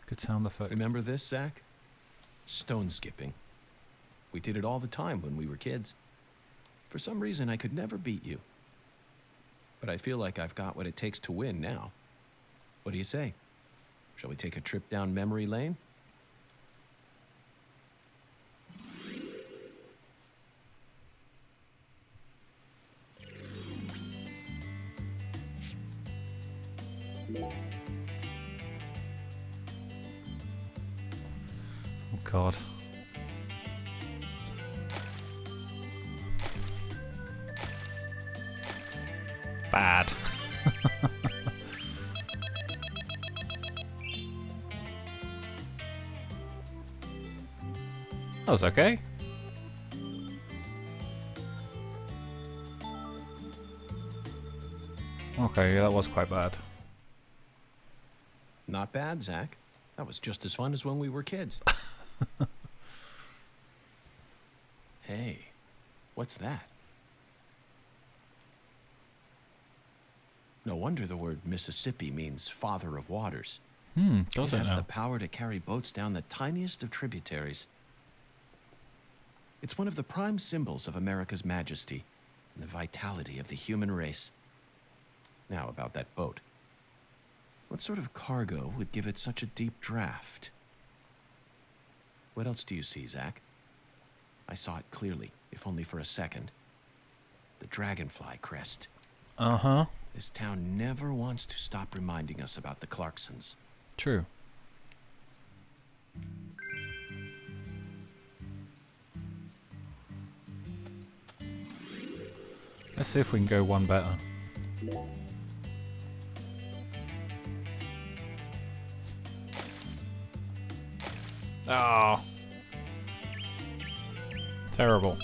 Good sound effect. Remember this, Zach? Stone skipping. We did it all the time when we were kids. For some reason, I could never beat you. But I feel like I've got what it takes to win now. What do you say? Shall we take a trip down memory lane? Oh God. Bad. That was okay. Okay, yeah, that was quite bad. Not bad, Zach. That was just as fun as when we were kids. Hey, what's that? No wonder the word Mississippi means father of waters. Does it it has now? the power to carry boats down the tiniest of tributaries. It's one of the prime symbols of America's majesty and the vitality of the human race. Now about that boat. What sort of cargo would give it such a deep draft? What else do you see, Zach? I saw it clearly, if only for a second. The dragonfly crest. Uh-huh. This town never wants to stop reminding us about the Clarksons. True. Let's see if we can go one better. Oh. Terrible.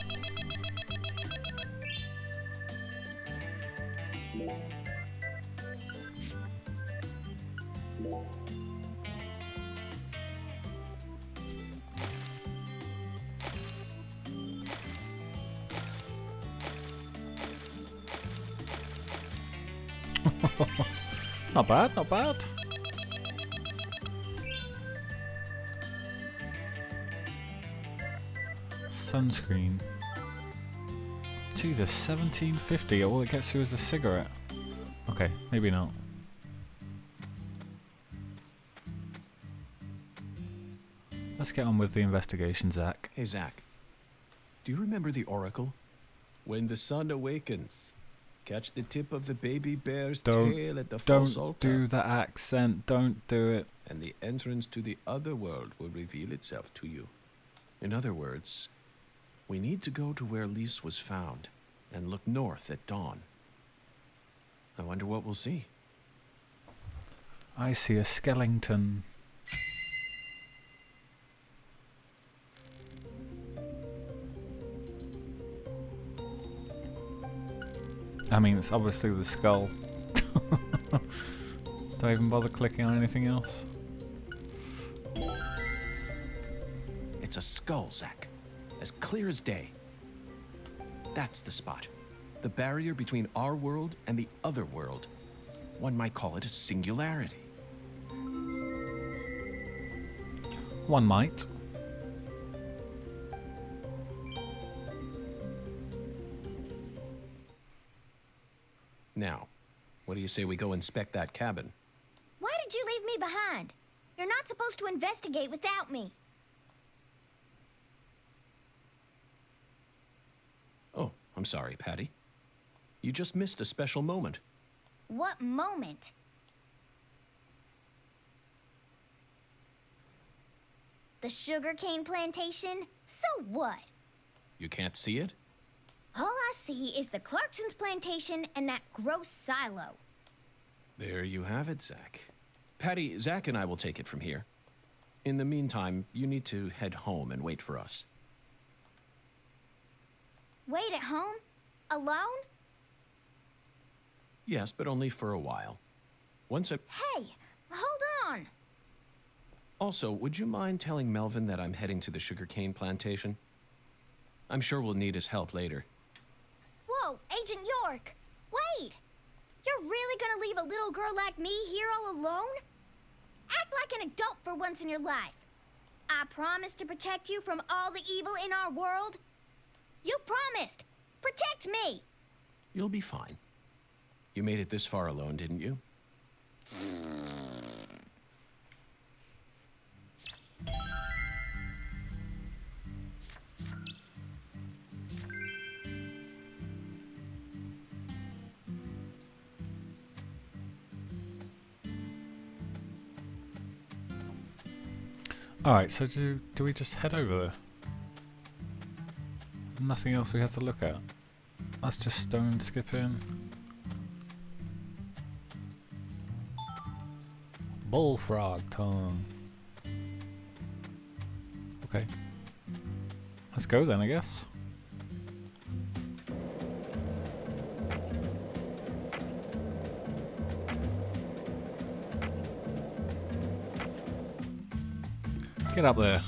Not bad, not bad. Sunscreen. Jesus, $17.50. All it gets you is a cigarette. Okay, maybe not. Let's get on with the investigation, Zach. Hey, Zach. Do you remember the oracle? When the sun awakens, catch the tip of the baby bear's tail at the false altar. Don't do the accent. Don't do it. And the entrance to the other world will reveal itself to you. In other words, we need to go to where Lise was found and look north at dawn. I wonder what we'll see. I see a skeleton. I mean, it's obviously the skull. Do I even bother clicking on anything else? It's a skull, Zach. As clear as day. That's the spot. The barrier between our world and the other world. One might call it a singularity. One might. Now, what do you say we go inspect that cabin? Why did you leave me behind? You're not supposed to investigate without me. Oh, I'm sorry, Patty. You just missed a special moment. What moment? The sugarcane plantation? So what? You can't see it? All I see is the Clarkson's plantation and that gross silo. There you have it, Zach. Patty, Zach and I will take it from here. In the meantime, you need to head home and wait for us. Wait at home? Alone? Yes, but only for a while. Once I... Hey, hold on! Also, would you mind telling Melvin that I'm heading to the sugarcane plantation? I'm sure we'll need his help later. Whoa, Agent York! Wait! You're really gonna leave a little girl like me here all alone? Act like an adult for once in your life. I promise to protect you from all the evil in our world. You promised! Protect me! You'll be fine. You made it this far alone, didn't you? Alright, so do we just head over there? Nothing else we had to look at. Let's just stone skip in. Bullfrog tongue. Okay. Let's go then, I guess. Get up there.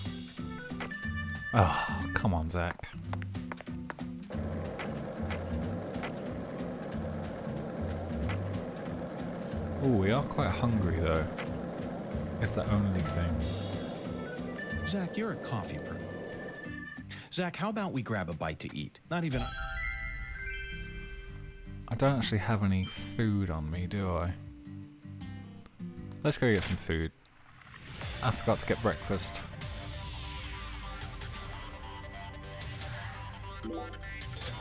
Oh, come on, Zach. Oh, we are quite hungry, though. It's the only thing. Zach, you're a coffee person. Zach, how about we grab a bite to eat? Not even... I don't actually have any food on me, do I? Let's go get some food. I forgot to get breakfast.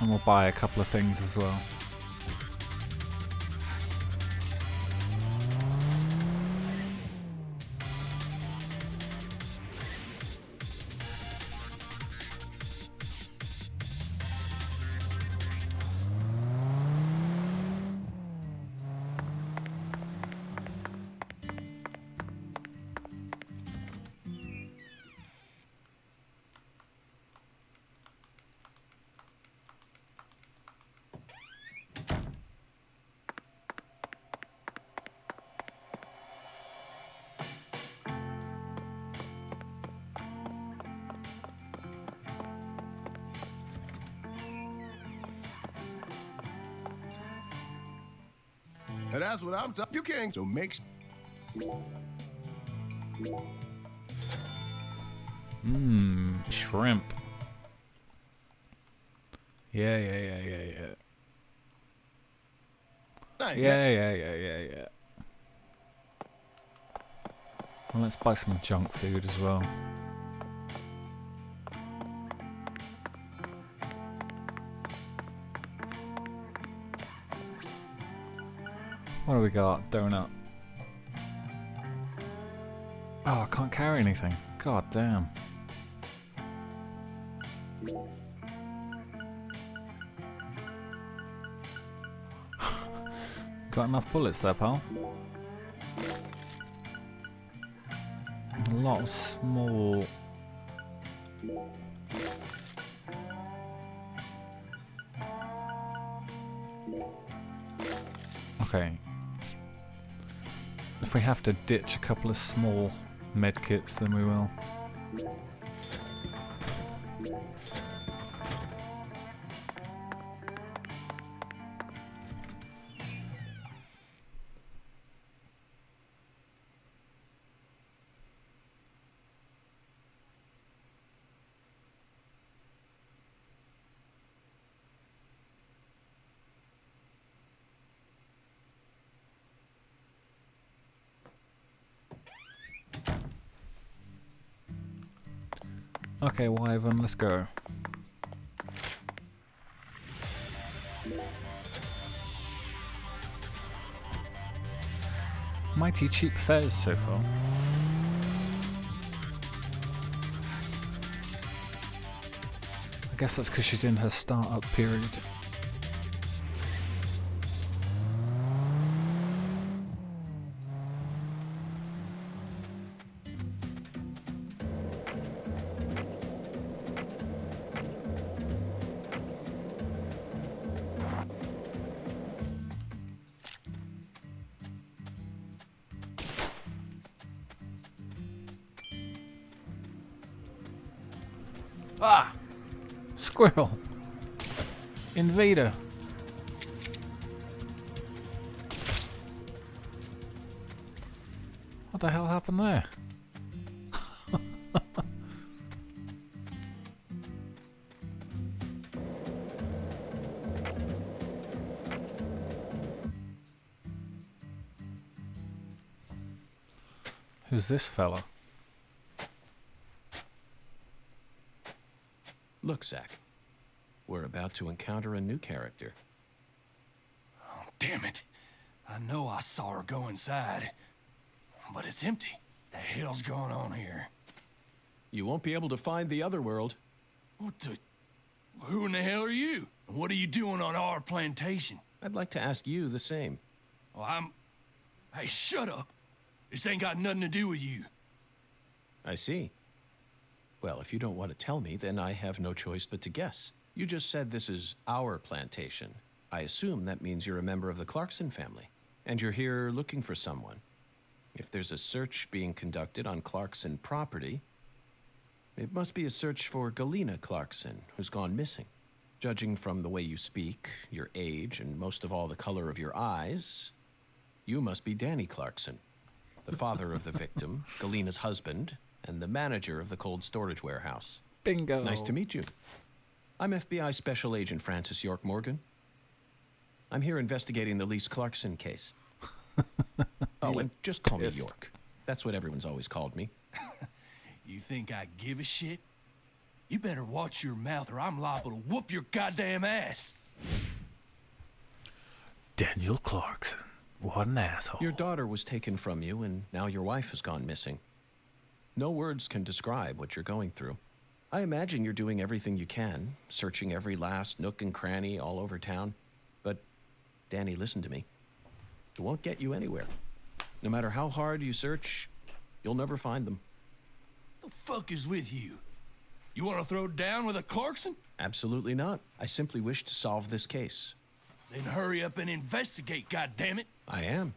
And we'll buy a couple of things as well. And that's what I'm talking. You can't. So make. Shrimp. Yeah. Yeah. Well, let's buy some junk food as well. What do we got? Donut. Oh, I can't carry anything. God damn. Got enough bullets there, pal? A lot of small... Okay. If we have to ditch a couple of small medkits, then we will. Okay, Wyvern, let's go. Mighty cheap fares so far. I guess that's because she's in her start-up period. Ah! Squirrel! Invader! What the hell happened there? Who's this fella? Look, Zach. We're about to encounter a new character. Oh, damn it. I know I saw her go inside, but it's empty. The hell's going on here? You won't be able to find the other world. What the... Who in the hell are you? And what are you doing on our plantation? I'd like to ask you the same. Well, Hey, shut up. This ain't got nothing to do with you. I see. Well, if you don't want to tell me, then I have no choice but to guess. You just said this is our plantation. I assume that means you're a member of the Clarkson family, and you're here looking for someone. If there's a search being conducted on Clarkson property, it must be a search for Galena Clarkson, who's gone missing. Judging from the way you speak, your age, and most of all the color of your eyes, you must be Danny Clarkson, the father of the victim, Galena's husband, and the manager of the cold storage warehouse. Bingo. Nice to meet you. I'm FBI Special Agent Francis York Morgan. I'm here investigating the Lise Clarkson case. Oh, and just call me York. That's what everyone's always called me. You think I give a shit? You better watch your mouth or I'm liable to whoop your goddamn ass. Daniel Clarkson. What an asshole. Your daughter was taken from you, and now your wife has gone missing. No words can describe what you're going through. I imagine you're doing everything you can, searching every last nook and cranny all over town. But, Danny, listen to me. It won't get you anywhere. No matter how hard you search, you'll never find them. The fuck is with you? You want to throw down with a Clarkson? Absolutely not. I simply wish to solve this case. Then hurry up and investigate, goddammit. I am.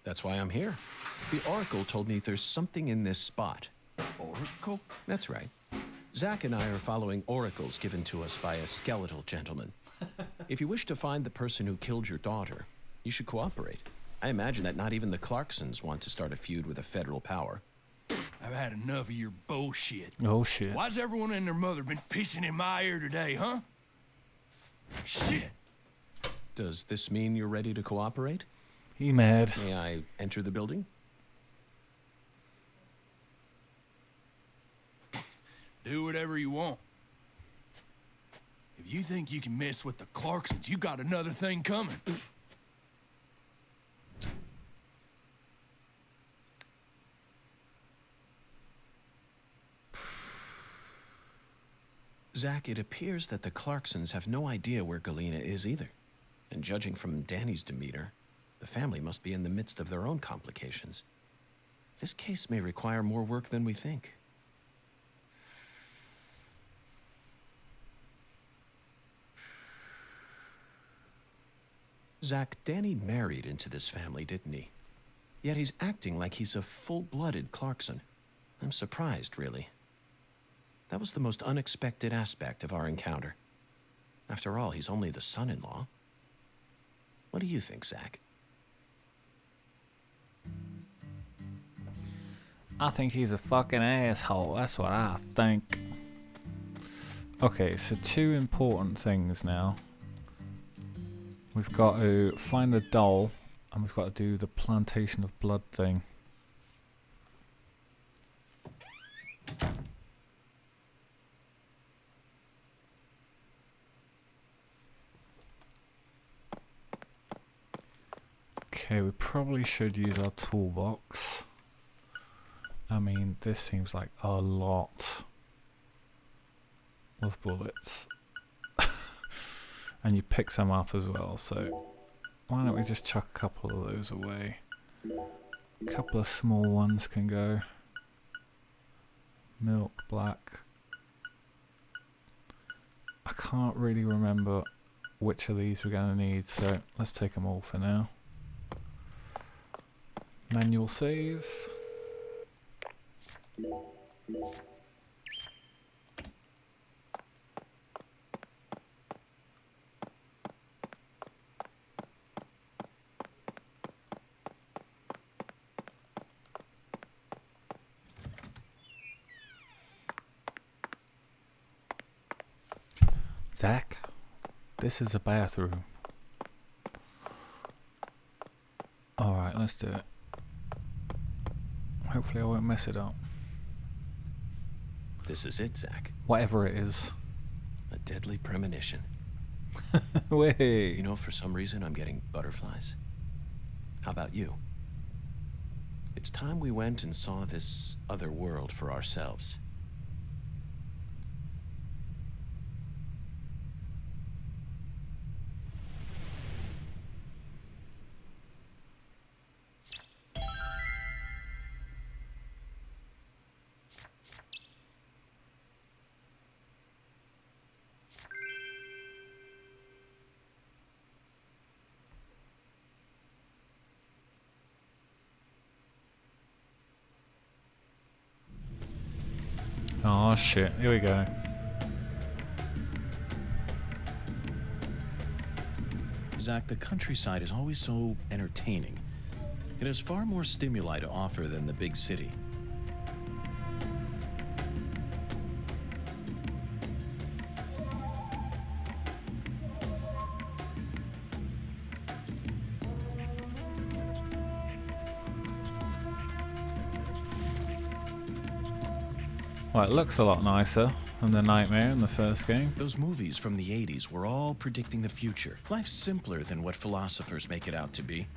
That's why I'm here. The Oracle told me there's something in this spot. Oracle? That's right. Zach and I are following oracles given to us by a skeletal gentleman. If you wish to find the person who killed your daughter, you should cooperate. I imagine that not even the Clarksons want to start a feud with a federal power. I've had enough of your bullshit. Oh, shit. Why's everyone and their mother been pissing in my ear today, huh? Shit! Does this mean you're ready to cooperate? He mad. May I enter the building? Do whatever you want. If you think you can mess with the Clarksons, you got another thing coming. Zach, it appears that the Clarksons have no idea where Galena is either. And judging from Danny's demeanor, the family must be in the midst of their own complications. This case may require more work than we think. Zach, Danny married into this family, didn't he? Yet he's acting like he's a full-blooded Clarkson. I'm surprised, really. That was the most unexpected aspect of our encounter. After all, he's only the son-in-law. What do you think, Zach? I think he's a fucking asshole. That's what I think. Okay, so 2 important things now. We've got to find the doll, and we've got to do the plantation of blood thing. Okay, we probably should use our toolbox. I mean, this seems like a lot of bullets. And you pick some up as well, so why don't we just chuck a couple of those away? A couple of small ones can go. Milk, black. I can't really remember which of these we're going to need, so let's take them all for now. Manual save. Zach, this is a bathroom. Alright, let's do it. Hopefully I won't mess it up. This is it, Zach. Whatever it is. A deadly premonition. Wait. You know, for some reason I'm getting butterflies. How about you? It's time we went and saw this other world for ourselves. Oh shit, here we go. Zach, the countryside is always so entertaining. It has far more stimuli to offer than the big city. Well, it looks a lot nicer than the Nightmare in the first game. Those movies from the 80s were all predicting the future. Life's simpler than what philosophers make it out to be.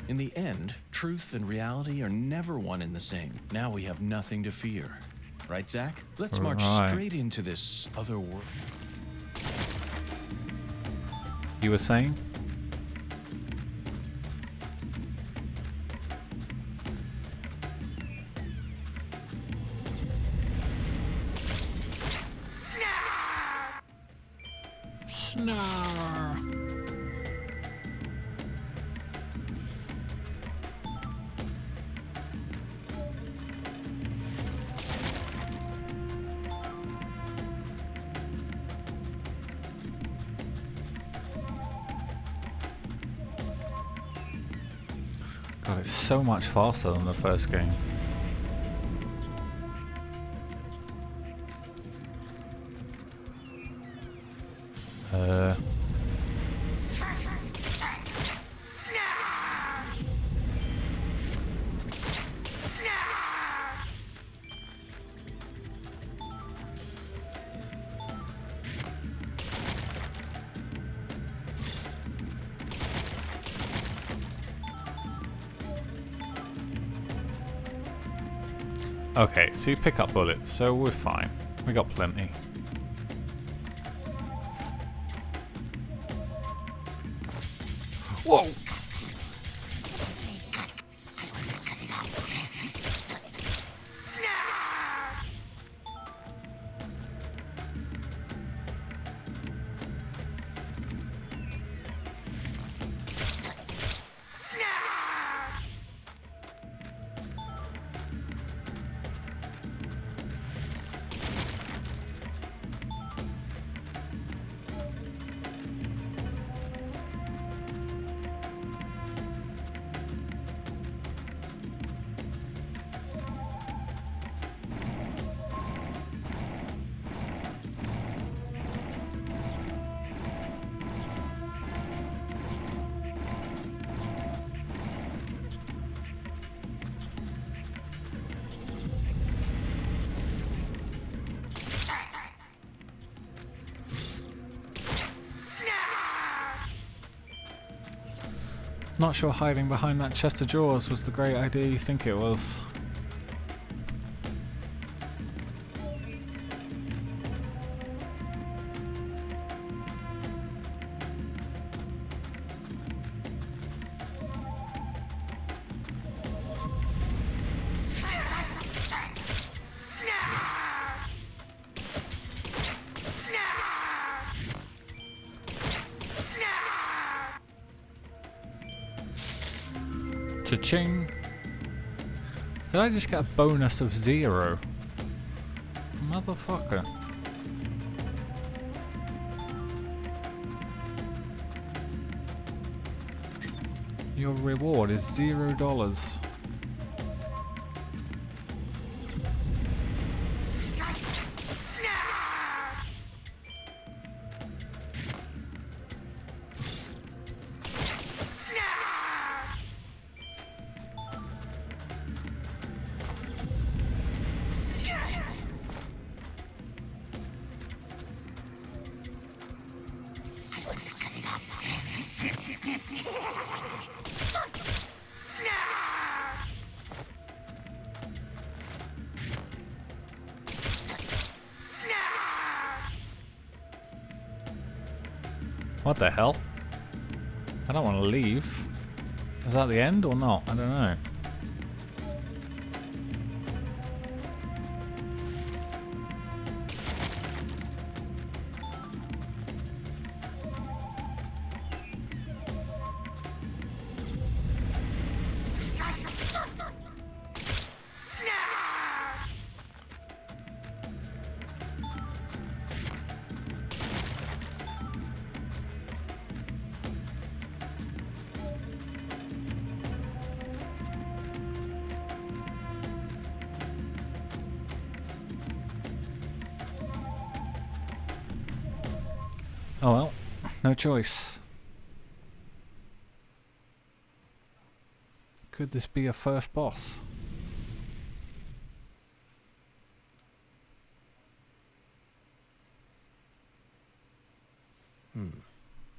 In the end, truth and reality are never one and the same. Now we have nothing to fear. Right, Zach? Let's march straight into this other world. You were saying? Snarr. God, it's so much faster than the first game. Okay, so you pick up bullets, so we're fine. We got plenty. Whoa! Not sure hiding behind that chest of drawers was the great idea you think it was. Cha-ching! Did I just get a bonus of 0? Motherfucker. Your reward is $0. What the hell? I don't want to leave. Is that the end or not? I don't know. Oh well, no choice. Could this be a first boss?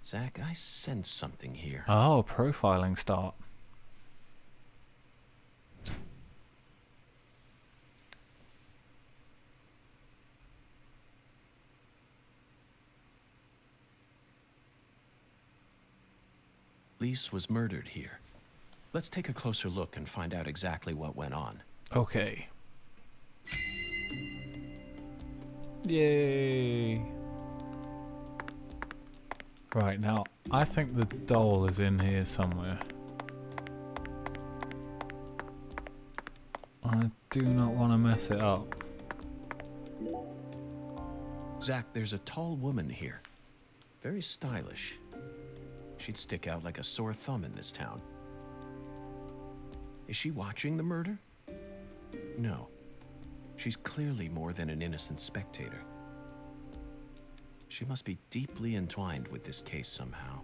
Zach, I sense something here. Oh, profiling start. Lise was murdered here. Let's take a closer look and find out exactly what went on. Okay. Yay. Right, now, I think the doll is in here somewhere. I do not want to mess it up. Zach, there's a tall woman here. Very stylish. She'd stick out like a sore thumb in this town. Is she watching the murder? No. She's clearly more than an innocent spectator. She must be deeply entwined with this case somehow.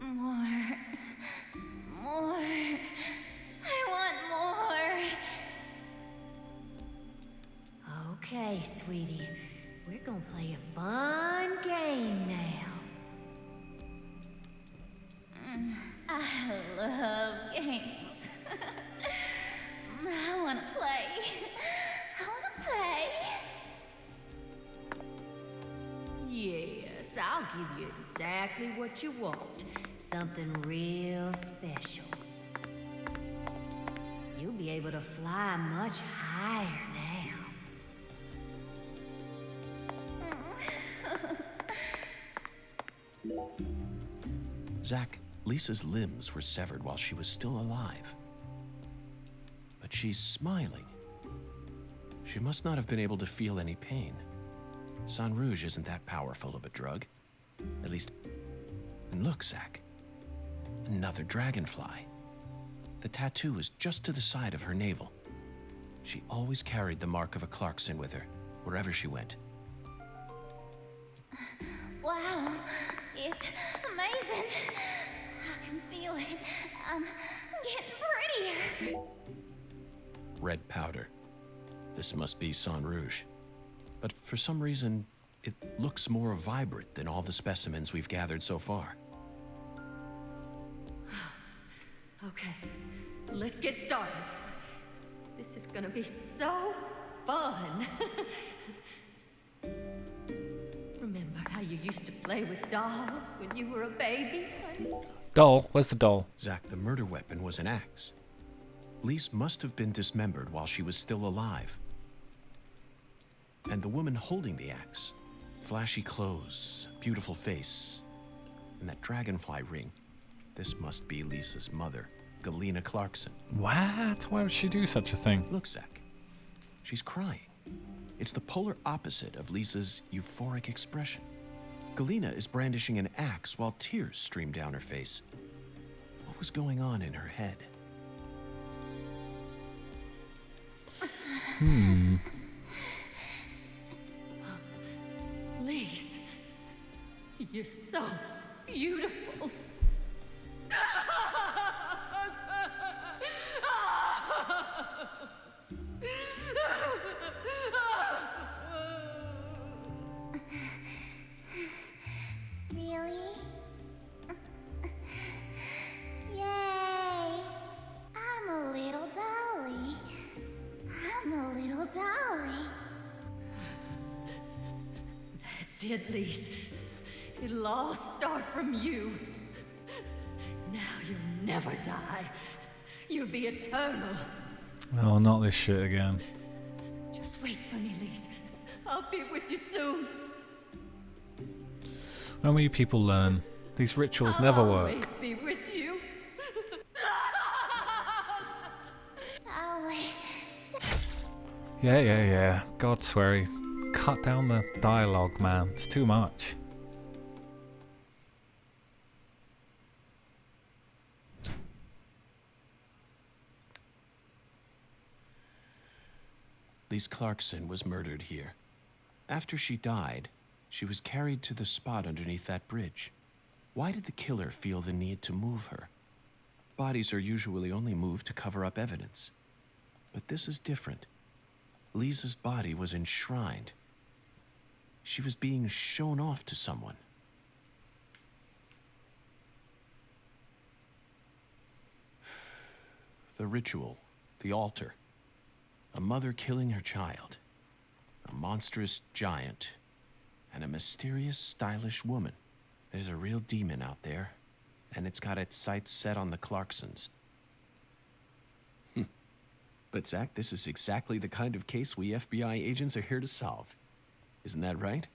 More. I want more. Okay, sweetie. We're gonna play a fun game now. I love games. I'll give you exactly what you want. Something real special. You'll be able to fly much higher now. Zach, Lisa's limbs were severed while she was still alive. But she's smiling. She must not have been able to feel any pain. Sang Rouge isn't that powerful of a drug. At least... And look, Zach. Another dragonfly. The tattoo is just to the side of her navel. She always carried the mark of a Clarkson with her, wherever she went. Wow, it's amazing. I can feel it. I'm getting prettier. Red powder. This must be Sang Rouge. But for some reason, it looks more vibrant than all the specimens we've gathered so far. Okay, let's get started. This is gonna be so fun. Remember how you used to play with dolls when you were a baby? Doll? Where's the doll? Zach, the murder weapon was an axe. Lise must have been dismembered while she was still alive. And the woman holding the axe, flashy clothes, beautiful face, and that dragonfly ring, this must be Lisa's mother, Galena Clarkson. What? Why would she do such a thing? Look, Zach. She's crying. It's the polar opposite of Lisa's euphoric expression. Galena is brandishing an axe while tears stream down her face. What was going on in her head? Lise, you're so beautiful. Really? Yay! I'm a little dolly. I'm a little dolly. That's it, Lise. It'll all start from you. Now you'll never die. You'll be eternal. Oh, not this shit again. Just wait for me, Lise. I'll be with you soon. When will you people learn? These rituals never I'll work. always be with you. Yeah. God, sweary. Cut down the dialogue, man. It's too much. Lise Clarkson was murdered here. After she died, she was carried to the spot underneath that bridge. Why did the killer feel the need to move her? Bodies are usually only moved to cover up evidence. But this is different. Lisa's body was enshrined. She was being shown off to someone. The ritual, the altar. A mother killing her child. A monstrous giant. And a mysterious, stylish woman. There's a real demon out there, and it's got its sights set on the Clarksons. But Zach, this is exactly the kind of case we FBI agents are here to solve. Isn't that right?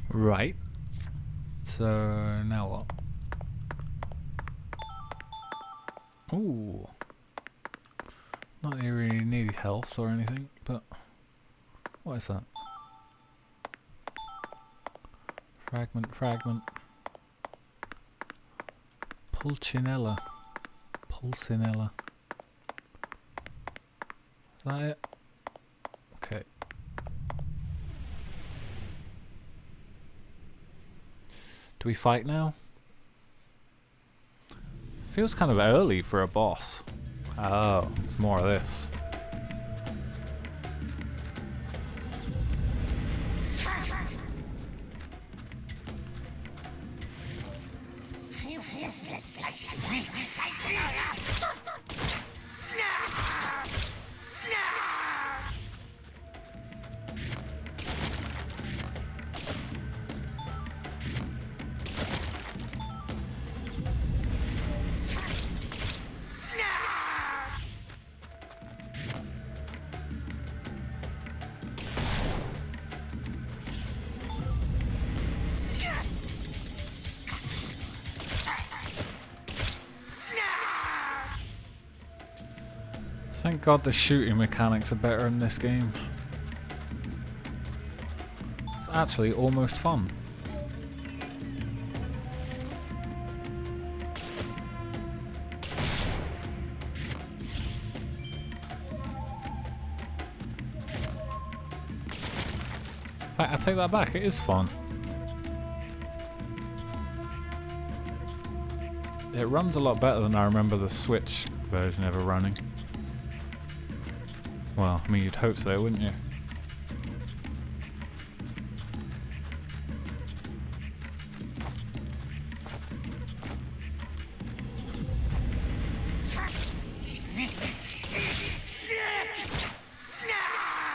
Right. So, now what? Ooh. Not that you really need health or anything, but... What is that? Fragment. Pulcinella. Is that it? Okay. Do we fight now? Feels kind of early for a boss. Oh, it's more of this. Thank God the shooting mechanics are better in this game. It's actually almost fun. In fact, I take that back, it is fun. It runs a lot better than I remember the Switch version ever running. Well, I mean, you'd hope so, wouldn't you?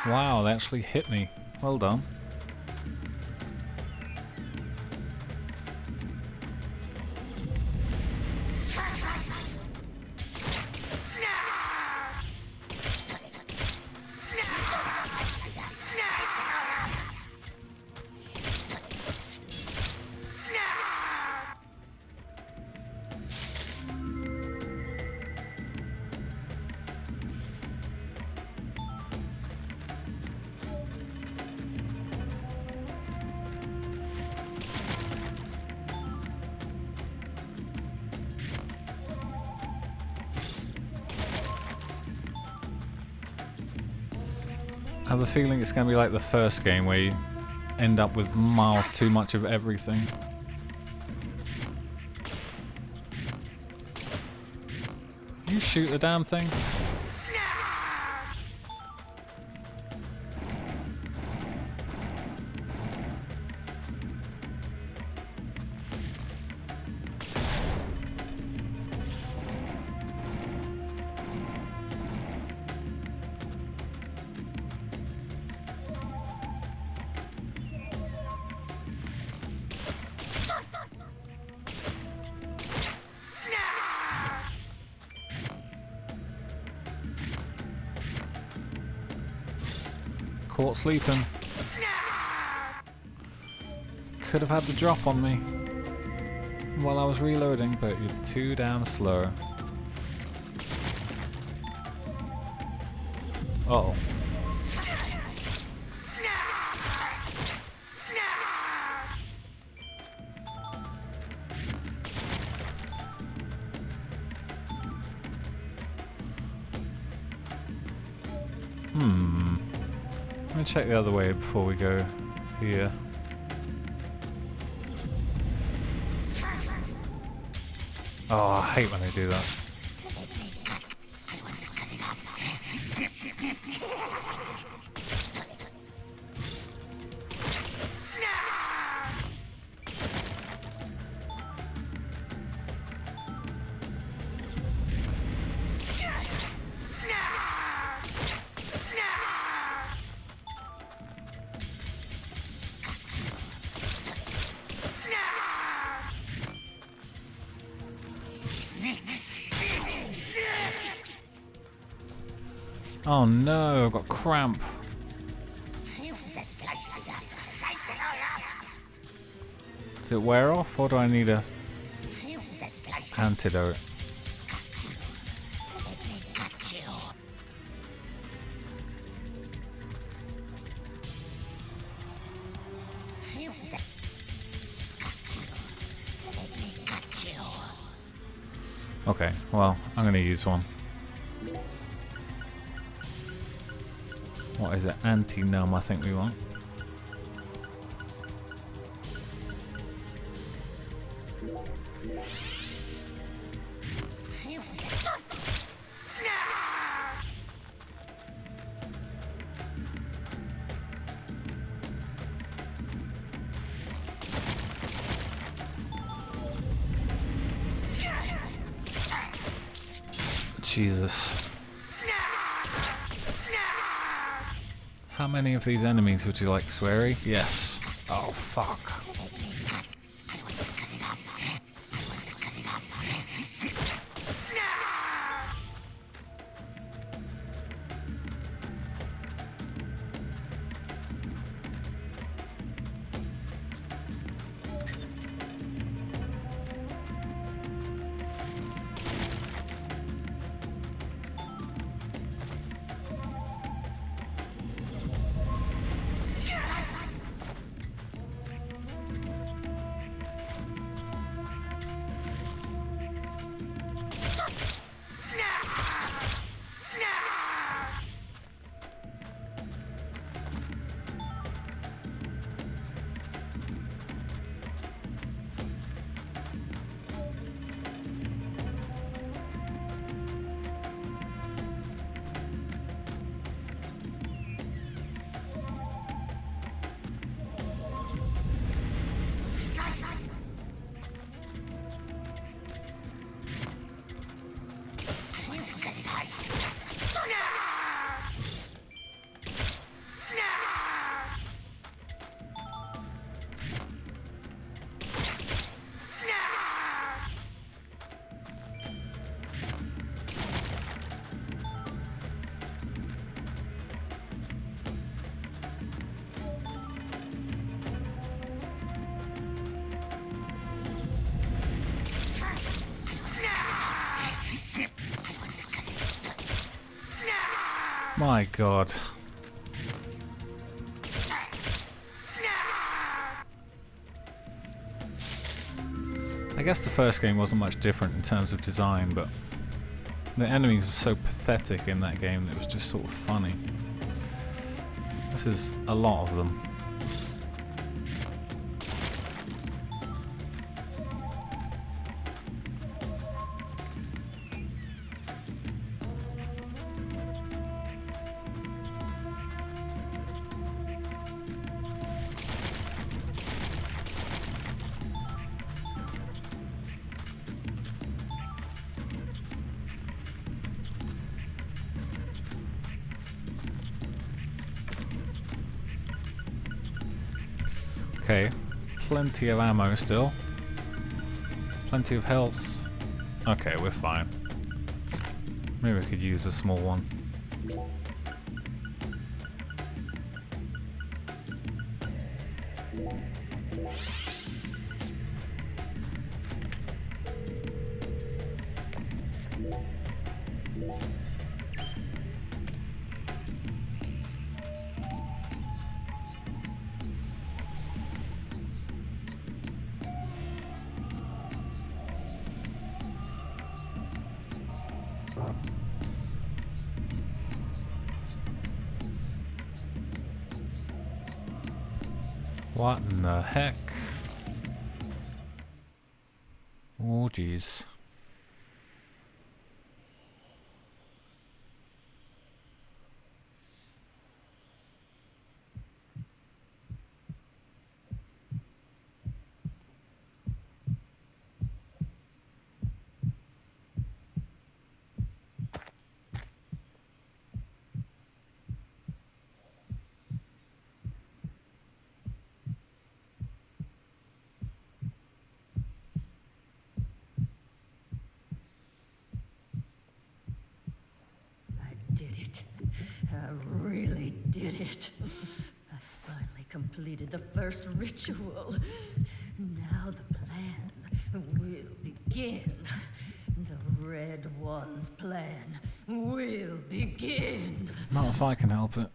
Wow, they actually hit me. Well done. I have a feeling it's going to be like the first game where you end up with miles too much of everything. You shoot the damn thing? Caught sleeping. Could have had the drop on me while I was reloading, but you're too damn slow. Uh-oh. Let me check the other way before we go here. Oh, I hate when they do that. Oh no, I've got cramp. Does it wear off or do I need a antidote? Okay, well, I'm gonna use one. What is it? Anti-numb, I think we want. Jesus. How many of these enemies would you like, Sweary? Yes. Oh, fuck. My god. I guess the first game wasn't much different in terms of design, but the enemies were so pathetic in that game that it was just sort of funny. This is a lot of them. Okay, plenty of ammo still. Plenty of health. Okay, we're fine. Maybe we could use a small one. What in the heck? Oh jeez. Did it. I finally completed the first ritual. Now the plan will begin. The Red One's plan will begin. Not if I can help it.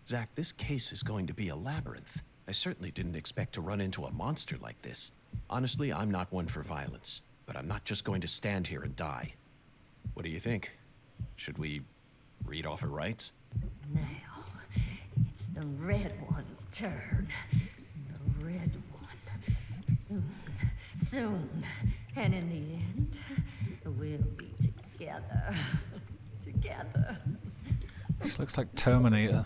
Zach, this case is going to be a labyrinth. I certainly didn't expect to run into a monster like this. Honestly, I'm not one for violence, but I'm not just going to stand here and die. What do you think? Should we read off her rights? Now, it's the Red One's turn. The Red One. Soon. And in the end, we'll be together. Together. This looks like Terminator.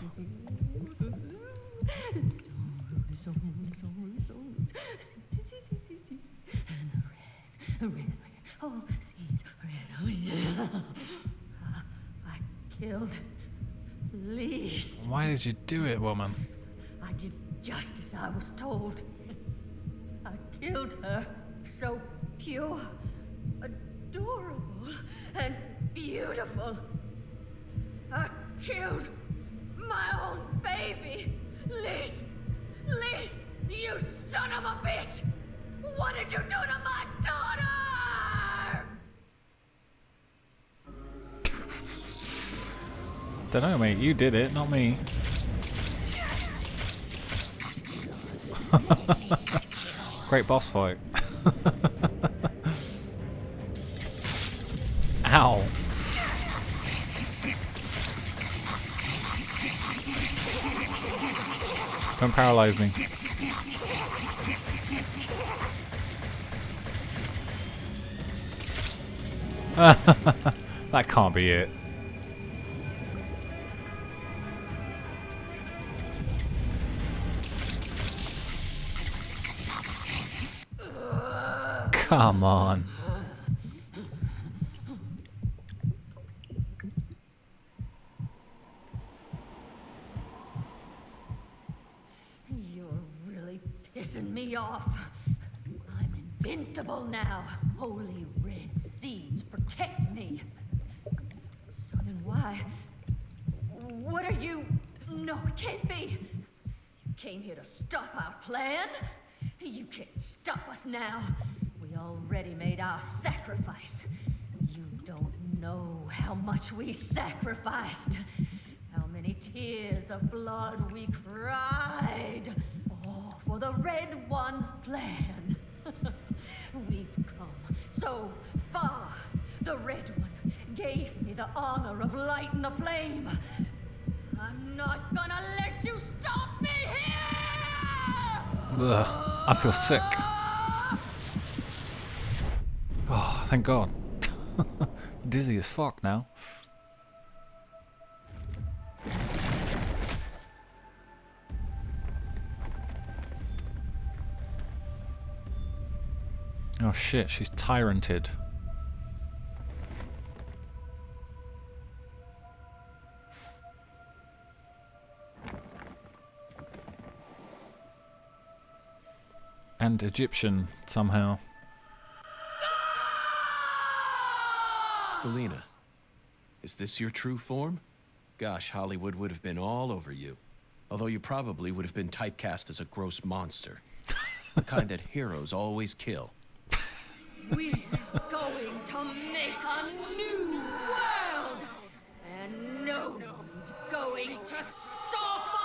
Red. Oh, seeds. Red. Oh, yeah. I killed Lise. Why did you do it, woman? I did just as I was told. I killed her. So pure, adorable, and beautiful. I killed my own baby. Lise, you son of a bitch! What did you do to my daughter? Dunno, mate. You did it, not me. Great boss fight. Ow. Don't paralyze me. That can't be it. Come on. You're really pissing me off. I'm invincible now. Holy red seeds protect me. So then why? What are you? No, it can't be. You came here to stop our plan? You can't stop us now. We already made our sacrifice. You don't know how much we sacrificed. tears of blood we cried. Oh, for the Red One's plan. We've come so far. The Red One gave me the honor of lighting the flame. I'm not gonna let you stop me here! Ugh, I feel sick. Oh, thank God. Dizzy as fuck now. Oh shit, she's tyranted. And Egyptian, somehow. Galena, is this your true form? Gosh, Hollywood would have been all over you. Although you probably would have been typecast as a gross monster. The kind that heroes always kill. We're going to make a new world! And no one's going to stop us!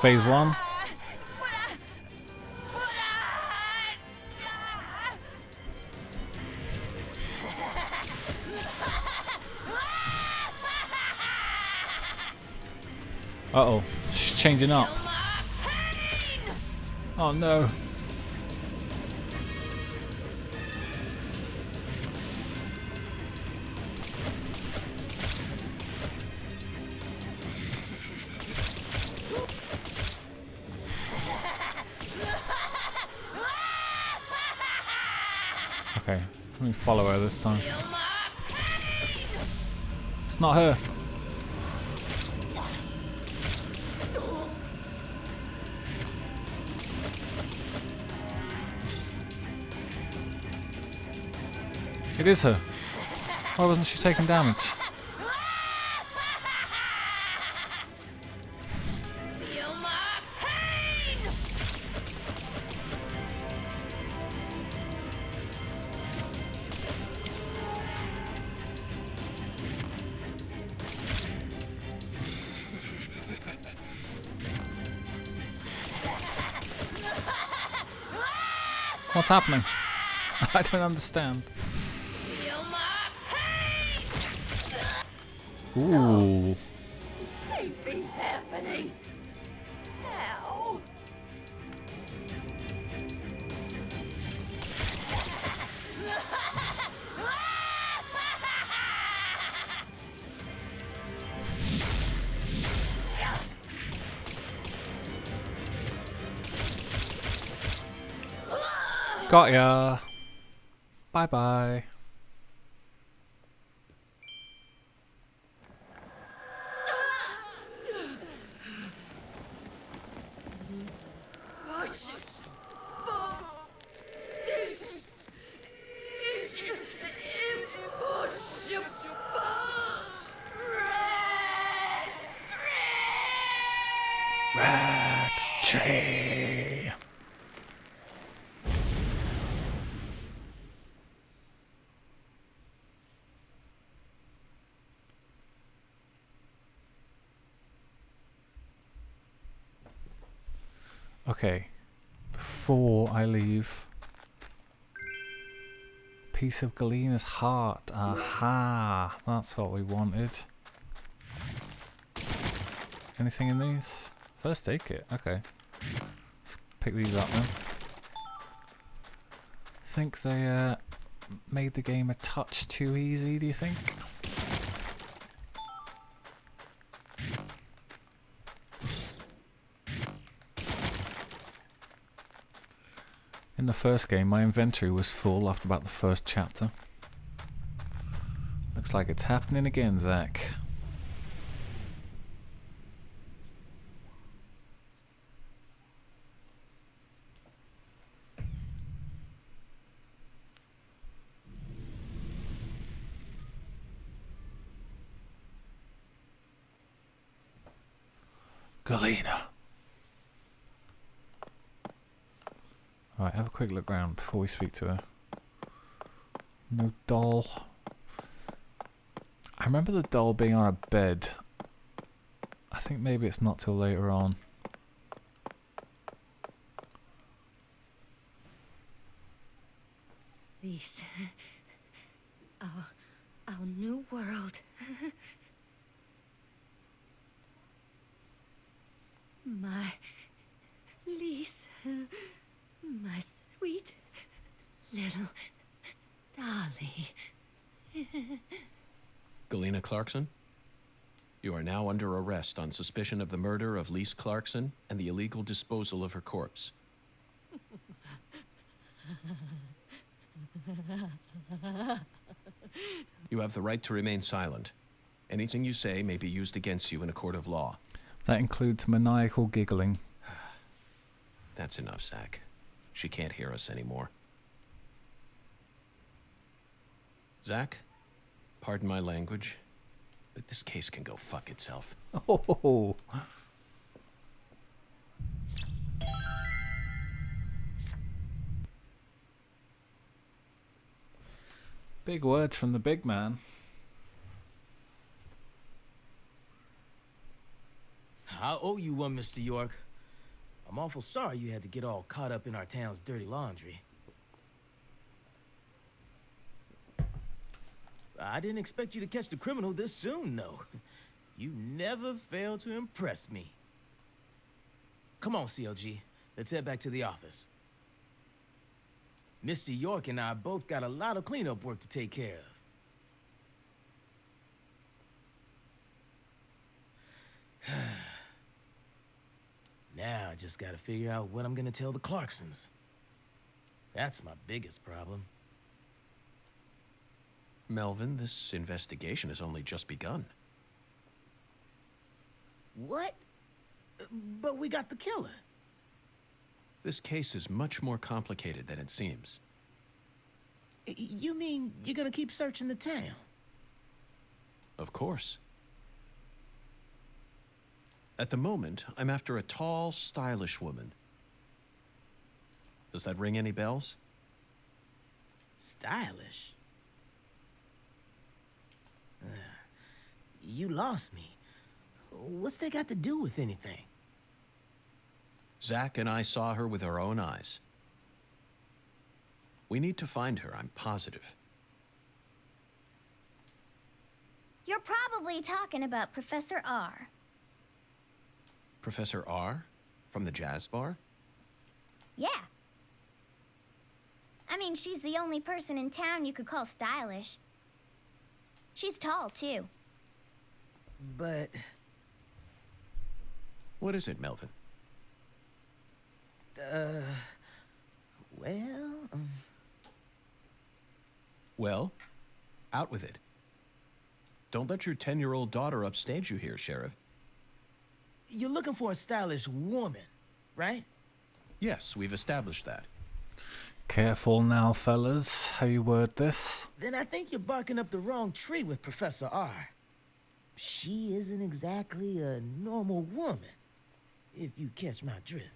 Phase 1. Uh-oh, she's changing up. Oh no. Okay, let me follow her this time. It's not her. It is her. Why wasn't she taking damage? Feel my pain! What's happening? I don't understand. Ooh. Can't be happening. How? Got ya. Bye bye. Red tree. Okay, before I leave, piece of Galena's heart. Aha, that's what we wanted. Anything in these? First aid kit, okay. Let's pick these up then. Think they made the game a touch too easy, do you think? In the first game, my inventory was full after about the first chapter. Looks like it's happening again, Zach. Galena. Alright, have a quick look around before we speak to her. No doll. I remember the doll being on a bed. I think maybe it's not till later on. This. Our new world. My Lise, my sweet little dolly. Galena Clarkson, you are now under arrest on suspicion of the murder of Lise Clarkson and the illegal disposal of her corpse. You have the right to remain silent. Anything you say may be used against you in a court of law. That includes maniacal giggling. That's enough, Zach. She can't hear us anymore. Zach, pardon my language, but this case can go fuck itself. Oh. Big words from the big man. I owe you one, Mr. York. I'm awful sorry you had to get all caught up in our town's dirty laundry. I didn't expect you to catch the criminal this soon, though. You never fail to impress me. Come on, CLG. Let's head back to the office. Mr. York and I both got a lot of cleanup work to take care of. Now I just gotta figure out what I'm gonna tell the Clarksons. That's my biggest problem. Melvin, this investigation has only just begun. What? But we got the killer. This case is much more complicated than it seems. You mean you're gonna keep searching the town? Of course. At the moment, I'm after a tall, stylish woman. Does that ring any bells? Stylish? You lost me. What's that got to do with anything? Zach and I saw her with our own eyes. We need to find her, I'm positive. You're probably talking about Professor R. Professor R? From the jazz bar? Yeah. I mean, she's the only person in town you could call stylish. She's tall, too. But... What is it, Melvin? Well... Well, out with it. Don't let your 10-year-old daughter upstage you here, Sheriff. You're looking for a stylish woman, right? Yes, we've established that. Careful now, fellas, how you word this. Then I think you're barking up the wrong tree with Professor R. She isn't exactly a normal woman, if you catch my drift.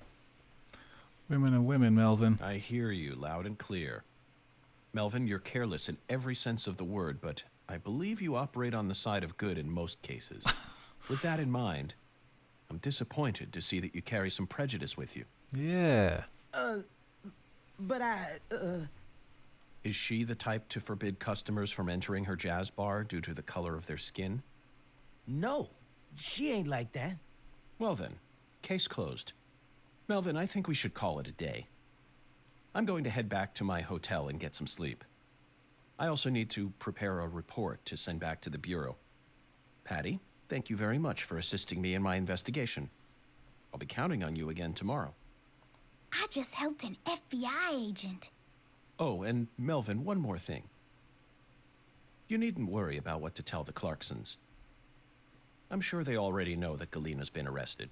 Women are women, Melvin. I hear you loud and clear. Melvin, you're careless in every sense of the word, but I believe you operate on the side of good in most cases. With that in mind, I'm disappointed to see that you carry some prejudice with you. Yeah. But Is she the type to forbid customers from entering her jazz bar due to the color of their skin? No, she ain't like that. Well then, case closed. Melvin, I think we should call it a day. I'm going to head back to my hotel and get some sleep. I also need to prepare a report to send back to the Bureau. Patty, thank you very much for assisting me in my investigation. I'll be counting on you again tomorrow. I just helped an FBI agent. Oh, and Melvin, one more thing. You needn't worry about what to tell the Clarksons. I'm sure they already know that Galena's been arrested.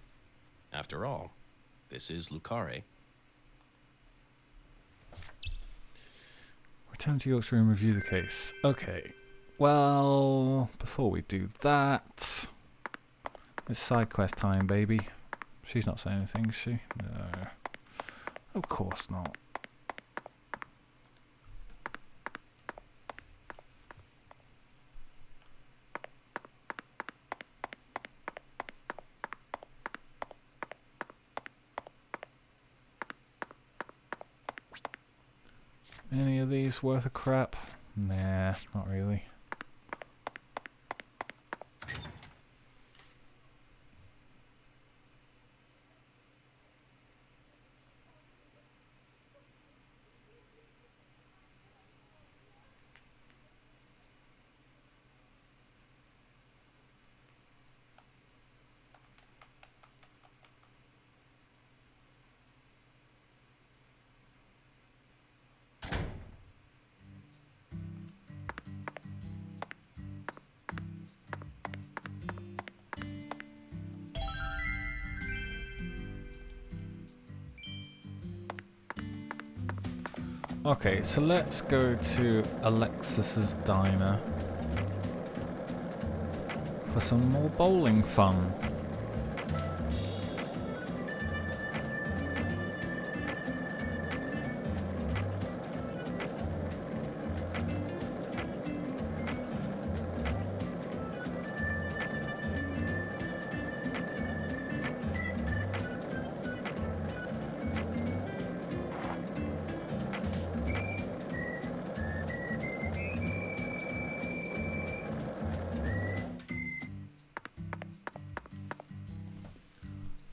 After all, this is Lucare. Return to Yorkshire and review the case. Okay. Well, before we do that, it's side quest time, baby. She's not saying anything, is she? No. Of course not. Any of these worth a crap? Nah, not really. Okay, so let's go to Alexis's diner for some more bowling fun.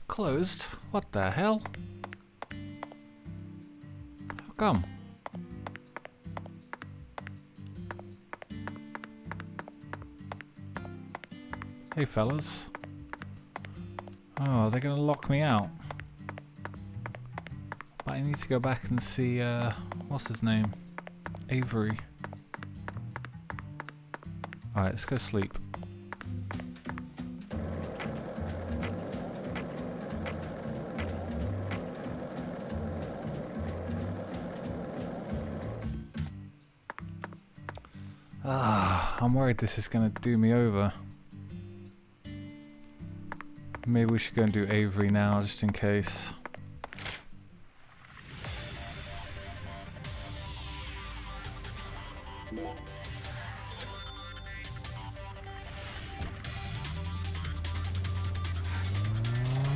Closed? What the hell? How come? Hey fellas. Oh, they're gonna lock me out. But I need to go back and see, what's his name? Avery. Alright, let's go sleep. I'm worried this is going to do me over. Maybe we should go and do Avery now, just in case.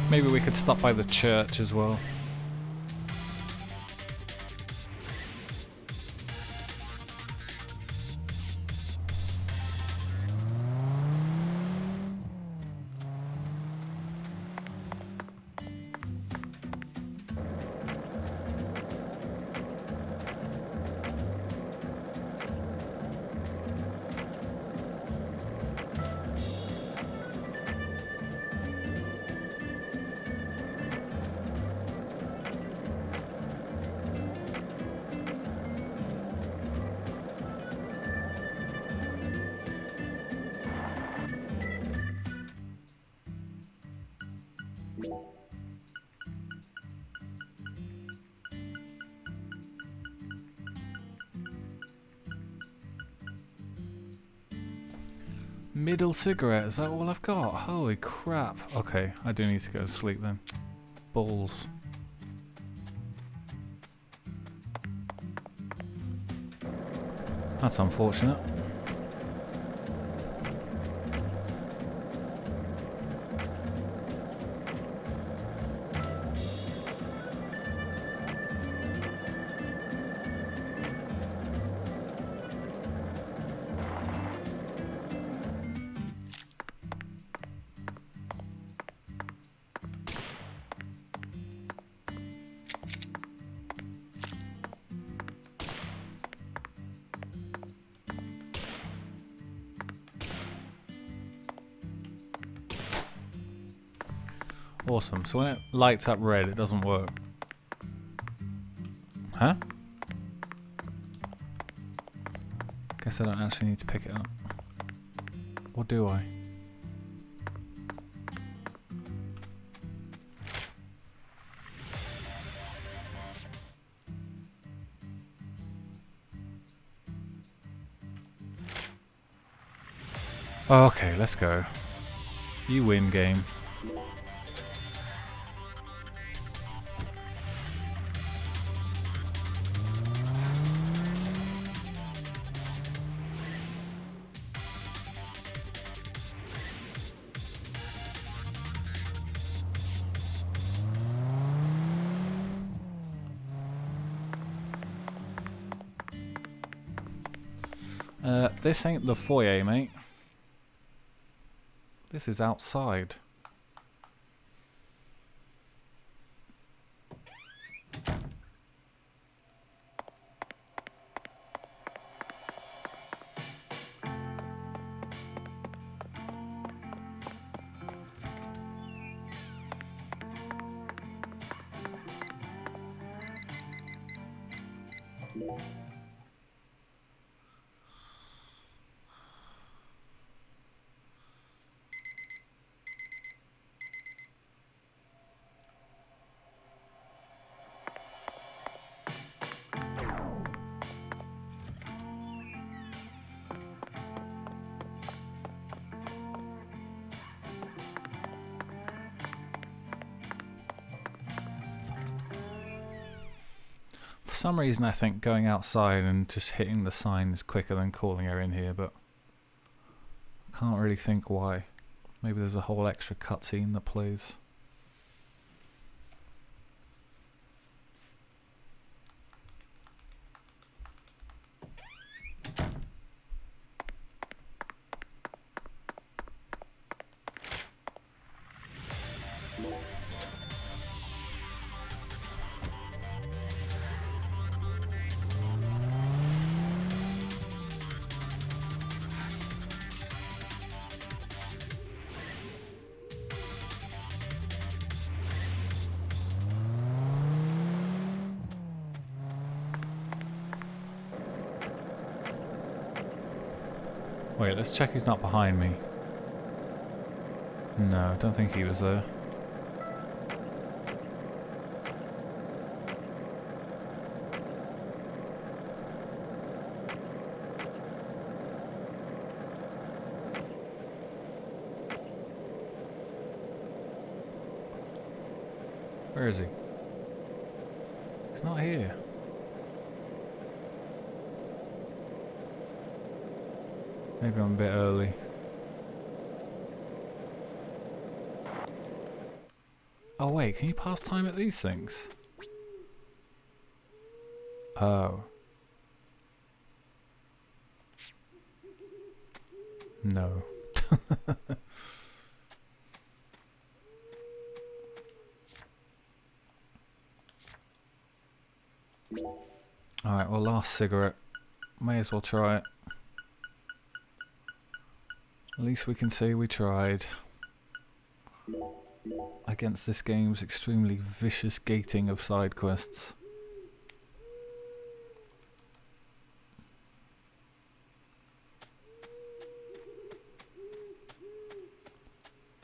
Maybe we could stop by the church as well. Middle cigarette, is that all I've got? Holy crap. Okay, I do need to go to sleep then. Balls. That's unfortunate. Awesome. So when it lights up red, it doesn't work. Huh? Guess I don't actually need to pick it up. Or do I? Okay, let's go. You win, game. This ain't the foyer, mate. This is outside. For some reason I think going outside and just hitting the sign is quicker than calling her in here, but I can't really think why. Maybe there's a whole extra cutscene that plays. Wait, let's check he's not behind me. No, I don't think he was there. Where is he? He's not here. Maybe I'm a bit early. Oh wait, can you pass time at these things? Oh. No. Alright, well, last cigarette. May as well try it. At least we can say we tried. Against this game's extremely vicious gating of side quests.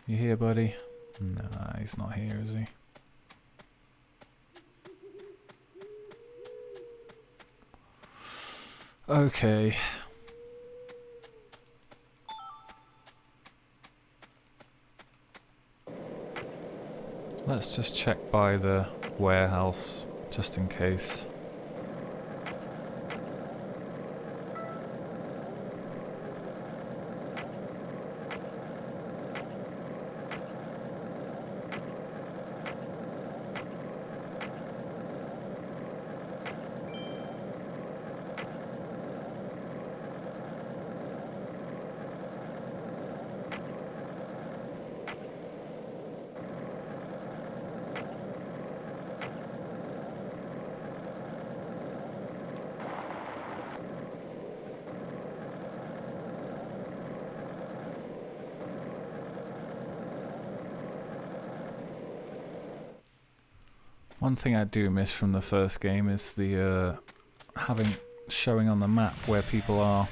You here, buddy? Nah, he's not here, is he? Okay. Let's just check by the warehouse, just in case. One thing I do miss from the first game is the showing on the map where people are.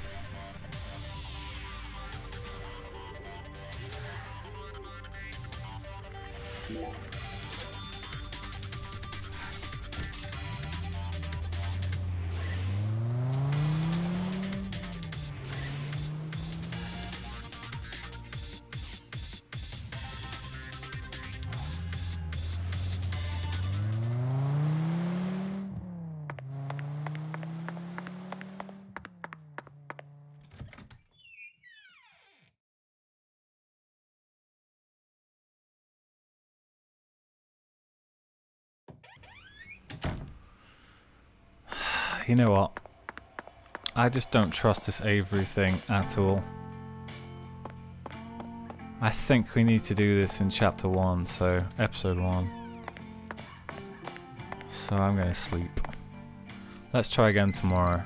You know what? I just don't trust this Avery thing at all. I think we need to do this in chapter 1, so episode 1. So I'm going to sleep. Let's try again tomorrow.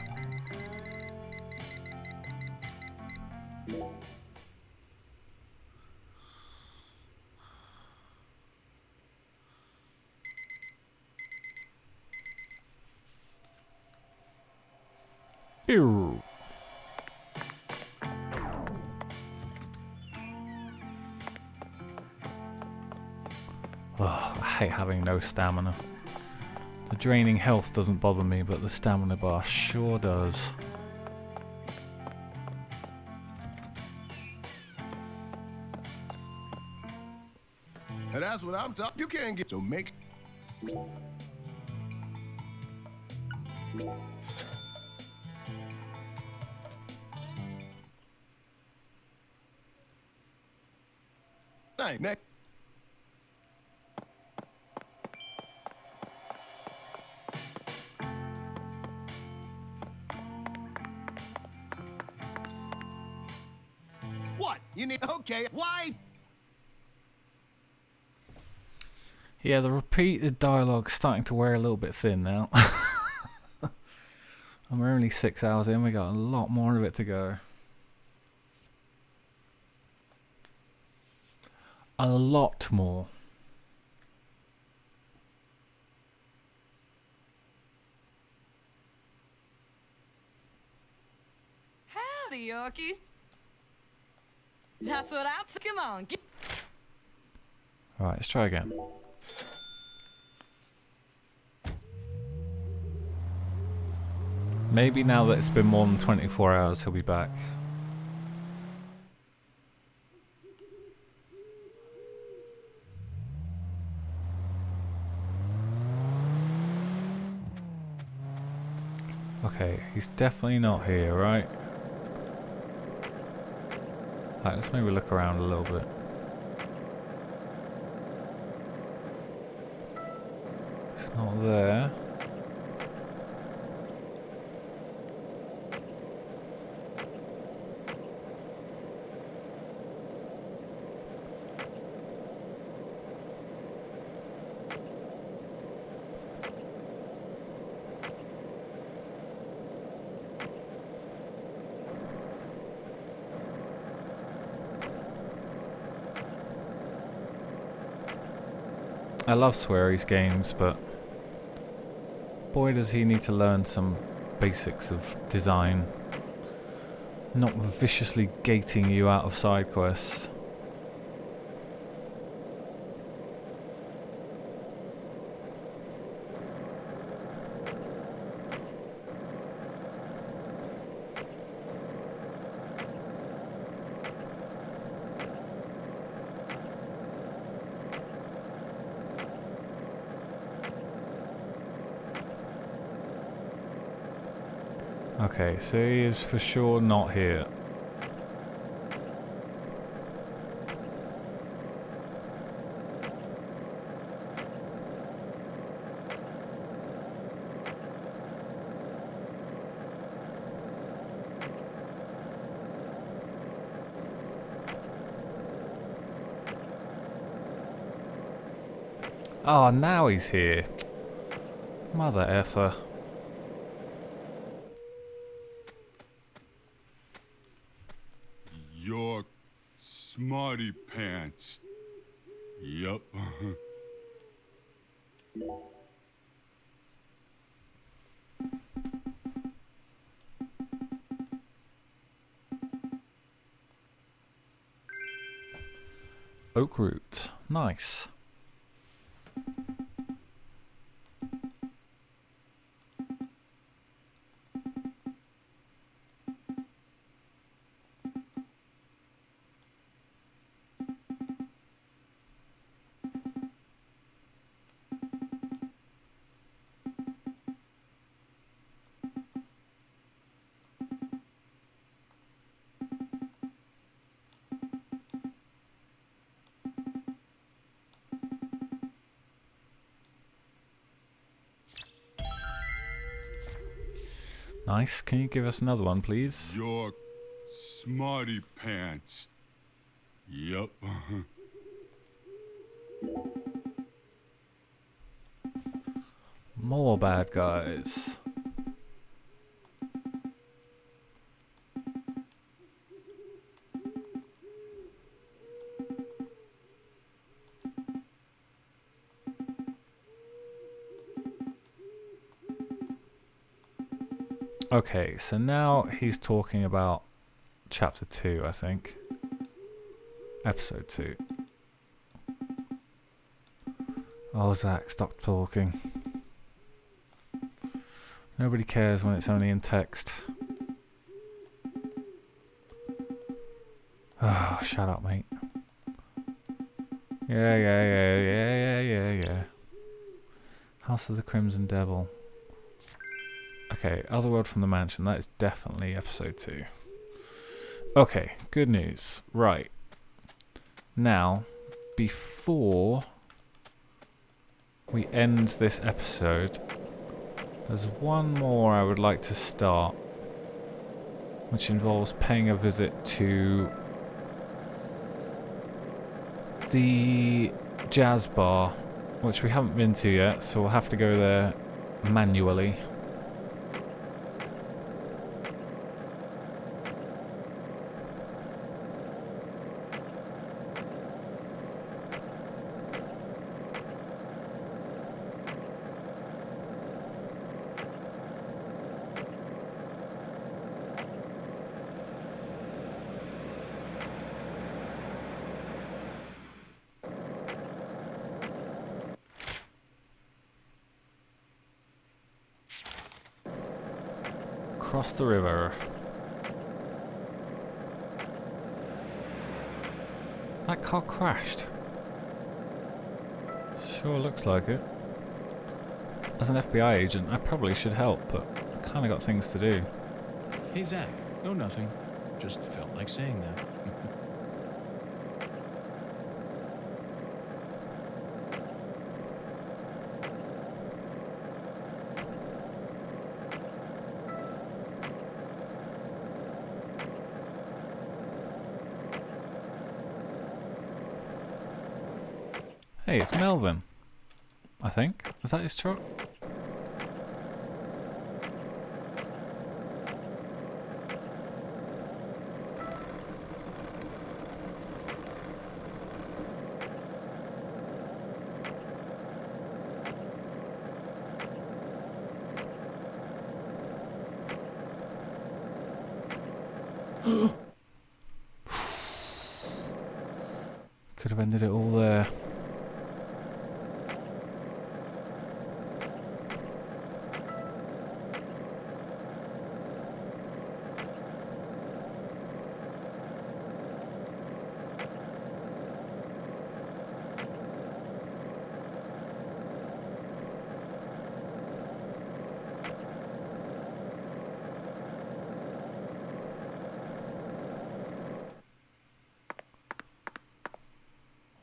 Pew. Oh, I hate having no stamina. The draining health doesn't bother me, but the stamina bar sure does. And that's what I'm talking. You can't get so make. Hey, next. What? You need. Okay, why? Yeah, the repeated dialogue's starting to wear a little bit thin now. And we're only 6 hours in, we got a lot more of it to go. A lot more. Howdy, Yorkie. That's what I took him on. Alright, let's try again. Maybe now that it's been more than 24 hours, he'll be back. Okay, he's definitely not here, right? Alright, let's maybe look around a little bit. It's not there. I love Sweary's games, but boy does he need to learn some basics of design. Not viciously gating you out of side quests. Okay, so he is for sure not here. Oh, now he's here. Mother effer. Your smarty pants. Yup. Oak root. Nice. Nice. Can you give us another one, please? Your smarty pants. Yup. More bad guys. Okay, so now he's talking about chapter 2, I think. Episode 2. Oh, Zach, stop talking. Nobody cares when it's only in text. Oh, shut up, mate. Yeah. House of the Crimson Devil. Okay, Otherworld from the Mansion. That is definitely episode 2. Okay, good news. Right. Now, before we end this episode, there's one more I would like to start, which involves paying a visit to the jazz bar, which we haven't been to yet, so we'll have to go there manually. Across the river. That car crashed. Sure looks like it. As an FBI agent, I probably should help, but I kind of got things to do. Hey, Zach. No, nothing. Just felt like saying that. Hey, it's Melvin. I think. Is that his truck? Could have ended it all there.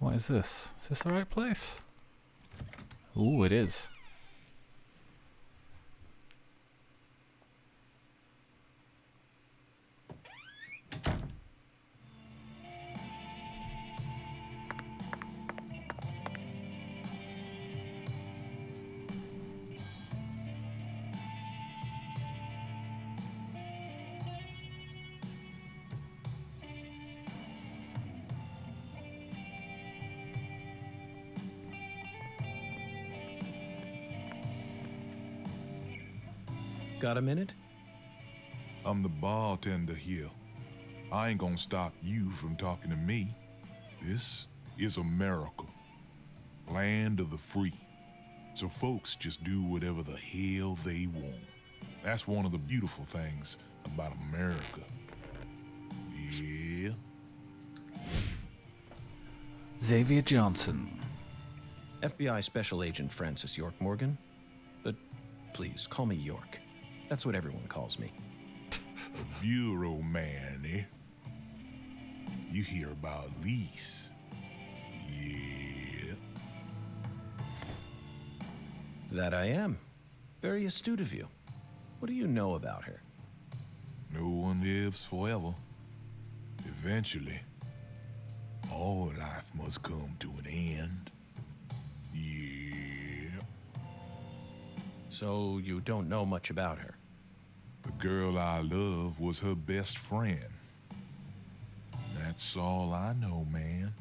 What is this? Is this the right place? Ooh, it is. Got a minute? I'm the bartender here. I ain't gonna stop you from talking to me. This is America, land of the free. So folks just do whatever the hell they want. That's one of the beautiful things about America. Yeah. Xavier Johnson. FBI Special Agent Francis York Morgan. But please, call me York. That's what everyone calls me. A bureau man, eh? You hear about Lise. Yeah. That I am. Very astute of you. What do you know about her? No one lives forever. Eventually, all life must come to an end. Yeah. So you don't know much about her? The girl I love was her best friend. That's all I know, man.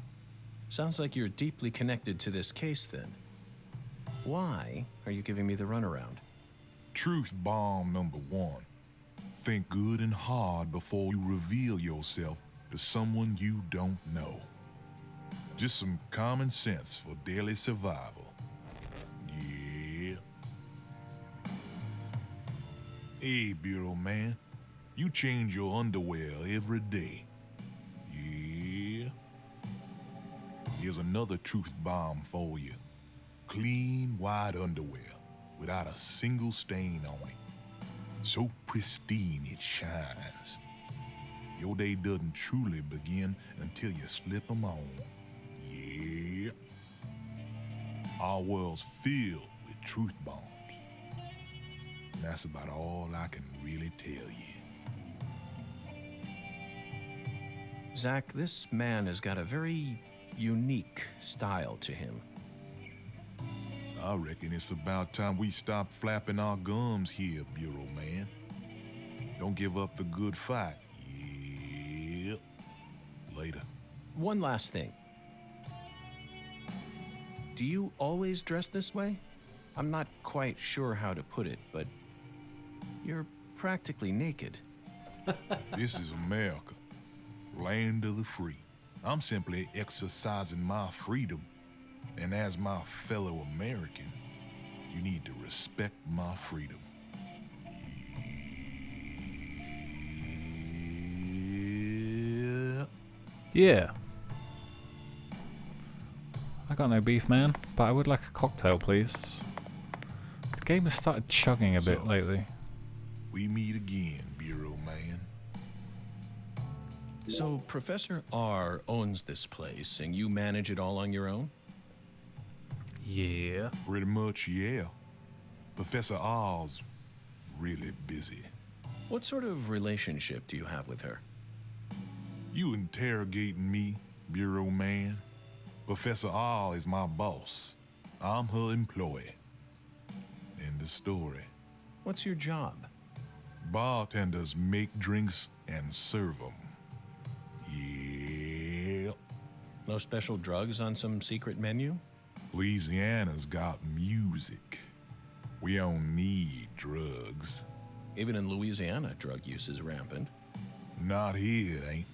Sounds like you're deeply connected to this case, then. Why are you giving me the runaround? Truth bomb number 1. Think good and hard before you reveal yourself to someone you don't know. Just some common sense for daily survival. Yeah. Hey, Bureau man, you change your underwear every day. Yeah. Here's another truth bomb for you. Clean, white underwear without a single stain on it. So pristine it shines. Your day doesn't truly begin until you slip them on. Yeah. Our world's filled with truth bombs. And that's about all I can really tell you. Zach, this man has got a very unique style to him. I reckon it's about time we stop flapping our gums here, Bureau man. Don't give up the good fight. Yep. Later. One last thing. Do you always dress this way? I'm not quite sure how to put it, but you're practically naked. This is America, land of the free. I'm simply exercising my freedom. And as my fellow American, you need to respect my freedom. Yeah. I got no beef, man, but I would like a cocktail, please. The game has started chugging a bit lately. We meet again, Bureau man. So Professor R owns this place, and you manage it all on your own? Yeah. Pretty much, yeah. Professor R's really busy. What sort of relationship do you have with her? You interrogating me, Bureau man? Professor R is my boss. I'm her employee. End of story. What's your job? Bartenders make drinks and serve them. Yeah. No special drugs on some secret menu? Louisiana's got music. We don't need drugs. Even in Louisiana, drug use is rampant. Not here, it ain't.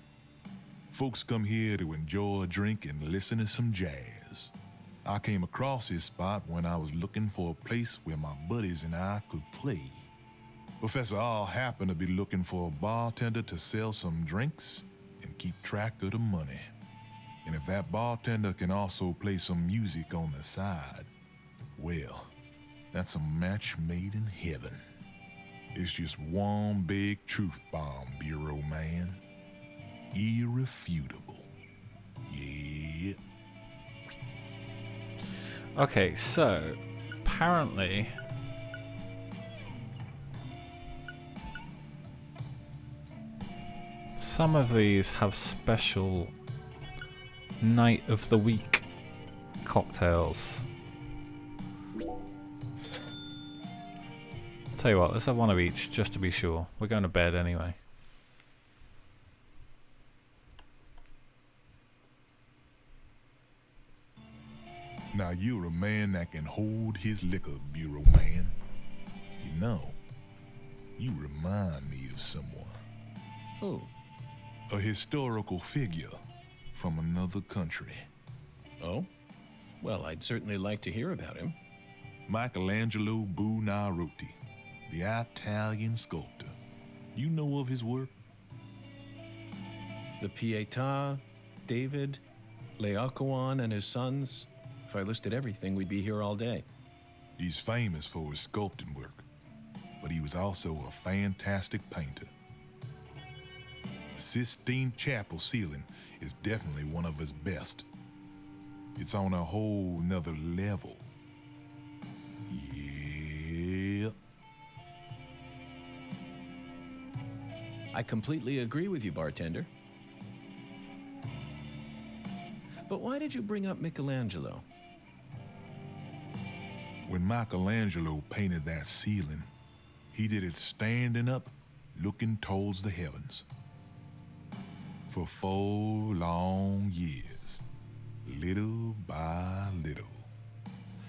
Folks come here to enjoy a drink and listen to some jazz. I came across this spot when I was looking for a place where my buddies and I could play. Professor R happened to be looking for a bartender to sell some drinks and keep track of the money. And if that bartender can also play some music on the side, well, that's a match made in heaven. It's just one big truth bomb, Bureau man. Irrefutable. Yeah. Okay, so apparently some of these have special night of the week cocktails. Tell you what, let's have one of each just to be sure. We're going to bed anyway. Now you're a man that can hold his liquor, Bureau man. You know, you remind me of someone. Who? A historical figure from another country. Oh? Well, I'd certainly like to hear about him. Michelangelo Buonarroti, the Italian sculptor. You know of his work? The Pietà, David, Laocoon and his sons. If I listed everything, we'd be here all day. He's famous for his sculpting work, but he was also a fantastic painter. The Sistine Chapel ceiling is definitely one of his best. It's on a whole nother level. Yeah. I completely agree with you, bartender. But why did you bring up Michelangelo? When Michelangelo painted that ceiling, he did it standing up, looking towards the heavens. For 4 long years, little by little.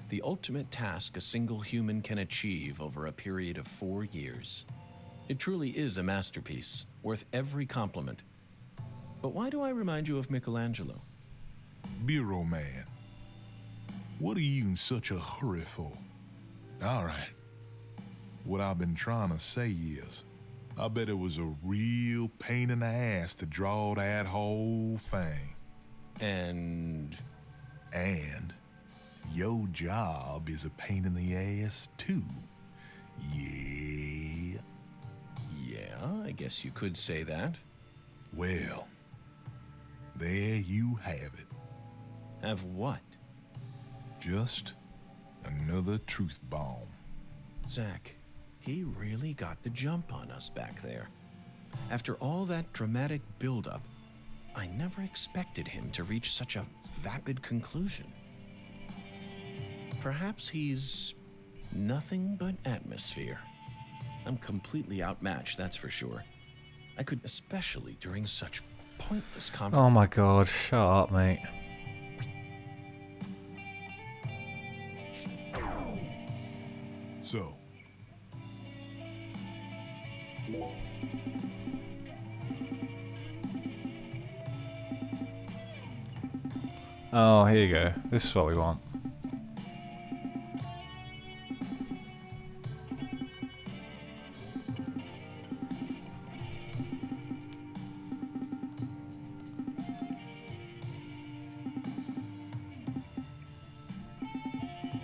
The ultimate task a single human can achieve over a period of 4 years. It truly is a masterpiece, worth every compliment. But why do I remind you of Michelangelo? Bureau man, what are you in such a hurry for? All right. What I've been trying to say is, I bet it was a real pain in the ass to draw that whole thing. And your job is a pain in the ass too. Yeah. Yeah, I guess you could say that. Well, there you have it. Have what? Just another truth bomb. Zach, he really got the jump on us back there. After all that dramatic build-up, I never expected him to reach such a vapid conclusion. Perhaps he's nothing but atmosphere. I'm completely outmatched, that's for sure. I could, especially during such pointless conversations. Oh my god, shut up, mate. So. Oh, here you go. This is what we want.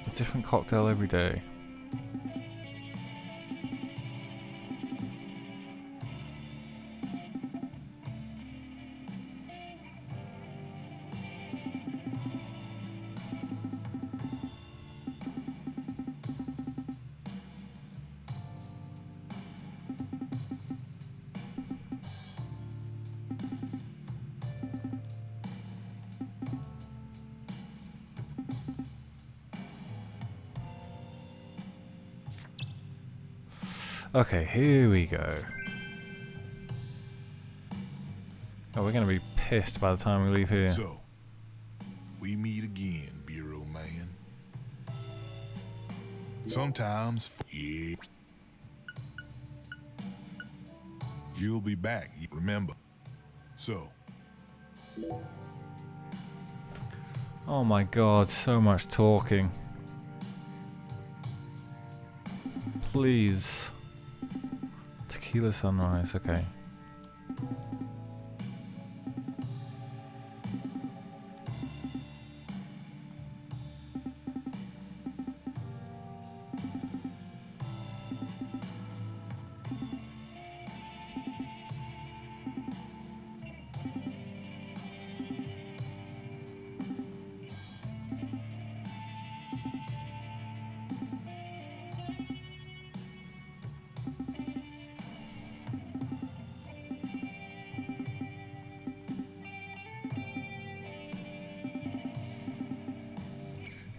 A different cocktail every day. Okay, here we go. Oh, we're gonna be pissed by the time we leave here. So, we meet again, Bureau man. Sometimes, yeah. You'll be back, remember. So. Oh my god, so much talking. Please. Tequila sunrise, okay.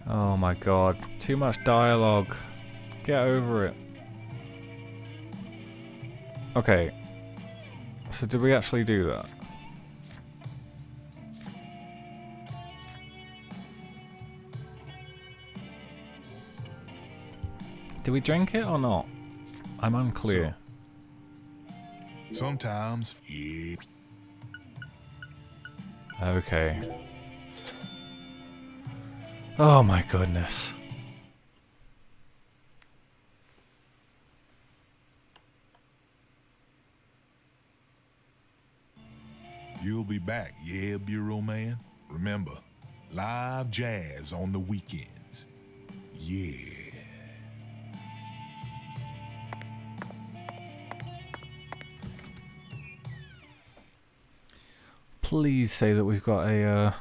Oh my god, too much dialogue. Get over it. Okay, so did we actually do that? Did we drink it or not? I'm unclear. Sometimes, yeah. Okay. Oh my goodness. You'll be back, yeah, Bureau Man? Remember, live jazz on the weekends. Yeah. Please say that we've got a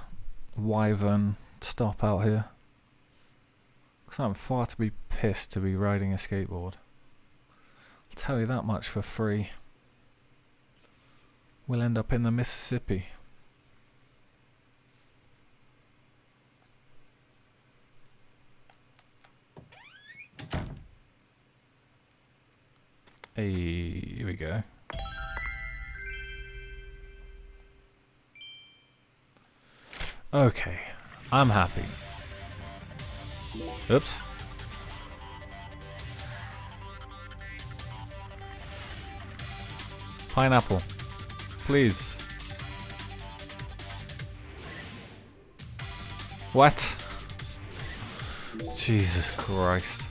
wyvern stop out here. Because I'm far too be pissed to be riding a skateboard. I'll tell you that much for free. We'll end up in the Mississippi. Hey, here we go. Okay, I'm happy. Oops. Pineapple. Please. What? Jesus Christ.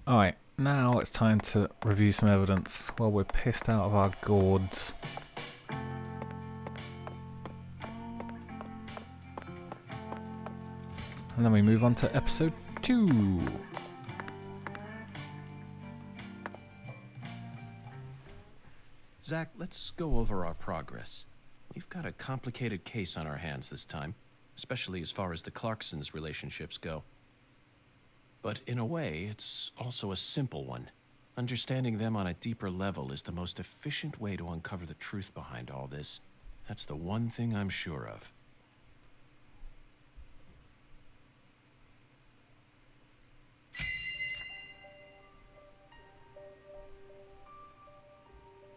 Alright, now it's time to review some evidence while we're pissed out of our gourds. And then we move on to episode 2. Zach, let's go over our progress. We've got a complicated case on our hands this time, especially as far as the Clarksons' relationships go. But in a way, it's also a simple one. Understanding them on a deeper level is the most efficient way to uncover the truth behind all this. That's the one thing I'm sure of.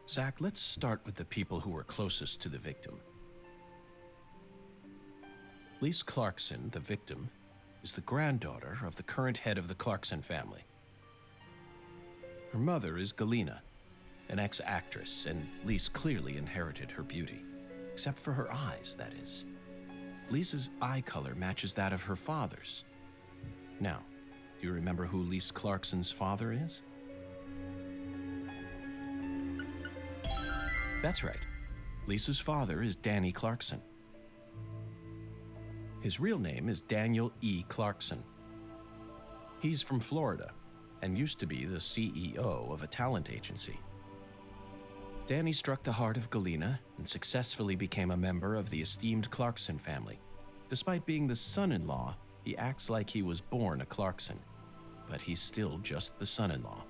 Zach, let's start with the people who were closest to the victim. Lise Clarkson, the victim, is the granddaughter of the current head of the Clarkson family. Her mother is Galena, an ex-actress, and Lise clearly inherited her beauty. Except for her eyes, that is. Lisa's eye color matches that of her father's. Now, do you remember who Lise Clarkson's father is? That's right. Lisa's father is Danny Clarkson. His real name is Daniel E. Clarkson. He's from Florida and used to be the CEO of a talent agency. Danny struck the heart of Galena and successfully became a member of the esteemed Clarkson family. Despite being the son-in-law, he acts like he was born a Clarkson, but he's still just the son-in-law.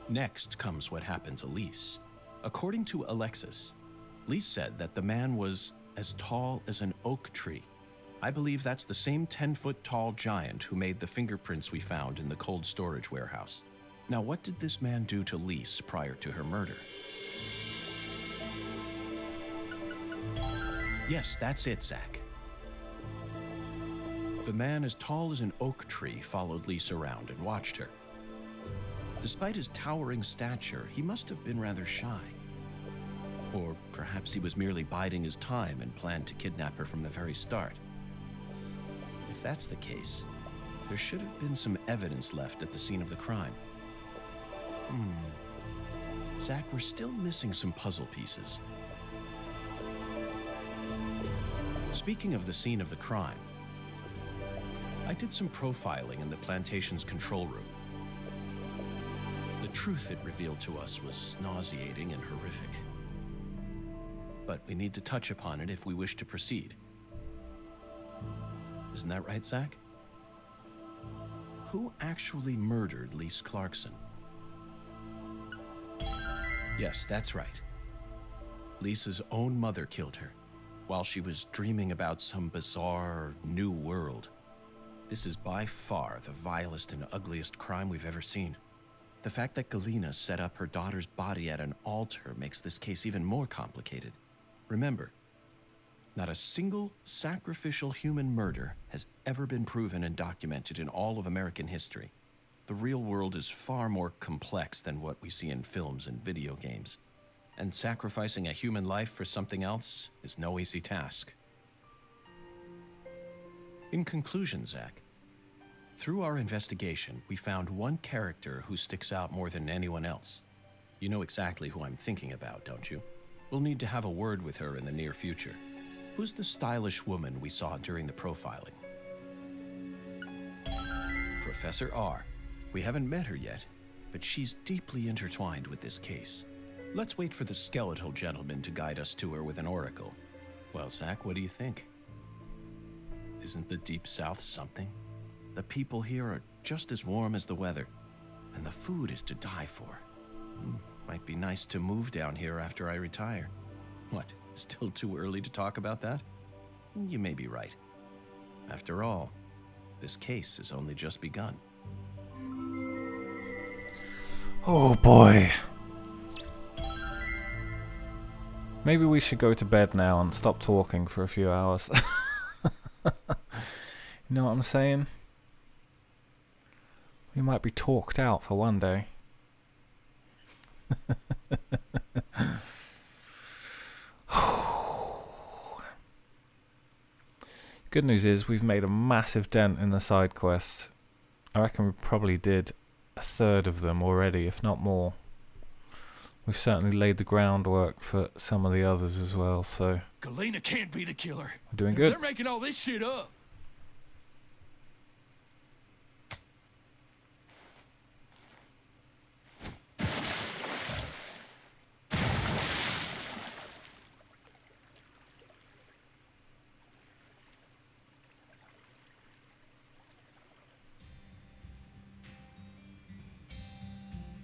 Next comes what happened to Lise. According to Alexis, Lise said that the man was as tall as an oak tree. I believe that's the same 10-foot tall giant who made the fingerprints we found in the cold storage warehouse. Now, what did this man do to Lise prior to her murder? Yes, that's it, Zach. The man as tall as an oak tree followed Lise around and watched her. Despite his towering stature, he must have been rather shy. Or perhaps he was merely biding his time and planned to kidnap her from the very start. If that's the case, there should have been some evidence left at the scene of the crime. Zach, we're still missing some puzzle pieces. Speaking of the scene of the crime, I did some profiling in the plantation's control room. The truth it revealed to us was nauseating and horrific. But we need to touch upon it if we wish to proceed. Isn't that right, Zach? Who actually murdered Lise Clarkson? Yes, that's right. Lisa's own mother killed her. while she was dreaming about some bizarre new world. This is by far the vilest and ugliest crime we've ever seen. The fact that Galena set up her daughter's body at an altar makes this case even more complicated. Remember, not a single sacrificial human murder has ever been proven and documented in all of American history. The real world is far more complex than what we see in films and video games. And sacrificing a human life for something else is no easy task. In conclusion, Zach, through our investigation, we found one character who sticks out more than anyone else. You know exactly who I'm thinking about, don't you? We'll need to have a word with her in the near future. Who's the stylish woman we saw during the profiling? Professor R. We haven't met her yet, but she's deeply intertwined with this case. Let's wait for the skeletal gentleman to guide us to her with an oracle. Well, Zach, what do you think? Isn't the Deep South something? The people here are just as warm as the weather, and the food is to die for. Might be nice to move down here after I retire. What, still too early to talk about that? You may be right. After all, this case has only just begun. Oh boy. Maybe we should go to bed now and stop talking for a few hours. You know what I'm saying? We might be talked out for one day. Good news is we've made a massive dent in the side quests. I reckon we probably did a third of them already, if not more. We've certainly laid the groundwork for some of the others as well, so Galena can't be the killer. we're doing good. They're making all this shit up.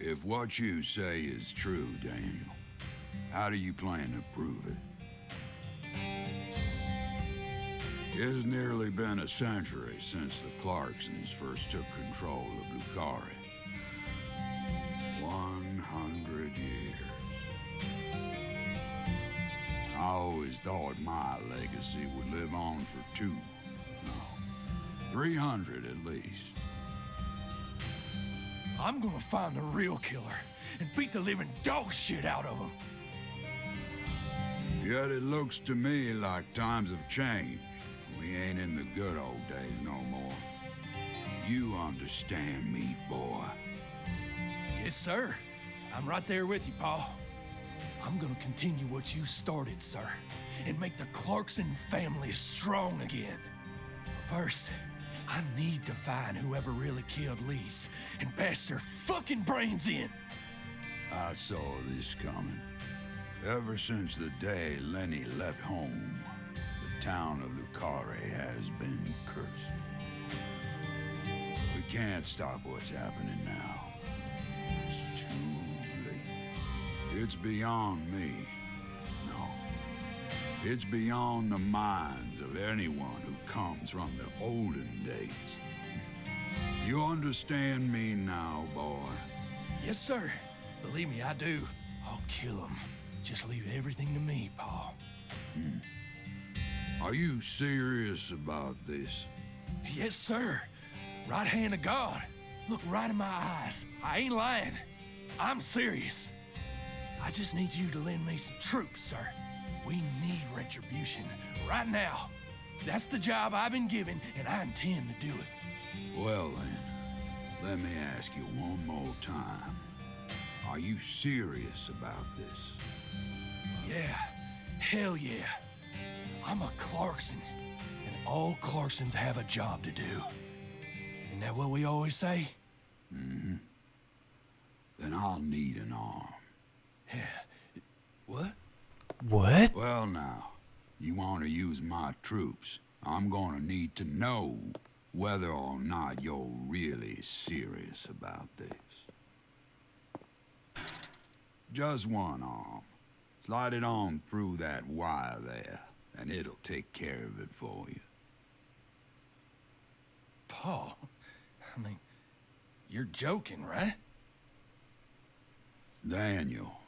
If what you say is true, Daniel, how do you plan to prove it? It's nearly been a century since the Clarksons first took control of Lucari. 100 years. I always thought my legacy would live on for 300 at least. I'm gonna find the real killer and beat the living dog shit out of him. Yet it looks to me like times have changed. We ain't in the good old days no more. You understand me, boy? Yes, sir. I'm right there with you, Paul. I'm gonna continue what you started, sir, and make the Clarkson family strong again. But first, I need to find whoever really killed Lise and bash their fucking brains in. I saw this coming. Ever since the day Lenny left home, the town of Lucari has been cursed. We can't stop what's happening now. It's too late. It's beyond me. No. It's beyond the minds of anyone who comes from the olden days. You understand me now, boy? Yes, sir. Believe me, I do. I'll kill him. Just leave everything to me, Paul. Are you serious about this? Yes, sir. Right hand of God. Look right in my eyes. I ain't lying. I'm serious. I just need you to lend me some troops, sir. We need retribution right now. That's the job I've been given, and I intend to do it. Well then, let me ask you one more time. Are you serious about this? Yeah, hell yeah. I'm a Clarkson, and all Clarksons have a job to do. Isn't that what we always say? Mm-hmm. Then I'll need an arm. Yeah. What? What? Well now, you want to use my troops, I'm gonna need to know whether or not you're really serious about this. Just one arm. Slide it on through that wire there. and it'll take care of it for you. Paul, I mean, you're joking, right? Daniel,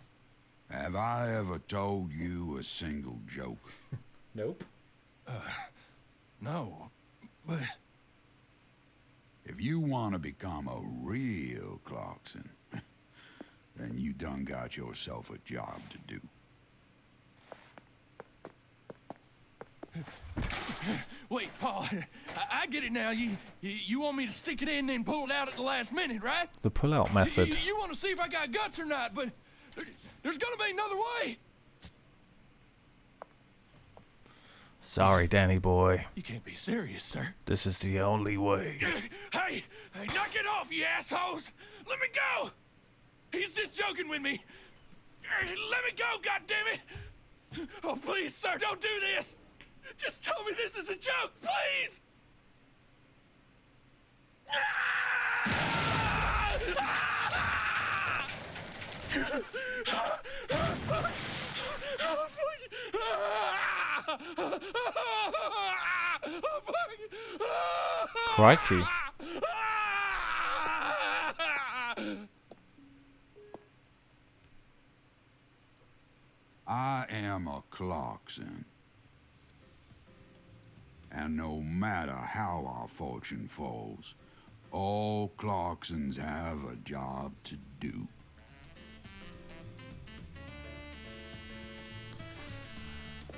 have I ever told you a single joke? Nope. No, but... If you want to become a real Clarkson, then you done got yourself a job to do. Wait, Paul, I get it now. You want me to stick it in and then pull it out at the last minute, right? The pull-out method. You want to see if I got guts or not, but there's gonna be another way. Sorry, Danny boy. You can't be serious, sir. This is the only way. Hey, knock it off, you assholes! Let me go! He's just joking with me. Let me go, goddammit! Oh, please, sir, don't do this! Just tell me this is a joke, please! Crikey. I am a Clarkson. And no matter how our fortune falls, all Clarksons have a job to do.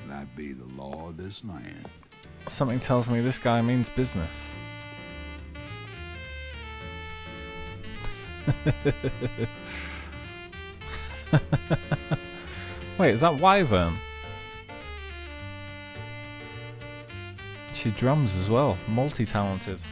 That be the law of this land. Something tells me this guy means business. Wait, is that Wyvern? She drums as well, multi-talented.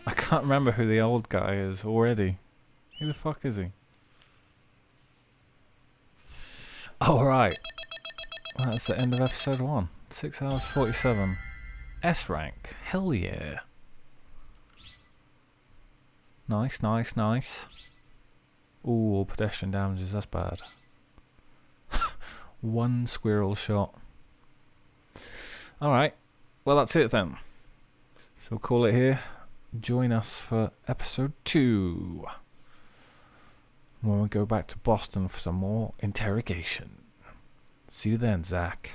I can't remember who the old guy is already. Who the fuck is he? Oh, right. That's the end of episode 1. 6 hours 47. S rank. Hell yeah. Nice, nice, nice. Ooh, pedestrian damages. That's bad. 1 squirrel shot. Alright. Well, that's it then. So we'll call it here. Join us for episode 2, when we go back to Boston for some more interrogation. See you then, Zach.